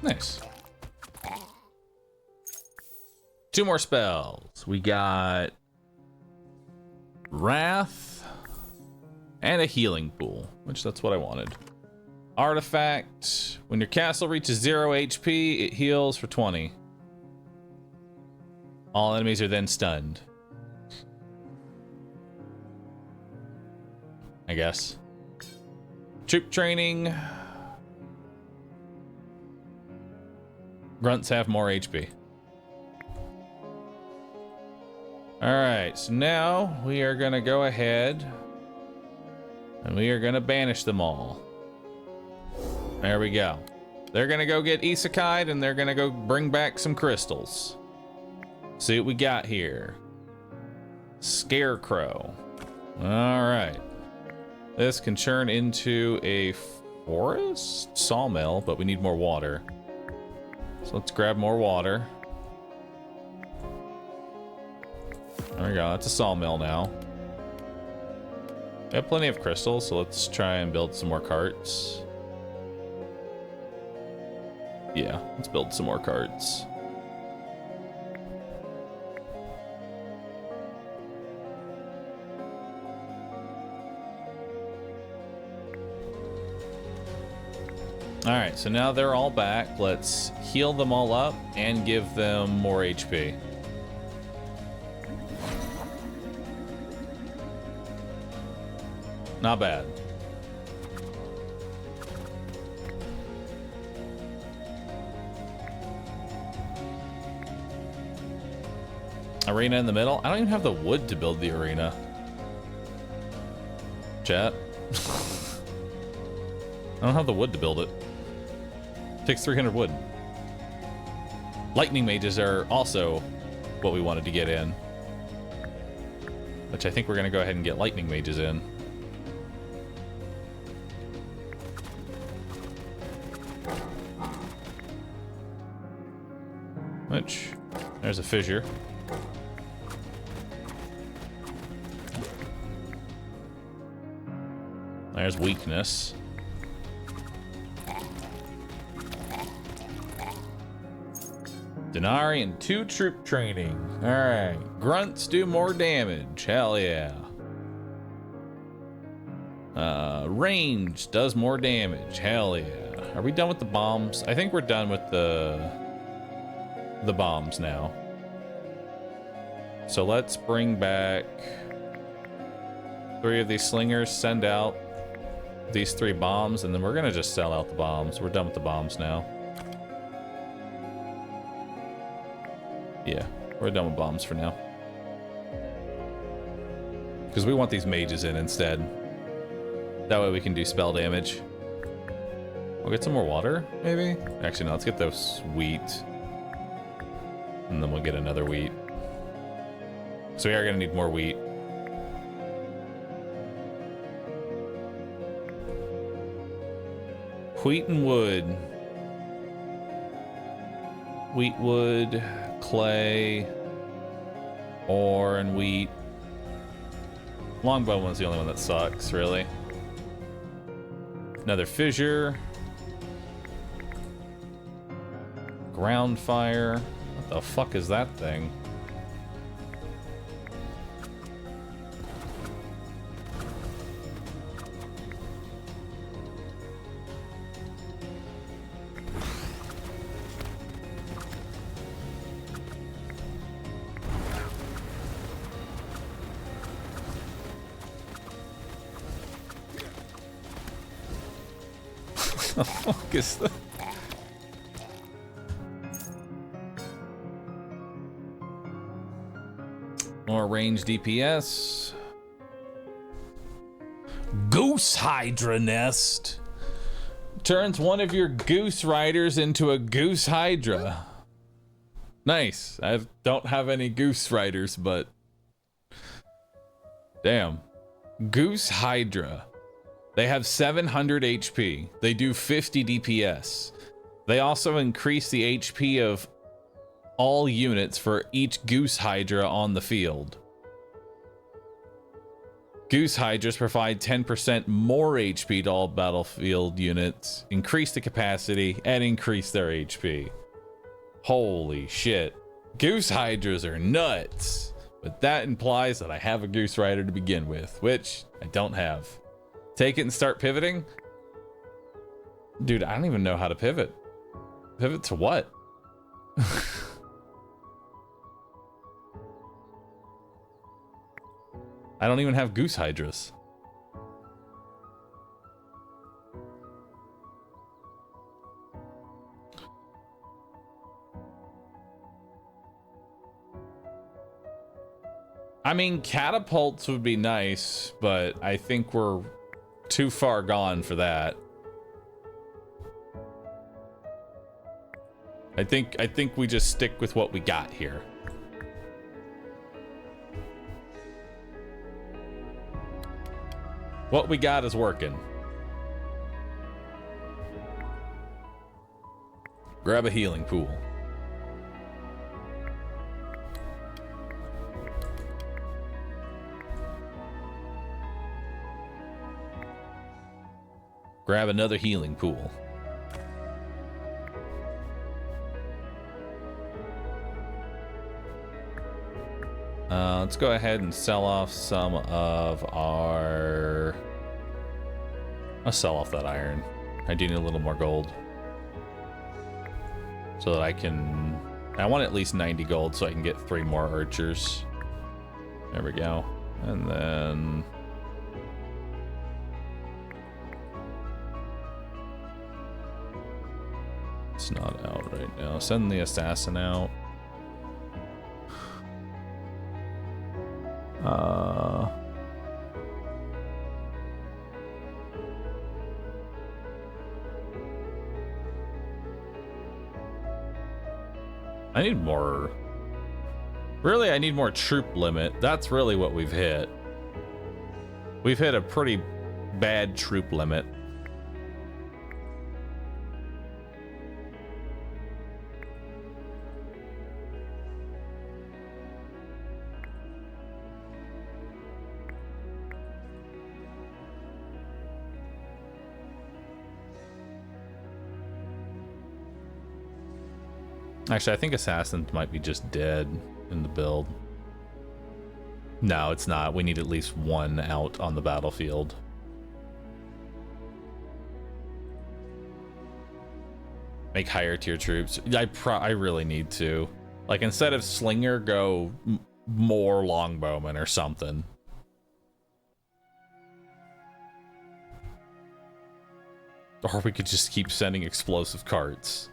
Nice. 2 more spells. We got Wrath and a healing pool, which that's what I wanted. Artifact. When your castle reaches 0 HP, it heals for 20. All enemies are then stunned. I guess. Troop training. Grunts have more HP. Alright, so now we are going to go ahead and we are going to banish them all. There we go. They're going to go get isekai'd and they're going to go bring back some crystals. See what we got here. Scarecrow. Alright. This can turn into a forest sawmill, but we need more water. So let's grab more water. There we go, that's a sawmill now. We have plenty of crystals, so let's try and build some more carts. Yeah, let's build some more carts. Alright, so now they're all back. Let's heal them all up and give them more HP. Not bad. Arena in the middle? I don't even have the wood to build the arena. Chat. I don't have the wood to build it. Takes 300 wood. Lightning mages are also what we wanted to get in. Which I think we're going to go ahead and get lightning mages in. Which, there's a fissure. There's weakness. Denari and 2 troop training. Alright. Grunts do more damage. Hell yeah. Range does more damage. Hell yeah. Are we done with the bombs? I think we're done with the bombs now. So let's bring back 3 of these slingers, send out these 3 bombs, and then we're gonna just sell out the bombs. We're done with the bombs now. Yeah, we're done with bombs for now. Because we want these mages in instead. That way we can do spell damage. We'll get some more water, maybe? Actually, no, let's get those wheat. And then we'll get another wheat. So we are going to need more wheat. Wheat and wood. wheat wood, clay, ore, and wheat. Longbow one's the only one that sucks, really. Another fissure. Ground fire. What the fuck is that thing? What the fuck is that? More range DPS. Goose Hydra nest. Turns one of your goose riders into a goose hydra. Nice. I don't have any goose riders, but damn. Goose hydra. They have 700 HP. They do 50 DPS. They also increase the HP of all units for each Goose Hydra on the field. Goose Hydras provide 10% more HP to all battlefield units, increase the capacity, and increase their HP. Holy shit. Goose Hydras are nuts. But that implies that I have a Goose Rider to begin with, which I don't have. Take it and start pivoting? Dude, I don't even know how to pivot. Pivot to what? I don't even have Goose Hydras. I mean, catapults would be nice, but I think we're too far gone for that. I think we just stick with what we got here. What we got is working. Grab a healing pool. Grab another healing pool. Let's go ahead and sell off some of our... I'll sell off that iron. I do need a little more gold. So that I can... I want at least 90 gold so I can get 3 more archers. There we go. And then... It's not out right now. Send the assassin out. I need more. Really, I need more troop limit. That's really what we've hit. We've hit a pretty bad troop limit. Actually, I think Assassins might be just dead in the build. No, it's not. We need at least 1 out on the battlefield. Make higher tier troops. I really need to. Like, instead of Slinger, go more Longbowmen or something. Or we could just keep sending explosive carts.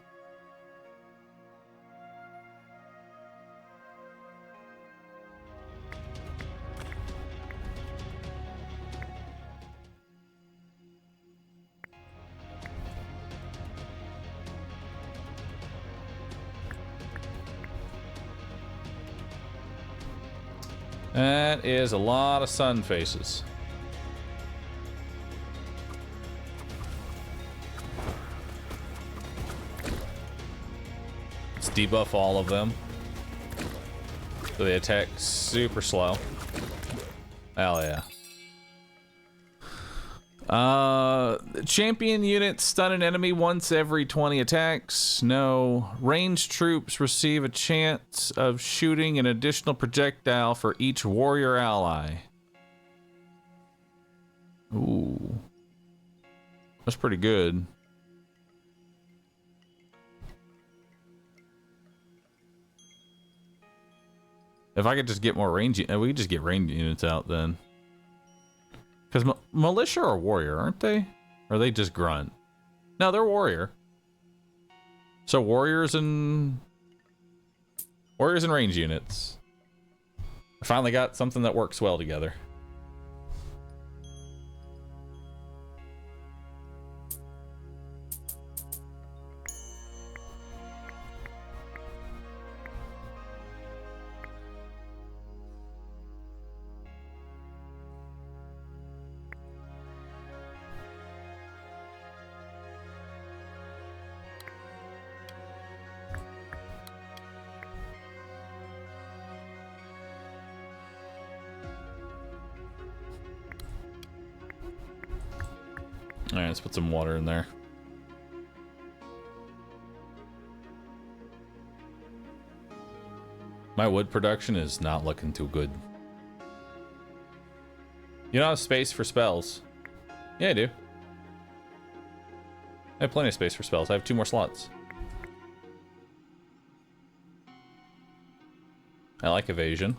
That is a lot of sun faces. Let's debuff all of them. So they attack super slow. Hell yeah. Champion units stun an enemy once every 20 attacks. No. Ranged troops receive a chance of shooting an additional projectile for each warrior ally. Ooh. That's pretty good. If I could just get more range, we could just get range units out then. Because militia are warrior, aren't they? Or are they just grunt? No, they're warrior. So warriors and range units. I finally got something that works well together. Alright, let's put some water in there. My wood production is not looking too good. You don't have space for spells. Yeah, I do. I have plenty of space for spells. I have 2 more slots. I like evasion.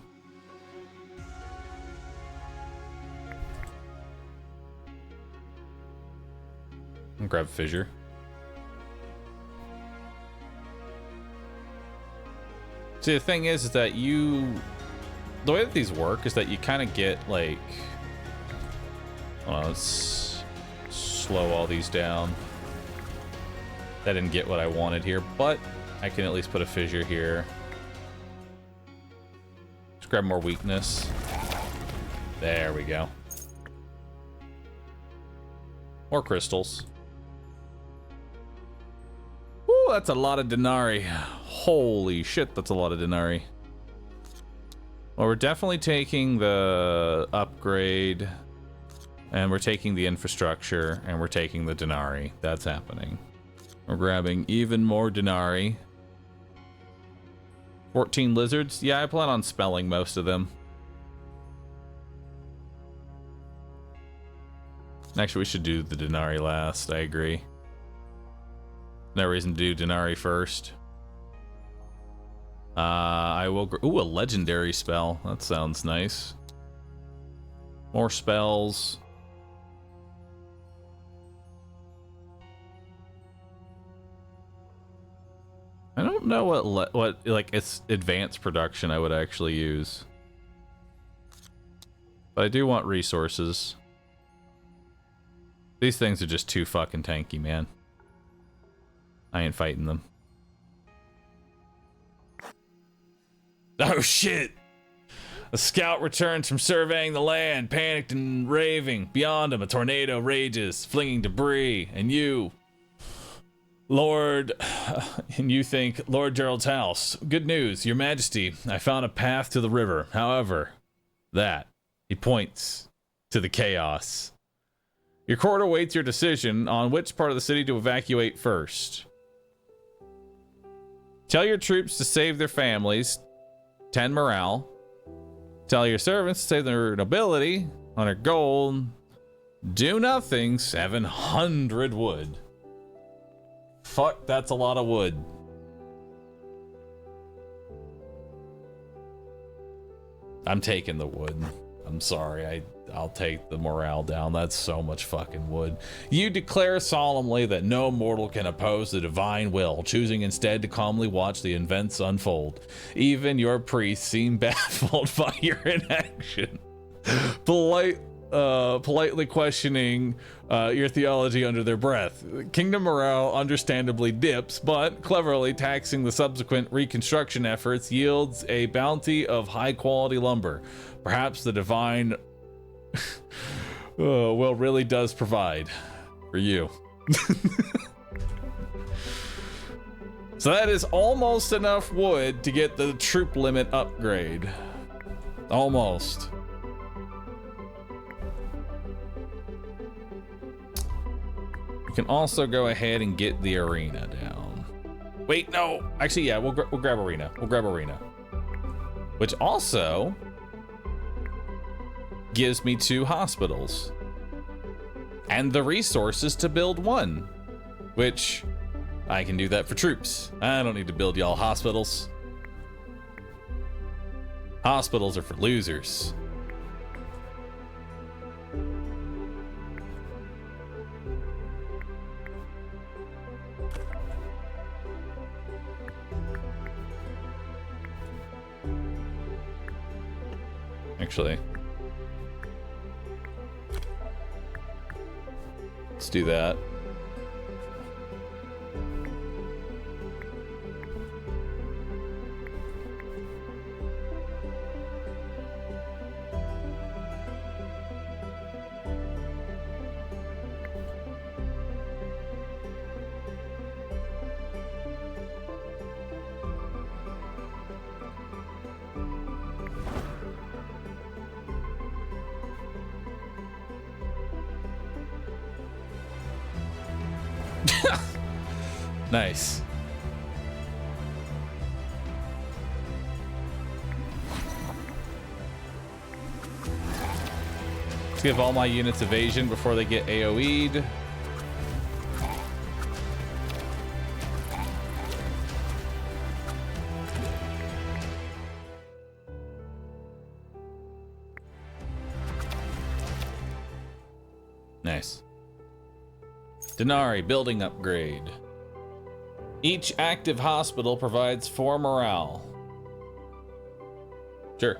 I'll grab fissure. See, the thing is that the way that these work is that you kind of get like, let's slow all these down. I didn't get what I wanted here, but I can at least put a fissure here. Just grab more weakness. There we go. More crystals. Ooh, that's a lot of denarii. Holy shit, that's a lot of denarii. Well, we're definitely taking the upgrade, and we're taking the infrastructure, and we're taking the denarii. That's happening. We're grabbing even more denarii. 14 lizards. Yeah, I plan on spelling most of them. Actually, we should do the denarii last. I agree. No reason to do denarii first. I will. Ooh, a legendary spell. That sounds nice. More spells. I don't know what like it's advanced production I would actually use, but I do want resources. These things are just too fucking tanky, man. I ain't fighting them. Oh shit! A scout returns from surveying the land, panicked and raving. Beyond him, a tornado rages, flinging debris, and you think, Lord Gerald's house. Good news, Your Majesty. I found a path to the river. However, he points to the chaos. Your court awaits your decision on which part of the city to evacuate first. Tell your troops to save their families. 10 morale. Tell your servants to save their nobility. 100 gold. Do nothing. 700 wood. Fuck, that's a lot of wood. I'm taking the wood. I'm sorry. I'll take the morale down. That's so much fucking wood. You declare solemnly that no mortal can oppose the divine will, choosing instead to calmly watch the events unfold. Even your priests seem baffled by your inaction. Politely questioning your theology under their breath. Kingdom morale understandably dips, but cleverly taxing the subsequent reconstruction efforts yields a bounty of high-quality lumber. Perhaps the divine well really does provide for you. So that is almost enough wood to get the troop limit upgrade. Almost. We can also go ahead and get the arena down. Wait, no. Actually, yeah, we'll grab arena. We'll grab arena. Which also gives me 2 hospitals. And the resources to build 1. Which I can do that for troops. I don't need to build y'all hospitals. Hospitals are for losers. Actually, let's do that. Nice. Let's give all my units evasion before they get AoE'd. Nice. Denari building upgrade. Each active hospital provides 4 morale. Sure.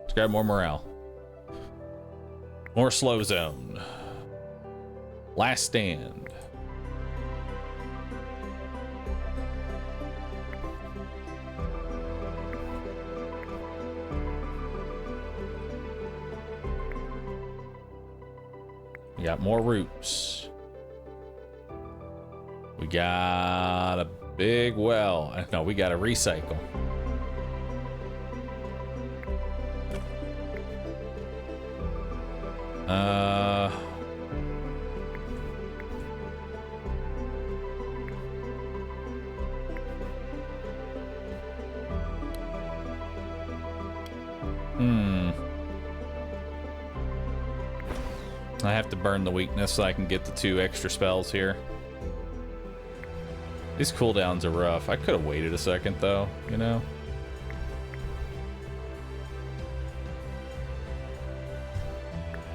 Let's grab more morale. More slow zone. Last stand. We got more routes. We got a big well. No, we got to recycle. I have to burn the weakness so I can get the 2 extra spells here. These cooldowns are rough. I could have waited a second though, you know?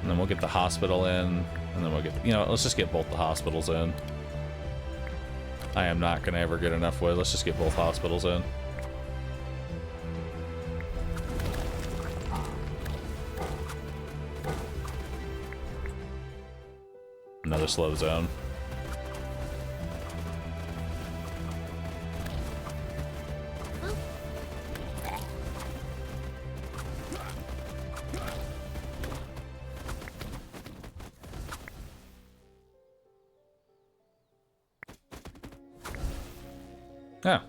And then we'll get the hospital in, and then we'll get, you know, let's just get both the hospitals in. I am not gonna ever get enough wood. Let's just get both hospitals in. Another slow zone. Yeah.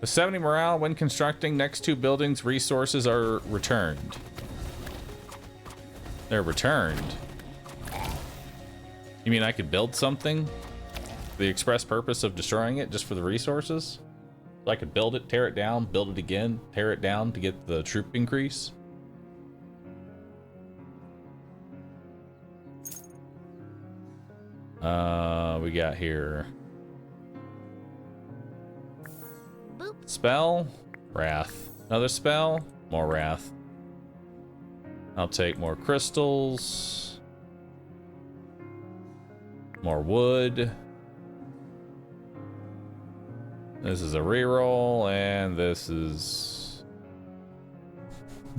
The 70 morale when constructing next 2 buildings, resources are returned. They're returned. You mean I could build something for the express purpose of destroying it just for the resources? So I could build it, tear it down, build it again, tear it down to get the troop increase? We got here. Spell, wrath. Another spell, more wrath. I'll take more crystals. More wood. This is a reroll, and this is...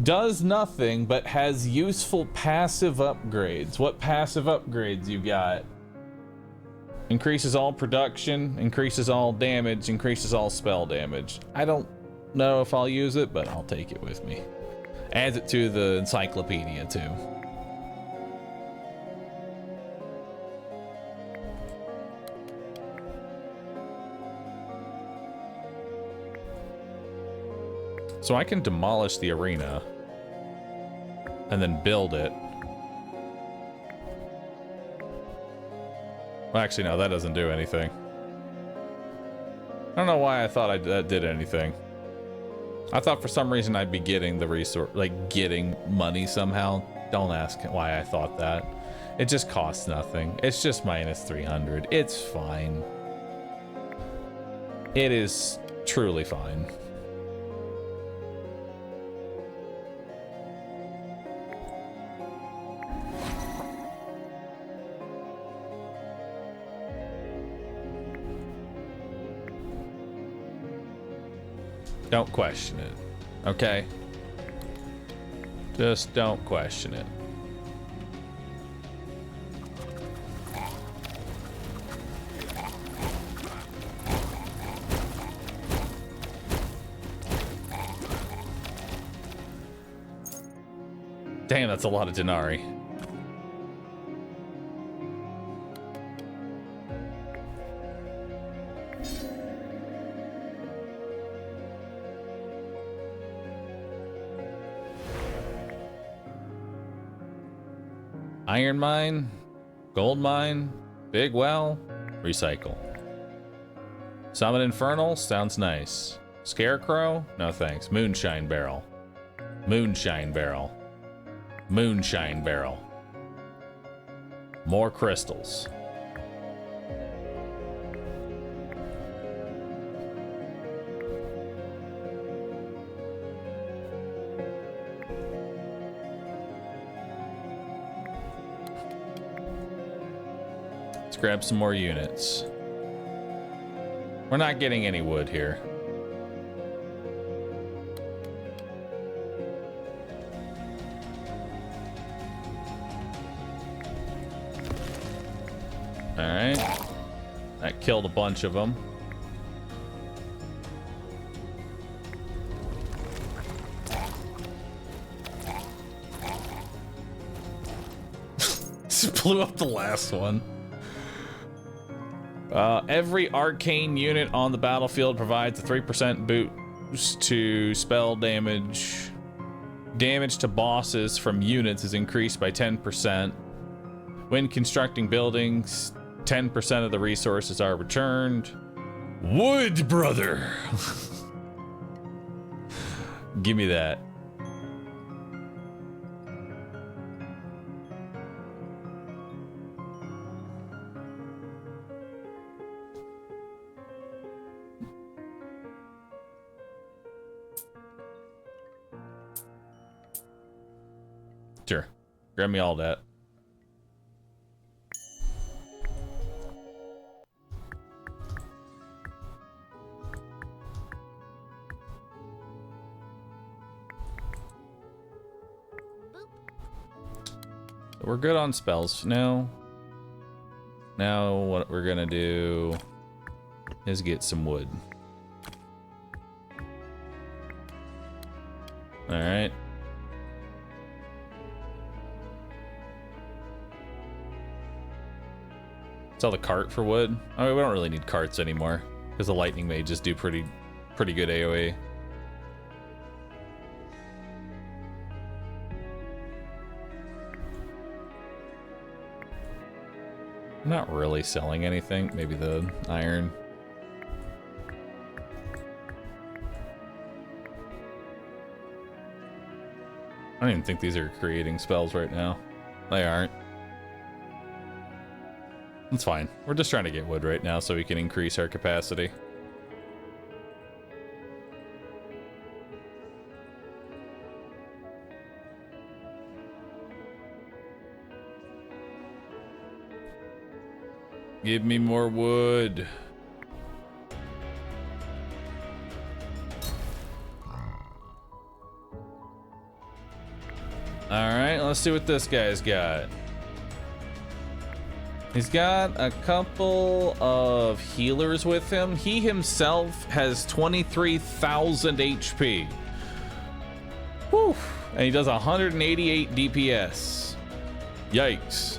does nothing, but has useful passive upgrades. What passive upgrades you got? Increases all production, increases all damage, increases all spell damage. I don't know if I'll use it, but I'll take it with me. Adds it to the encyclopedia, too. So I can demolish the arena and then build it. Well, actually, no, that doesn't do anything. I don't know why I thought that did anything. I thought for some reason I'd be getting the resource, like getting money somehow. Don't ask why I thought that. It just costs nothing. It's just minus 300. It's fine. It is truly fine. Don't question it, okay? Just don't question it. Damn, that's a lot of denarii. Iron mine, gold mine, big well, recycle. Summon infernal, sounds nice. Scarecrow, no thanks. Moonshine barrel. Moonshine barrel. Moonshine barrel. More crystals. Let's grab some more units. We're not getting any wood here. Alright. That killed a bunch of them. Just blew up the last one. Every arcane unit on the battlefield provides a 3% boost to spell damage. Damage to bosses from units is increased by 10%. When constructing buildings, 10% of the resources are returned. Wood, brother! Give me that. Sure. Grab me all that. We're good on spells. Now what we're gonna do is get some wood. All right. Sell the cart for wood. I mean, we don't really need carts anymore because the lightning may just do pretty good AoE. I'm not really selling anything. Maybe the iron. I don't even think these are creating spells right now. They aren't. It's fine. We're just trying to get wood right now so we can increase our capacity. Give me more wood. All right, let's see what this guy's got. He's got a couple of healers with him. He himself has 23,000 HP. Whew. And he does 188 DPS. Yikes.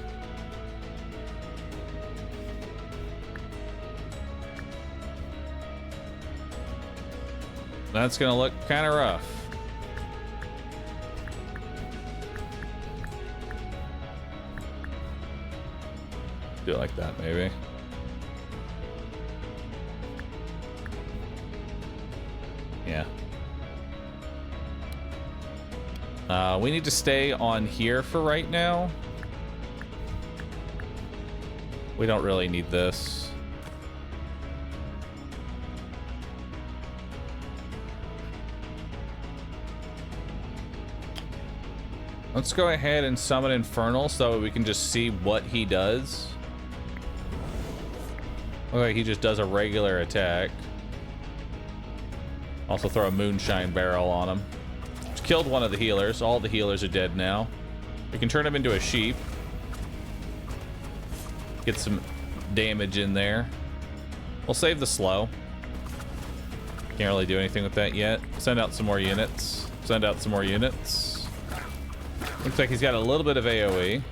That's gonna look kind of rough. Do it like that, maybe. Yeah. We need to stay on here for right now. We don't really need this. Let's go ahead and summon Infernal so we can just see what he does. Okay, he just does a regular attack. Also throw a Moonshine Barrel on him. Just killed one of the healers. All the healers are dead now. We can turn him into a sheep. Get some damage in there. We'll save the slow. Can't really do anything with that yet. Send out some more units. Send out some more units. Looks like he's got a little bit of AoE.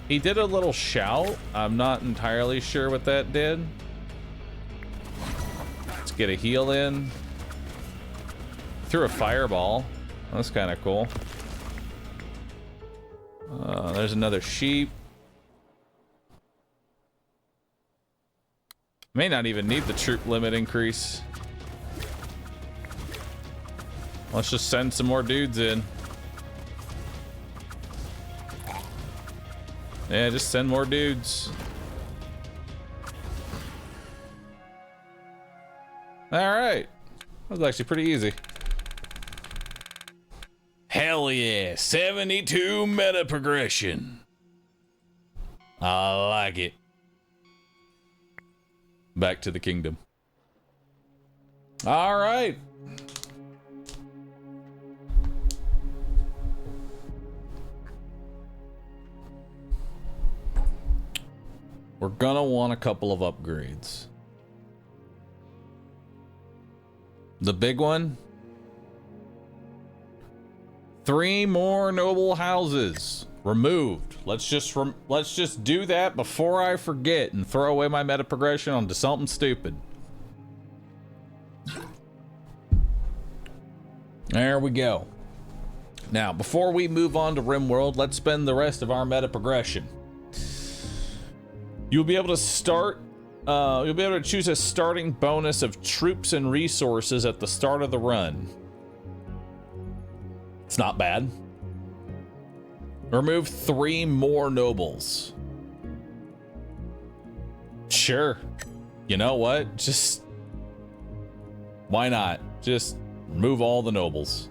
He did a little shout. I'm not entirely sure what that did. Let's get a heal in. Threw a fireball. That's kind of cool. There's another sheep. May not even need the troop limit increase. Let's just send some more dudes in. Yeah, just send more dudes. Alright. That was actually pretty easy. Hell yeah, 72 meta progression. I like it. Back to the kingdom. Alright. We're gonna want a couple of upgrades. The big one? 3 more noble houses removed. Let's just do that before I forget and throw away my meta progression onto something stupid. There we go. Now, before we move on to Rimworld, let's spend the rest of our meta progression. You'll be able to start, you'll be able to choose a starting bonus of troops and resources at the start of the run. It's not bad. Remove 3 more nobles. Sure. You know what? Just, why not? Just remove all the nobles.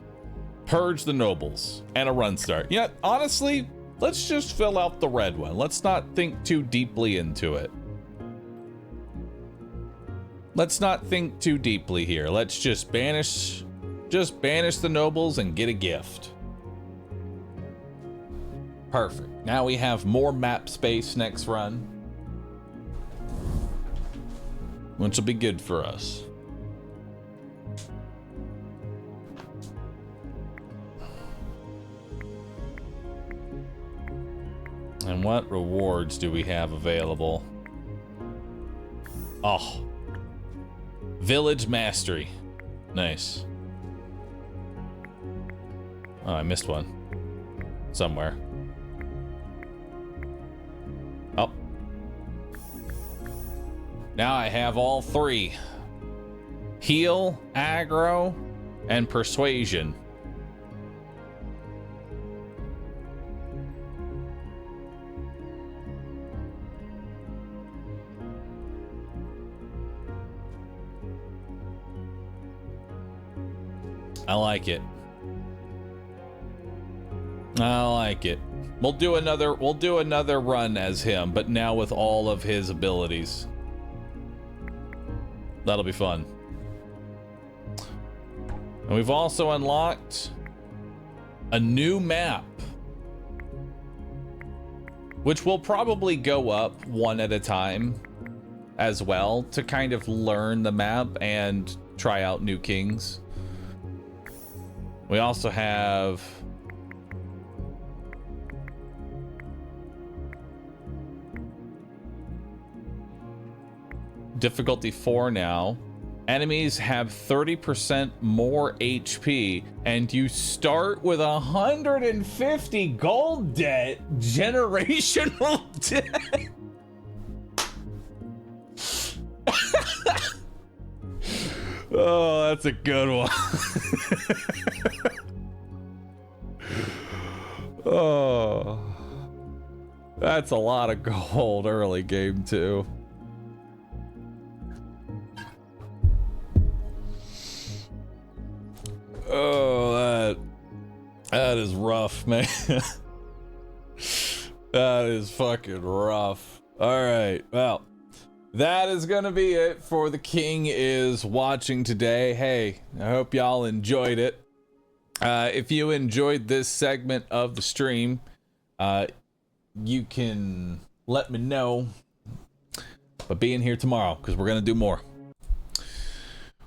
Purge the nobles and a run start. Yeah, honestly, let's just fill out the red one. Let's not think too deeply into it. Let's not think too deeply here. Let's just banish the nobles and get a gift. Perfect. Now we have more map space next run, which will be good for us. And what rewards do we have available? Oh, Village Mastery. Nice. Oh, I missed one somewhere. Oh. Now I have all 3. Heal, aggro, and persuasion. I like it. I like it. We'll do another run as him, but now with all of his abilities. That'll be fun. And we've also unlocked a new map, which will probably go up one at a time as well to kind of learn the map and try out new kings. We also have difficulty 4 now, Enemies have 30% more HP, and you start with 150 gold debt, generational debt. Oh, that's a good one. Oh, that's a lot of gold early game too. Oh, that is rough, man. That is fucking rough. All right, well, that is gonna be it for The King is Watching today. Hey, I hope y'all enjoyed it. If you enjoyed this segment of the stream, you can let me know by being here tomorrow, because we're gonna do more.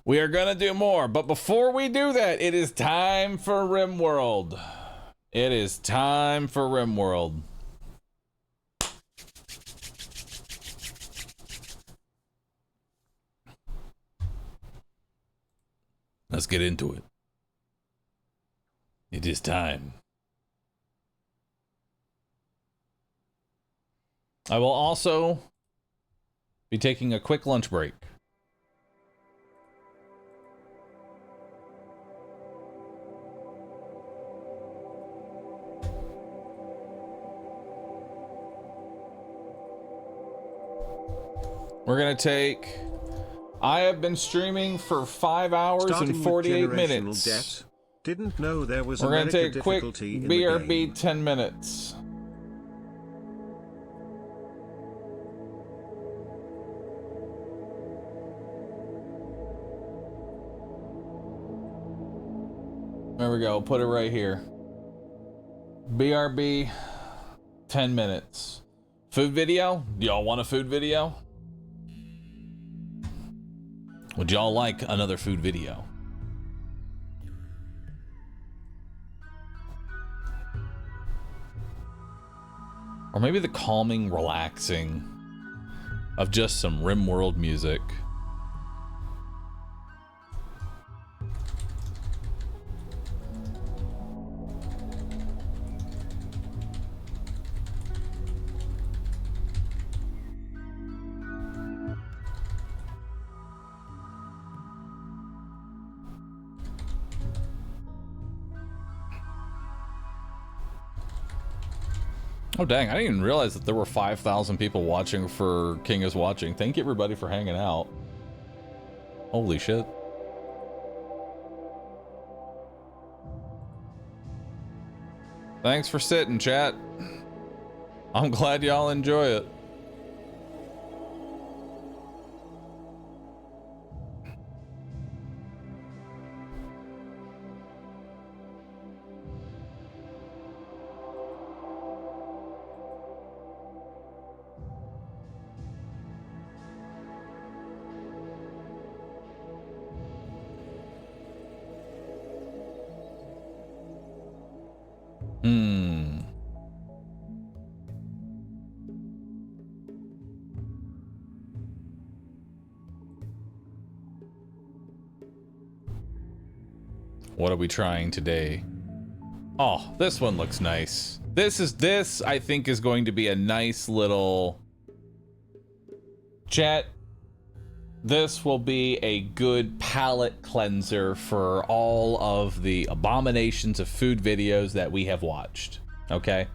We are gonna do more, but before we do that, it is time for Rimworld. It is time for Rimworld. Let's get into it. It is time. I will also be taking a quick lunch break. We're gonna take... I have been streaming for 5 hours and 48 minutes. Debt. Didn't know there was We're gonna take a quick in BRB 10 minutes. There we go, put it right here. BRB 10 minutes. Food video? Do y'all want a food video? Would y'all like another food video? Or maybe the calming, relaxing of just some Rimworld music. Oh dang, I didn't even realize that there were 5,000 people watching for King is Watching. Thank you everybody for hanging out. Holy shit. Thanks for sitting, chat. I'm glad y'all enjoy it. What are we trying today? Oh, this one looks nice. This I think is going to be a nice little chat. This will be a good palate cleanser for all of the abominations of food videos that we have watched. Okay?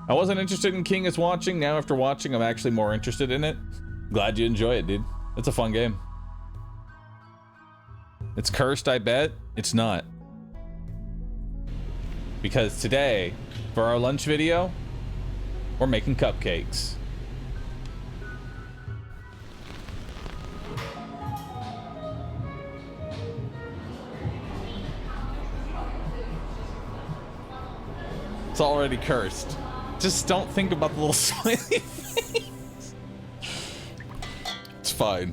I wasn't interested in King is Watching. Now after watching, I'm actually more interested in it. Glad you enjoy it, dude. It's a fun game. It's cursed, I bet. It's not. Because today, for our lunch video, we're making cupcakes. It's already cursed. Just don't think about the little smiley face. It's fine.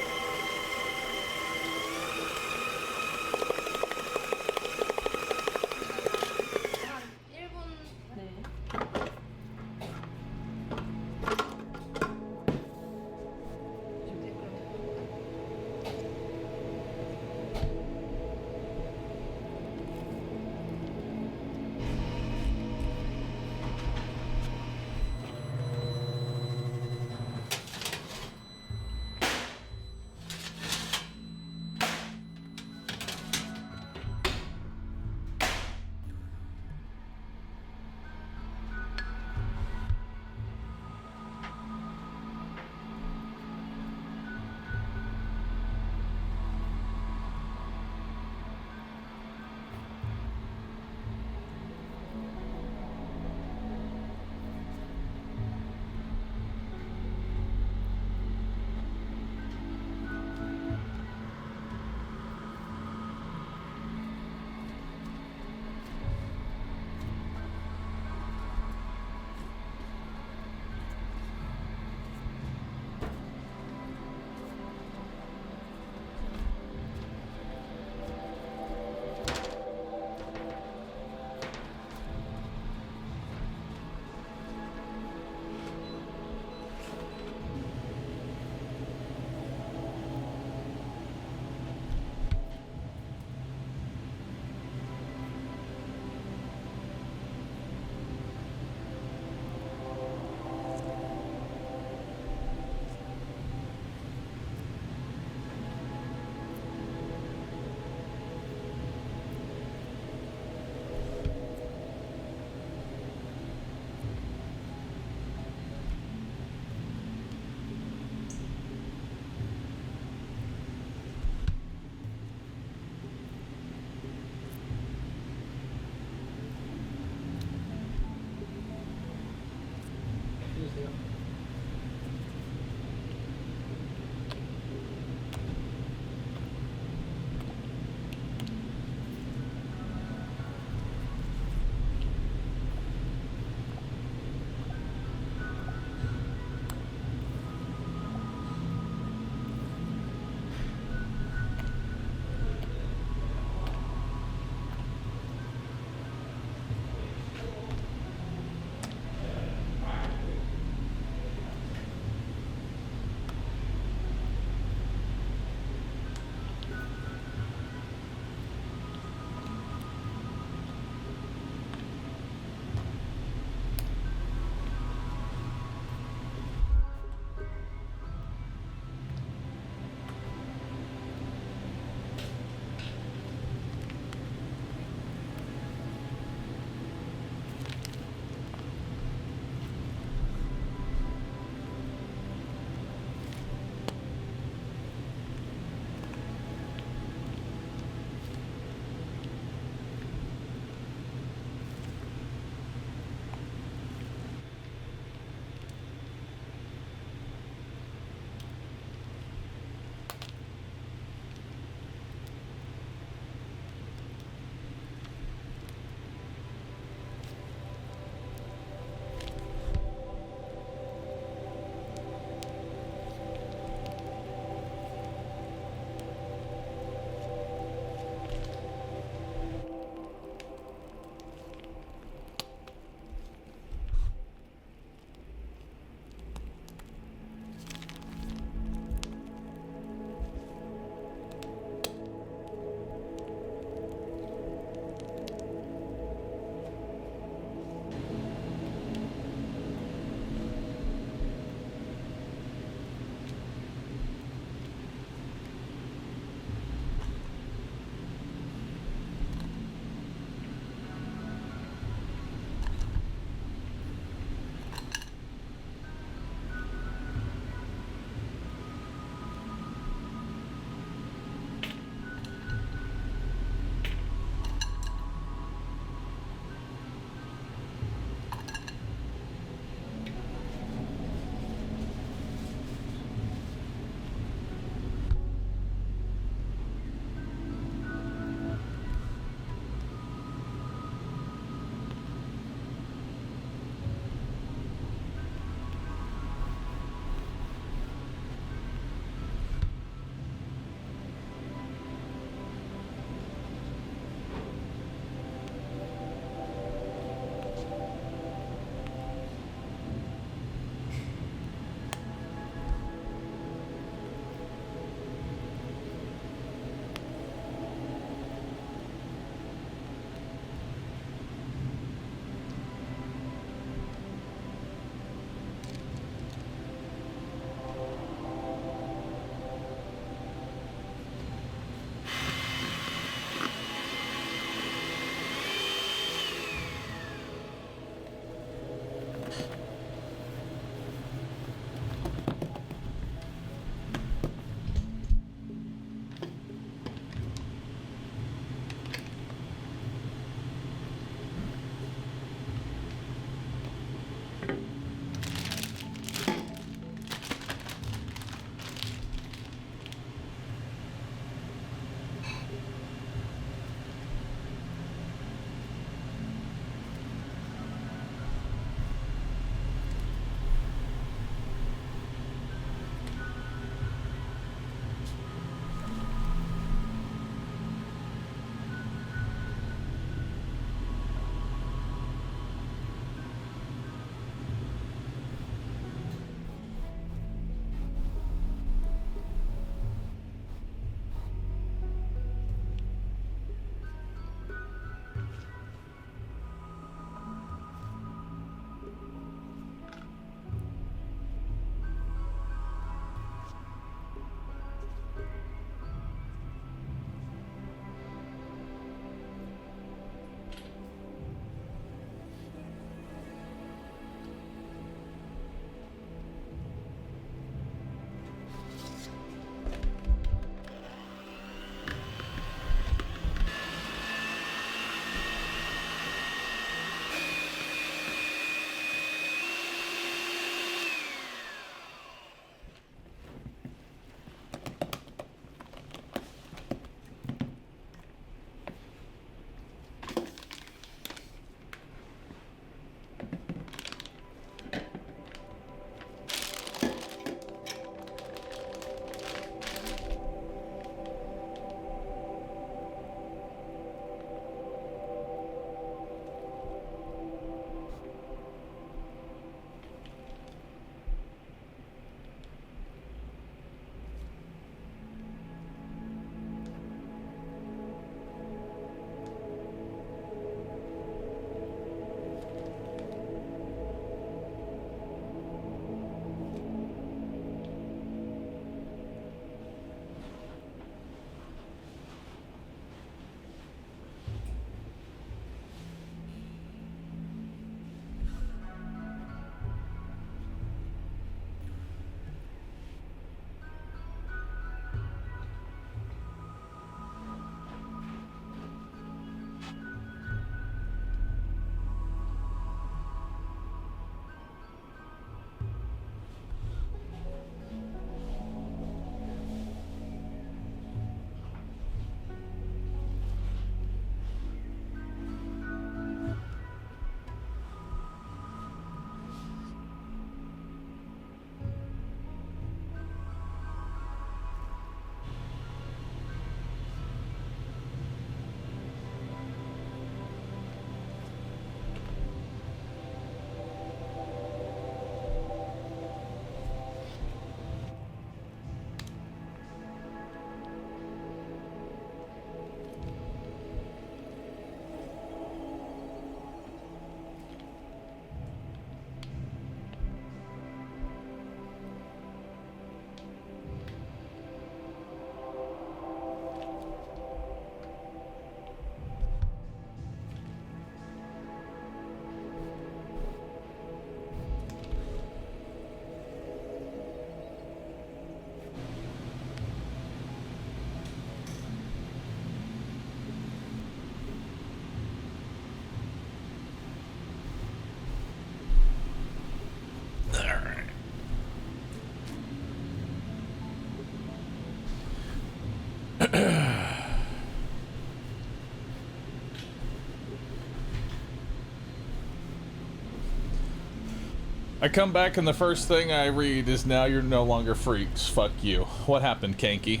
I come back and the first thing I read is now you're no longer freaks. Fuck you. What happened, Kanky?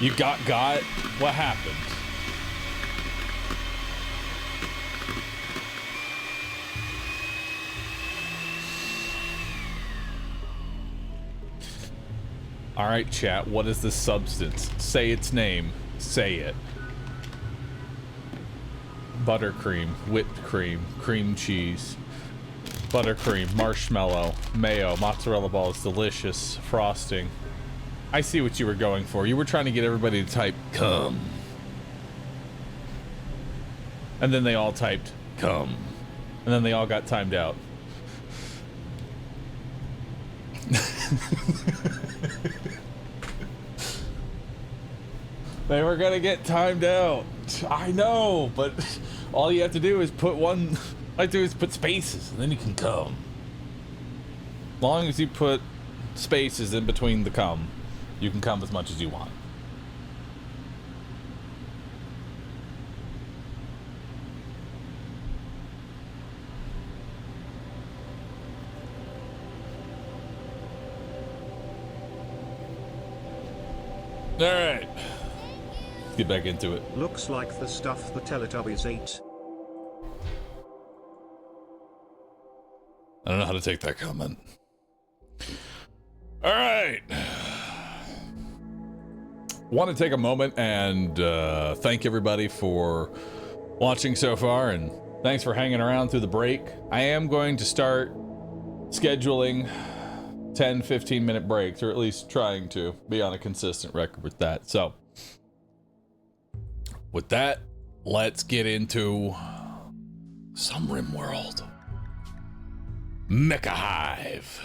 You got? What happened? All right, chat. What is this substance? Say its name. Say it. Buttercream, whipped cream, cream cheese, buttercream, marshmallow, mayo, mozzarella balls, delicious, frosting. I see what you were going for. You were trying to get everybody to type "come," and then they all typed "come," and then they all got timed out. They were gonna get timed out. I know, but all you have to do is put one. All I do is put spaces, and then you can come. As long as you put spaces in between the come, you can come as much as you want. All right. Get back into it. Looks like the stuff the Teletubbies ate. I don't know how to take that comment. All right. Want to take a moment and thank everybody for watching so far, and thanks for hanging around through the break. I am going to start scheduling 10-15 minute breaks, or at least trying to be on a consistent record with that. So with that, let's get into some Rimworld. Mecha Hive.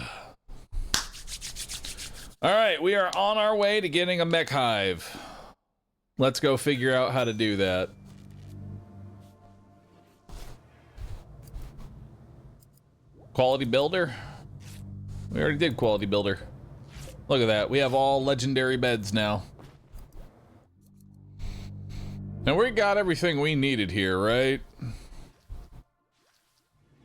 All right, we are on our way to getting a mech hive. Let's go figure out how to do that. Quality builder? We already did quality builder. Look at that, we have all legendary beds now. And we got everything we needed here, right?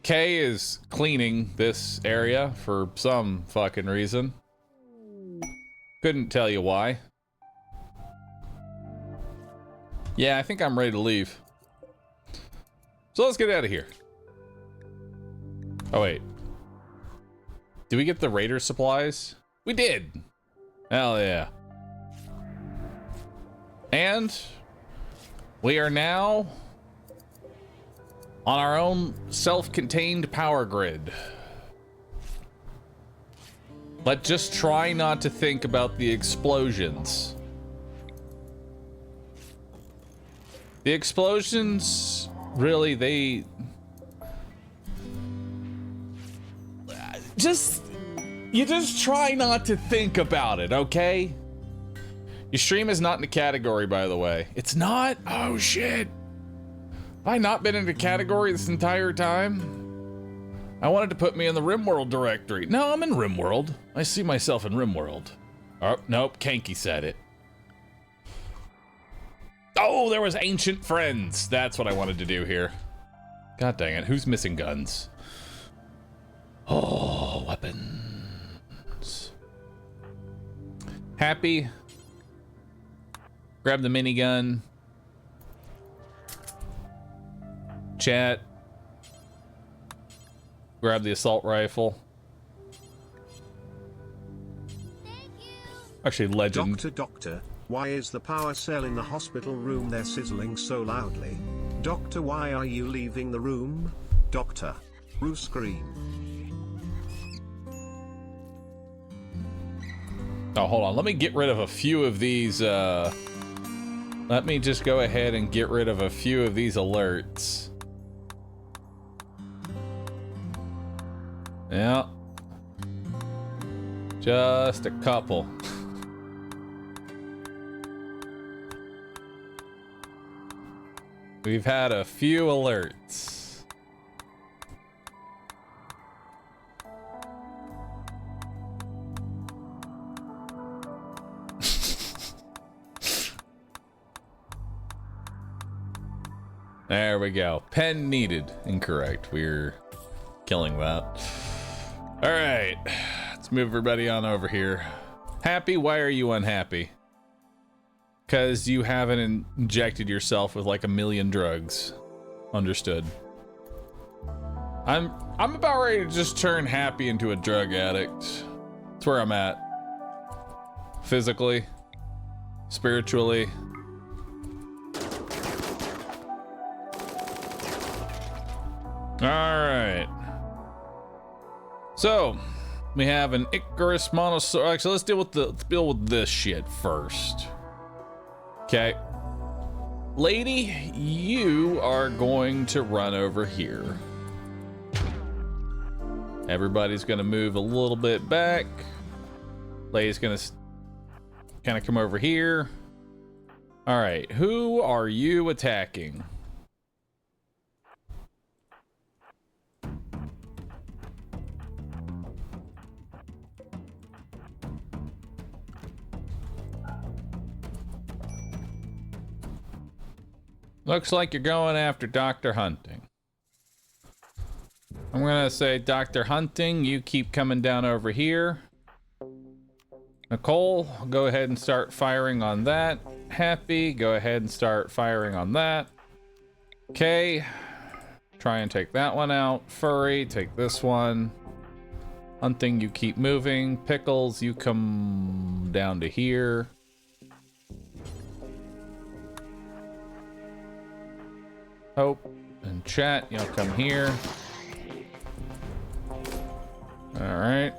Kay is cleaning this area for some fucking reason. Couldn't tell you why. Yeah, I think I'm ready to leave. So let's get out of here. Oh wait. Did we get the raider supplies? We did. Hell yeah. And we are now on our own self-contained power grid. But just try not to think about the explosions. The explosions, really, they... You just try not to think about it, okay? Your stream is not in the category, by the way. It's not? Oh, shit. Have I not been in the category this entire time? I wanted to put me in the Rimworld directory. No, I'm in Rimworld. I see myself in Rimworld. Oh, nope, Kanky said it. Oh, there was Ancient Friends. That's what I wanted to do here. God dang it, who's missing guns? Oh, weapons. Happy. Grab the minigun. Chat. Grab the assault rifle. Actually, legend. Doctor, why is the power cell in the hospital room there sizzling so loudly? Doctor, why are you leaving the room? Doctor. Roo scream. Oh, hold on. Let me get rid of a few of these, let me just go ahead and get rid of a few of these alerts. Yeah. Just a couple. We've had a few alerts. There we go. Pen needed. Incorrect. We're killing that. All right. Let's move everybody on over here. Happy? Why are you unhappy? Because you haven't injected yourself with like 1,000,000 drugs. Understood. I'm about ready to just turn Happy into a drug addict. That's where I'm at. Physically, spiritually. All right. So we have an Icarus monosaur. Actually, let's deal with this shit first. Okay. Lady, you are going to run over here. Everybody's gonna move a little bit back. Lady's gonna kind of come over here. All right, who are you attacking? Looks like you're going after Dr. Hunting. I'm gonna say, Dr. Hunting, you keep coming down over here. Nicole, go ahead and start firing on that. Happy, go ahead and start firing on that. Okay, try and take that one out. Furry, take this one. Hunting, you keep moving. Pickles, you come down to here. Hope and Chat, you'll come here. All right.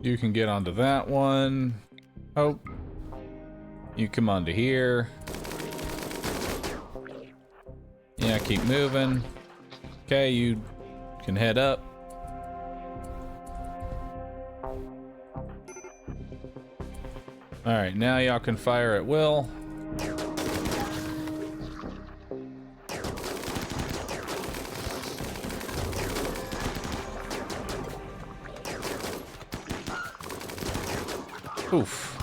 You can get onto that one. Hope. You come onto here. Yeah, keep moving. Okay, you can head up. All right, now y'all can fire at will. Oof.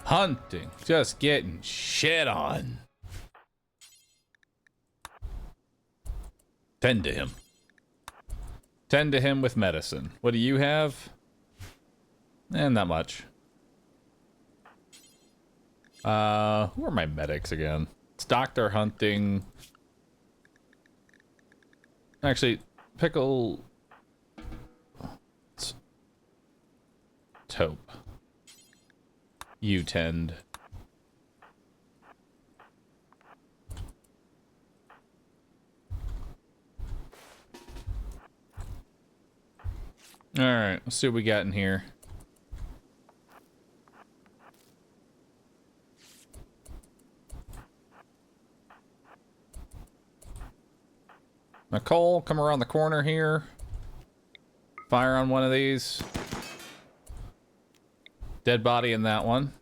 Hunting, just getting shit on. Tend to him. Tend to him with medicine. What do you have? Not much. Who are my medics again? It's Dr. Hunting. Actually, Pickle. Taupe. You tend. All right, let's see what we got in here. Nicole, come around the corner here. Fire on one of these. Dead body in that one.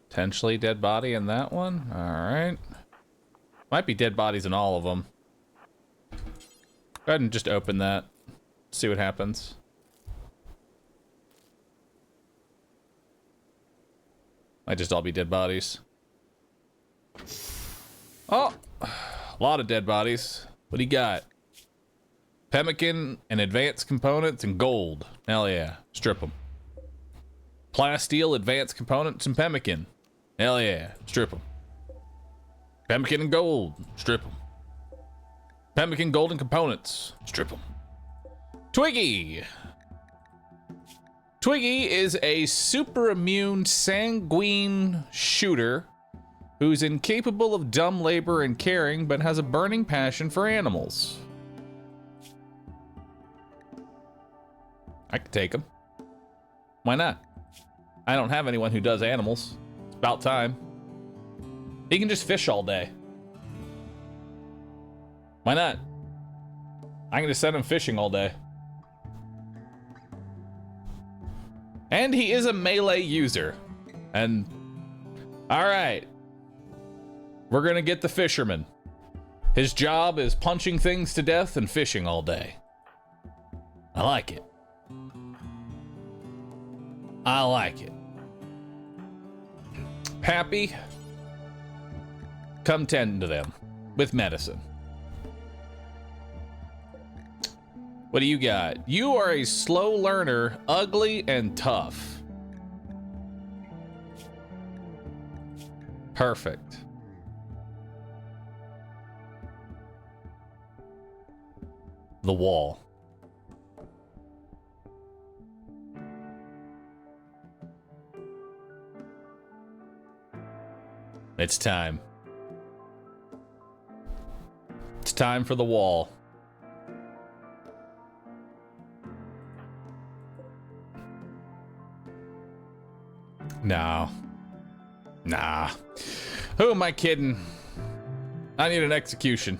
Potentially dead body in that one. All right. Might be dead bodies in all of them. Go ahead and just open that. See what happens. Might just all be dead bodies. Oh, a lot of dead bodies. What do you got? Pemmican and advanced components and gold. Hell yeah. Strip them. Plasteel, advanced components and pemmican. Hell yeah. Strip them. Pemmican and gold. Strip them. Pemmican, gold, and components. Strip them. Twiggy. Twiggy is a super immune sanguine shooter who's incapable of dumb labor and caring, but has a burning passion for animals. I could take him. Why not? I don't have anyone who does animals. It's about time. He can just fish all day. Why not? I'm gonna send him fishing all day. And he is a melee user. And all right, we're gonna get the fisherman. His job is punching things to death and fishing all day. I like it. I like it. Happy? Come tend to them with medicine. What do you got? You are a slow learner, ugly and tough. Perfect. The wall. It's time. It's time for the wall. No. Nah. Who am I kidding? I need an execution.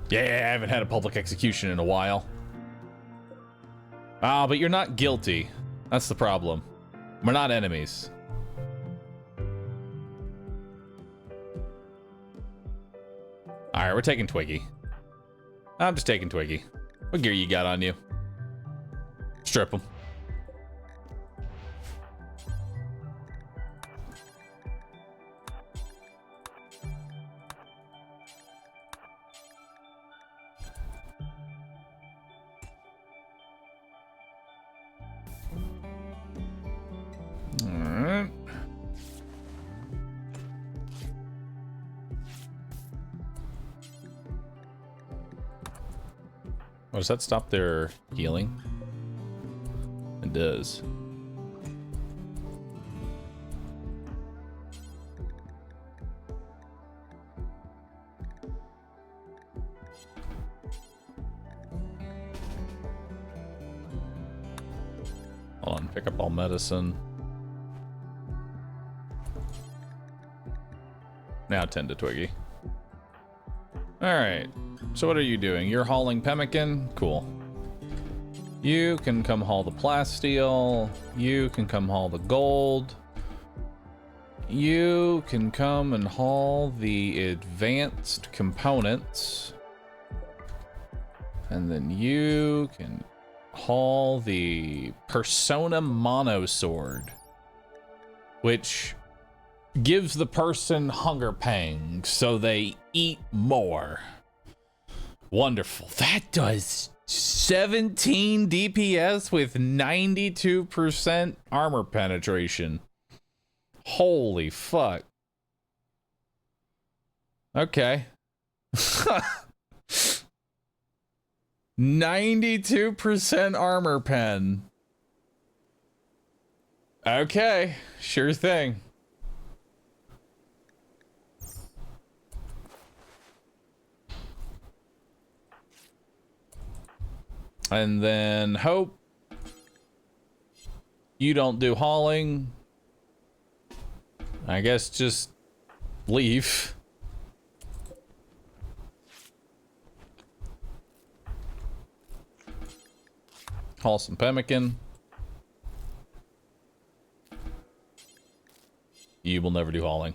Yeah, I haven't had a public execution in a while. Ah, but you're not guilty. That's the problem. We're not enemies. Alright, we're taking Twiggy. I'm just taking Twiggy. What gear you got on you? Strip him. Alright. Oh, does that stop their healing? It does. Hold on, pick up all medicine. Now tend to Twiggy. Alright, so what are you doing? You're hauling pemmican? Cool. You can come haul the plasteel. You can come haul the gold. You can come and haul the advanced components. And then you can haul the Persona Mono Sword, which gives the person hunger pangs, so they eat more. Wonderful. That does 17 DPS with 92% armor penetration. Holy fuck. Okay. 92% armor pen. Okay, sure thing. And then hope you don't do hauling. I guess just leave. Haul some pemmican. You will never do hauling.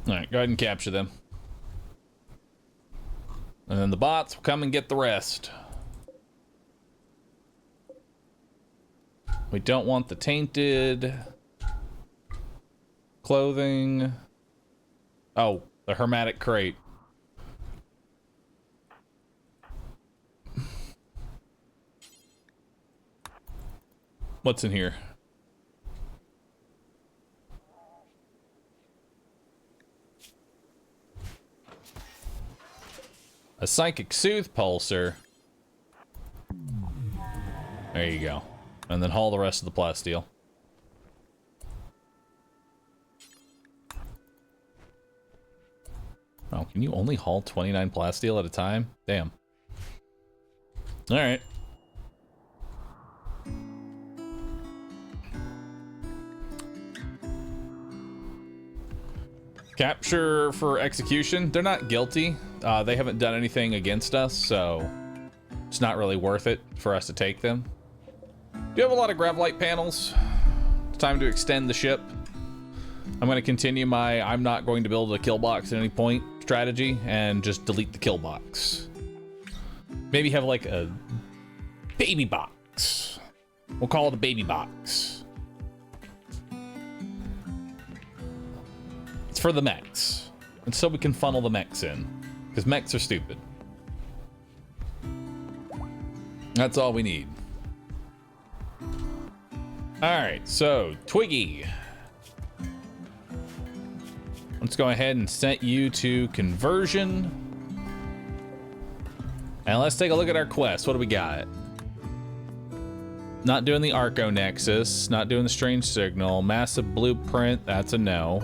Alright, go ahead and capture them. And then the bots will come and get the rest. We don't want the tainted clothing. Oh, the hermetic crate. What's in here? A psychic soothe pulsar. There you go. And then haul the rest of the plasteel. Oh, can you only haul 29 plasteel at a time? Damn. Alright. Capture for execution. They're not guilty. They haven't done anything against us, so it's not really worth it for us to take them. Do you have a lot of gravlight panels? It's time to extend the ship. I'm I'm going to continue my I'm not going to build a kill box at any point strategy and just delete the kill box. Maybe have like a baby box. We'll call it a baby box. It's for the mechs. And so we can funnel the mechs in. Because mechs are stupid. That's all we need. Alright, so Twiggy. Let's go ahead and set you to conversion. And let's take a look at our quest. What do we got? Not doing the Arco Nexus, not doing the Strange Signal, Massive Blueprint, that's a no.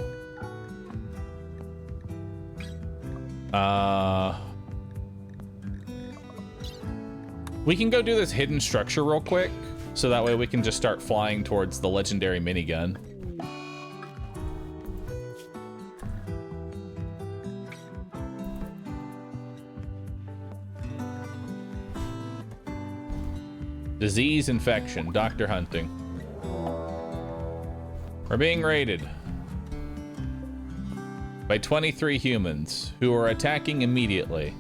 We can go do this hidden structure real quick, so that way we can just start flying towards the legendary minigun. Disease infection, doctor hunting. We're being raided by 23 humans who are attacking immediately.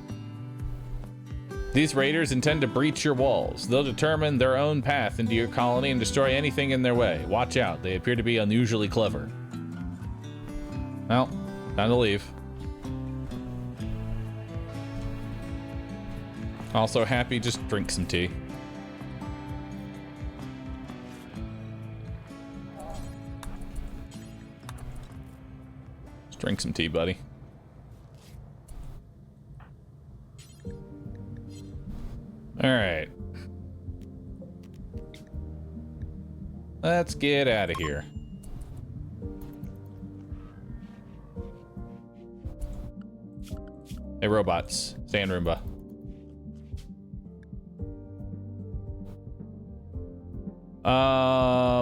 These raiders intend to breach your walls. They'll determine their own path into your colony and destroy anything in their way. Watch out, they appear to be unusually clever. Well, time to leave. Also happy, just drink some tea. Drink some tea, buddy. All right. Let's get out of here. Hey, robots. Stay in Roomba.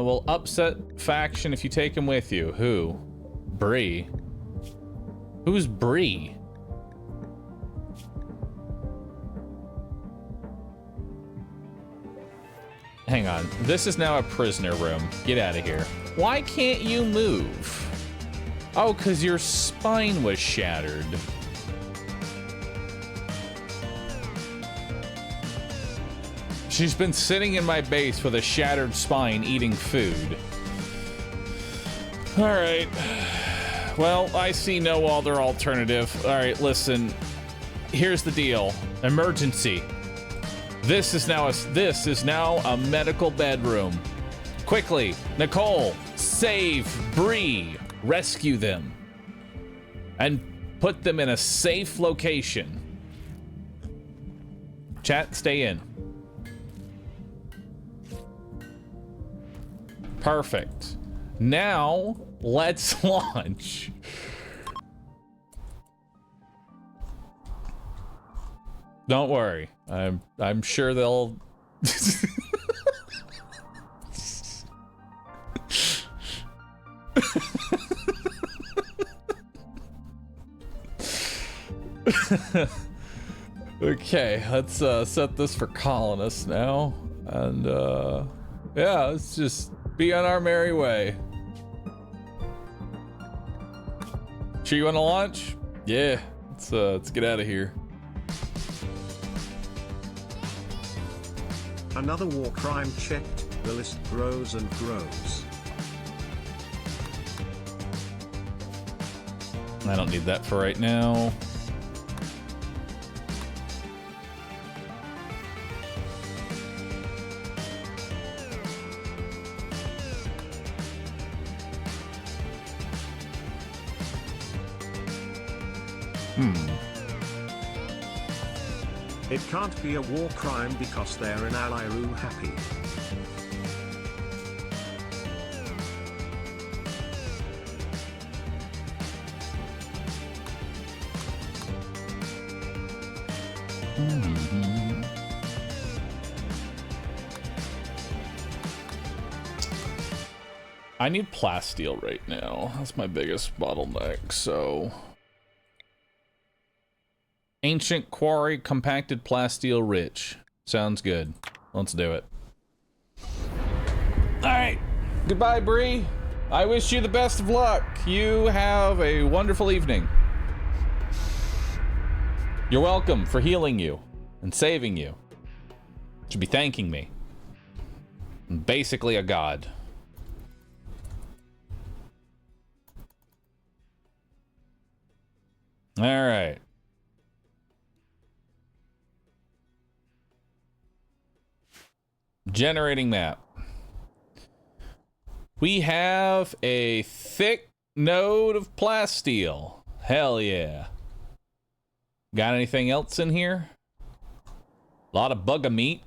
Will upset faction if you take him with you. Who? Bree. Who's Bree? Hang on. This is now a prisoner room. Get out of here. Why can't you move? Oh, because your spine was shattered. She's been sitting in my base with a shattered spine eating food. All right. Well, I see no other alternative. All right, listen. Here's the deal. Emergency. This is now a medical bedroom. Quickly, Nicole, save Bree, rescue them, and put them in a safe location. Chat, stay in. Perfect. Now, let's launch. Don't worry. I'm sure they'll Okay, let's set this for colonists now. And yeah, let's just be on our merry way. Sure you want to launch? Yeah, let's get out of here. Another war crime checked, the list grows and grows. I don't need that for right now. It can't be a war crime because they're in AdmiralBahroo happy. I need plasteel right now. That's my biggest bottleneck, so... Ancient quarry, compacted plasteel rich. Sounds good. Let's do it. All right. Goodbye, Bree. I wish you the best of luck. You have a wonderful evening. You're welcome for healing you and saving you. You should be thanking me. I'm basically a god. All right. Generating map. We have a thick node of plasteel. Hell yeah. Got anything else in here? A lot of bugga meat.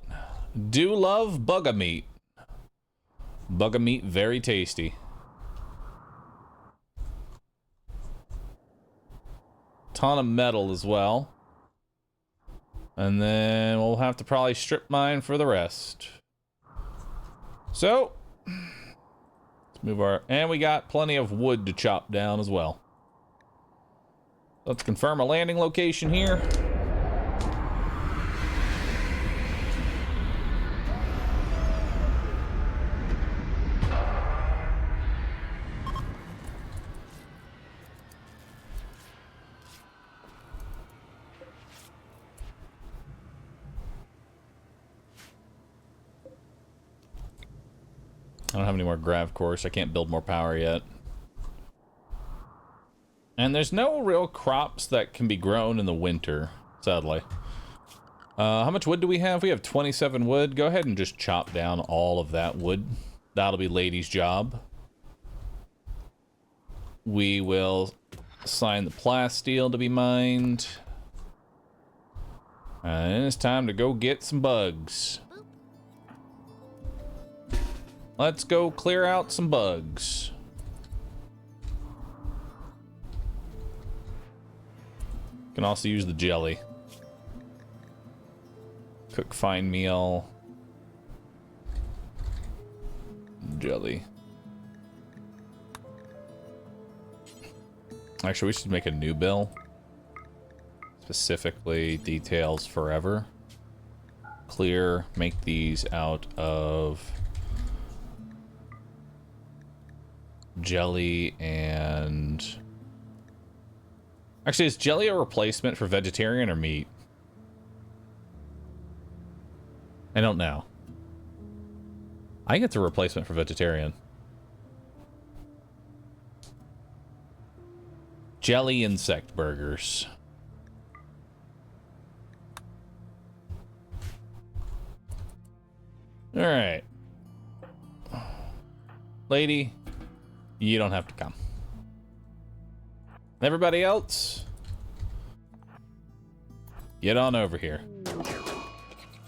Do love bugga meat. Bugga meat, very tasty. Ton of metal as well. And then we'll have to probably strip mine for the rest. So, let's move our... And we got plenty of wood to chop down as well. Let's confirm a landing location here. I don't have any more grav cores. I can't build more power yet. And there's no real crops that can be grown in the winter, sadly. How much wood do we have? We have 27 wood. Go ahead and just chop down all of that wood. That'll be Lady's job. We will assign the plasteel to be mined. And it's time to go get some bugs. Let's go clear out some bugs. Can also use the jelly. Cook fine meal. Jelly. Actually, we should make a new bill. Specifically, details forever. Clear, make these out of jelly and... Actually, is jelly a replacement for vegetarian or meat? I don't know. I think it's a replacement for vegetarian. Jelly insect burgers. All right. Lady, you don't have to come. Everybody else, get on over here.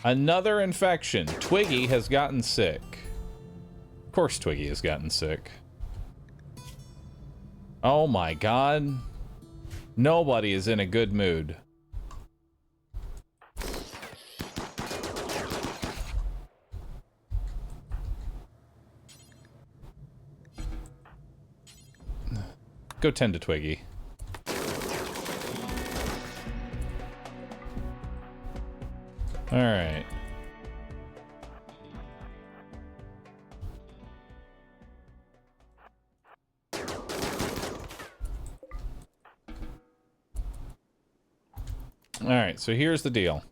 Another infection. Twiggy has gotten sick. Of course Twiggy has gotten sick. Oh my god. Nobody is in a good mood. Go tend to Twiggy. All right. All right, so here's the deal.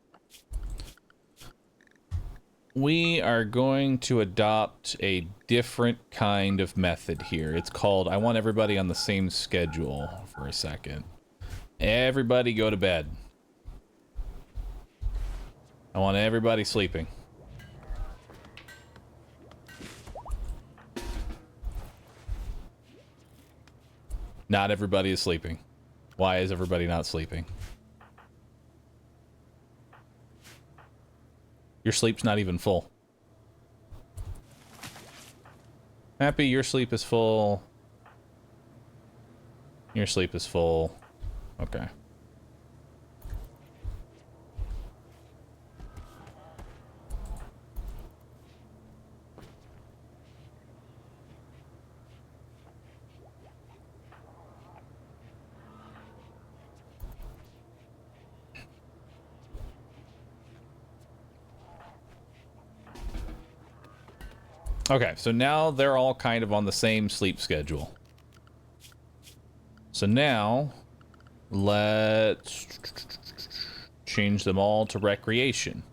We are going to adopt a different kind of method here. It's called, I want everybody on the same schedule for a second. Everybody go to bed. I want everybody sleeping. Not everybody is sleeping. Why is everybody not sleeping? Your sleep's not even full. Happy, your sleep is full. Your sleep is full. Okay. Okay, so now they're all kind of on the same sleep schedule. So now, let's change them all to recreation.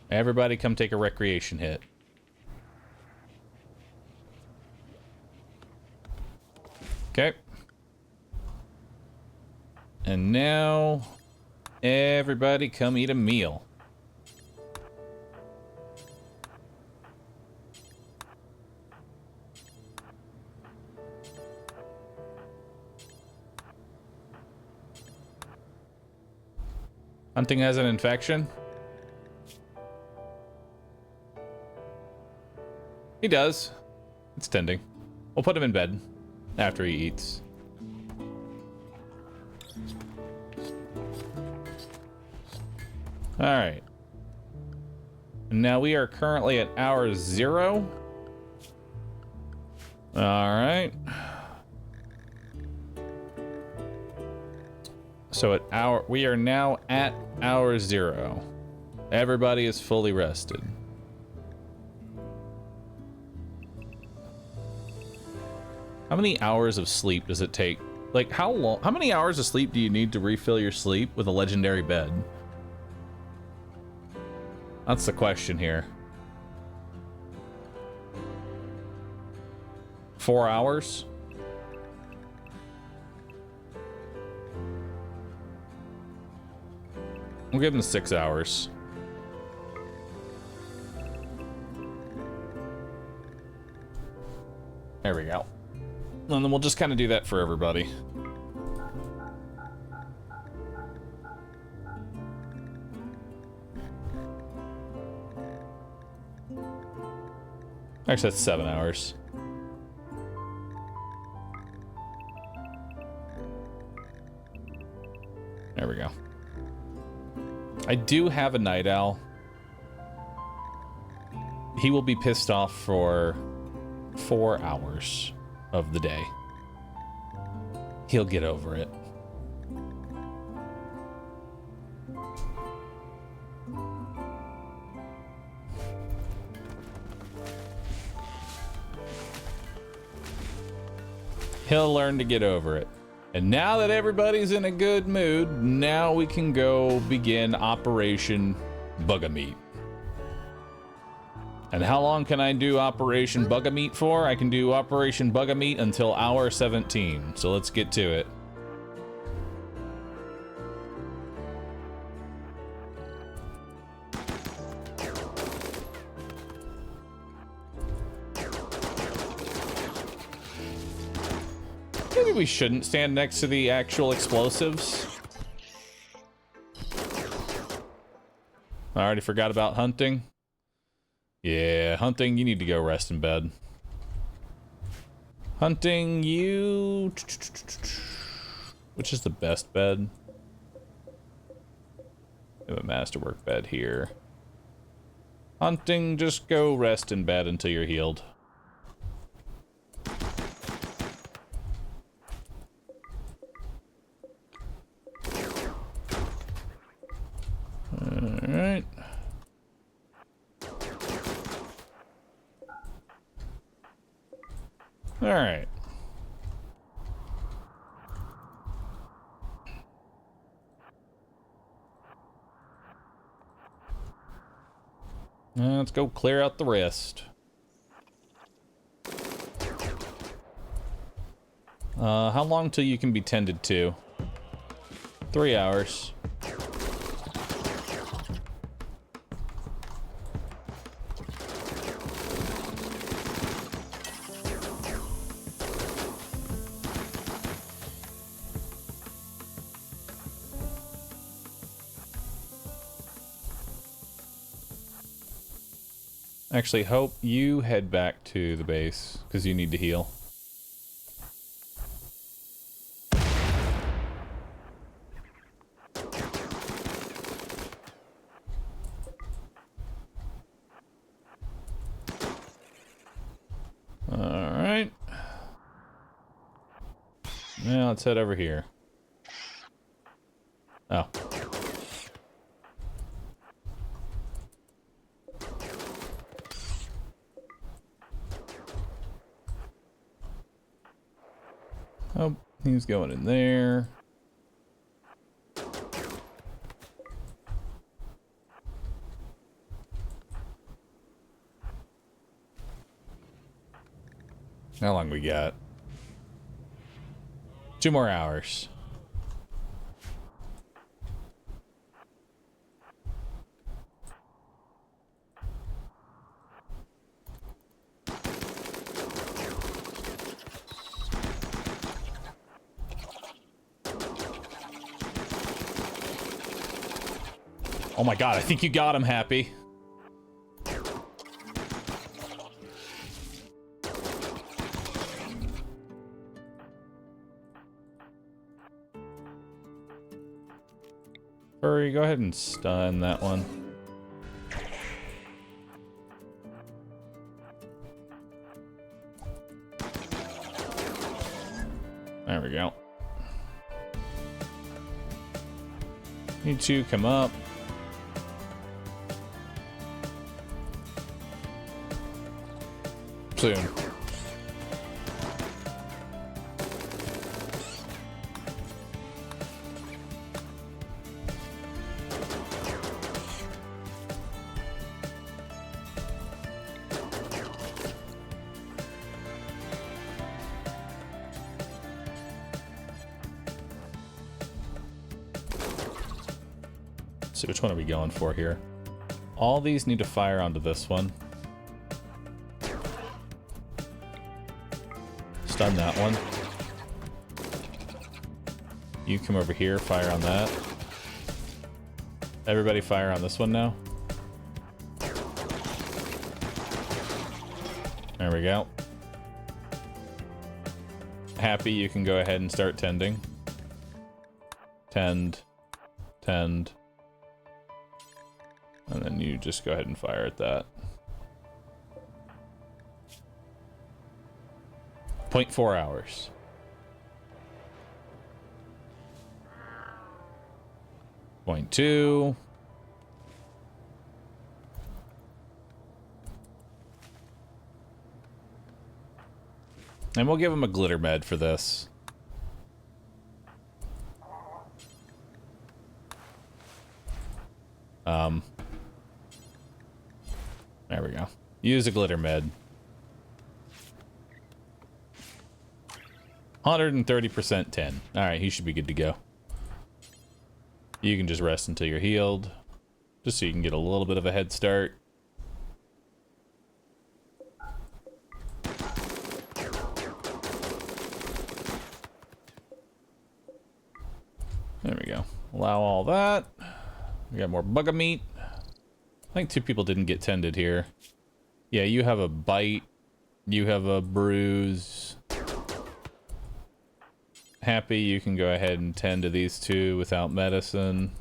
Everybody come take a recreation hit. Okay. And now, everybody come eat a meal. Hunting has an infection? He does. It's tending. We'll put him in bed after he eats. Alright. And now we are currently at hour 0. Alright. So we are now at hour 0. Everybody is fully rested. How many hours of sleep does it take? Like, how many hours of sleep do you need to refill your sleep with a legendary bed? That's the question here. 4 hours? We'll give him 6 hours. There we go. And then we'll just kind of do that for everybody. Actually, that's 7 hours. There we go. I do have a night owl. He will be pissed off for 4 hours of the day. He'll get over it. He'll learn to get over it. And now that everybody's in a good mood, now we can go begin Operation Bug-a-Meat. And how long can I do Operation Bug-a-Meat for? I can do Operation Bug-a-Meat until hour 17. So let's get to it. Maybe we shouldn't stand next to the actual explosives. I already forgot about hunting. Yeah, hunting, you need to go rest in bed. Hunting, you... Which is the best bed? We have a masterwork bed here. Hunting, just go rest in bed until you're healed. Alright. Alright. Let's go clear out the rest. How long till you can be tended to? 3 hours. Actually, Hope, you head back to the base, because you need to heal. Alright. Now let's head over here. Oh. Oh, he's going in there. How long we got? 2 more hours. Oh my god, I think you got him, Happy. Furry, go ahead and stun that one. There we go. You two come up. Soon. So which one are we going for here? All these need to fire onto this one. Stun that one. You come over here, fire on that. Everybody fire on this one now. There we go. Happy, you can go ahead and start tending. Tend. Tend. And then you just go ahead and fire at that. 0.4 hours. Point 2. And we'll give him a glitter med for this. There we go. Use a glitter med. 130% 10. Alright, he should be good to go. You can just rest until you're healed. Just so you can get a little bit of a head start. There we go. Allow all that. We got more bugger meat. I think 2 people didn't get tended here. Yeah, you have a bite. You have a bruise. Happy, you can go ahead and tend to these 2 without medicine.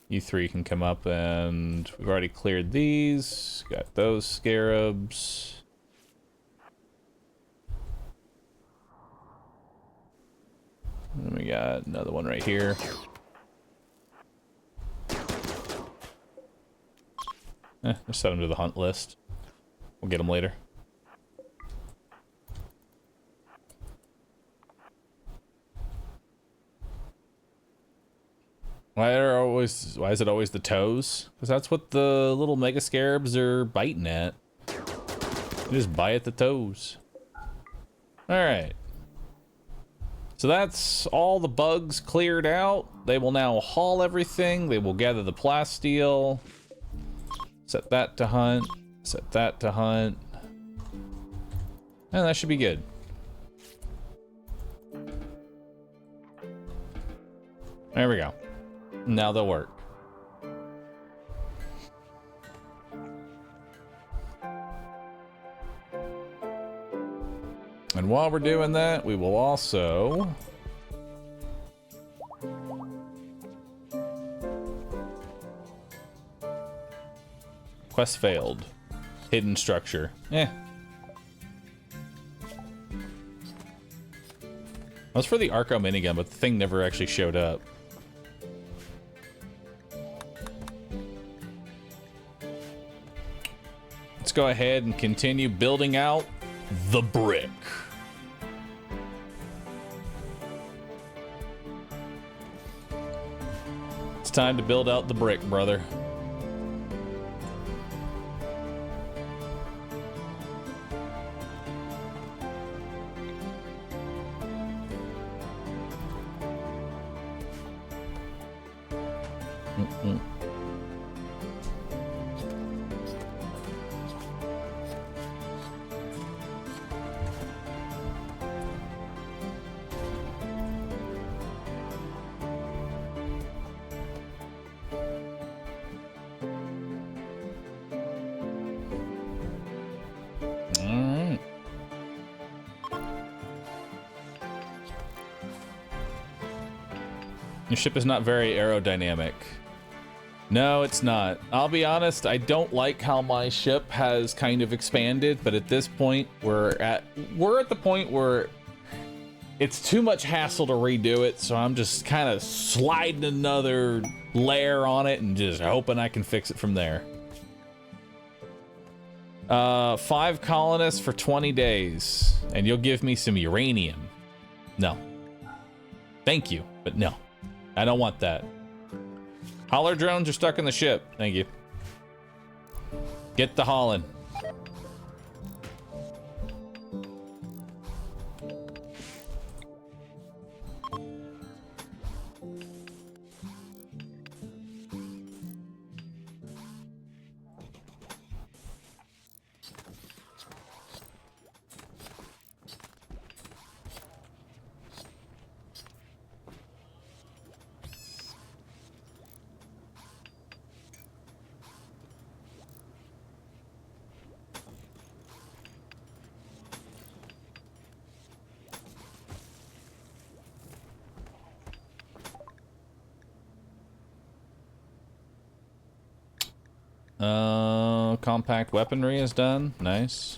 You 3 can come up, and we've already cleared these. Got those scarabs. And we got another one right here. Just set him to the hunt list. We'll get him later. Why is it always the toes? Because that's what the little mega scarabs are biting at. They just bite at the toes. Alright. So that's all the bugs cleared out. They will now haul everything. They will gather the plasteel. Set that to hunt. Set that to hunt. And that should be good. There we go. Now they'll work. And while we're doing that, we will also... Quest failed. Hidden structure. That was for the Arco minigun, but the thing never actually showed up. Let's go ahead and continue building out the brick. time to build out the brick, brother. Your ship is not very aerodynamic. No, it's not. I'll be honest, I don't like how my ship has kind of expanded, but at this point, we're at the point where it's too much hassle to redo it, so I'm just kind of sliding another layer on it and just hoping I can fix it from there. 5 colonists for 20 days, and you'll give me some uranium. No. Thank you, but no. I don't want that. Hauler drones are stuck in the ship. Thank you. Get the hauling. Compact weaponry is done. Nice.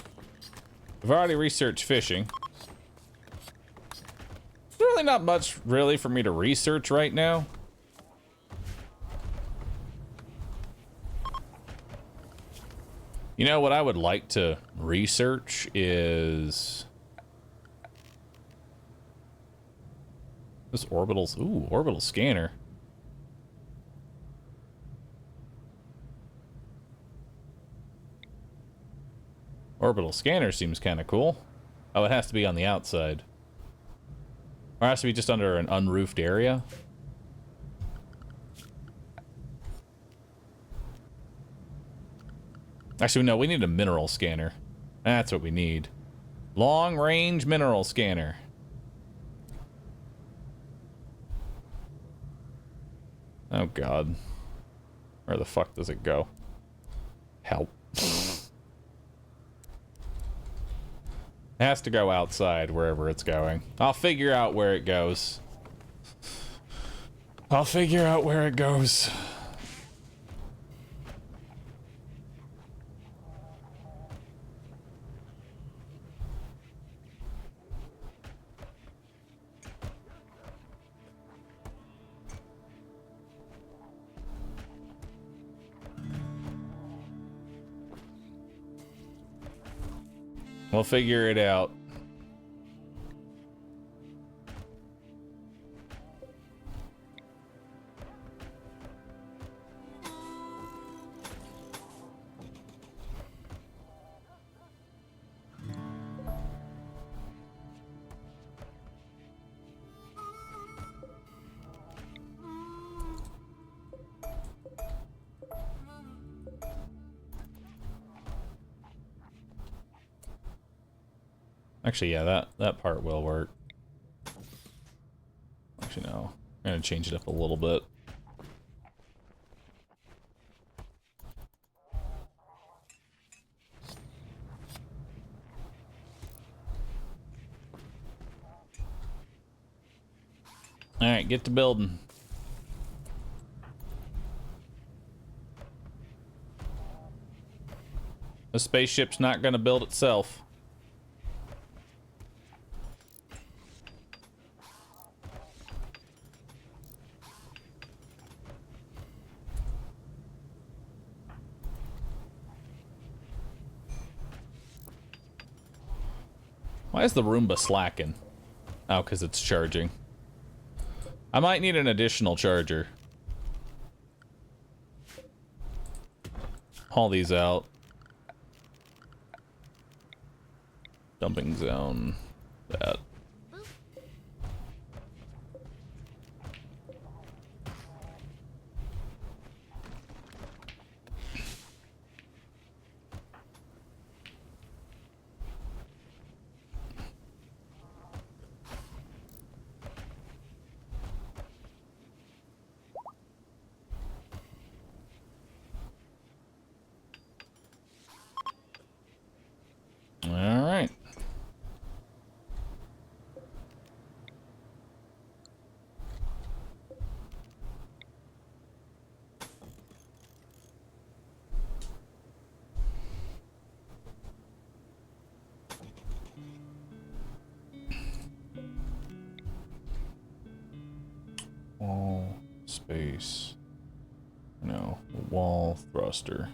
I've already researched fishing. There's really not much really for me to research right now. You know what I would like to research is this orbitals. Ooh, orbital scanner. Orbital scanner seems kind of cool. Oh, it has to be on the outside. Or it has to be just under an unroofed area. Actually, no, we need a mineral scanner. That's what we need. Long-range mineral scanner. Oh, God. Where the fuck does it go? Help. It has to go outside wherever it's going. I'll figure out where it goes. I'll figure out where it goes. We'll figure it out. Actually, yeah, that part will work. Actually, no. I'm gonna change it up a little bit. Alright, get to building. The spaceship's not gonna build itself. Why is the Roomba slacking? Oh, because it's charging. I might need an additional charger. haul these out. Dumping zone. That. All right. Wall space. No, wall thruster.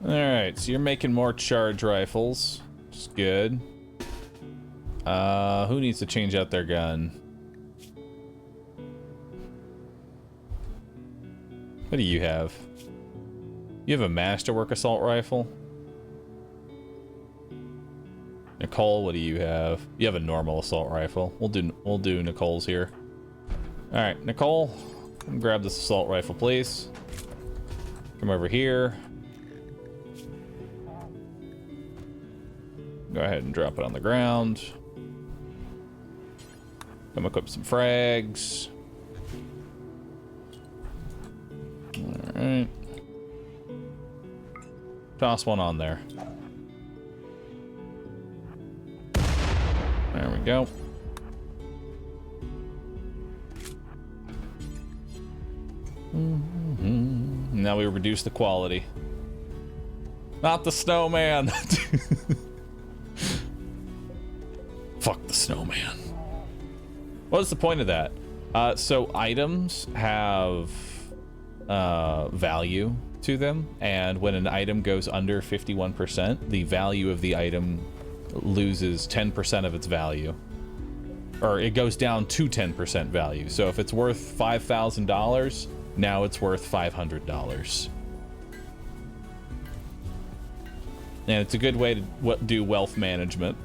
Alright, so you're making more charge rifles, which is good. Who needs to change out their gun? What do you have? You have a masterwork assault rifle? Nicole, what do you have? You have a normal assault rifle. We'll do Nicole's here. Alright, Nicole, come grab this assault rifle, please. Come over here. Go ahead and drop it on the ground. Come equip some frags. Alright. Toss one on there. There we go. Now we reduce the quality. Not the snowman. Fuck the snowman. What's the point of that? So items have value to them, and when an item goes under 51%, the value of the item loses 10% of its value. Or it goes down to 10% value. So if it's worth $5,000, now it's worth $500. And it's a good way to do wealth management.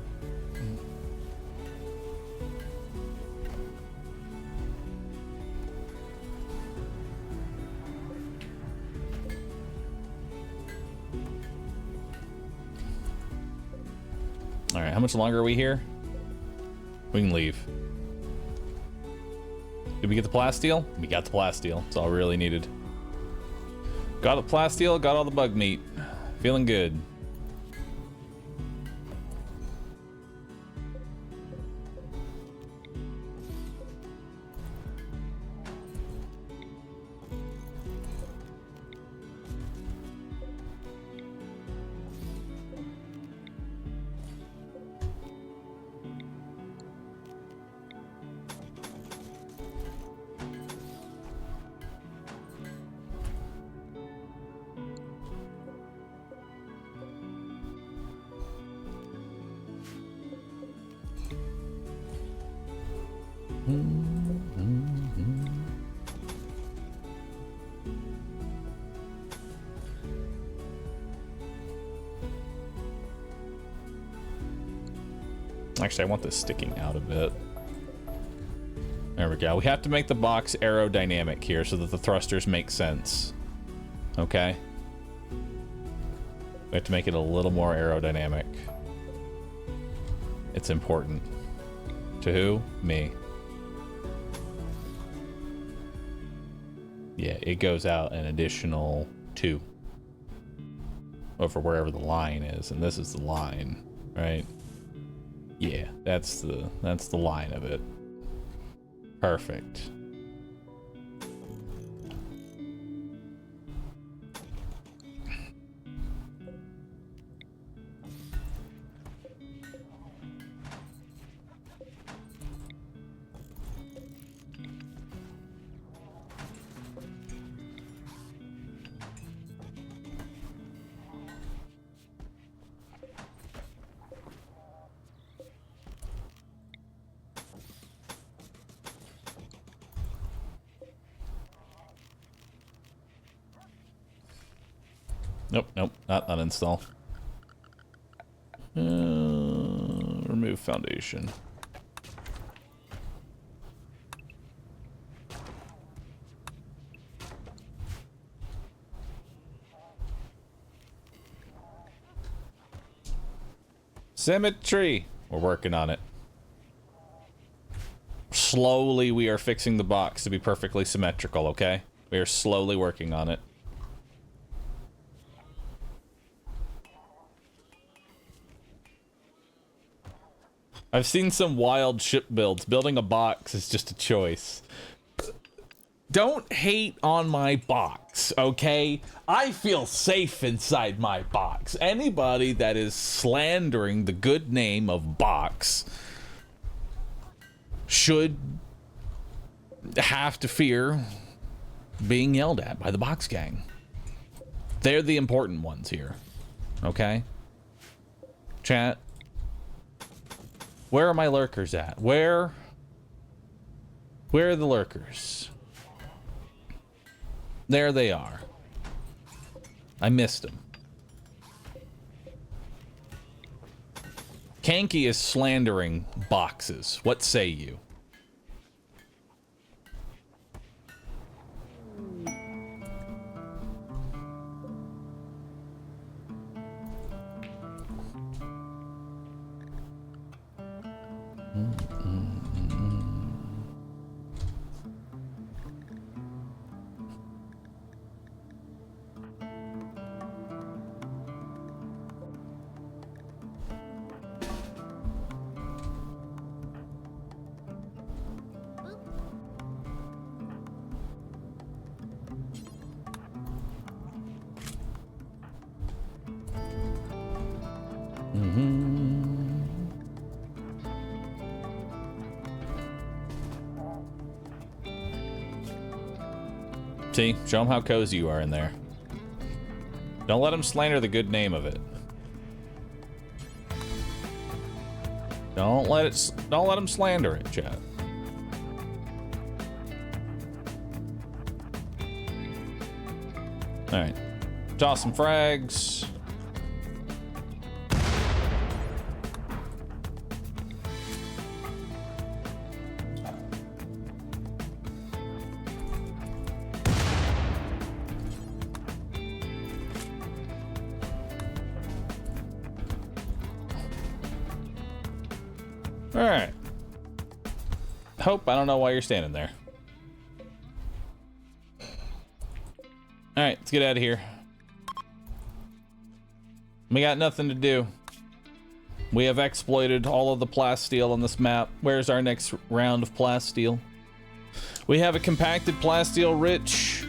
All right, how much longer are we here? We can leave. Did we get the plasteel? We got the plasteel. That's all we really needed. Got the plasteel, got all the bug meat. Feeling good. Actually, I want this sticking out a bit. There we go. We have to make the box aerodynamic here so that the thrusters make sense. Okay? We have to make it a little more aerodynamic. It's important. To who? Me. Yeah, it goes out an additional 2. Over wherever the line is, and this is the line, right? Yeah, that's the line of it. Perfect. Nope, nope, not uninstall. Remove foundation. Symmetry. We're working on it. Slowly, we are fixing the box to be perfectly symmetrical, okay? We are slowly working on it. I've seen some wild ship builds. Building a box is just a choice. Don't hate on my box, okay? I feel safe inside my box. Anybody that is slandering the good name of box should have to fear being yelled at by the box gang. They're the important ones here, okay? Chat. Where are my lurkers at? Where are the lurkers? There they are. I missed them. Kanky is slandering boxes. What say you? See? Show them how cozy you are in there. Don't let them slander the good name of it. Don't let them slander it, chat. Alright. Toss some frags. Alright. Hope, I don't know why you're standing there. Alright, let's get out of here. We got nothing to do. We have exploited all of the plasteel on this map. Where's our next round of plasteel? We have a compacted plasteel rich,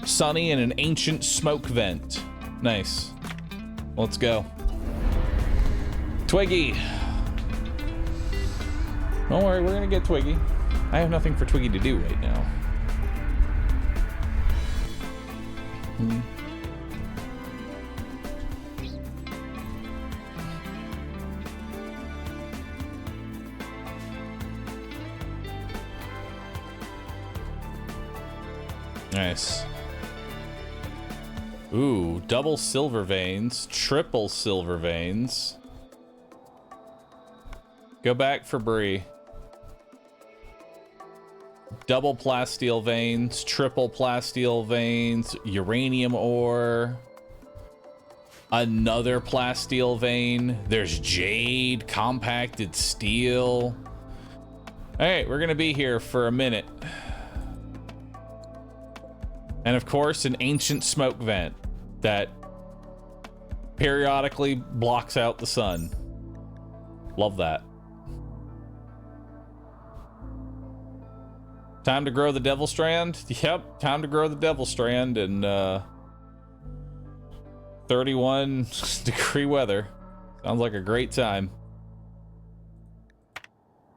sunny, and an ancient smoke vent. Nice. Let's go. Twiggy. Don't worry, we're gonna get Twiggy. I have nothing for Twiggy to do right now. Nice. Ooh, double silver veins, triple silver veins. Go back for Bree. Double plasteel veins, triple plasteel veins, uranium ore, another plasteel vein. There's jade, compacted steel. All right, we're gonna be here for a minute. And of course, an ancient smoke vent that periodically blocks out the sun. Love that. Time to grow the Devil Strand? Yep, time to grow the Devil Strand in 31 degree weather. Sounds like a great time.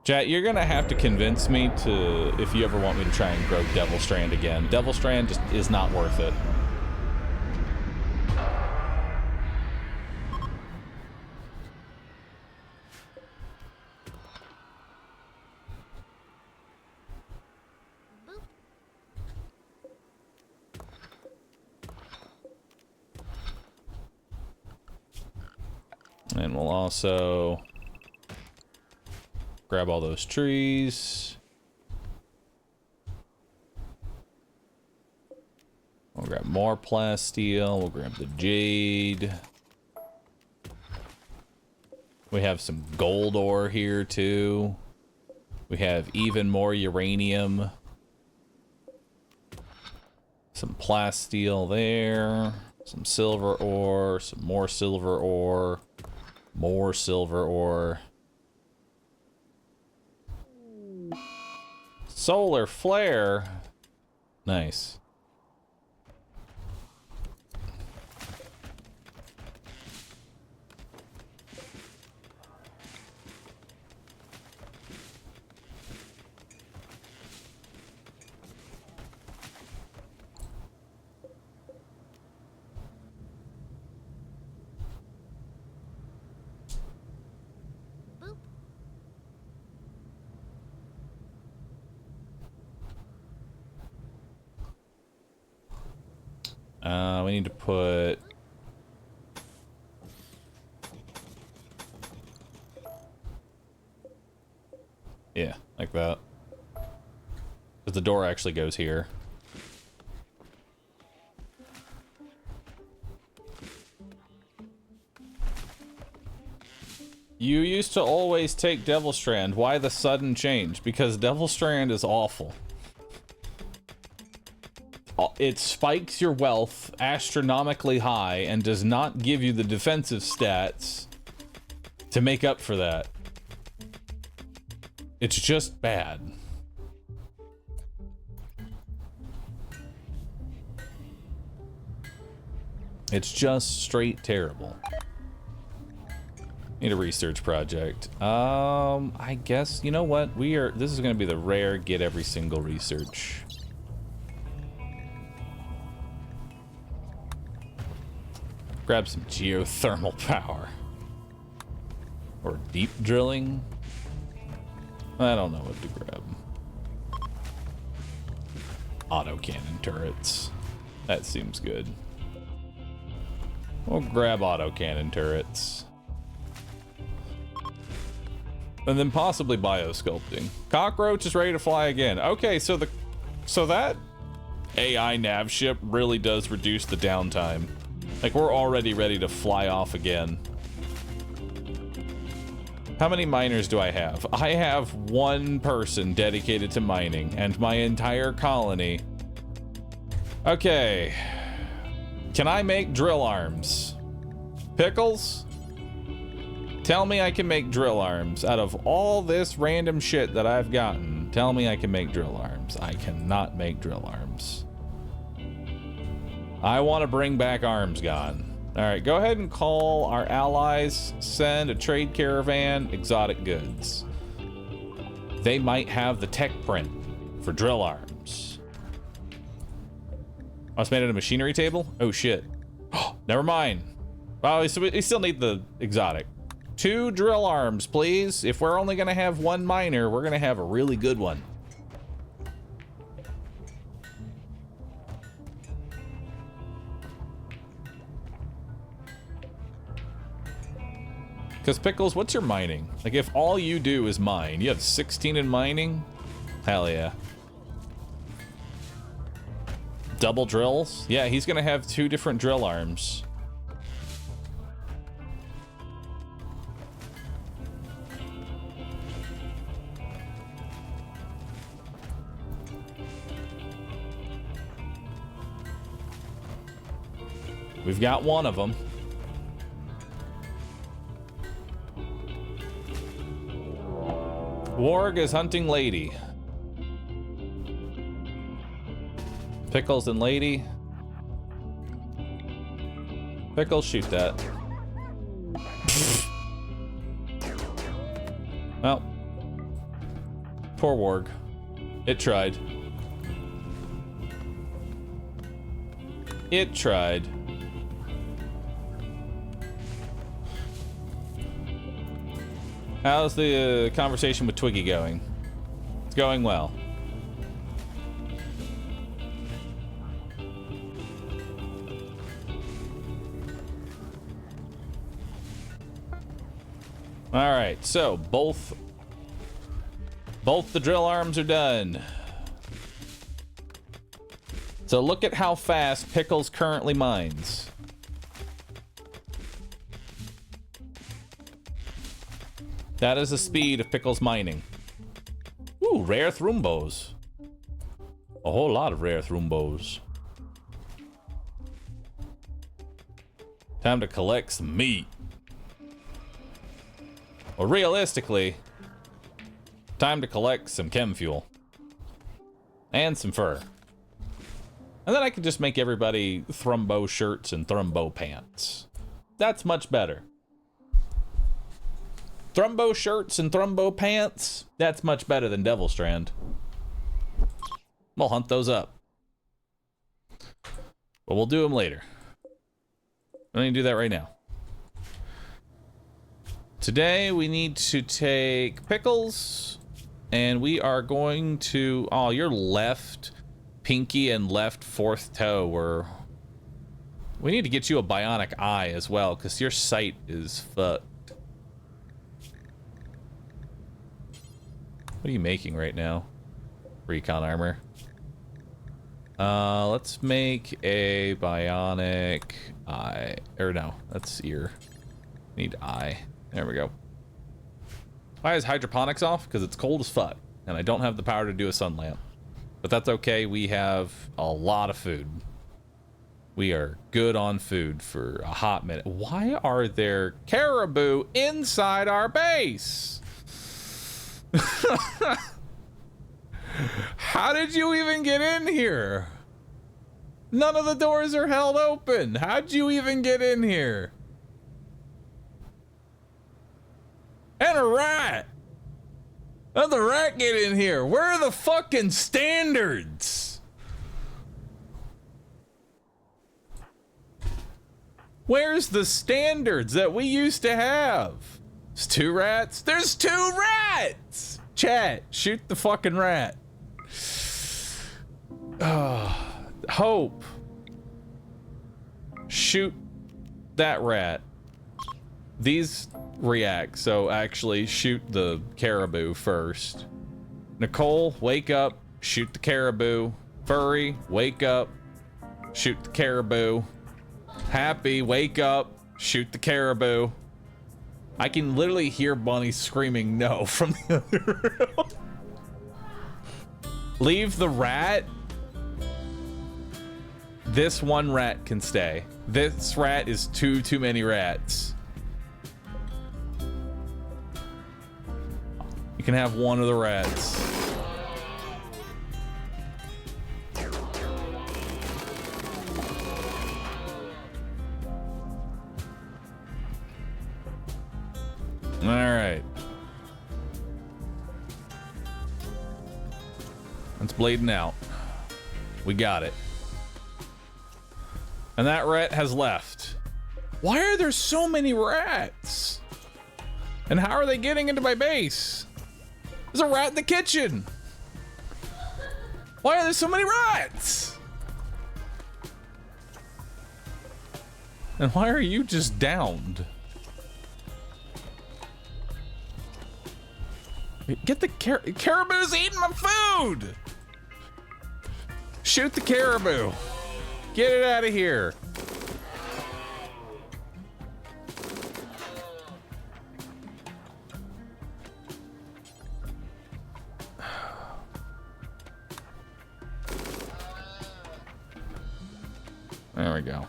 Chat, you're gonna have to convince me to, if you ever want me to try and grow Devil Strand again. Devil Strand just is not worth it. And we'll also grab all those trees. We'll grab more plasteel. We'll grab the jade. We have some gold ore here too. We have even more uranium. Some plasteel there. Some silver ore. Some more silver ore. More silver ore. Solar flare. Nice. We need to put... Yeah, like that. Because the door actually goes here. You used to always take Devil Strand. Why the sudden change? Because Devil Strand is awful. It spikes your wealth astronomically high and does not give you the defensive stats to make up for that. It's just bad. It's just straight terrible. Need a research project. I guess, you know what? This is gonna be the rare get every single research. Grab some geothermal power. Or deep drilling. I don't know what to grab. Autocannon turrets. That seems good. We'll grab autocannon turrets. And then possibly biosculpting. Cockroach is ready to fly again. Okay, so that AI nav ship really does reduce the downtime. Like, we're already ready to fly off again. How many miners do I have? I have one person dedicated to mining, and my entire colony. Okay. Can I make drill arms? Pickles? Tell me I can make drill arms. Out of all this random shit that I've gotten, tell me I can make drill arms. I cannot make drill arms. I want to bring back Armsgone. Alright, go ahead and call our allies, send a trade caravan, exotic goods. They might have the tech print for drill arms. Oh, it's made at a machinery table? Oh shit. Never mind. Well, so we still need the exotic. 2 drill arms, please. If we're only gonna have 1 miner, we're gonna have a really good one. Because, Pickles, what's your mining? Like, if all you do is mine, you have 16 in mining? Hell yeah. Double drills? Yeah, he's gonna have 2 different drill arms. We've got one of them. Warg is hunting lady. Pickles and lady. Pickles, shoot that. Well. Poor Warg. It tried. It tried. How's the conversation with Twiggy going? It's going well. All right, so both the drill arms are done. So look at how fast Pickles currently mines. That is the speed of Pickles mining. Ooh, rare thrumbos. A whole lot of rare thrumbos. Time to collect some meat. Well, realistically, time to collect some chem fuel. And some fur. And then I can just make everybody Thrumbo shirts and Thrumbo pants. That's much better. Thrumbo shirts and Thrumbo pants, that's much better than Devil Strand. We'll hunt those up. But we'll do them later. I'm gonna do that right now. Today we need to take Pickles, and we are going to... Oh, your left pinky and left fourth toe we need to get you a bionic eye as well, because your sight is fucked. What are you making right now? Recon armor. Let's make a bionic eye. Or no, that's ear. Need eye. There we go. Why is hydroponics off? Because it's cold as fuck, and I don't have the power to do a sun lamp. But that's okay, we have a lot of food. We are good on food for a hot minute. Why are there caribou inside our base? How did you even get in here? None of the doors are held open. How'd you even get in here? And a rat. How'd the rat get in here? Where are the fucking standards? Where's the standards that we used to have? There's 2 rats? There's 2 rats! Chat, shoot the fucking rat. Hope. Shoot that rat. These react, so actually shoot the caribou first. Nicole, wake up, shoot the caribou. Furry, wake up, shoot the caribou. Happy, wake up, shoot the caribou. I can literally hear Bunny screaming no from the other room. Leave the rat. This one rat can stay. This rat is too many rats. You can have one of the rats. All right. It's bleeding out. We got it. And that rat has left. Why are there so many rats? And how are they getting into my base? There's a rat in the kitchen. Why are there so many rats? And why are you just downed? Get the caribou's eating my food! Shoot the caribou. Get it out of here. There we go.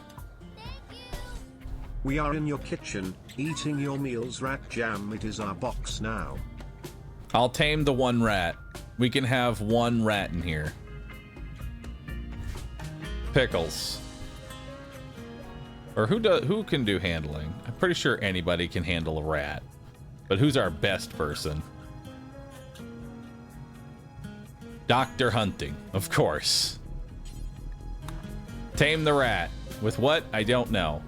We are in your kitchen, eating your meals. Rat Jam, it is our box now. I'll tame the one rat. We can have one rat in here. Pickles. Or who can do handling? I'm pretty sure anybody can handle a rat. But who's our best person? Dr. Hunting, of course. Tame the rat. With what? I don't know.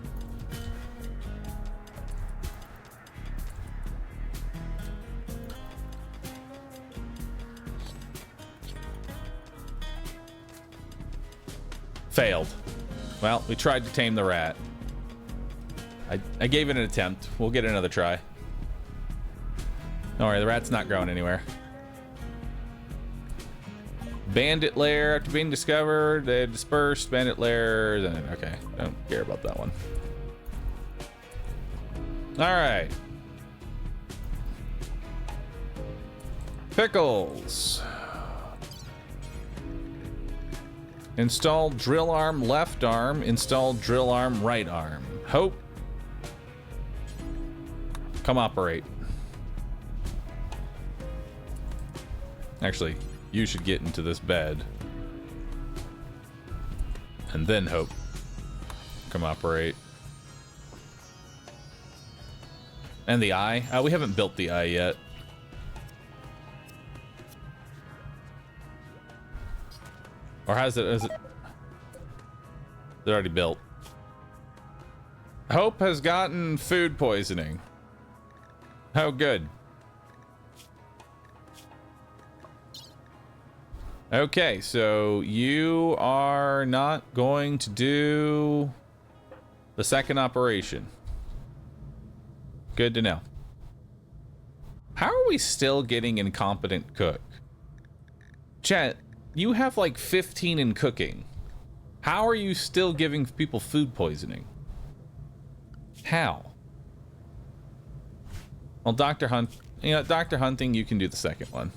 Failed. Well, we tried to tame the rat. I gave it an attempt. We'll get another try. Don't worry, the rat's not growing anywhere. Bandit lair after being discovered, they dispersed. Bandit lair, then okay, don't care about that one. All right. Pickles. Install drill arm left arm. Install drill arm right arm. Hope. Come operate. Actually, you should get into this bed. And then Hope. Come operate. And the eye. We haven't built the eye yet. Or has it? Is it? They're already built. Hope has gotten food poisoning. Oh, good. Okay, so you are not going to do the second operation. Good to know. How are we still getting incompetent cook? Chat, you have like 15 in cooking. How are you still giving people food poisoning? How? Well, Dr. Hunting, you can do the second one.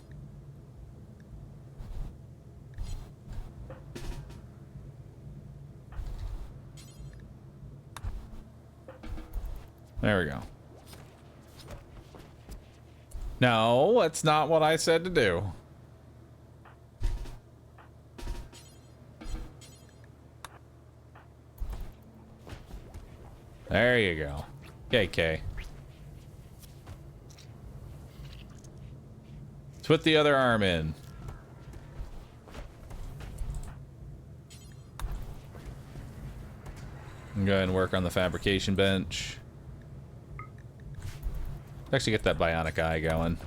There we go. No, that's not what I said to do. There you go. KK. Let's put the other arm in. Go ahead and work on the fabrication bench. Actually get that bionic eye going.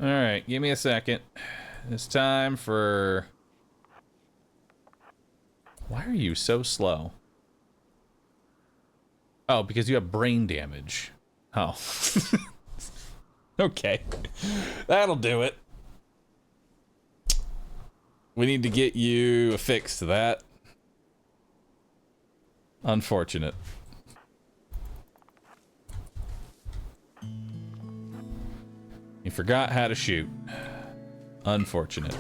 All right, give me a second. It's time for... Why are you so slow? Oh, because you have brain damage. Oh. Okay. That'll do it. We need to get you a fix to that. Unfortunate. You forgot how to shoot. Unfortunate.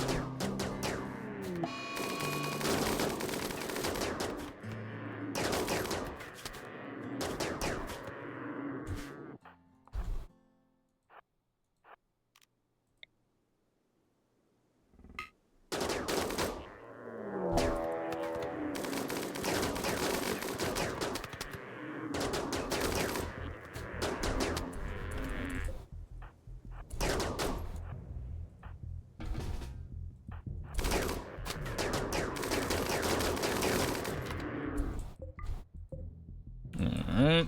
Alright.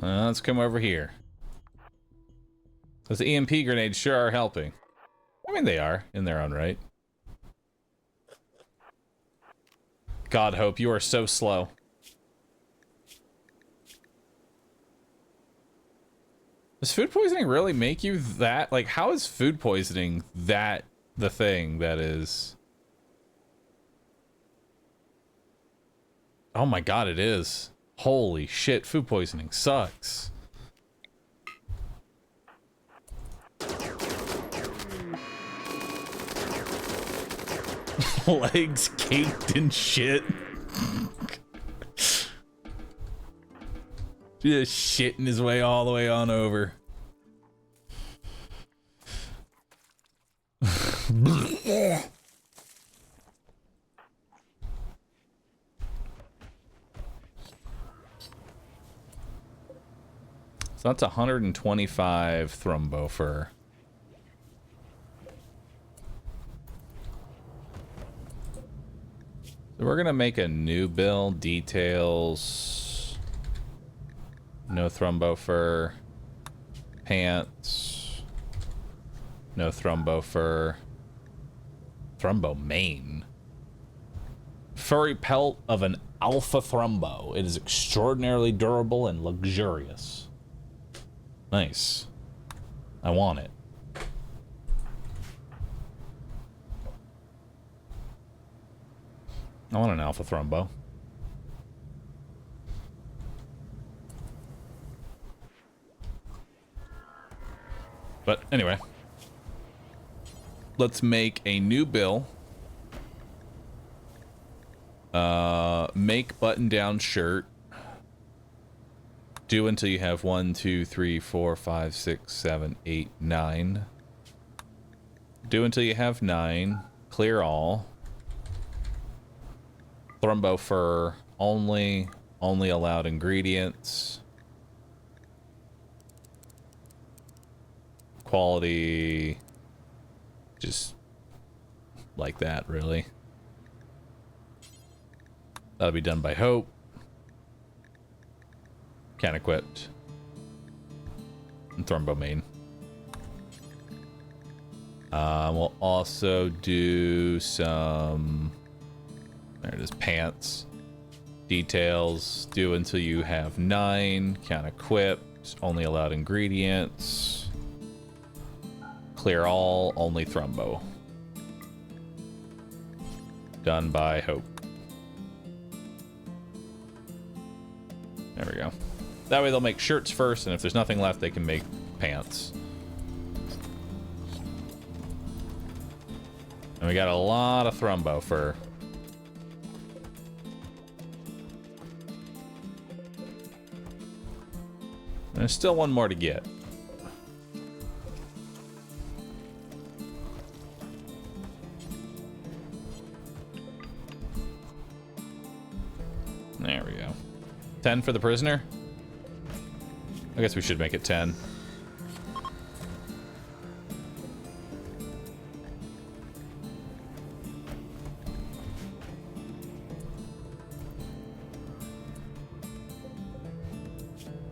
Let's come over here. Those EMP grenades sure are helping. I mean, they are, in their own right. God, Hope, you are so slow. Does food poisoning really make you that? Like, how is food poisoning that the thing that is... Oh my god, it is. Holy shit, food poisoning sucks. Legs caked in shit. Just shitting his way all the way on over. So that's 125 thrombo fur. So we're gonna make a new bill. Details. No thrumbo fur. Pants. No thrumbo fur. Thrumbo mane. Furry pelt of an alpha thrumbo. It is extraordinarily durable and luxurious. Nice. I want it. I want an alpha thrumbo. But anyway, let's make a new bill. Make button-down shirt. Do until you have 1, 2, 3, 4, 5, 6, 7, 8, 9. Do until you have 9. Clear all. Thrumbo fur only. Only allowed ingredients. Quality. Just like that, really. That'll be done by Hope. Can equipped. And Thrumbo main. We'll also do some... There it is, pants. Details. Do until you have 9. Can equipped. Only allowed ingredients. Clear all. Only Thrumbo. Done by Hope. There we go. That way they'll make shirts first, and if there's nothing left, they can make pants. And we got a lot of Thrumbo fur. And there's still one more to get. There we go. 10 for the prisoner? I guess we should make it 10.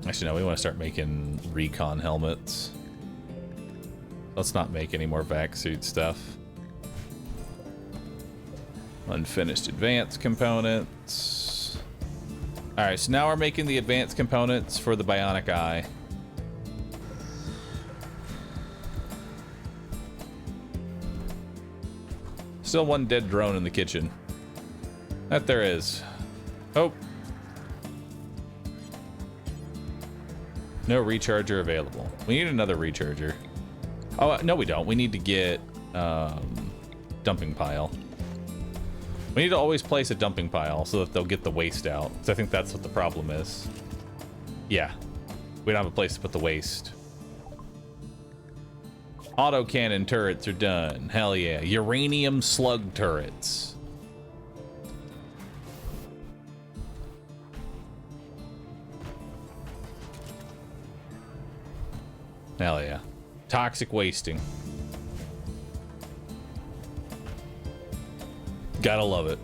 Actually, no, we want to start making recon helmets. Let's not make any more vac suit stuff. Unfinished advanced components. Alright, so now we're making the advanced components for the bionic eye. Still one dead drone in the kitchen. That there is. Oh. No recharger available. We need another recharger. Oh, no we don't. We need to get dumping pile. We need to always place a dumping pile so that they'll get the waste out. Because I think that's what the problem is. Yeah. We don't have a place to put the waste. Autocannon turrets are done. Hell yeah. Uranium slug turrets. Hell yeah. Toxic wasting. Gotta love it.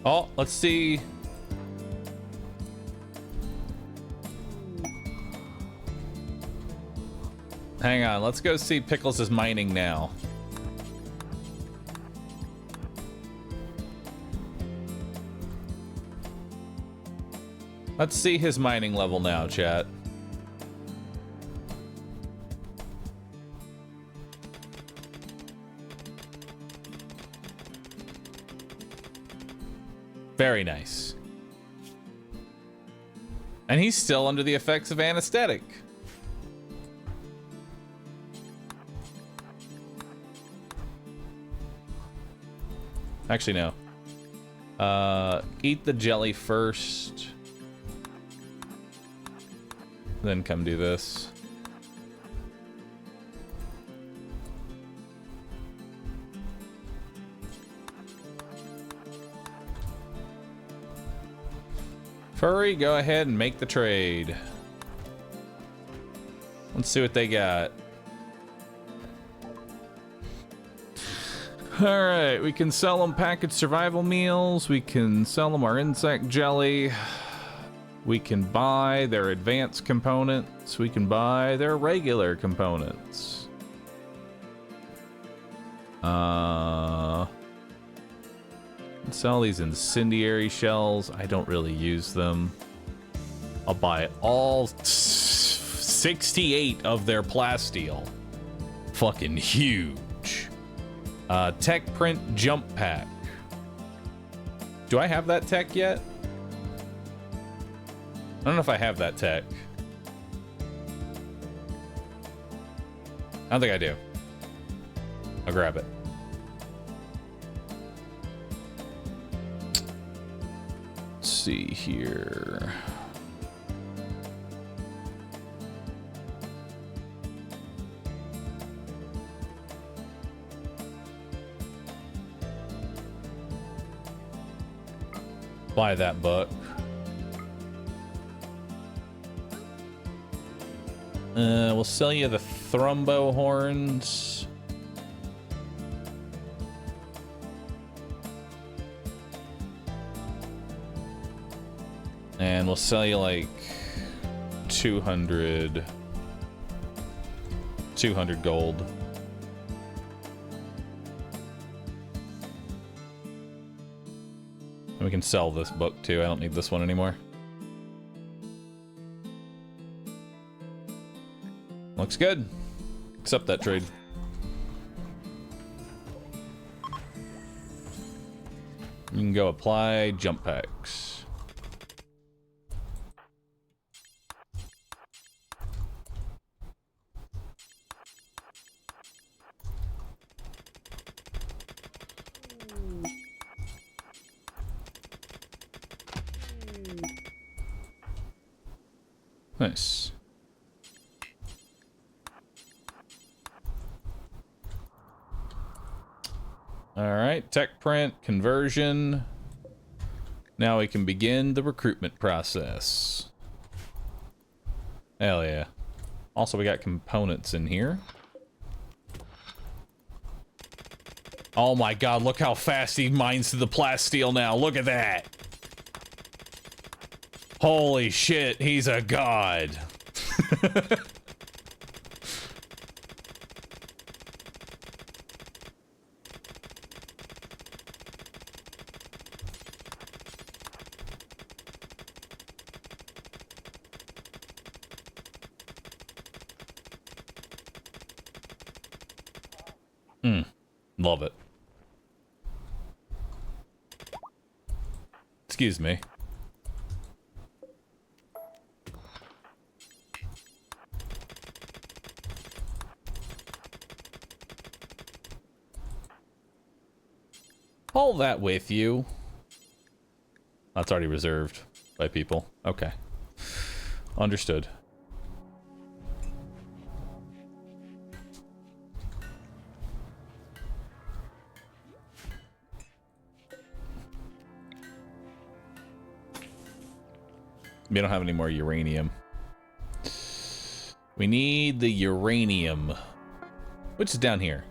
Oh, let's see. Hang on, let's go see Pickles' mining now. Let's see his mining level now, chat. Very nice. And he's still under the effects of anesthetic. Actually, no. Eat the jelly first. Then come do this. Furry, go ahead and make the trade. Let's see what they got. Alright, we can sell them packaged survival meals. We can sell them our insect jelly. We can buy their advanced components. We can buy their regular components. Sell these incendiary shells. I don't really use them. I'll buy all 68 of their plasteel. Fucking huge. Tech print jump pack. Do I have that tech yet? I don't know if I have that tech. I don't think I do. I'll grab it. Let's see here. Buy that book. We'll sell you the thrumbo horns. And we'll sell you like 200 gold. And we can sell this book too. I don't need this one anymore. Looks good. Accept that trade. You can go apply jump packs. Nice. All right, tech print, conversion. Now we can begin the recruitment process. Hell yeah. Also, we got components in here. Oh my god, look how fast he mines the plasteel now. Look at that. Holy shit, he's a god. Love it. Excuse me. Haul that with you. That's already reserved by people. Okay. Understood. We don't have any more uranium. We need the uranium, which is down here.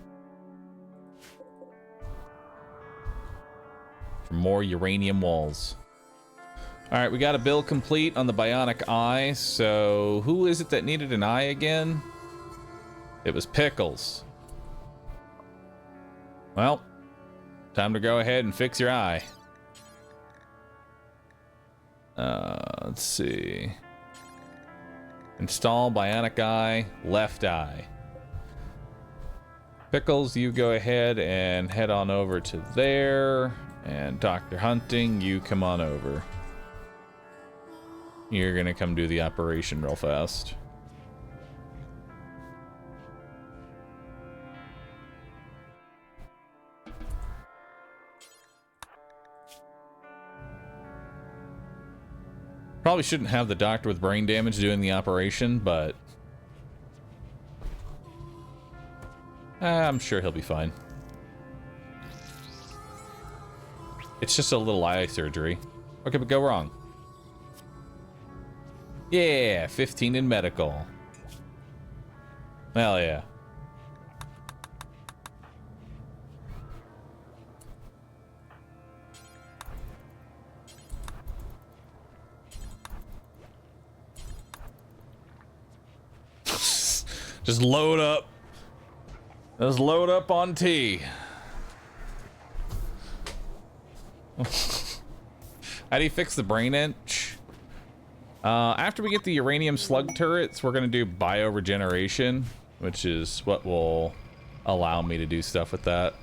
For more uranium walls. All right, we got a build complete on the bionic eye. So who is it that needed an eye again? It was Pickles. Well, time to go ahead and fix your eye. Let's see. Install bionic eye, left eye. Pickles, you go ahead and head on over to there. And Dr. Hunting, you come on over. You're gonna come do the operation real fast. Probably shouldn't have the doctor with brain damage doing the operation, but I'm sure he'll be fine. It's just a little eye surgery. What could go wrong? Yeah, 15 in medical. Hell yeah. Just load up. Just load up on T. How do you fix the brain inch? After we get the uranium slug turrets, we're gonna do bioregeneration, which is what will allow me to do stuff with that.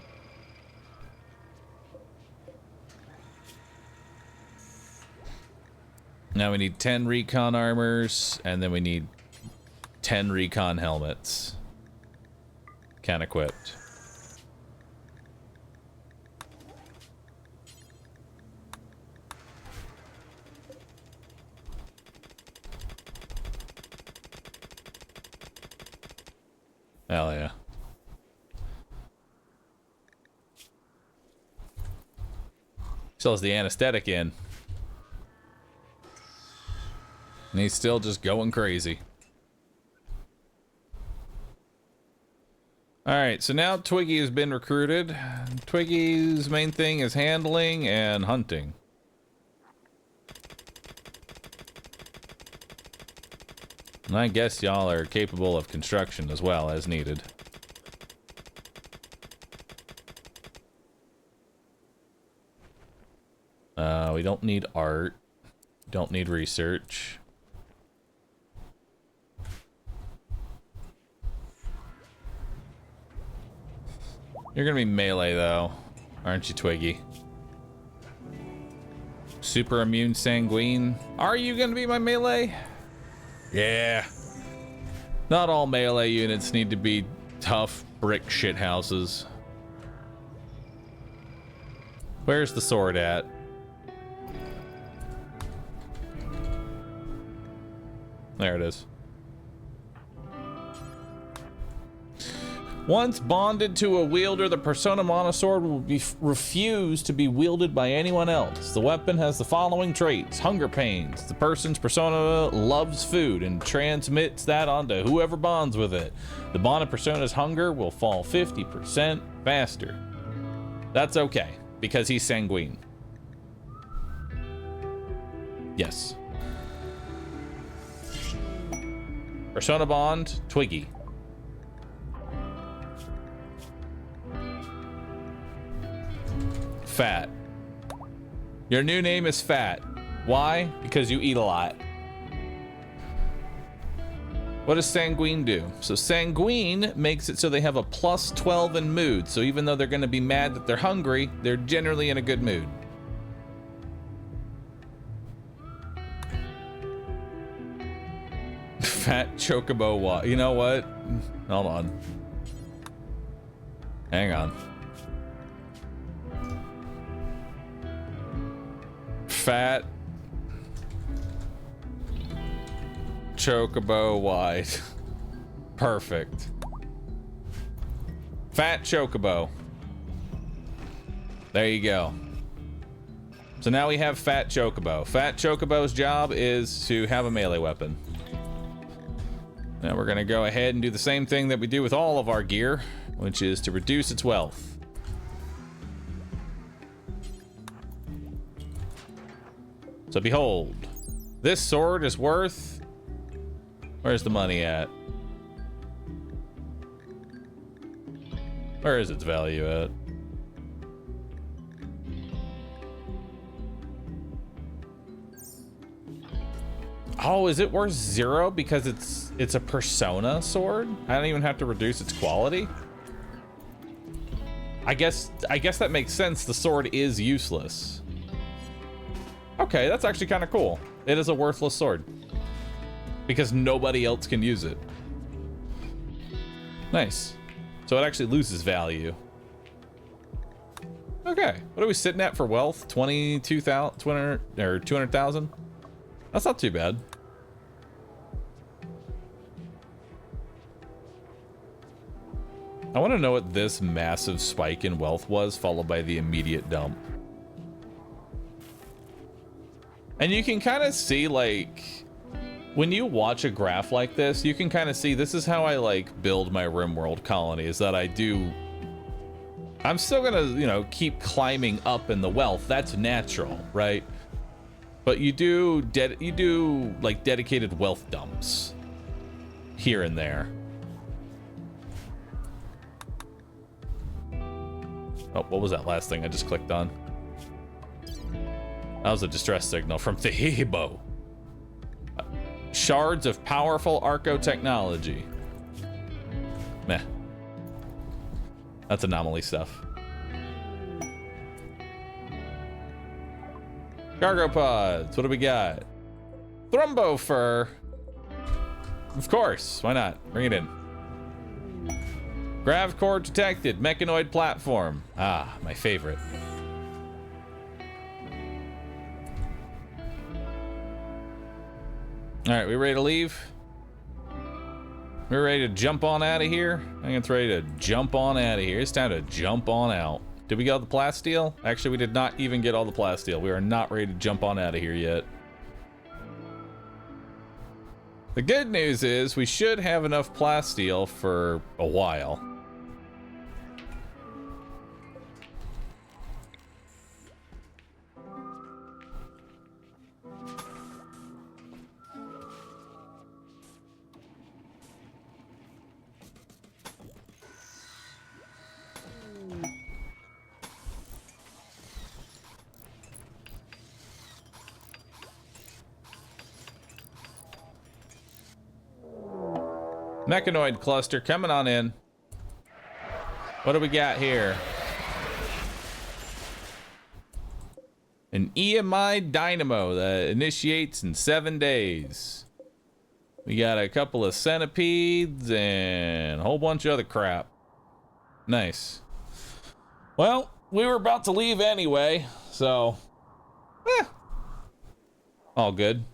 Now we need 10 recon armors, and then we need 10 recon helmets. Can equipped. Hell yeah. Still has the anesthetic in. And he's still just going crazy. Alright, so now Twiggy has been recruited. Twiggy's main thing is handling and hunting. And I guess y'all are capable of construction as well as needed. We don't need art. Don't need research. You're gonna be melee though, aren't you, Twiggy? Super immune sanguine. Are you gonna be my melee? Yeah. Not all melee units need to be tough brick shithouses. Where's the sword at? There it is. Once bonded to a wielder, the Persona Monosword will be refused to be wielded by anyone else. The weapon has the following traits: hunger pains. The person's persona loves food and transmits that onto whoever bonds with it. The bonded persona's hunger will fall 50% faster. That's okay, because he's sanguine. Yes. Persona bond, Twiggy. Fat. Your new name is Fat. Why? Because you eat a lot. What does Sanguine do? So Sanguine makes it so they have a plus 12 in mood. So even though they're going to be mad that they're hungry, they're generally in a good mood. Fat Chocobo. You know what? Hold on. Hang on. Fat Chocobo wide. Perfect. Fat Chocobo. There you go. So now we have Fat Chocobo. Fat Chocobo's job is to have a melee weapon. Now we're gonna go ahead and do the same thing that we do with all of our gear, which is to reduce its wealth. So behold, this sword is worth... Where's the money at? Where is its value at? Oh, is it worth 0 because it's a persona sword? I don't even have to reduce its quality? I guess that makes sense. The sword is useless. Okay, that's actually kind of cool. It is a worthless sword because nobody else can use it. Nice. So it actually loses value. Okay, what are we sitting at for wealth? 22,000, 200 or 200,000? That's not too bad. I want to know what this massive spike in wealth was, followed by the immediate dump. And you can kind of see, like, when you watch a graph like this, you can kind of see this is how I, like, build my Rimworld colony, is that I'm still gonna, you know, keep climbing up in the wealth. That's natural, right? But you do like dedicated wealth dumps here and there. Oh, what was that last thing I just clicked on? That was a distress signal from Thehibo. Shards of powerful Arco technology. Meh. That's anomaly stuff. Cargo pods. What do we got? Thrumbo fur. Of course. Why not? Bring it in. Grav core detected. Mechanoid platform. Ah, my favorite. All right, we ready to leave? We're ready to jump on out of here? I think it's ready to jump on out of here. It's time to jump on out. Did we get all the plasteel? Actually, we did not even get all the plasteel. We are not ready to jump on out of here yet. The good news is we should have enough plasteel for a while. Mechanoid cluster coming on in. What do we got here? An EMI dynamo that initiates in 7 days. We got a couple of centipedes and a whole bunch of other crap. Nice. Well, we were about to leave anyway, so all good.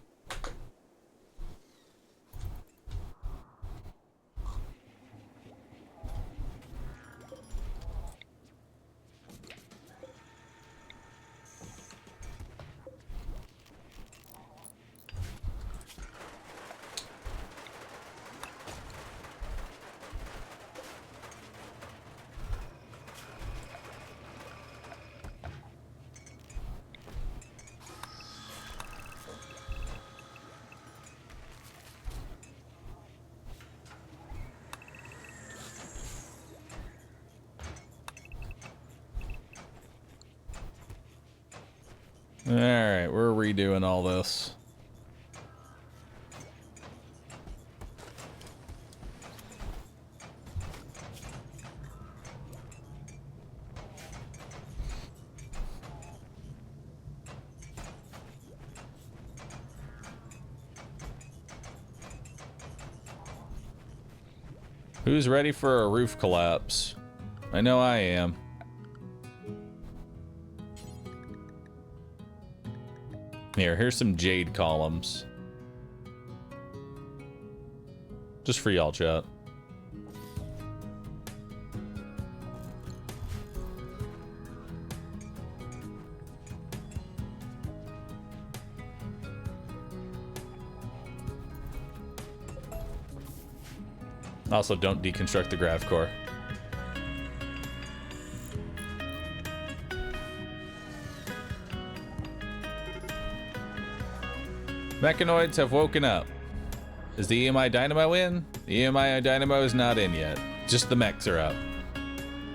All right, we're redoing all this. Who's ready for a roof collapse? I know I am. Here's some jade columns. Just for y'all, chat. Also, don't deconstruct the grav core. Mechanoids have woken up. Is the EMI Dynamo in? The EMI Dynamo is not in yet. Just the mechs are up.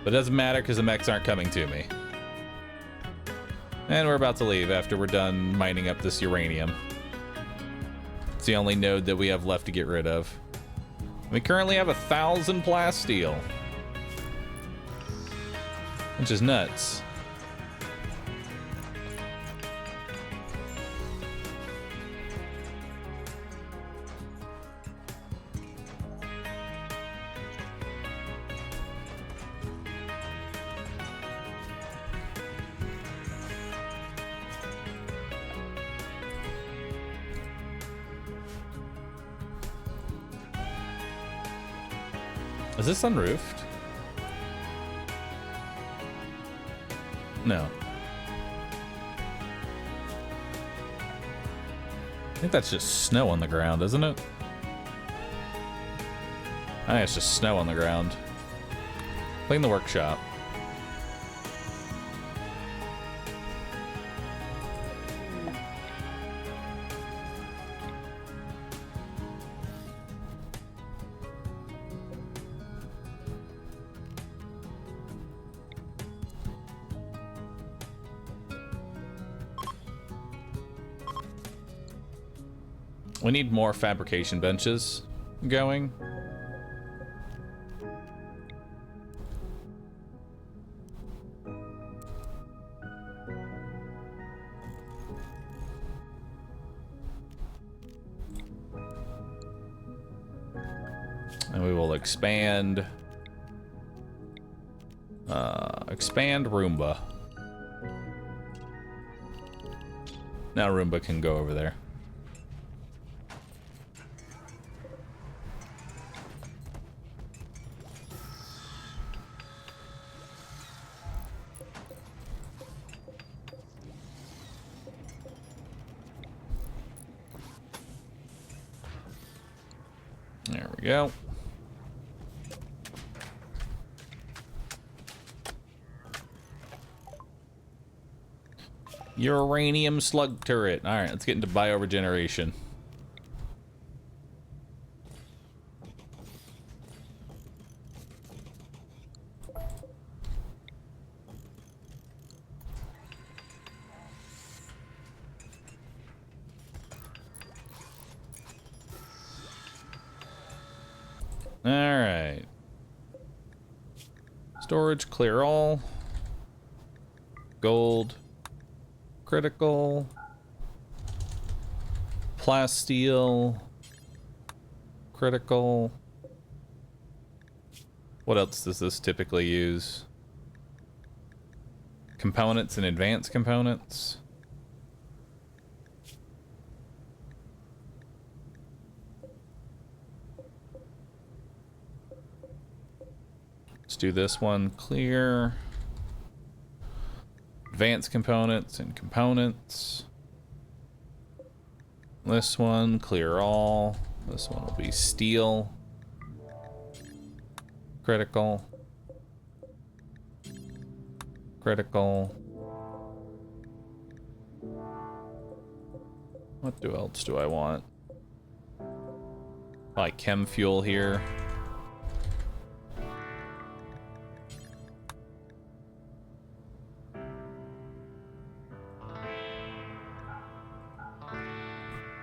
But it doesn't matter because the mechs aren't coming to me. And we're about to leave after we're done mining up this uranium. It's the only node that we have left to get rid of. We currently have 1,000 plasteel. Which is nuts. Is this unroofed? No. I think that's just snow on the ground, isn't it? I think it's just snow on the ground. Clean the workshop. We need more fabrication benches going. And we will expand Roomba. Now Roomba can go over there. There we go. Uranium slug turret. All right, let's get into bioregeneration. All right. Storage, clear all. Gold. Critical. Plasteel. Critical. What else does this typically use? Components and advanced components. Let's do this one. Clear. Advanced components and components. This one, clear all. This one will be steel. Critical. Critical. What else do I want? Like chem fuel here.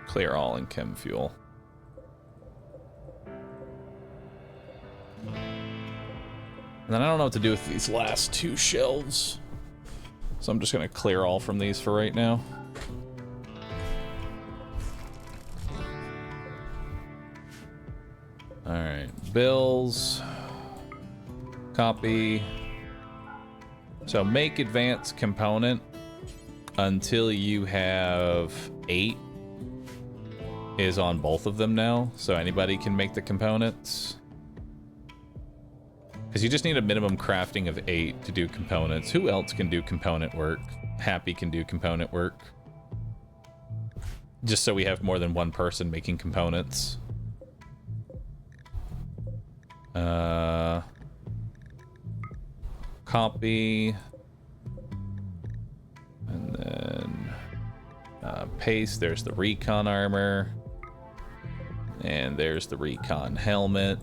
Clear all in chem fuel. And then I don't know what to do with these last two shelves. So I'm just gonna clear all from these for right now. Alright, bills. Copy. So make advanced component until you have 8 is on both of them now, so anybody can make the components. Because you just need a minimum crafting of 8 to do components. Who else can do component work? Happy can do component work. Just so we have more than one person making components. Copy. And then paste. There's the recon armor. And there's the recon helmet.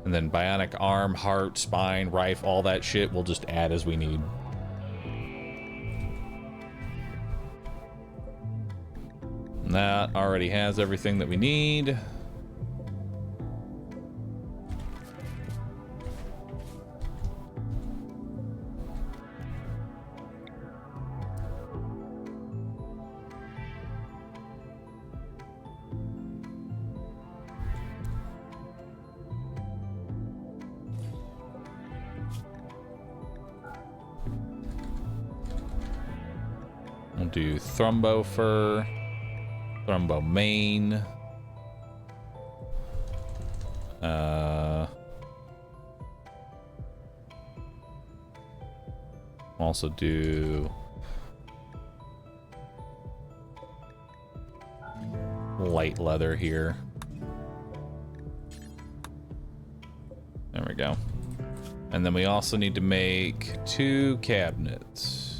And then bionic arm, heart, spine, rifle, all that shit we'll just add as we need. And that already has everything that we need. We'll do Thrumbo Fur, Thrumbo Mane. Also do light leather here. There we go. And then we also need to make 2 cabinets.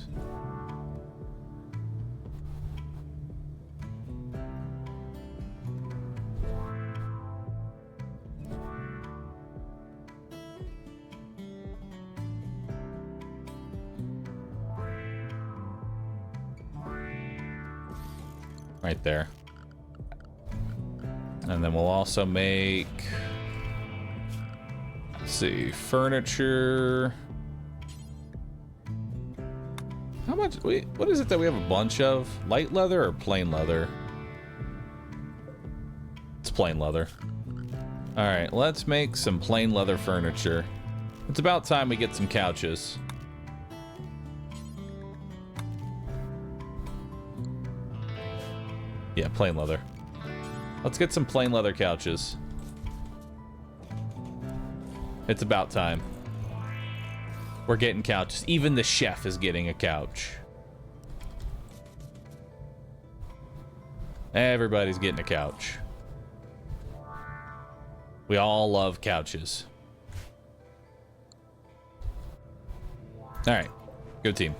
right there. And then we'll also make, let's see, furniture. How much, wait, what is it that we have a bunch of? Light leather or plain leather? It's plain leather. All right, let's make some plain leather furniture. It's about time we get some couches. Yeah, plain leather. Let's get some plain leather couches. It's about time. We're getting couches. Even the chef is getting a couch. Everybody's getting a couch. We all love couches. All right, good team.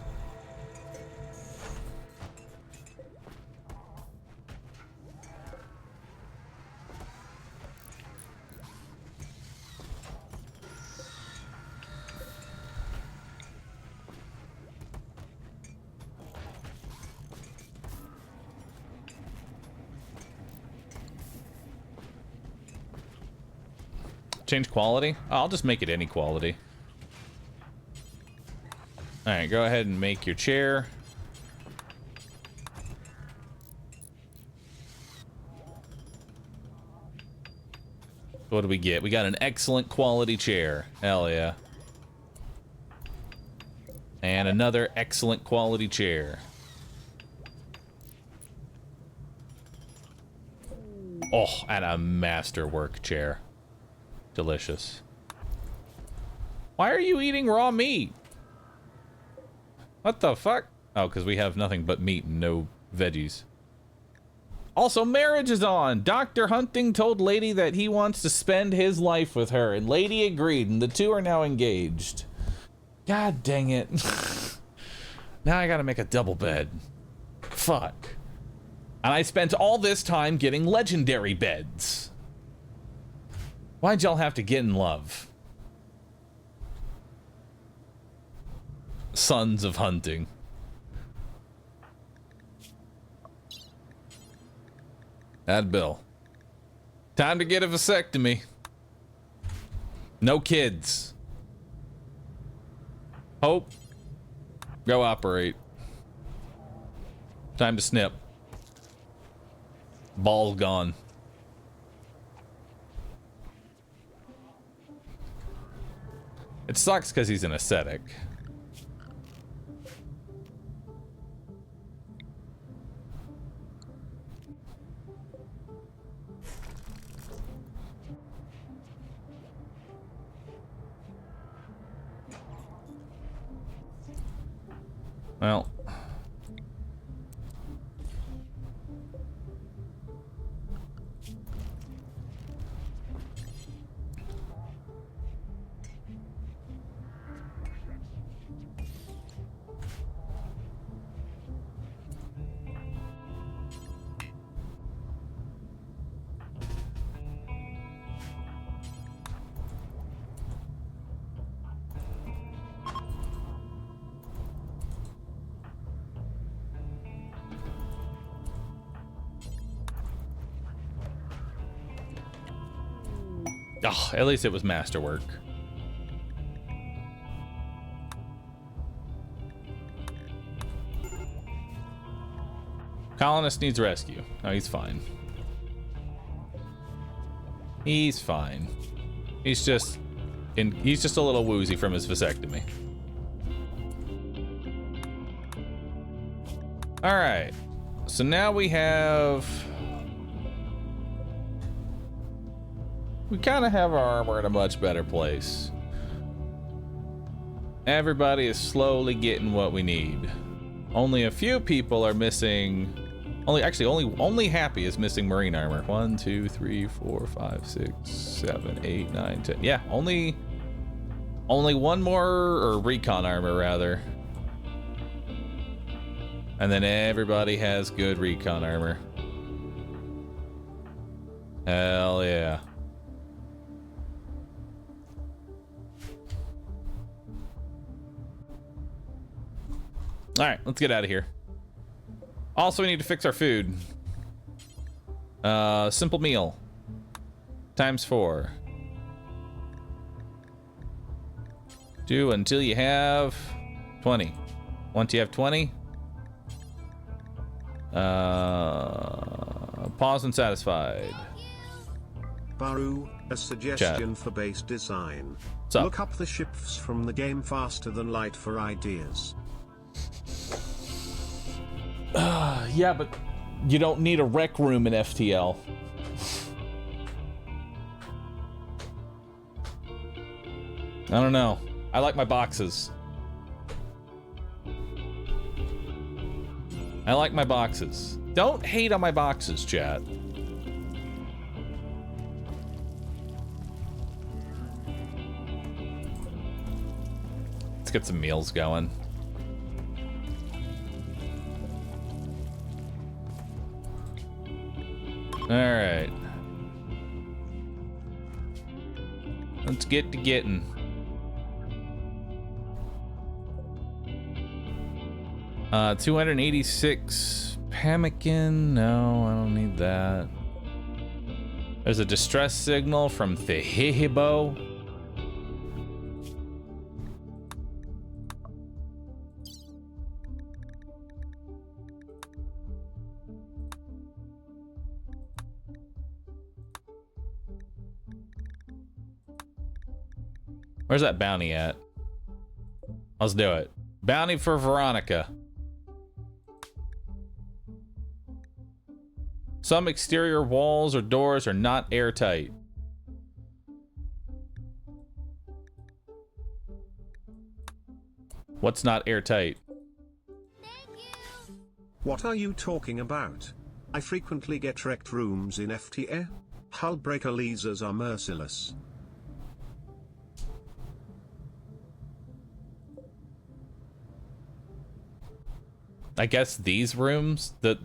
Change quality? Oh, I'll just make it any quality. All right, go ahead and make your chair. What do we get? We got an excellent quality chair. Hell yeah. And another excellent quality chair. Oh, and a masterwork chair. Delicious. Why are you eating raw meat? What the fuck? Oh, because we have nothing but meat and no veggies. Also, marriage is on. Dr. Hunting told Lady that he wants to spend his life with her, and Lady agreed, and the two are now engaged. God dang it. Now I gotta make a double bed. Fuck. And I spent all this time getting legendary beds. Why'd y'all have to get in love? Sons of Hunting. Add Bill. Time to get a vasectomy. No kids. Hope. Go operate. Time to snip. Ball's gone. It sucks because he's an ascetic. Well. Oh, at least it was masterwork. Colonist needs rescue. No, he's fine. He's fine. He's just a little woozy from his vasectomy. All right. So now we kind of have our armor in a much better place. Everybody is slowly getting what we need. Only a few people are missing. Only Happy is missing marine armor. 1, 2, 3, 4, 5, 6, 7, 8, 9, 10. Yeah, only one more, or recon armor rather. And then everybody has good recon armor. Hell yeah. All right, let's get out of here. Also, we need to fix our food. Simple meal. ×4. Do until you have 20. Once you have 20, pause and satisfied. Bahroo, a suggestion for base design. What's up? Look up the ships from the game faster than light for ideas. Yeah, but you don't need a rec room in FTL. I don't know. I like my boxes. I like my boxes. Don't hate on my boxes, chat. Let's get some meals going. All right. Let's get to getting. Uh, 286 pemmican. No, I don't need that. There's a distress signal from Thehihibo. Where's that bounty at? Let's do it. Bounty for Veronica. Some exterior walls or doors are not airtight. What's not airtight? What are you talking about? I frequently get wrecked rooms in FTA. Hull breaker lasers are merciless. I guess these rooms, the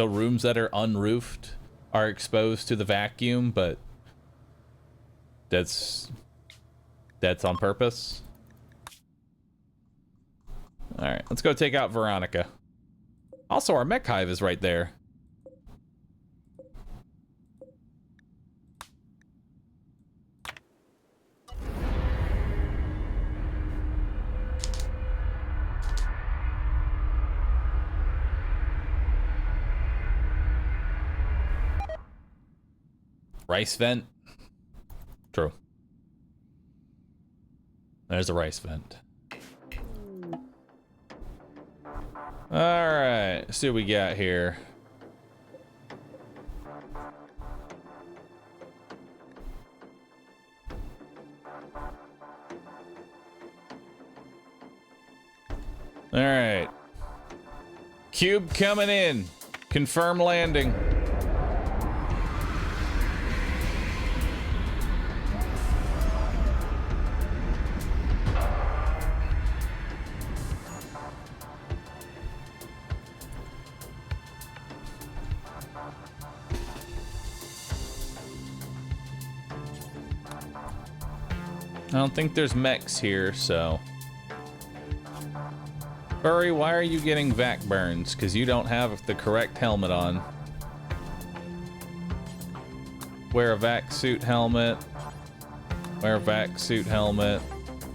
rooms that are unroofed, are exposed to the vacuum, but that's on purpose. All right, let's go take out Veronica. Also, our mech hive is right there. Rice vent. True. There's a rice vent. All right, let's see what we got here. All right. Cube coming in. Confirm landing. I don't think there's mechs here, so. Furry, why are you getting vac burns? Because you don't have the correct helmet on. Wear a vac suit helmet. Wear a vac suit helmet.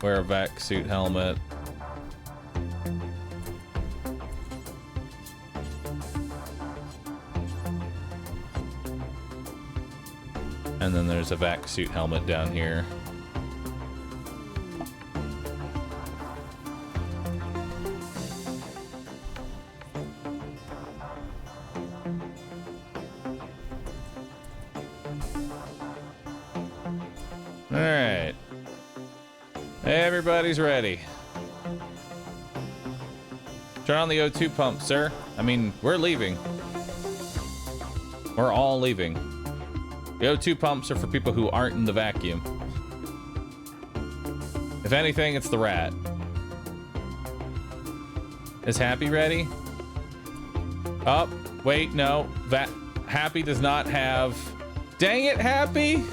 Wear a vac suit helmet. And then there's a vac suit helmet down here. Alright. Everybody's ready. Turn on the O2 pump, sir. I mean, we're leaving. We're all leaving. The O2 pumps are for people who aren't in the vacuum. If anything, it's the rat. Is Happy ready? Oh, wait, no. Happy does not have... Dang it, Happy!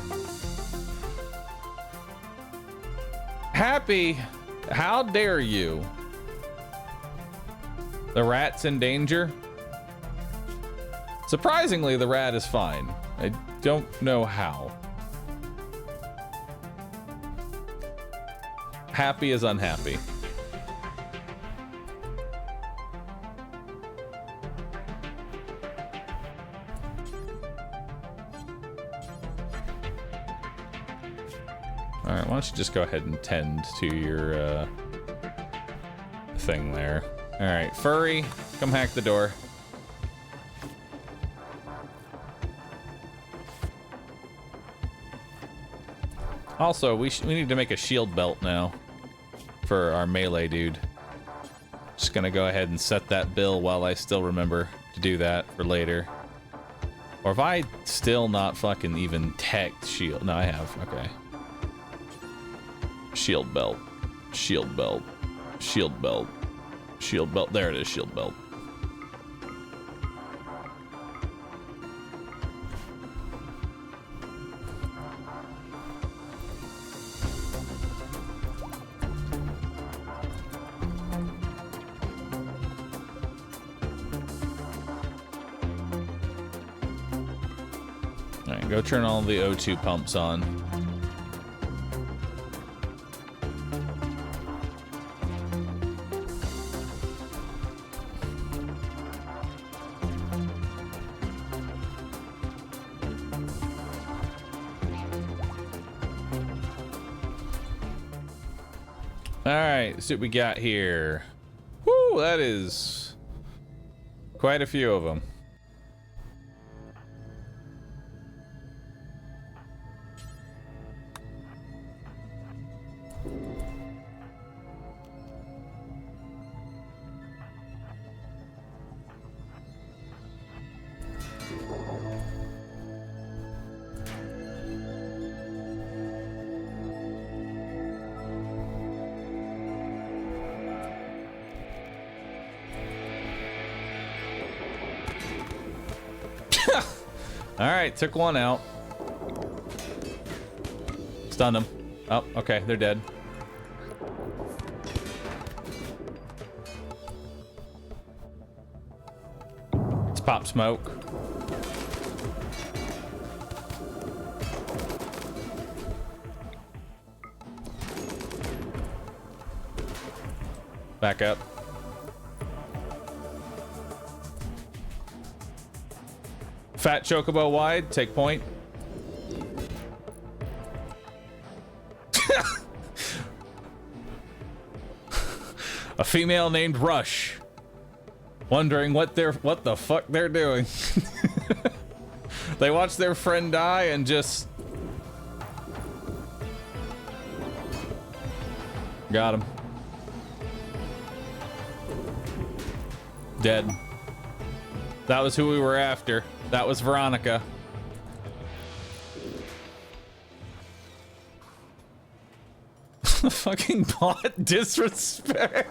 Happy, how dare you? The rat's in danger? Surprisingly, the rat is fine. I don't know how. Happy is unhappy. All right, why don't you just go ahead and tend to your thing there. All right, Furry, come hack the door. Also, we need to make a shield belt now for our melee dude. Just gonna go ahead and set that bill while I still remember to do that for later. Or if I still not fucking even teched shield. No, I have. Okay. Shield belt. Shield belt. Shield belt. Shield belt. There it is, shield belt. Alright, go turn all the O2 pumps on. Alright, let's see what we got here. Woo, that is quite a few of them. Alright, took one out. Stunned them. Oh, okay, they're dead. Let's pop smoke. Back up. Fat Chocobo wide, take point. A female named Rush. Wondering what the fuck they're doing. They watch their friend die and just got him. Dead. That was who we were after. That was Veronica. Fucking bot disrespect.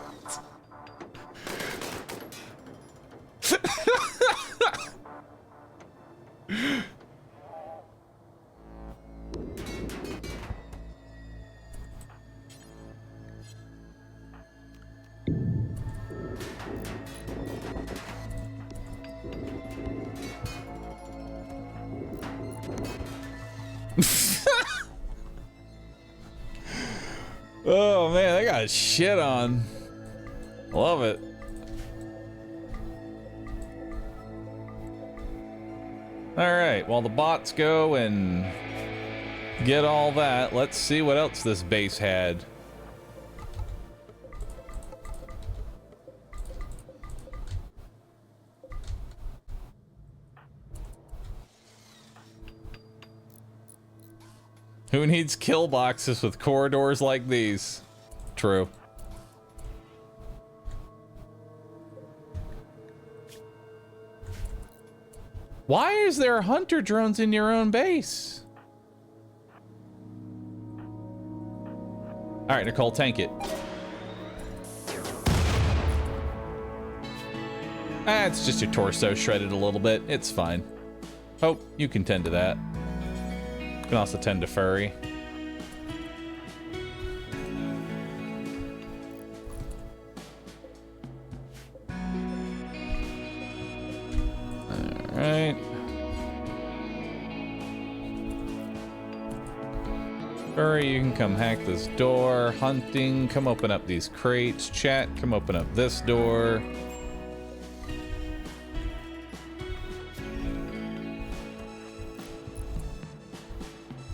Oh man, they got shit on. Love it. Alright, while the bots go and get all that, let's see what else this base had. Who needs kill boxes with corridors like these? True. Why is there hunter drones in your own base? All right, Nicole, tank it. Ah, it's just your torso shredded a little bit. It's fine. Oh, you can tend to that. You can also tend to Furry. Alright. Furry, you can come hack this door. Hunting, come open up these crates. Chat, come open up this door.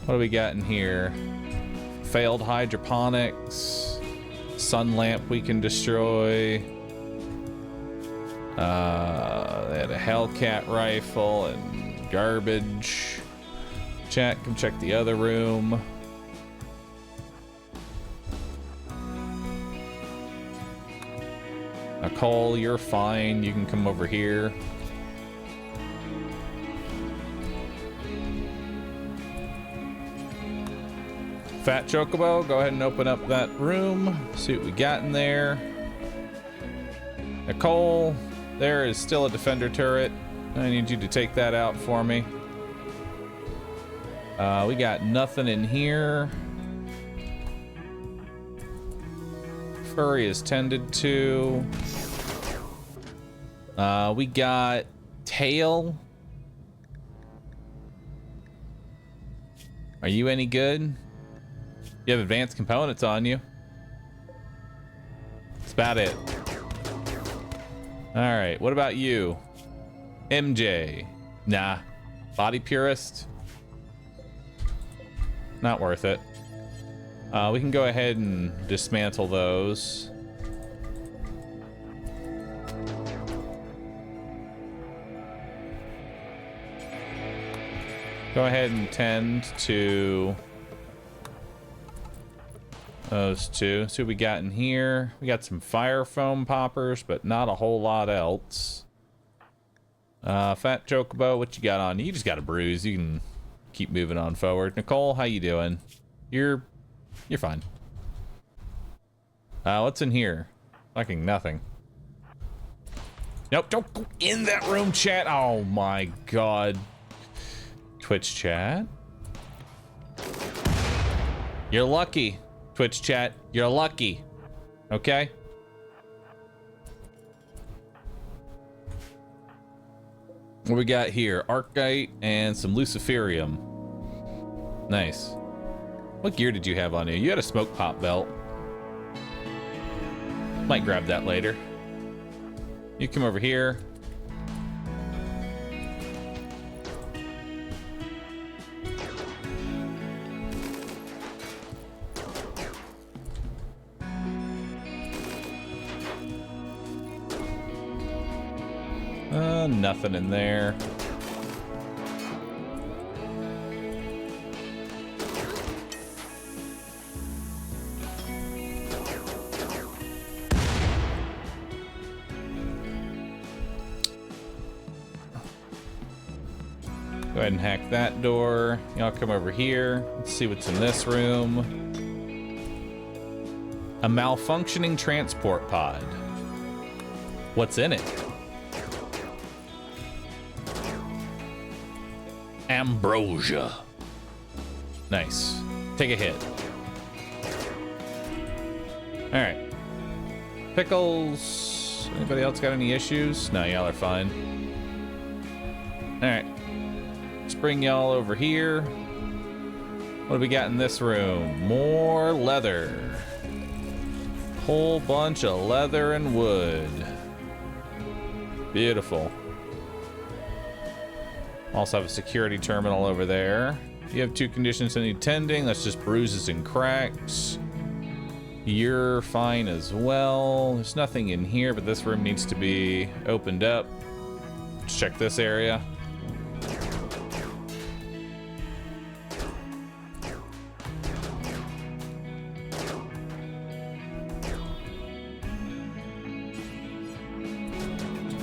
What do we got in here? Failed hydroponics. Sun lamp we can destroy. They had a Hellcat rifle and garbage. Chat, come check the other room. Nicole, you're fine. You can come over here. Fat Chocobo, go ahead and open up that room. See what we got in there. Nicole, there is still a defender turret. I need you to take that out for me. We got nothing in here. Furry is tended to. We got Tail. Are you any good? You have advanced components on you. That's about it. All right, what about you? MJ. Nah. Body purist. Not worth it. We can go ahead and dismantle those. Go ahead and tend to those two. See what we got in here. We got some fire foam poppers, but not a whole lot else. Fat Chocobo, what you got on? You just got a bruise. You can keep moving on forward. Nicole, how you doing? You're fine. What's in here? Fucking nothing. Nope, don't go in that room, chat. Oh my god. Twitch chat. You're lucky. Twitch chat, you're lucky. Okay? What we got here? Arcite and some Luciferium. Nice. What gear did you have on you? You had a smoke pop belt. Might grab that later. You come over here. Nothing in there. Go ahead and hack that door. Y'all come over here. Let's see what's in this room. A malfunctioning transport pod. What's in it? Ambrosia. Nice. Take a hit. All right. Pickles. Anybody else got any issues? No, y'all are fine. All right. Let's bring y'all over here. What do we got in this room? More leather. Whole bunch of leather and wood. Beautiful. Also have a security terminal over there. You have 2 conditions that need tending. That's just bruises and cracks. You're fine as well. There's nothing in here, but this room needs to be opened up. Let's check this area.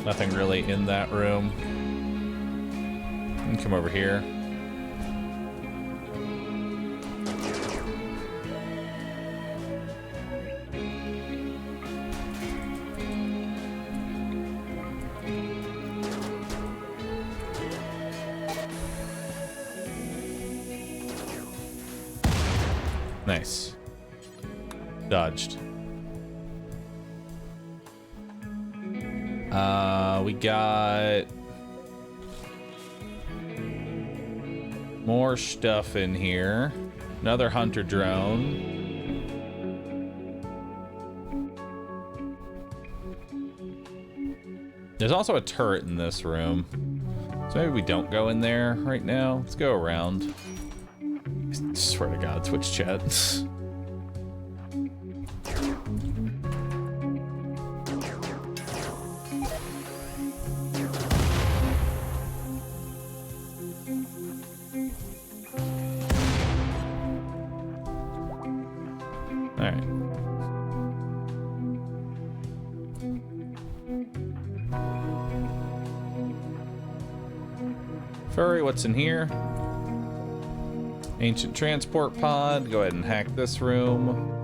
Nothing really in that room. Come over here. Nice. Dodged. We got more stuff in here. Another hunter drone. There's also a turret in this room. So maybe we don't go in there right now. Let's go around. I swear to God, Twitch chat. Alright. Furry, what's in here? Ancient transport pod. Go ahead and hack this room.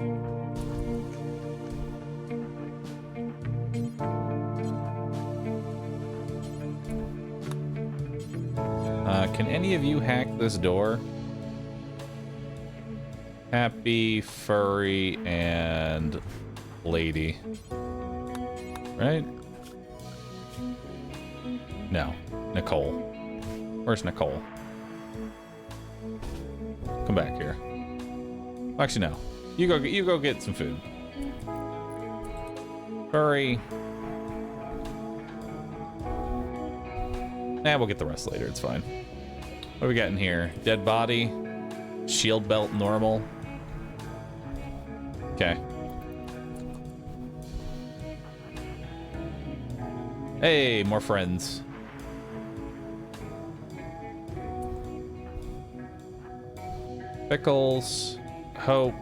Can any of you hack this door? Happy, Furry, and Lady. Right? No. Nicole. Where's Nicole? Come back here. Actually, no. You go get some food. Furry. Nah, we'll get the rest later. It's fine. What do we got in here? Dead body. Shield belt normal. Okay. Hey, more friends. Pickles, Hope,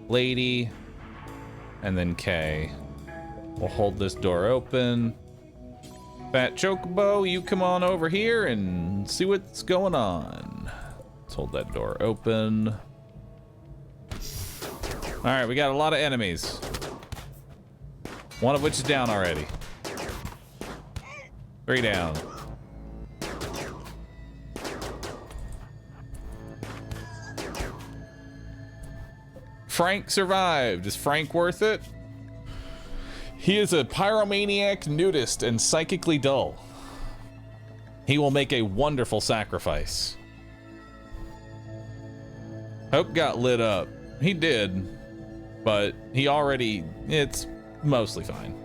Lady, and then Kay. We'll hold this door open. Fat Chocobo, you come on over here and see what's going on. Let's hold that door open. All right, we got a lot of enemies. One of which is down already. 3 down. Frank survived. Is Frank worth it? He is a pyromaniac, nudist, and psychically dull. He will make a wonderful sacrifice. Hope got lit up. He did, but it's mostly fine.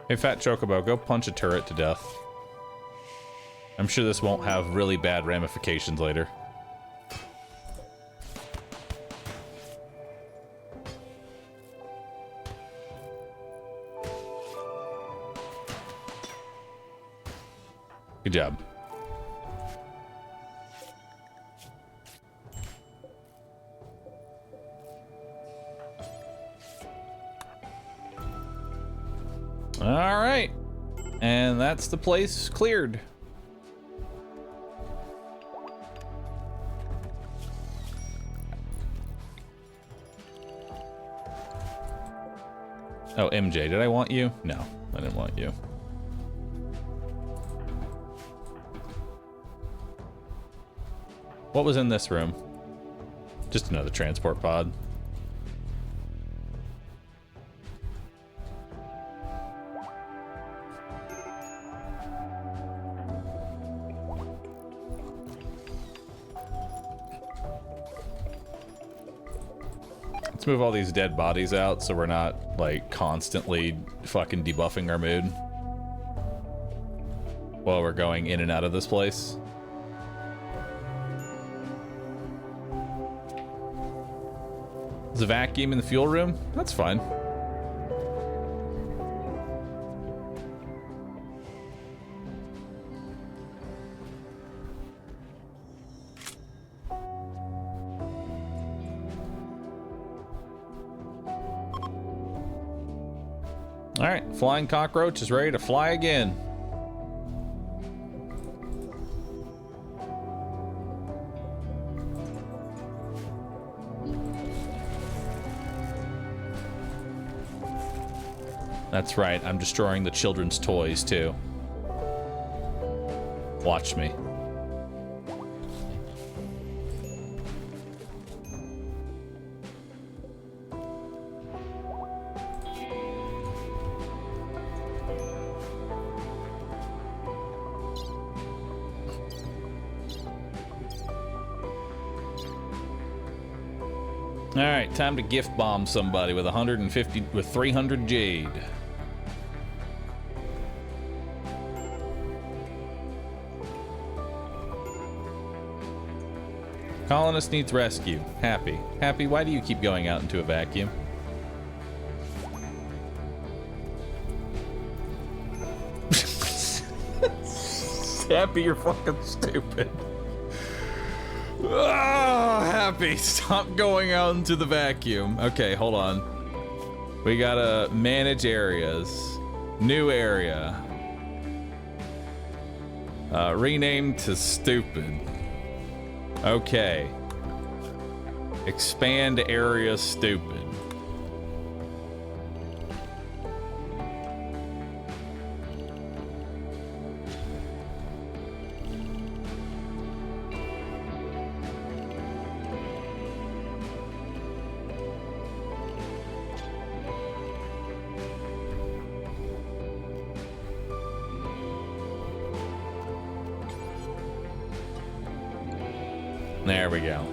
Hey, Fat Chocobo, go punch a turret to death. I'm sure this won't have really bad ramifications later. Good job. All right, and that's the place cleared. Oh, MJ, did I want you? No, I didn't want you. What was in this room? Just another transport pod. Let's move all these dead bodies out so we're not, like, constantly fucking debuffing our mood while we're going in and out of this place. There's a vacuum in the fuel room? That's fine. All right, flying cockroach is ready to fly again. That's right, I'm destroying the children's toys too. Watch me. All right, time to gift bomb somebody with 300 jade. Colonist needs rescue. Happy. Happy, why do you keep going out into a vacuum? Happy, you're fucking stupid. Oh, Happy, stop going out into the vacuum. Okay, hold on. We gotta manage areas. New area. Rename to stupid. Okay. Expand area stupid. There we go.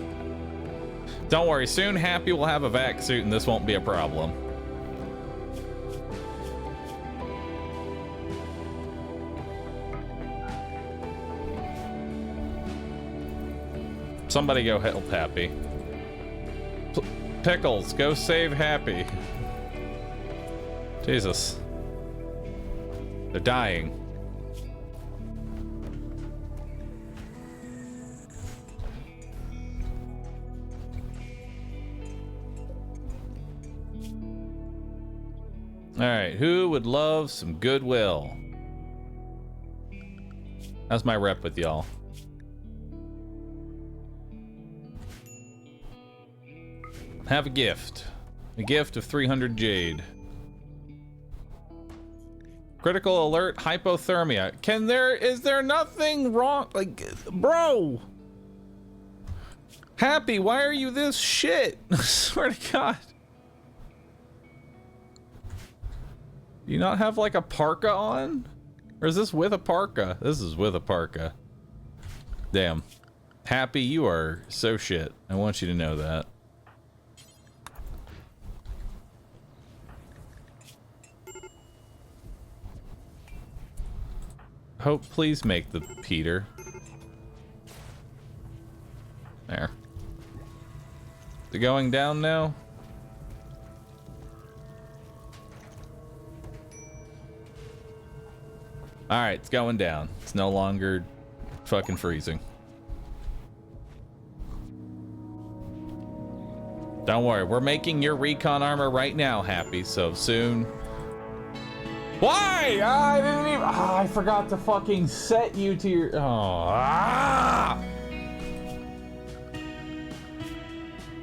Don't worry, soon Happy will have a vac suit and this won't be a problem. Somebody go help Happy. Pickles, go save Happy. Jesus. They're dying. All right, who would love some goodwill? How's my rep with y'all? Have a gift. A gift of 300 jade. Critical alert, hypothermia. Is there nothing wrong? Like, bro. Happy, why are you this shit? I swear to God. Do you not have like a parka on? Or is this with a parka? This is with a parka. Damn. Happy, you are so shit. I want you to know that. Hope, please make the Peter. There. Is it going down now? Alright, it's going down. It's no longer fucking freezing. Don't worry, we're making your recon armor right now, Happy, so soon. Why? I didn't even. I forgot to fucking set you to your.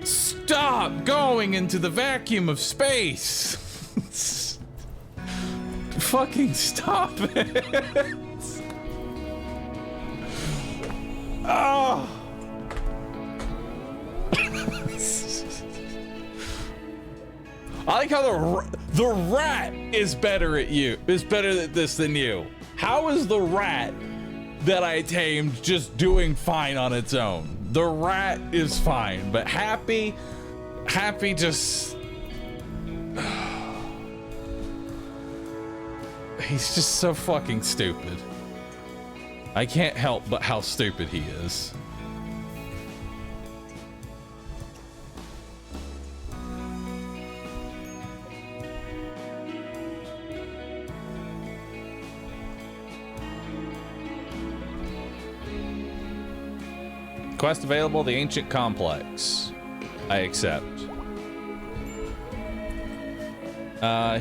Stop going into the vacuum of space. Fucking stop it. Oh. I like how the rat is better at this than you. How is the rat that I tamed just doing fine on its own? The rat is fine, but Happy just... He's just so fucking stupid. I can't help but how stupid he is. Quest available, the Ancient Complex. I accept.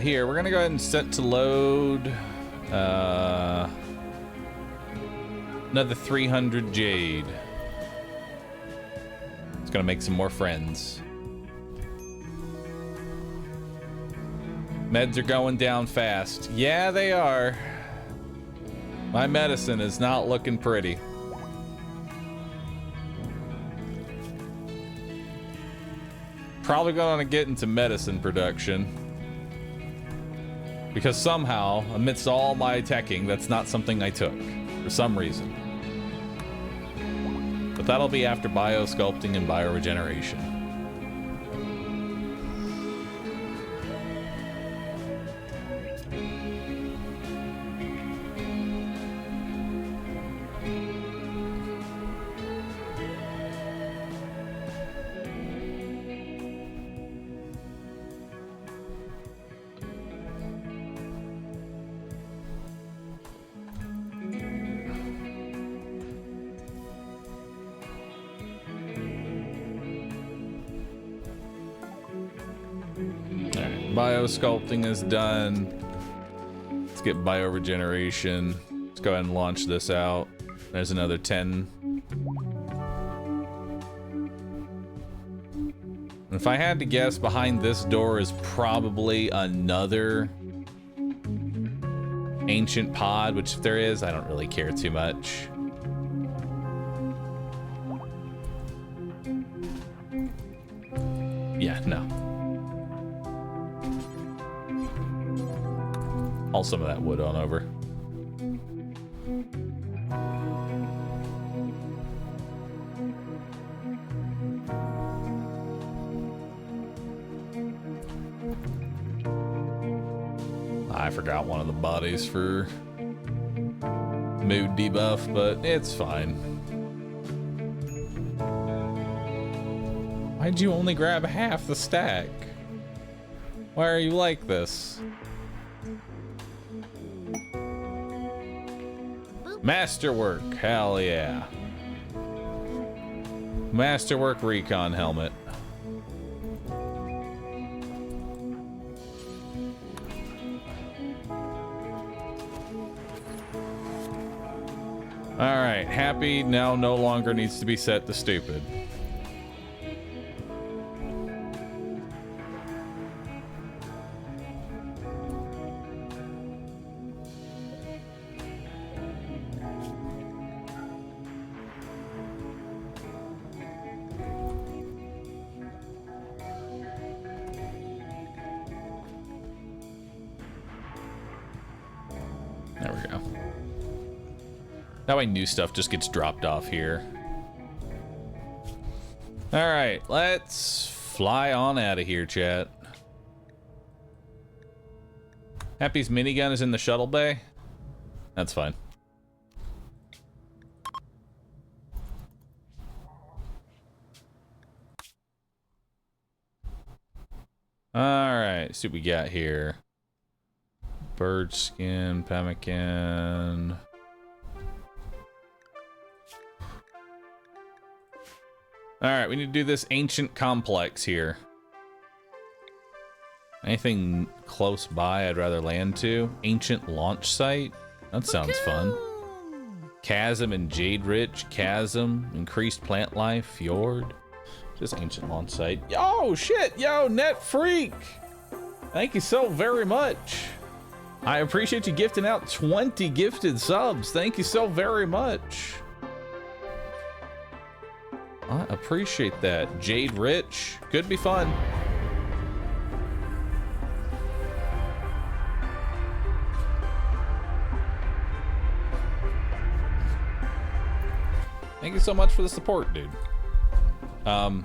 Here, we're gonna go ahead and set to load another 300 jade. It's gonna make some more friends. Meds are going down fast. Yeah, they are. My medicine is not looking pretty. Probably gonna get into medicine production. Because somehow, amidst all my teching, that's not something I took. For some reason. But that'll be after biosculpting and bioregeneration. Biosculpting is done. Let's get bioregeneration. Let's go ahead and launch this out. There's another 10. If I had to guess, behind this door is probably another ancient pod, which if there is, I don't really care too much. Yeah, no. Haul some of that wood on over. I forgot one of the bodies for mood debuff, but it's fine. Why'd you only grab half the stack? Why are you like this? Masterwork, hell yeah. Masterwork recon helmet. Alright, happy now no longer needs to be set to stupid. That way new stuff just gets dropped off here. Alright, let's fly on out of here, chat. Happy's minigun is in the shuttle bay? That's fine. Alright, see what we got here. Bird skin, pemmican. Alright, we need to do this ancient complex here. Anything close by I'd rather land to? Ancient launch site? That sounds fun. Chasm and Jade Rich. Chasm. Increased plant life. Fjord. Just ancient launch site. Yo, shit! Yo, Net Freak! Thank you so very much. I appreciate you gifting out 20 gifted subs. Thank you so very much. I appreciate that. Jade Rich. Could be fun. Thank you so much for the support, dude. Where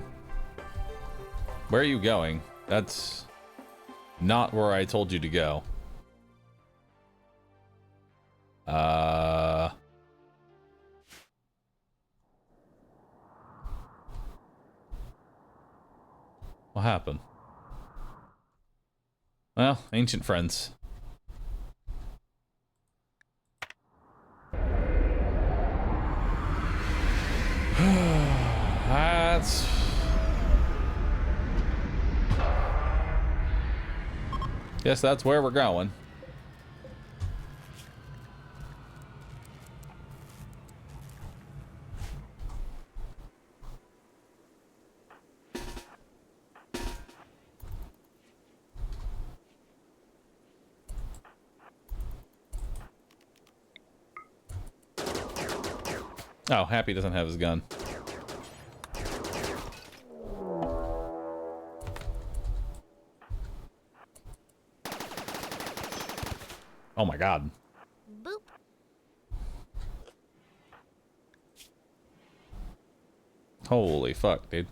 are you going? That's not where I told you to go. What happened? Well, ancient friends. That's... Guess that's where we're going. Oh, Happy doesn't have his gun. Oh my god. Boop. Holy fuck, dude.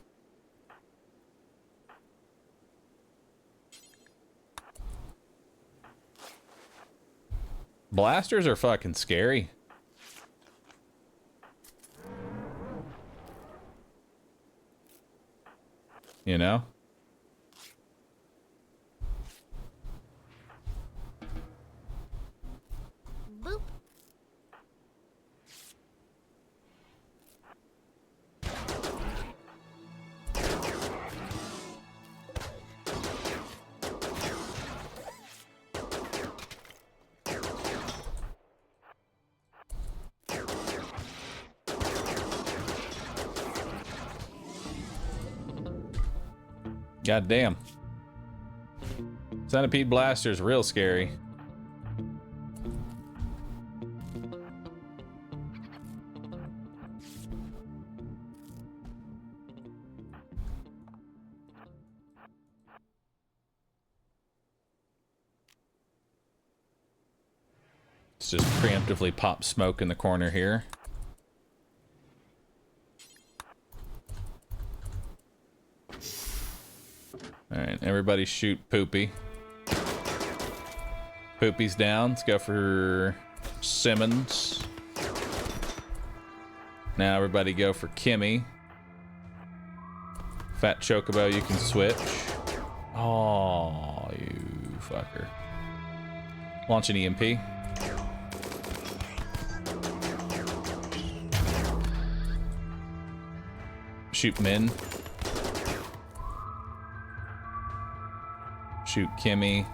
Blasters are fucking scary. You know? Boop. God damn. Centipede Blaster's real scary. Let's just preemptively pop smoke in the corner here. Alright, everybody shoot Poopy. Poopy's down. Let's go for Simmons. Now everybody go for Kimmy. Fat Chocobo, you can switch. Oh, you fucker. Launch an EMP. Shoot Min. Shoot Kimmy.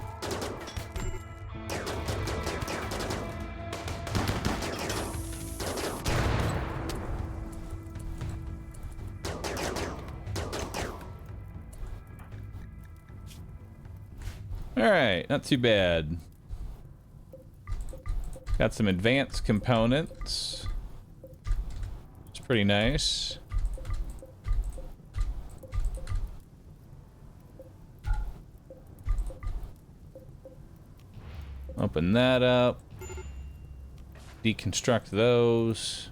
Alright, not too bad. Got some advanced components. It's pretty nice. Open that up. Deconstruct those.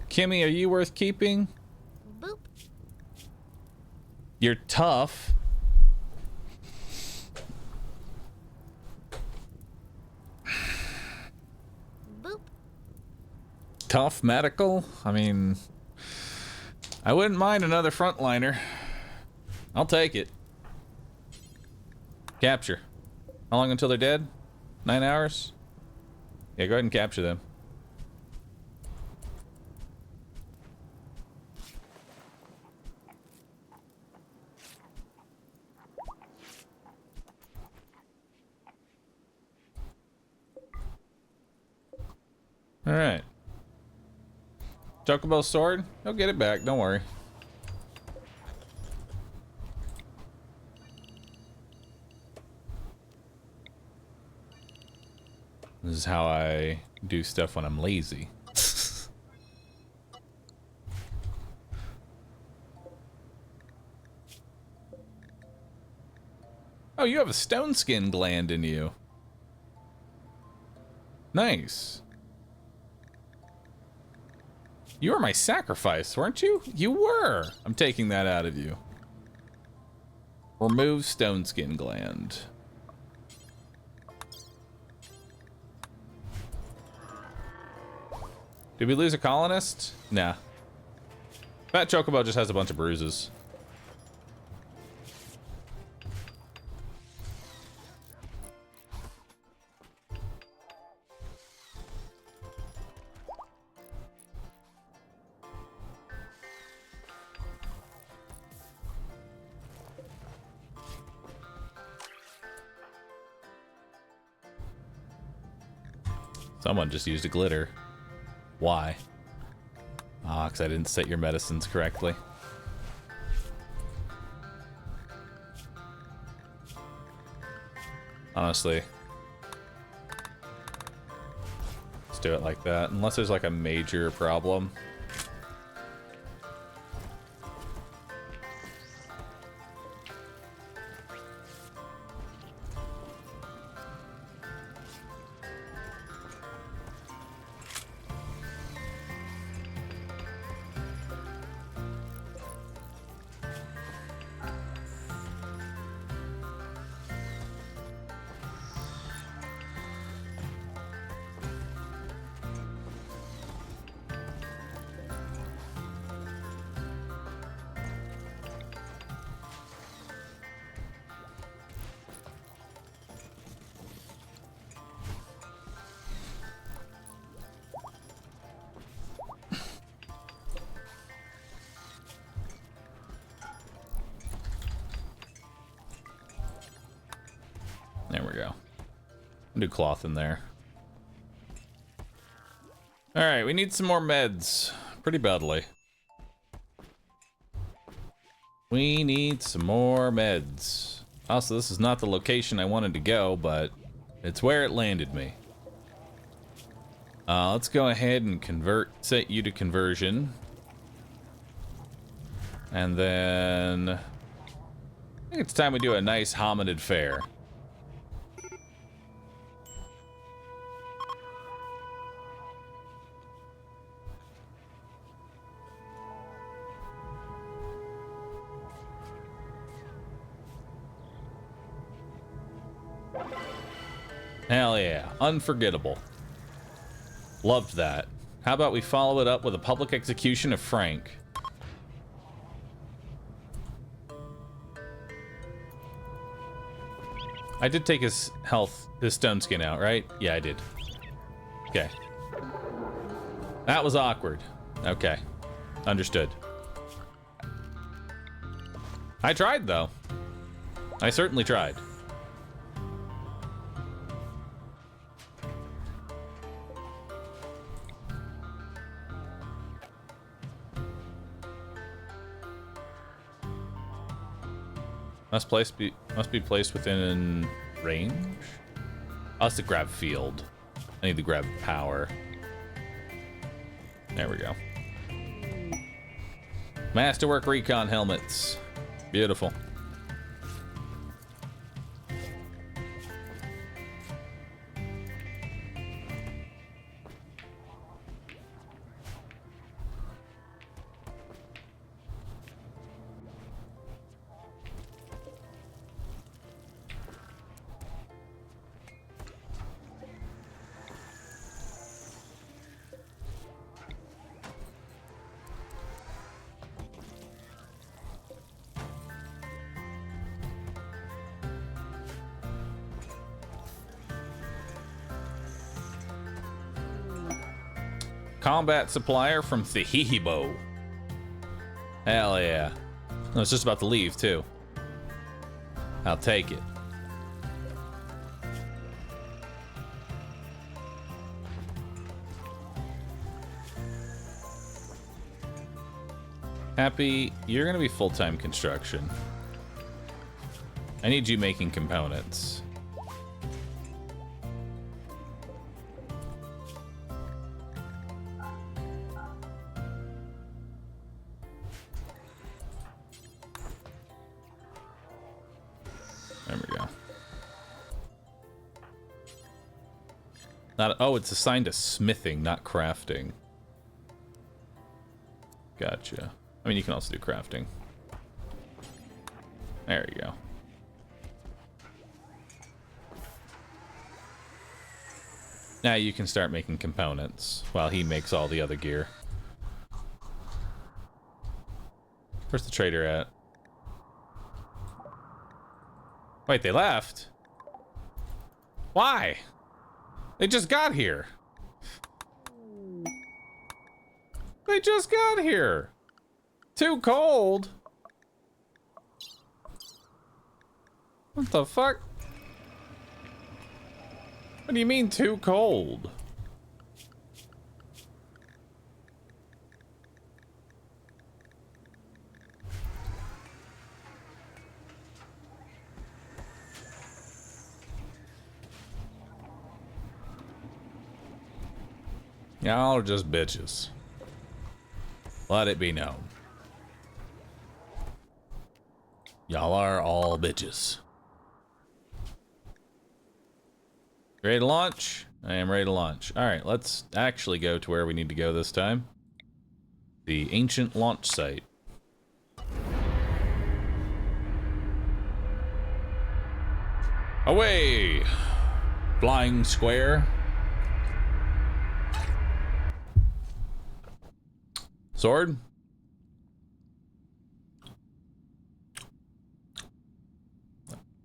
Kimmy, are you worth keeping? Boop. You're tough. Boop. Tough medical? I mean, I wouldn't mind another frontliner. I'll take it. Capture. How long until they're dead? 9 hours? Yeah, go ahead and capture them. Alright. Chocobo's sword? He'll get it back, don't worry. This is how I do stuff when I'm lazy. Oh, you have a stone skin gland in you. Nice. You were my sacrifice, weren't you? You were. I'm taking that out of you. Remove stone skin gland. Did we lose a colonist? Nah. Fat Chocobo just has a bunch of bruises. Someone just used a glitter. Why? Ah, because I didn't set your medicines correctly. Honestly. Let's do it like that, unless there's like a major problem. There we go. Do cloth in there. Alright, we need some more meds. Pretty badly. We need some more meds. Also, this is not the location I wanted to go, but it's where it landed me. Let's go ahead and set you to conversion. And then I think it's time we do a nice hominid fair. Hell yeah. Unforgettable. Loved that. How about we follow it up with a public execution of Frank? I did take his stone skin out, right? Yeah, I did. Okay. That was awkward. Okay. Understood. I tried, though. I certainly tried. Must be placed within range? Oh, it's the grab field. I need to grab power. There we go. Masterwork recon helmets. Beautiful. Combat supplier from Thehibo. Hell yeah. I was just about to leave, too. I'll take it. Happy, you're gonna be full-time construction. I need you making components. There we go. Oh, it's assigned to smithing, not crafting. Gotcha. I mean, you can also do crafting. There you go. Now you can start making components while he makes all the other gear. Where's the trader at? Wait, they left? Why? They just got here. They just got here. Too cold. What the fuck? What do you mean too cold? Y'all are just bitches. Let it be known. Y'all are all bitches. Ready to launch? I am ready to launch. Alright, let's actually go to where we need to go this time. The ancient launch site. Away! Flying square. Sword?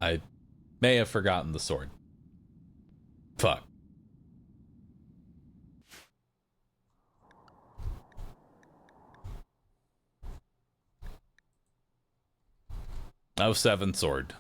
I may have forgotten the sword. Fuck. Oh, 7 sword.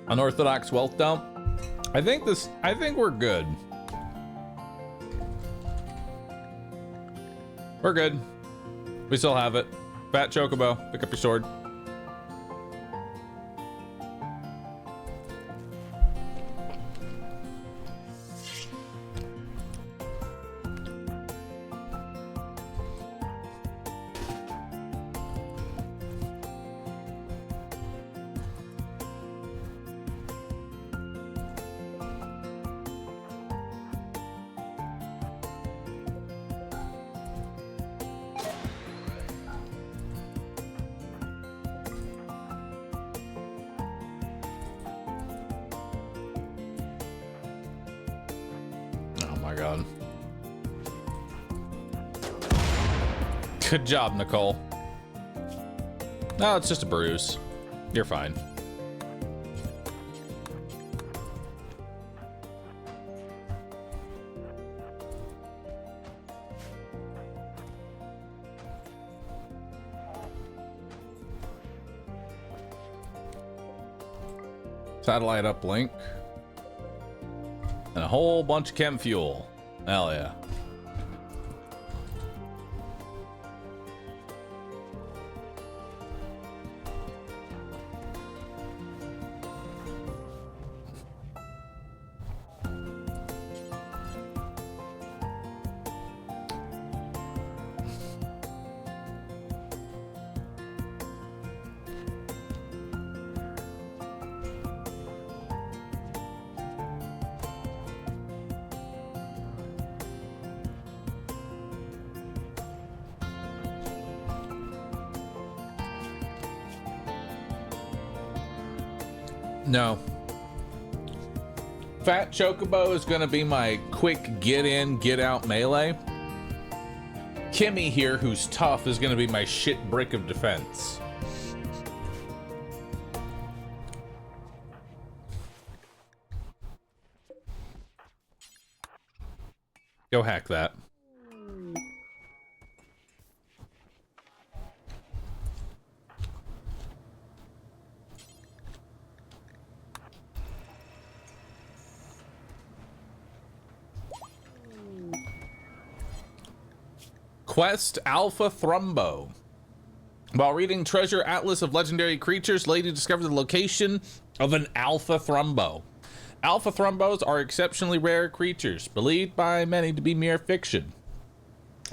Unorthodox wealth dump. I think we're good. We're good. We still have it. Fat Chocobo, pick up your sword. Good job, Nicole. No, it's just a bruise. You're fine. Satellite uplink. And a whole bunch of chem fuel. Hell yeah. No. Fat Chocobo is gonna be my quick get in, get out melee. Kimmy here, who's tough, is gonna be my shit brick of defense. Go hack that. Quest Alpha Thrumbo. While reading Treasure Atlas of Legendary Creatures, Lady discovered the location of an Alpha Thrumbo. Alpha Thrumbos are exceptionally rare creatures, believed by many to be mere fiction.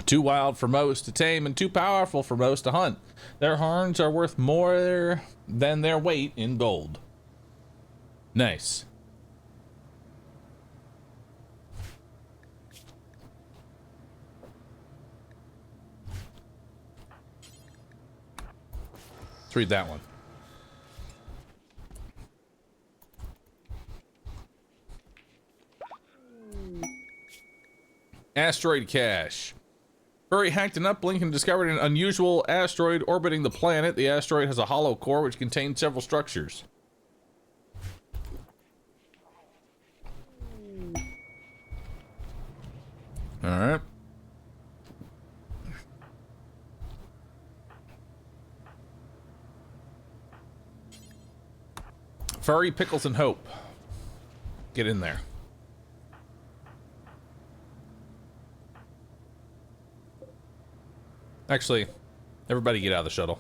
Too wild for most to tame and too powerful for most to hunt. Their horns are worth more than their weight in gold. Nice. Let's read that one. Asteroid cache. Furry hacked an uplink and discovered an unusual asteroid orbiting the planet. The asteroid has a hollow core which contains several structures. All right. Furry Pickles and Hope. Get in there. Actually, everybody get out of the shuttle.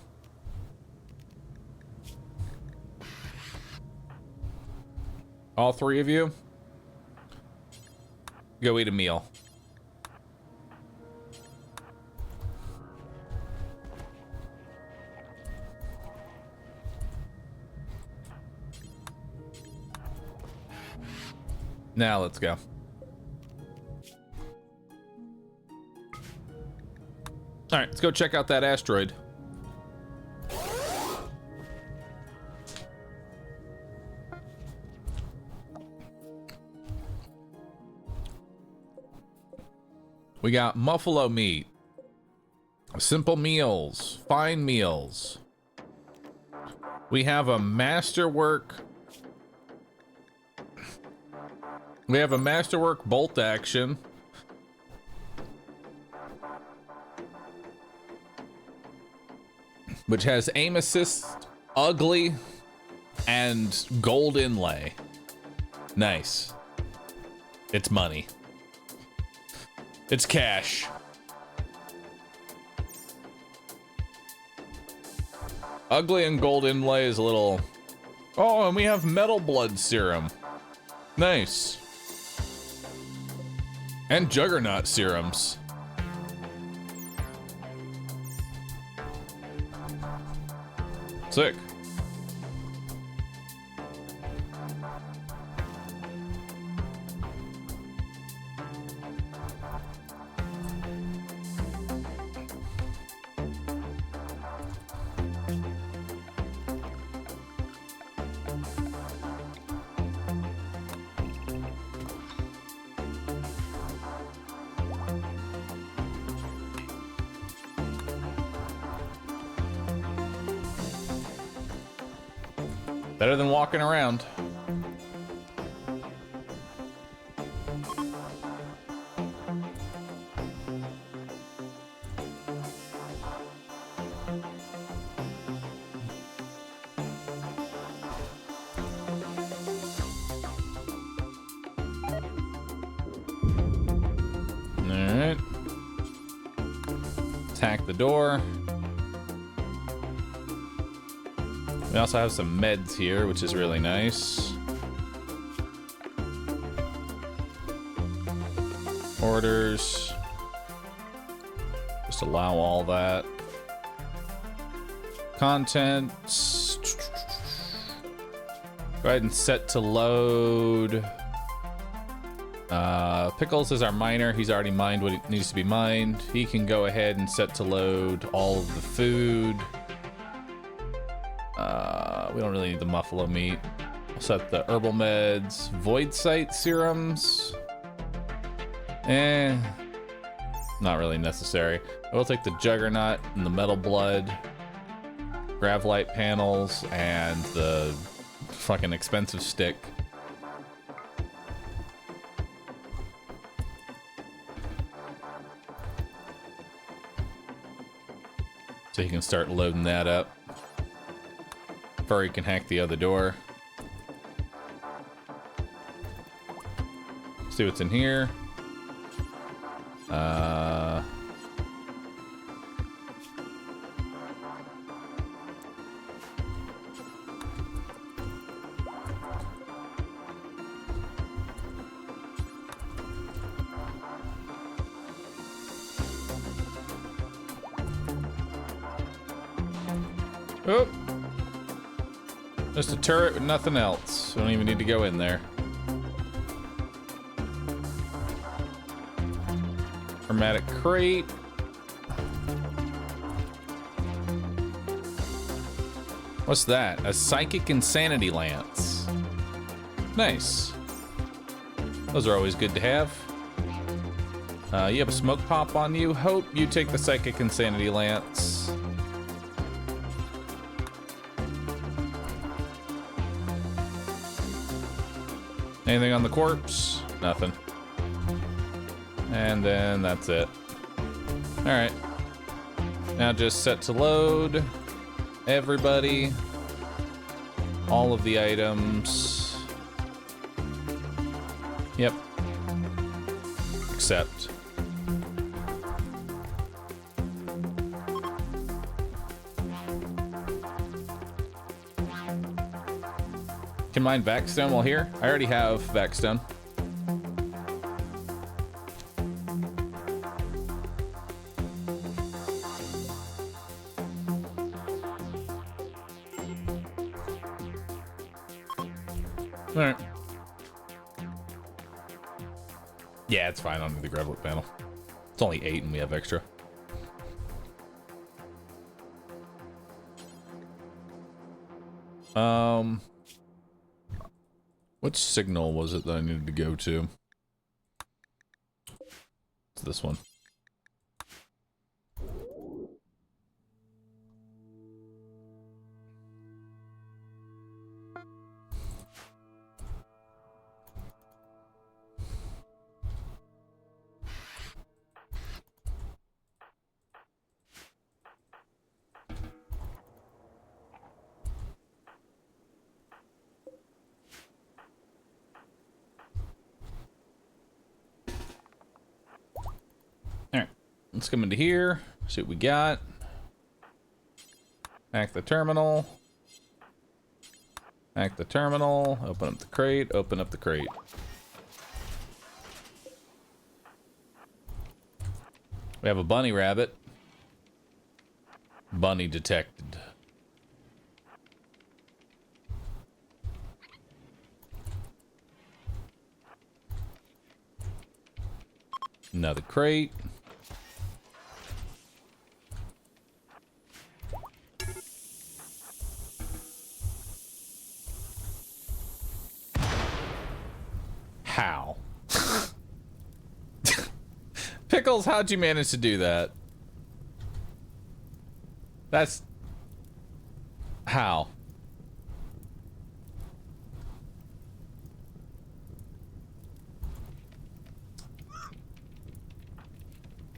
All three of you, go eat a meal. Now let's go. All right, let's go check out that asteroid. We got muffalo meat, simple meals, fine meals. We have a masterwork. We have a masterwork bolt action. Which has aim assist, ugly, and gold inlay. Nice. It's money. It's cash. Ugly and gold inlay is a little... Oh, and we have metal blood serum. Nice. And juggernaut serums. Sick. Better than walking around. All right. Attack the door. We also have some meds here, which is really nice. Orders. Just allow all that. Contents. Go ahead and set to load. Pickles is our miner. He's already mined what needs to be mined. He can go ahead and set to load all of the food. We don't really need the muffalo meat. We'll set the herbal meds, void sight serums. Not really necessary. I will take the juggernaut and the metal blood, gravlite panels, and the fucking expensive stick. So you can start loading that up. Furry can hack the other door. See what's in here. Oh. Just a turret with nothing else. We don't even need to go in there. Chromatic crate. What's that? A psychic insanity lance. Nice. Those are always good to have. You have a smoke pop on you. Hope you take the psychic insanity lance. Anything on the corpse? Nothing. And then that's it. All right. Now just set to load. Everybody. all of the items. Yep. Except. Can mine Backstone while here? I already have Backstone. Alright. Yeah, it's fine on the Gravelet panel. It's only 8 and we have extra. Which signal was it that I needed to go to? It's this one. Let's come into here, see what we got. Hack the terminal. Hack the terminal, open up the crate, open up the crate. We have a bunny rabbit. Bunny detected. Another crate. How? Pickles, how'd you manage to do that? That's... How?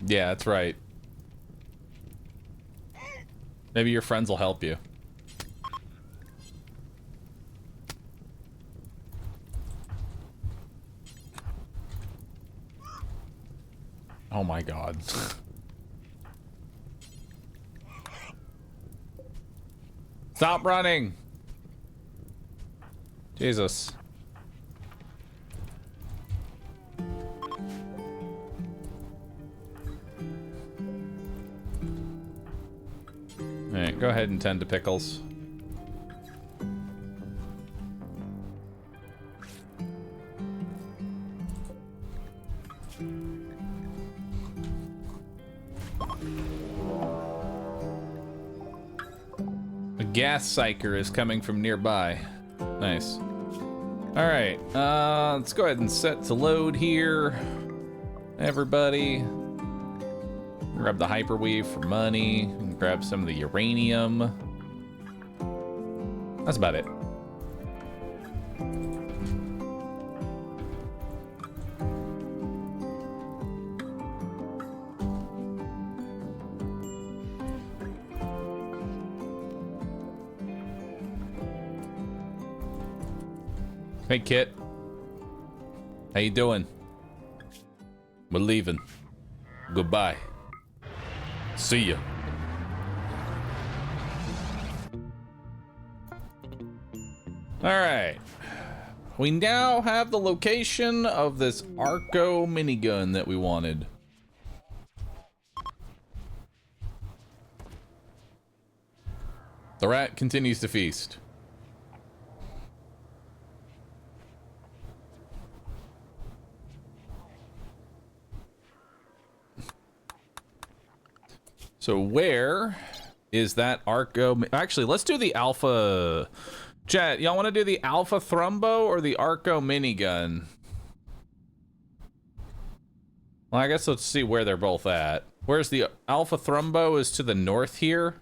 Yeah, that's right. Maybe your friends will help you. Oh my god. Stop running! Jesus. Alright, go ahead and tend to Pickles. Gas psycher is coming from nearby. Nice. Alright, let's go ahead and set to load here. Everybody. Grab the hyperweave for money. And grab some of the uranium. That's about it. Hey, Kit. How you doing? We're leaving. Goodbye. See ya. Alright. We now have the location of this Arco minigun that we wanted. The rat continues to feast. So where is that Arco? Actually, let's do the Alpha. Chat, y'all want to do the Alpha Thrumbo or the Arco minigun? Well, I guess let's see where they're both at. Where's the Alpha Thrumbo is to the north here.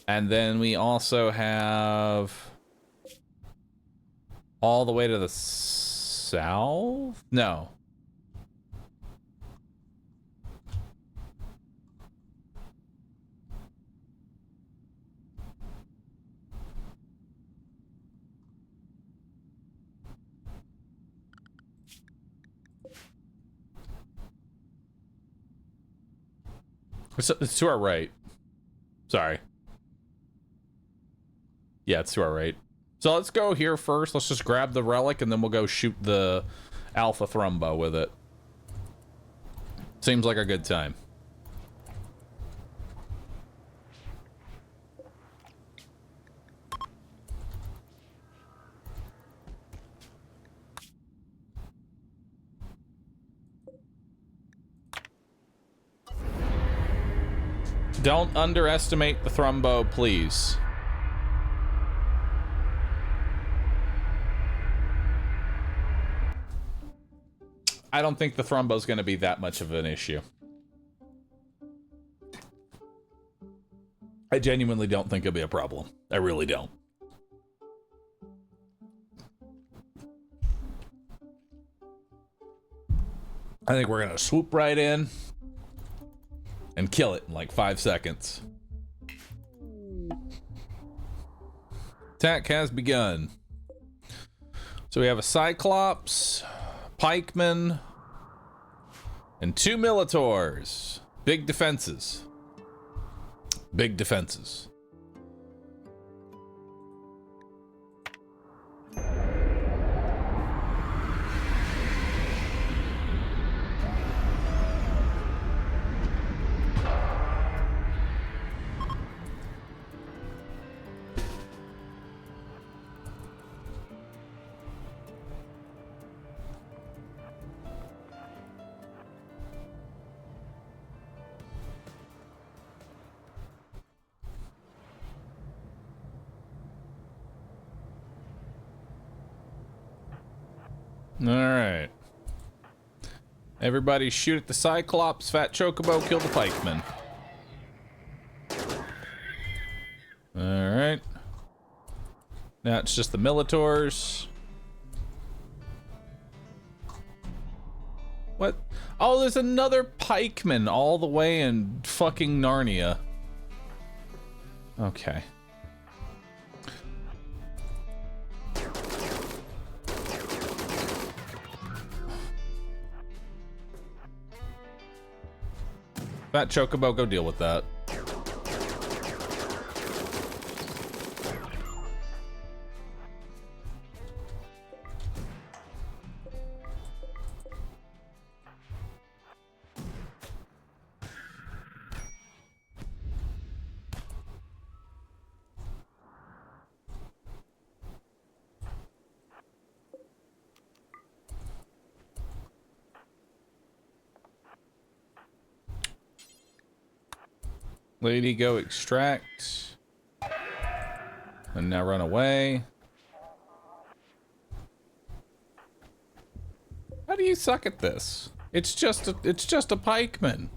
And then we also have all the way to the south? No. It's to our right. Sorry. Yeah, it's to our right. So let's go here first. Let's just grab the relic, and then we'll go shoot the Alpha Thrumbo with it. Seems like a good time. Don't underestimate the Thrumbo, please. I don't think the Thrumbo's going to be that much of an issue. I genuinely don't think it'll be a problem. I really don't. I think we're going to swoop right in and kill it in like 5 seconds. Attack has begun. So we have a Cyclops, Pikeman, and 2 Militors. Big defenses. Big defenses. All right. Everybody shoot at the Cyclops, Fat Chocobo, kill the Pikeman. All right. Now it's just the Militors. What? Oh, there's another Pikeman all the way in fucking Narnia. Okay. Fat Chocobo, go deal with that. Lady, go extract. And now run away. How do you suck at this? It's just a pikeman.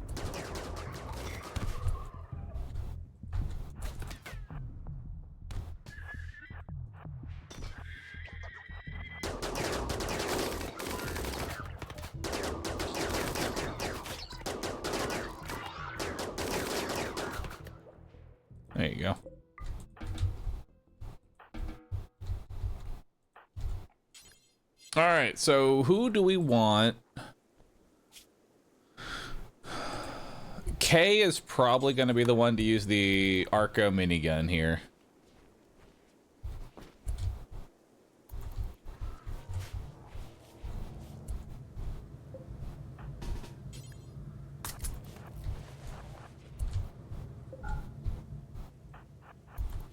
There you go. All right, so who do we want? Kay is probably going to be the one to use the Arco minigun here.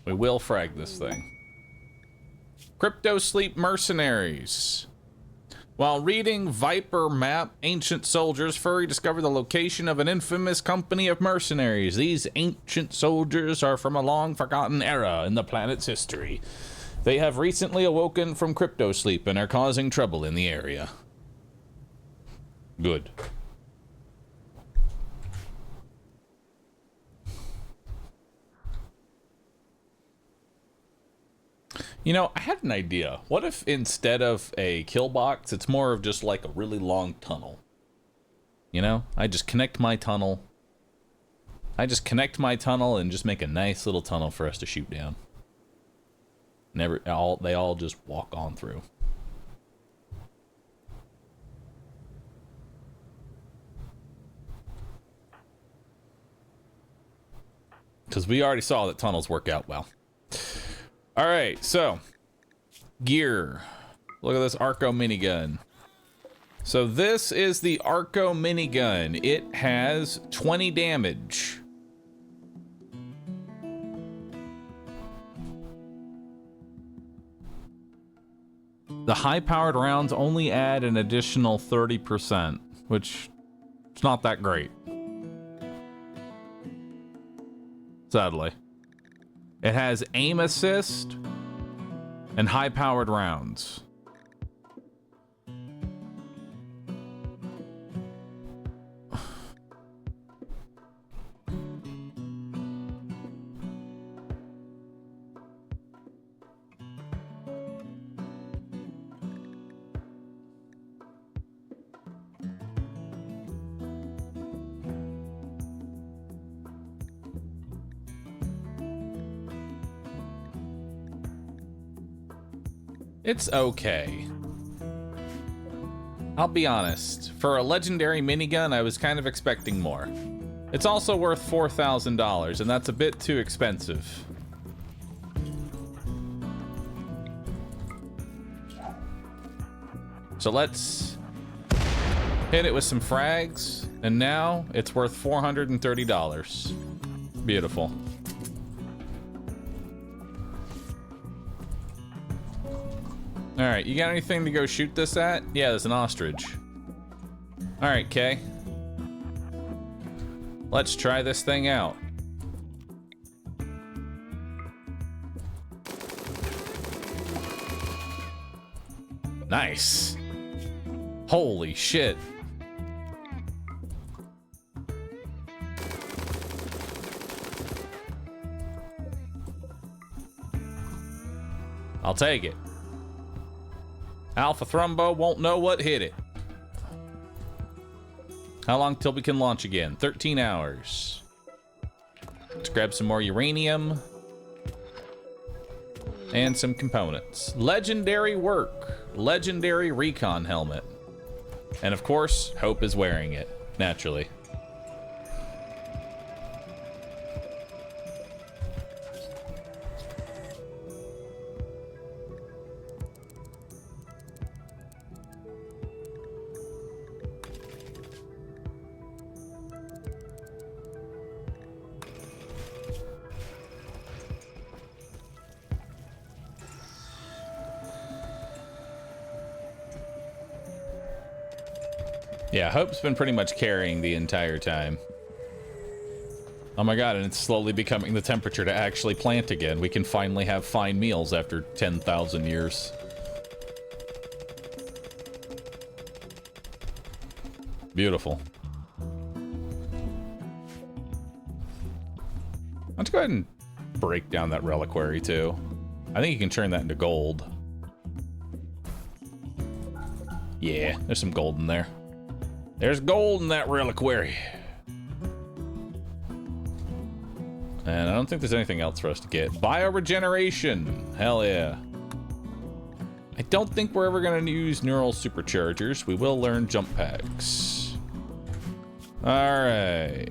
We will frag this thing. Crypto Sleep Mercenaries. While reading Viper Map, Ancient Soldiers, Furry discovered the location of an infamous company of mercenaries. These ancient soldiers are from a long-forgotten era in the planet's history. They have recently awoken from crypto sleep and are causing trouble in the area. Good. You know, I had an idea. What if instead of a kill box, it's more of just like a really long tunnel? You know, I just connect my tunnel. And just make a nice little tunnel for us to shoot down. They all just walk on through. because we already saw that tunnels work out well. All right, so gear. Look at this Arco minigun. So this is the Arco minigun. It has 20 damage. The high-powered rounds only add an additional 30%, which is not that great. Sadly. It has aim assist and high-powered rounds. It's okay. I'll be honest. For a legendary minigun, I was kind of expecting more. It's also worth $4,000, and that's a bit too expensive. So let's hit it with some frags, and now it's worth $430. Beautiful. All right, you got anything to go shoot this at? Yeah, there's an ostrich. All right, Kay. Let's try this thing out. Nice. Holy shit. I'll take it. Alpha Thrumbo won't know what hit it. How long till we can launch again? 13 hours. Let's grab some more uranium. And some components. Legendary work. Legendary recon helmet. And of course, Hope is wearing it, naturally. Yeah, Hope's been pretty much carrying the entire time. Oh my god, and it's slowly becoming the temperature to actually plant again. We can finally have fine meals after 10,000 years. Beautiful. Let's go ahead and break down that reliquary too. I think you can turn that into gold. Yeah, there's some gold in there. There's gold in that reliquary. And I don't think there's anything else for us to get. Bioregeneration. Hell yeah. I don't think we're ever going to use neural superchargers. We will learn jump packs. All right.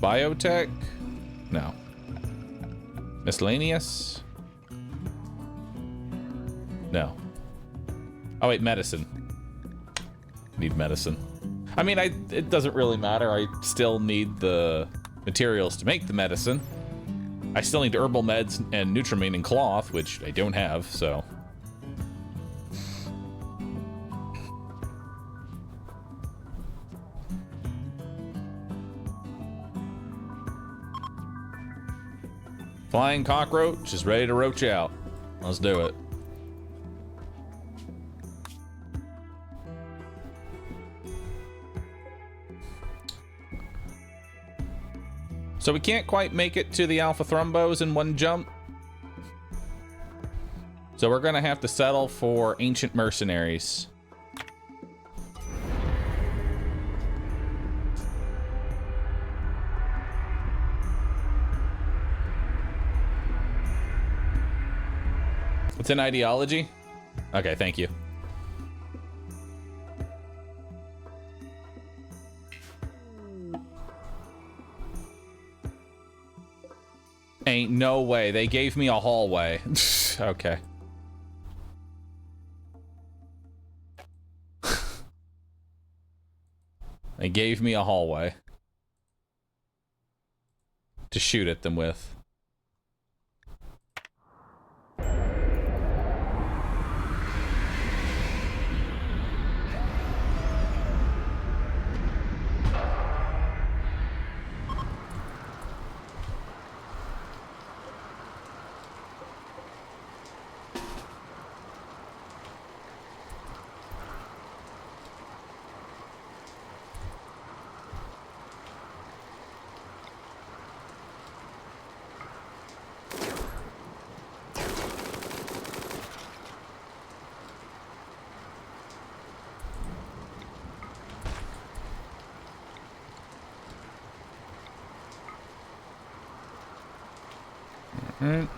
Biotech? No. Miscellaneous? No. Oh wait, medicine. Need medicine. I mean, it doesn't really matter. I still need the materials to make the medicine. I still need herbal meds and Nutrimine and cloth, which I don't have, so. Flying cockroach is ready to roach out. Let's do it. So we can't quite make it to the Alpha Thrumbos in one jump. So we're gonna have to settle for Ancient Mercenaries. What's an ideology? Okay, thank you. Ain't no way. They gave me a hallway. Okay. They gave me a hallway to shoot at them with. Alright.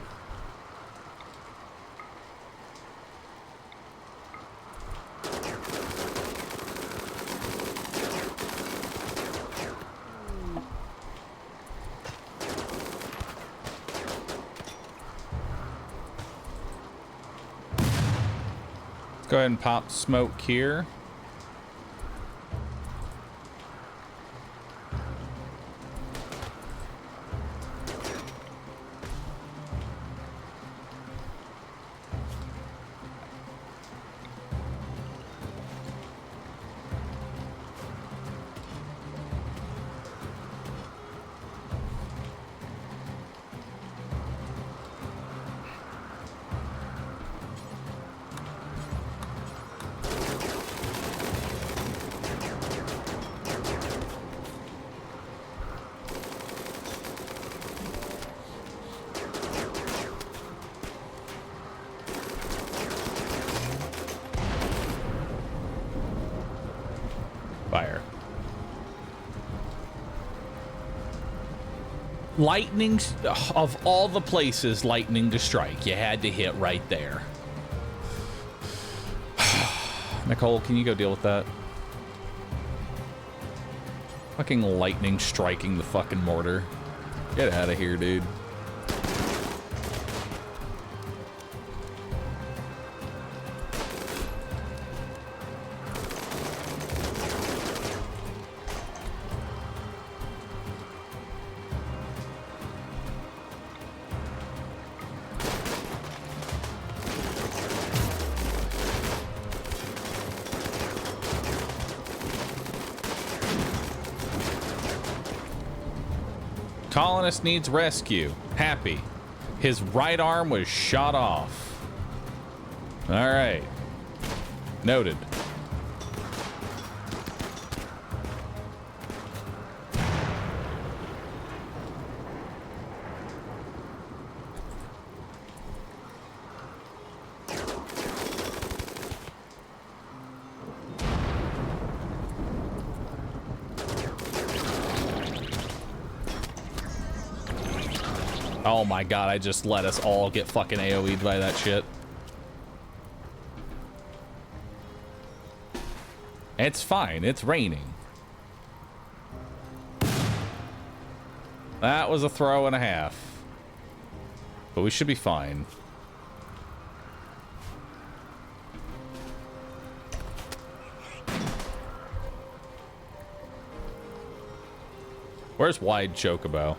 Let's go ahead and pop smoke here. Fire. Lightning, of all the places lightning to strike, you had to hit right there. Nicole, can you go deal with that? Fucking lightning striking the fucking mortar. Get out of here, dude. Colonist needs rescue. Happy. His right arm was shot off. All right. Noted. Oh my god, I just let us all get fucking AoE'd by that shit. It's fine, it's raining. That was a throw and a half. But we should be fine. Where's Wide Chocobo?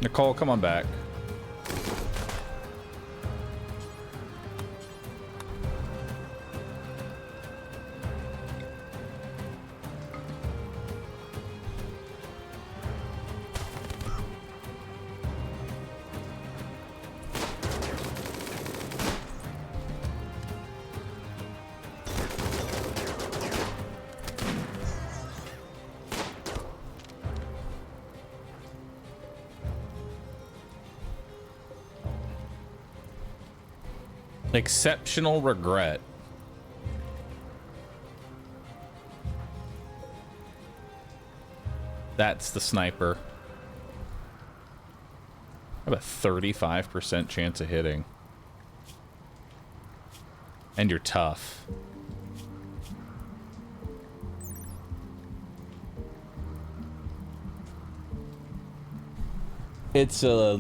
Nicole, come on back. Exceptional regret. That's the sniper. I have a 35% chance of hitting. And you're tough. It's a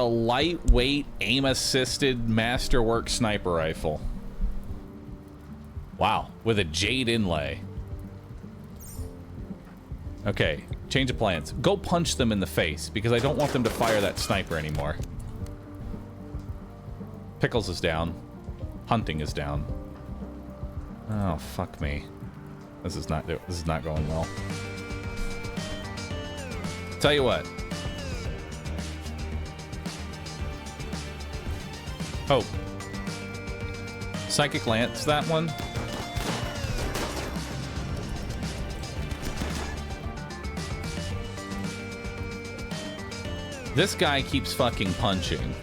lightweight aim-assisted masterwork sniper rifle. Wow, with a jade inlay. Okay, change of plans. Go punch them in the face, because I don't want them to fire that sniper anymore. Pickles is down. Hunting is down. Oh, fuck me. This is not going well. Tell you what. Oh. Psychic Lance, that one. This guy keeps fucking punching.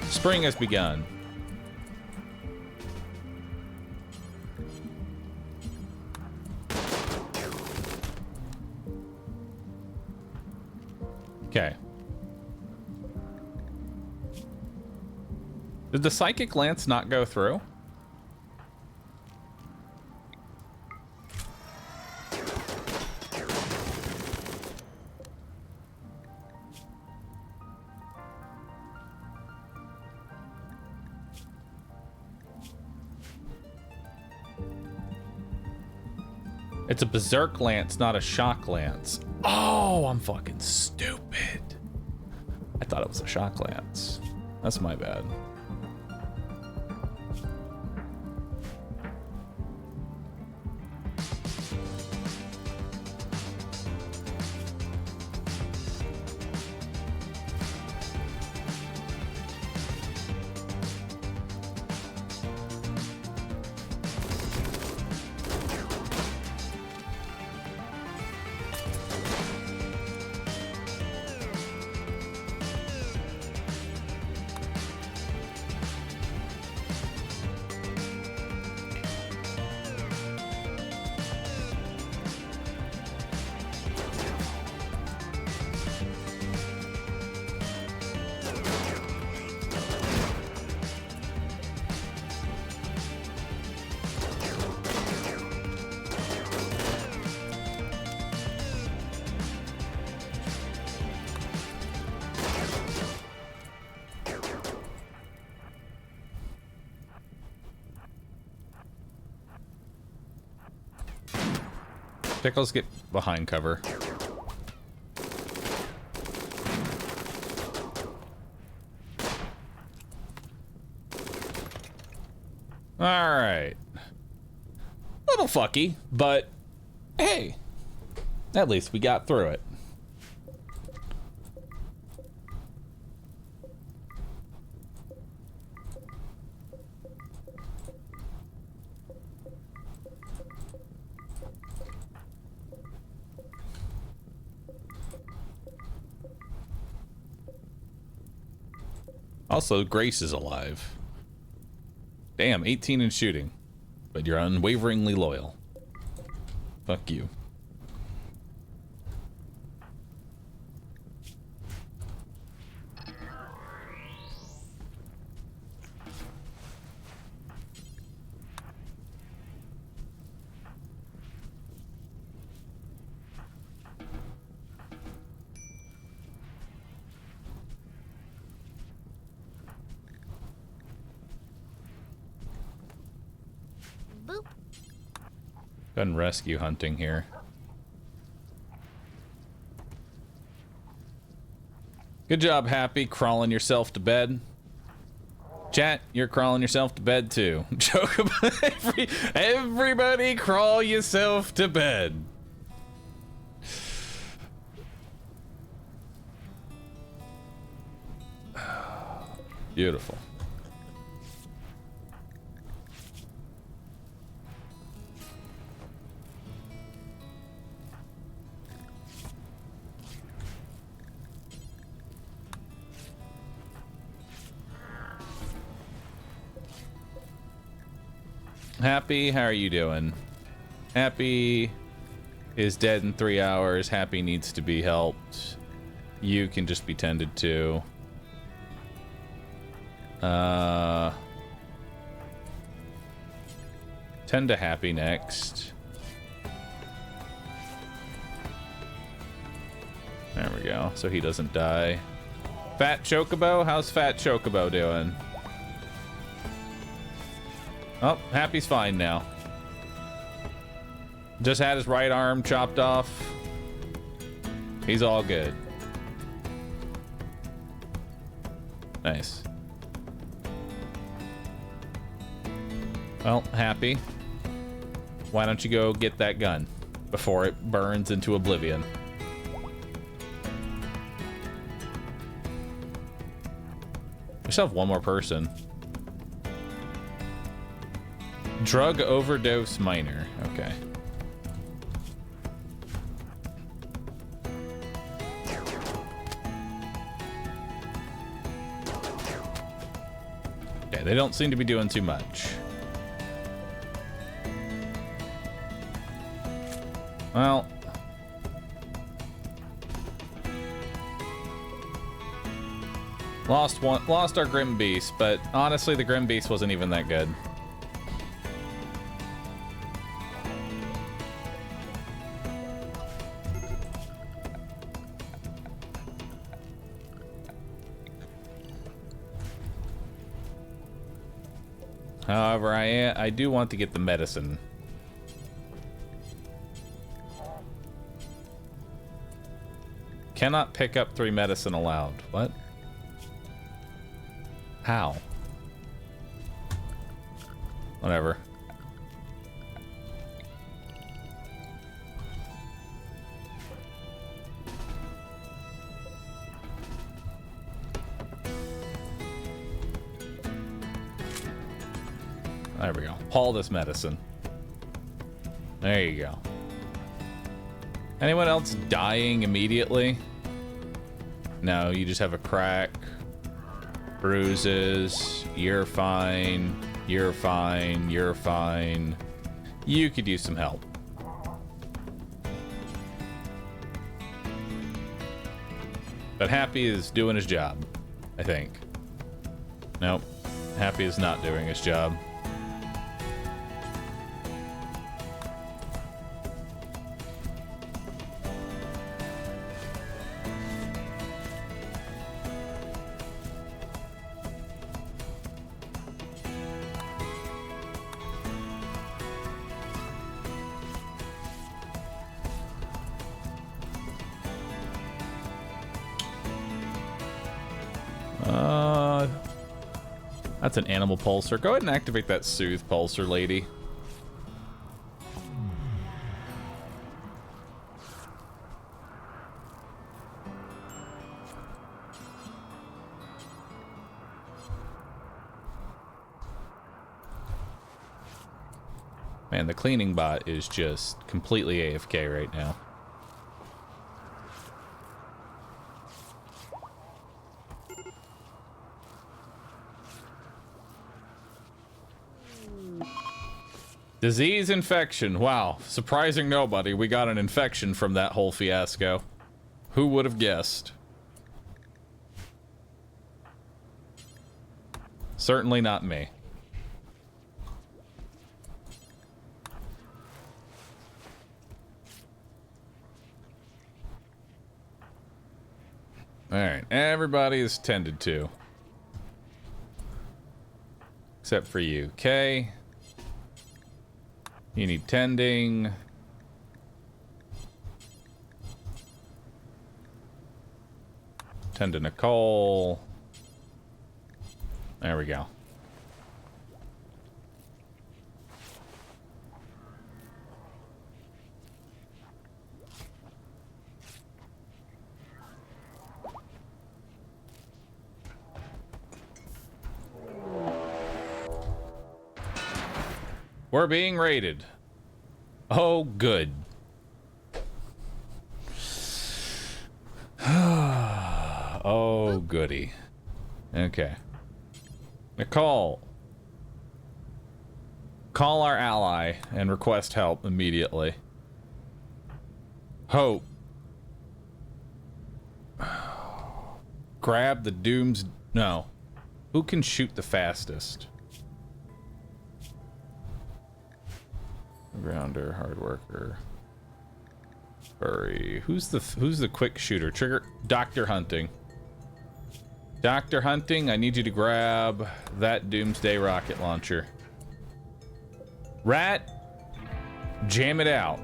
Spring has begun. Okay. Did the Psychic Lance not go through? It's a Berserk Lance, not a Shock Lance. Oh, I'm fucking stupid. I thought it was a Shock Lance. That's my bad. Pickles, get behind cover. Alright. Little fucky, but hey, at least we got through it. Also, Grace is alive. Damn, 18 in shooting. But you're unwaveringly loyal. Fuck you. Done rescue hunting here. Good job, Happy, crawling yourself to bed. Chat, you're crawling yourself to bed too. Joke about everybody crawl yourself to bed. Beautiful. Happy, how are you doing? Happy is dead in 3 hours. Happy needs to be helped. You can just be tended to. Tend to Happy next. There we go, so he doesn't die. Fat Chocobo? How's Fat Chocobo doing? Oh, Happy's fine now. Just had his right arm chopped off. He's all good. Nice. Well, Happy. Why don't you go get that gun before it burns into oblivion? We still have one more person. Drug overdose minor. Okay. Okay, they don't seem to be doing too much. Well, lost our Grim Beast, but honestly, the Grim Beast wasn't even that good. However, I do want to get the medicine. Cannot pick up 3 medicine allowed. What? How? Whatever. There we go. Haul this medicine. There you go. Anyone else dying immediately? No, you just have a crack. Bruises. You're fine. You're fine. You're fine. You could use some help. But Happy is doing his job, I think. Nope. Happy is not doing his job. That's an animal pulsar. Go ahead and activate that soothe pulsar, lady. Man, the cleaning bot is just completely AFK right now. Disease infection. Wow. Surprising nobody. We got an infection from that whole fiasco. Who would have guessed? Certainly not me. Alright. Everybody is tended to. Except for you. Okay. You need tending. Tend to Nicole. There we go. We're being raided. Oh, good. Oh, goody. Okay. Nicole. Call our ally and request help immediately. Hope. Grab the dooms. No. Who can shoot the fastest? Grounder, hard worker. Furry. Who's the quick shooter? Trigger. Dr. Hunting. Dr. Hunting, I need you to grab that Doomsday rocket launcher. Rat, jam it out.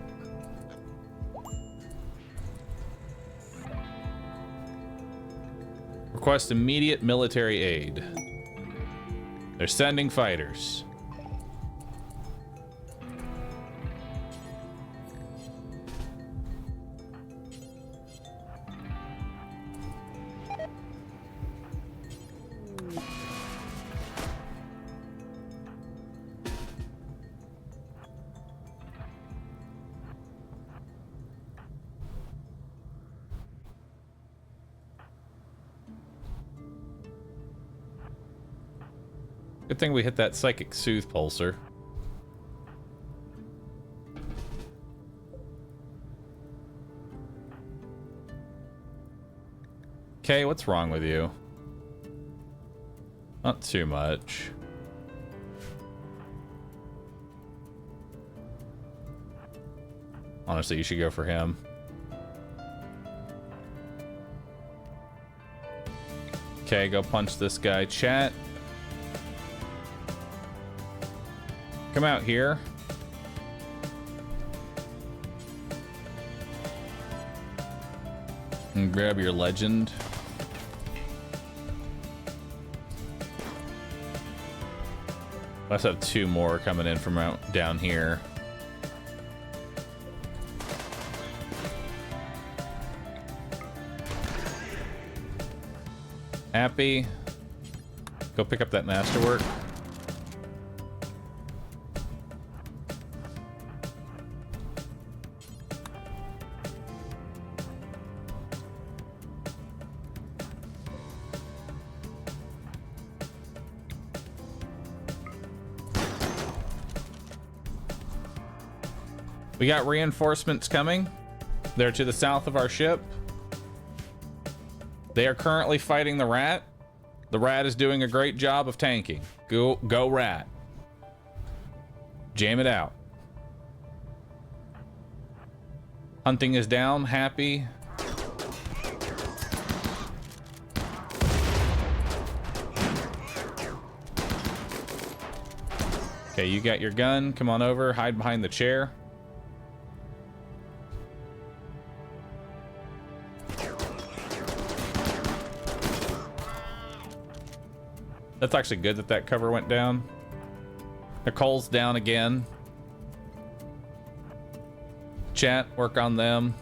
Request immediate military aid. They're sending fighters. Good thing we hit that psychic soothe pulsar. Okay, what's wrong with you? Not too much. Honestly, you should go for him. Okay, go punch this guy. Chat. Come out here. And grab your legend. Let's have 2 more coming in from out down here. Happy. Go pick up that masterwork. We got reinforcements coming. They're to the south of our ship. They are currently fighting the rat. The rat is doing a great job of tanking. Go rat. Jam it out. Hunting is down. Happy. Okay, you got your gun. Come on over. Hide behind the chair. That's actually good that that cover went down. Nicole's down again. Chat, work on them.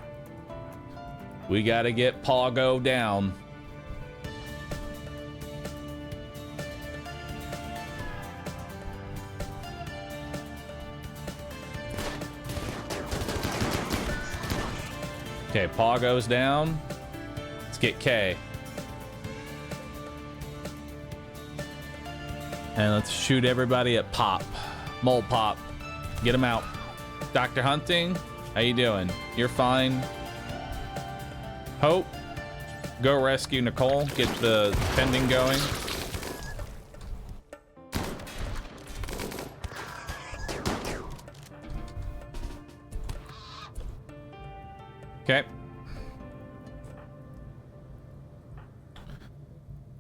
We gotta get Pogo down. Okay, Pogo's down. Let's get K. And let's shoot everybody at Pop. Mole Pop. Get him out. Dr. Hunting, how you doing? You're fine. Hope, go rescue Nicole. Get the pending going. Okay.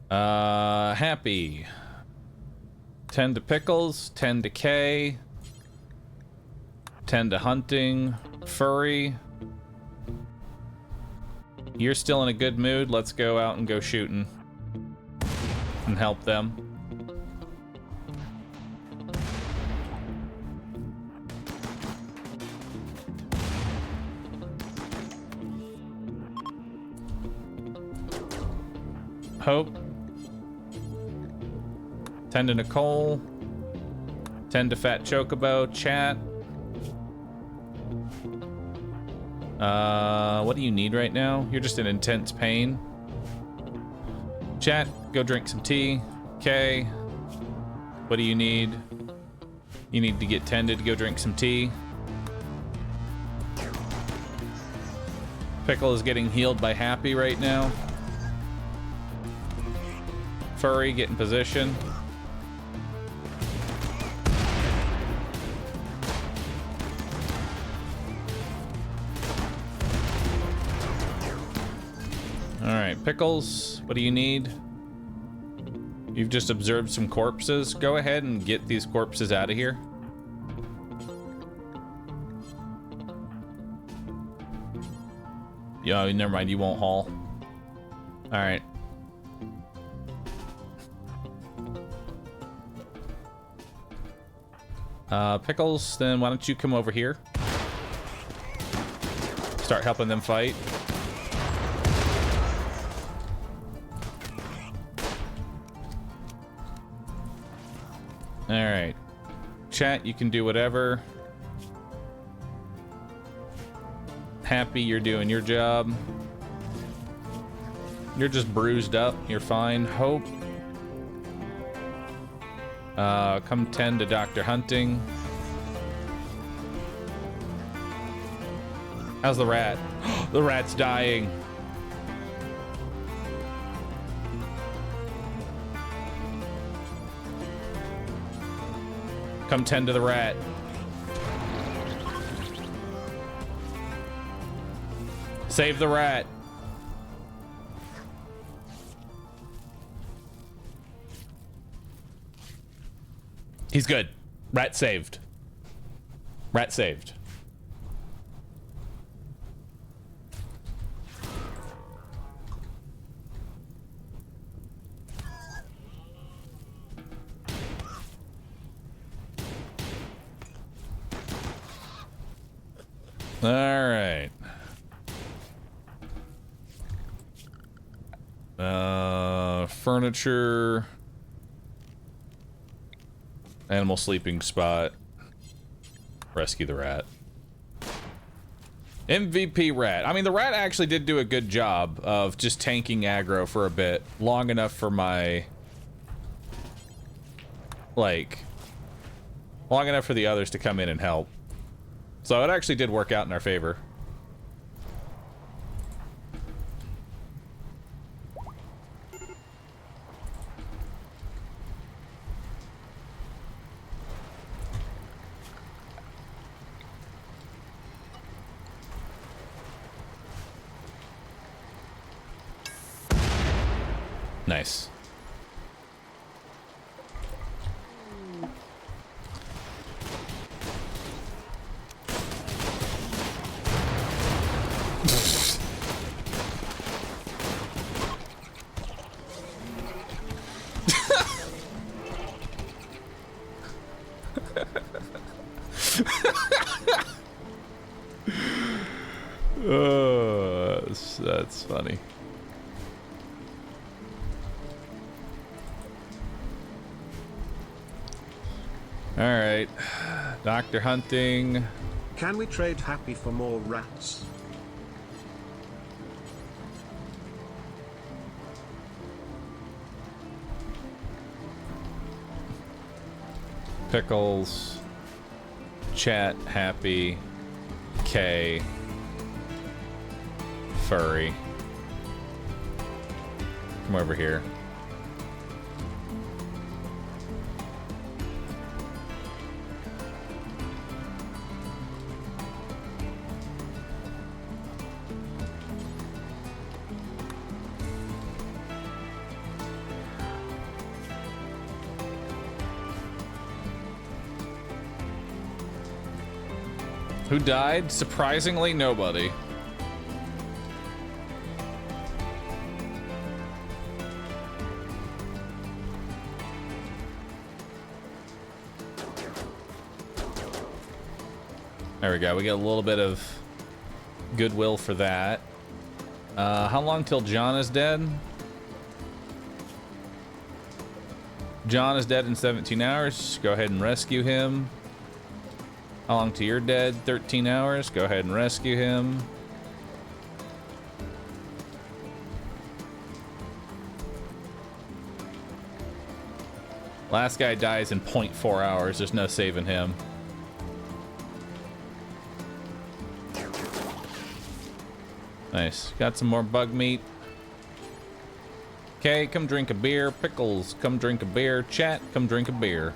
Happy. 10 to Pickles, 10 to K, 10 to Hunting, Furry. You're still in a good mood. Let's go out and go shooting and help them. Hope. 10 to Nicole. 10 to Fat Chocobo. Chat. What do you need right now? You're just in intense pain. Chat, go drink some tea. Okay. What do you need? You need to get tended to go drink some tea. Pickle is getting healed by Happy right now. Furry, get in position. Alright, Pickles, what do you need? You've just observed some corpses. Go ahead and get these corpses out of here. Yo, never mind, you won't haul. Alright. Pickles, then why don't you come over here? Start helping them fight. Alright. Chat, you can do whatever. Happy, you're doing your job. You're just bruised up. You're fine. Hope. Come tend to Dr. Hunting. How's the rat? The rat's dying. Come tend to the rat. Save the rat. He's good. Rat saved. Rat saved. All right. Furniture. Animal sleeping spot. Rescue the rat. MVP rat. I mean, the rat actually did do a good job of just tanking aggro for a bit. Long enough for my... like... long enough for the others to come in and help. So it actually did work out in our favor. Nice. Oh, that's funny. All right, Dr. Hunting. Can we trade Happy for more rats? Pickles. Chat, Happy. K. Furry. Come over here. Who died? Surprisingly, nobody. There we go. We get a little bit of goodwill for that. How long till John is dead? John is dead in 17 hours. Go ahead and rescue him. How long till you're dead? 13 hours. Go ahead and rescue him. Last guy dies in 0.4 hours. There's no saving him. Nice. Got some more bug meat. Okay, come drink a beer. Pickles, come drink a beer. Chat, come drink a beer.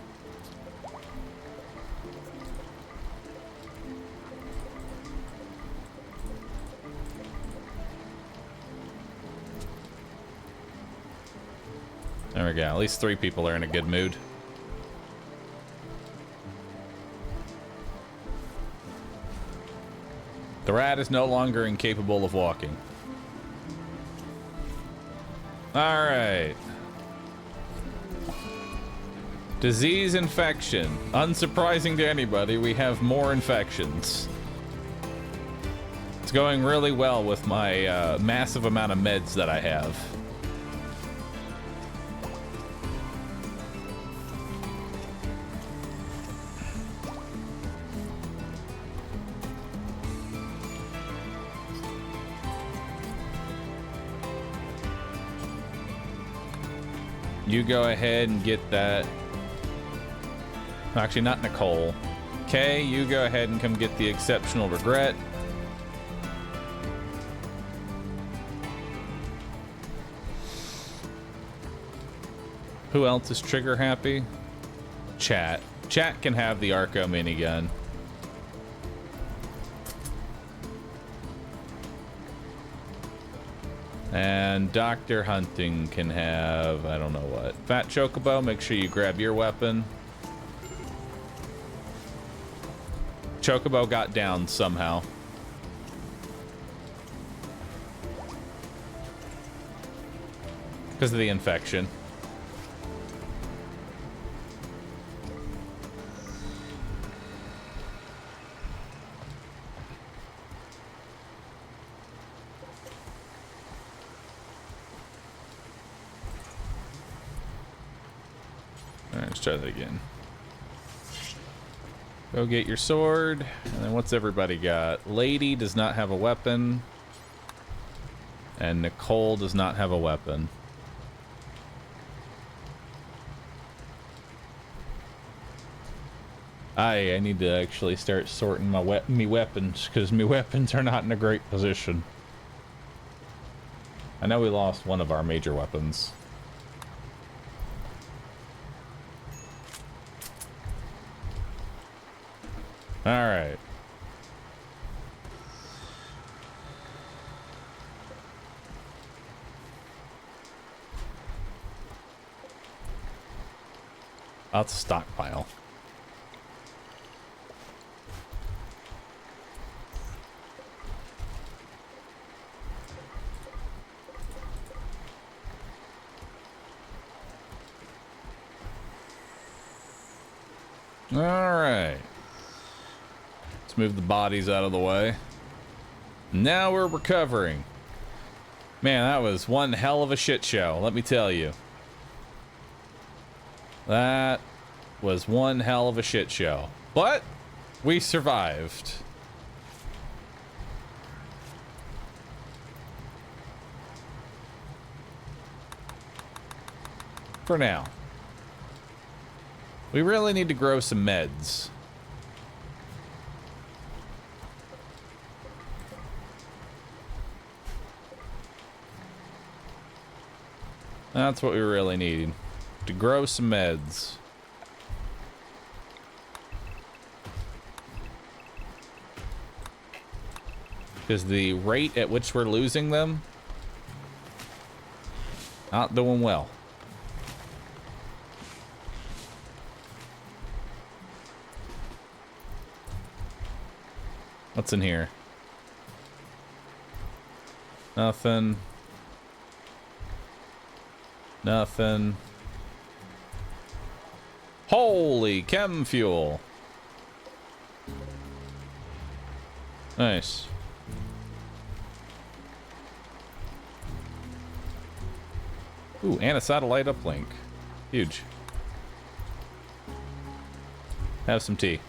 There we go. At least 3 people are in a good mood. The rat is no longer incapable of walking. All right. Disease infection. Unsurprising to anybody, we have more infections. It's going really well with my massive amount of meds that I have. You go ahead and get that. Actually, not Nicole. Kay, you go ahead and come get the exceptional regret. Who else is trigger happy? Chat. Chat can have the Arco minigun. And Dr. Hunting can have, I don't know what. Fat Chocobo, make sure you grab your weapon. Chocobo got down somehow. Because of the infection. Alright, let's try that again. Go get your sword. And then what's everybody got? Lady does not have a weapon. And Nicole does not have a weapon. I need to actually start sorting my weapons, because my weapons are not in a great position. I know we lost one of our major weapons. All right. That's a stockpile. All right. Let's move the bodies out of the way. Now we're recovering. Man, that was one hell of a shit show, let me tell you. That was one hell of a shit show. But we survived. For now. We really need to grow some meds. That's what we really need. To grow some meds. Because the rate at which we're losing them, not doing well. What's in here? Nothing. Nothing. Holy chem fuel. Nice. Ooh, and a satellite uplink. Huge. Have some tea.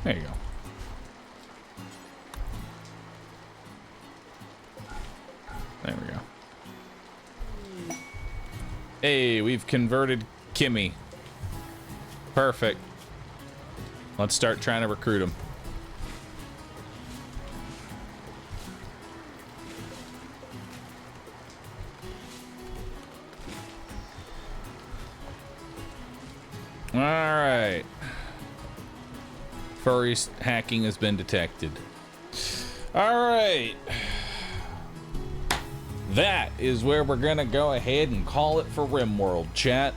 There you go. There we go. Hey, we've converted Kimmy. Perfect. Let's start trying to recruit him. All right. Furry hacking has been detected. All right. That is where we're gonna go ahead and call it for Rimworld, chat.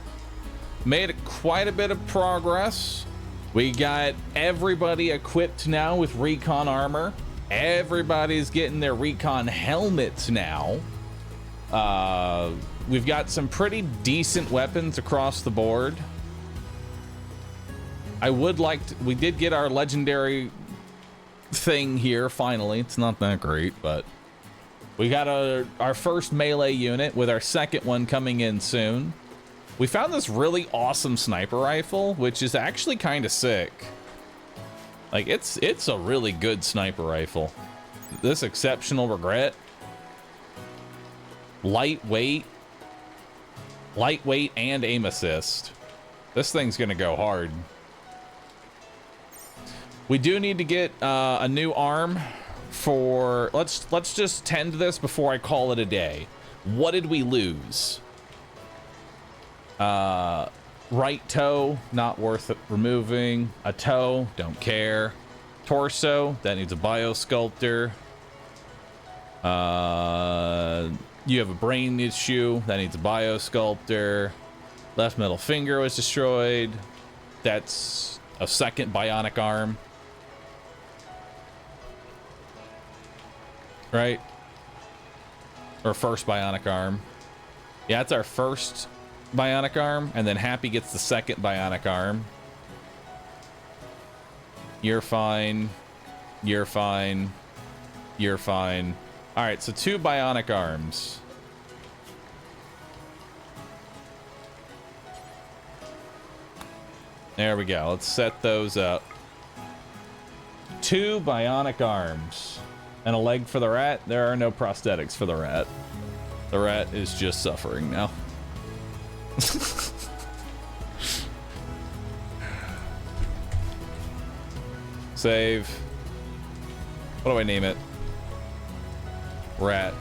Made quite a bit of progress. We got everybody equipped now with recon armor. Everybody's getting their recon helmets now. We've got some pretty decent weapons across the board. I would like to, we did get our legendary thing here finally. It's not that great, but we got our first melee unit with our second one coming in soon. We found this really awesome sniper rifle, which is actually kind of sick. Like it's a really good sniper rifle. This exceptional regret. Lightweight and aim assist. This thing's gonna go hard. We do need to get a new arm for, let's just tend this before I call it a day. What did we lose? Right toe, not worth removing. A toe, don't care. Torso, that needs a biosculptor. You have a brain issue, that needs a biosculptor. Left middle finger was destroyed. That's a second bionic arm. Right? Or first bionic arm. Yeah, it's our first bionic arm, and then Happy gets the second bionic arm. You're fine. You're fine. You're fine. All right, so 2 bionic arms. There we go. Let's set those up. 2 bionic arms. And a leg for the rat. There are no prosthetics for the rat. The rat is just suffering now. Save. What do I name it? Rat.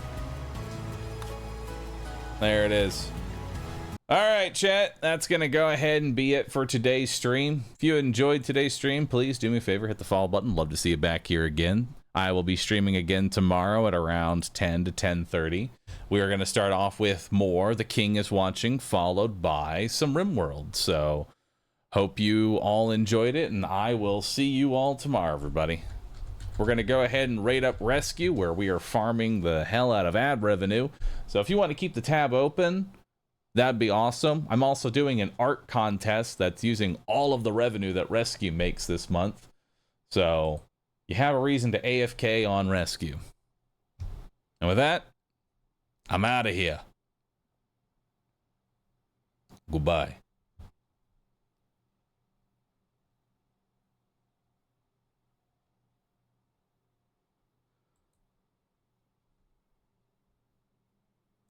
There it is. All right, chat. That's going to go ahead and be it for today's stream. If you enjoyed today's stream, please do me a favor, hit the follow button. Love to see you back here again. I will be streaming again tomorrow at around 10 to 10:30. We are going to start off with more The King is Watching, followed by some Rimworld. So hope you all enjoyed it, and I will see you all tomorrow, everybody. We're going to go ahead and rate up Rescue, where we are farming the hell out of ad revenue. So if you want to keep the tab open, that'd be awesome. I'm also doing an art contest that's using all of the revenue that Rescue makes this month. So you have a reason to AFK on Rescue. And with that, I'm out of here. Goodbye.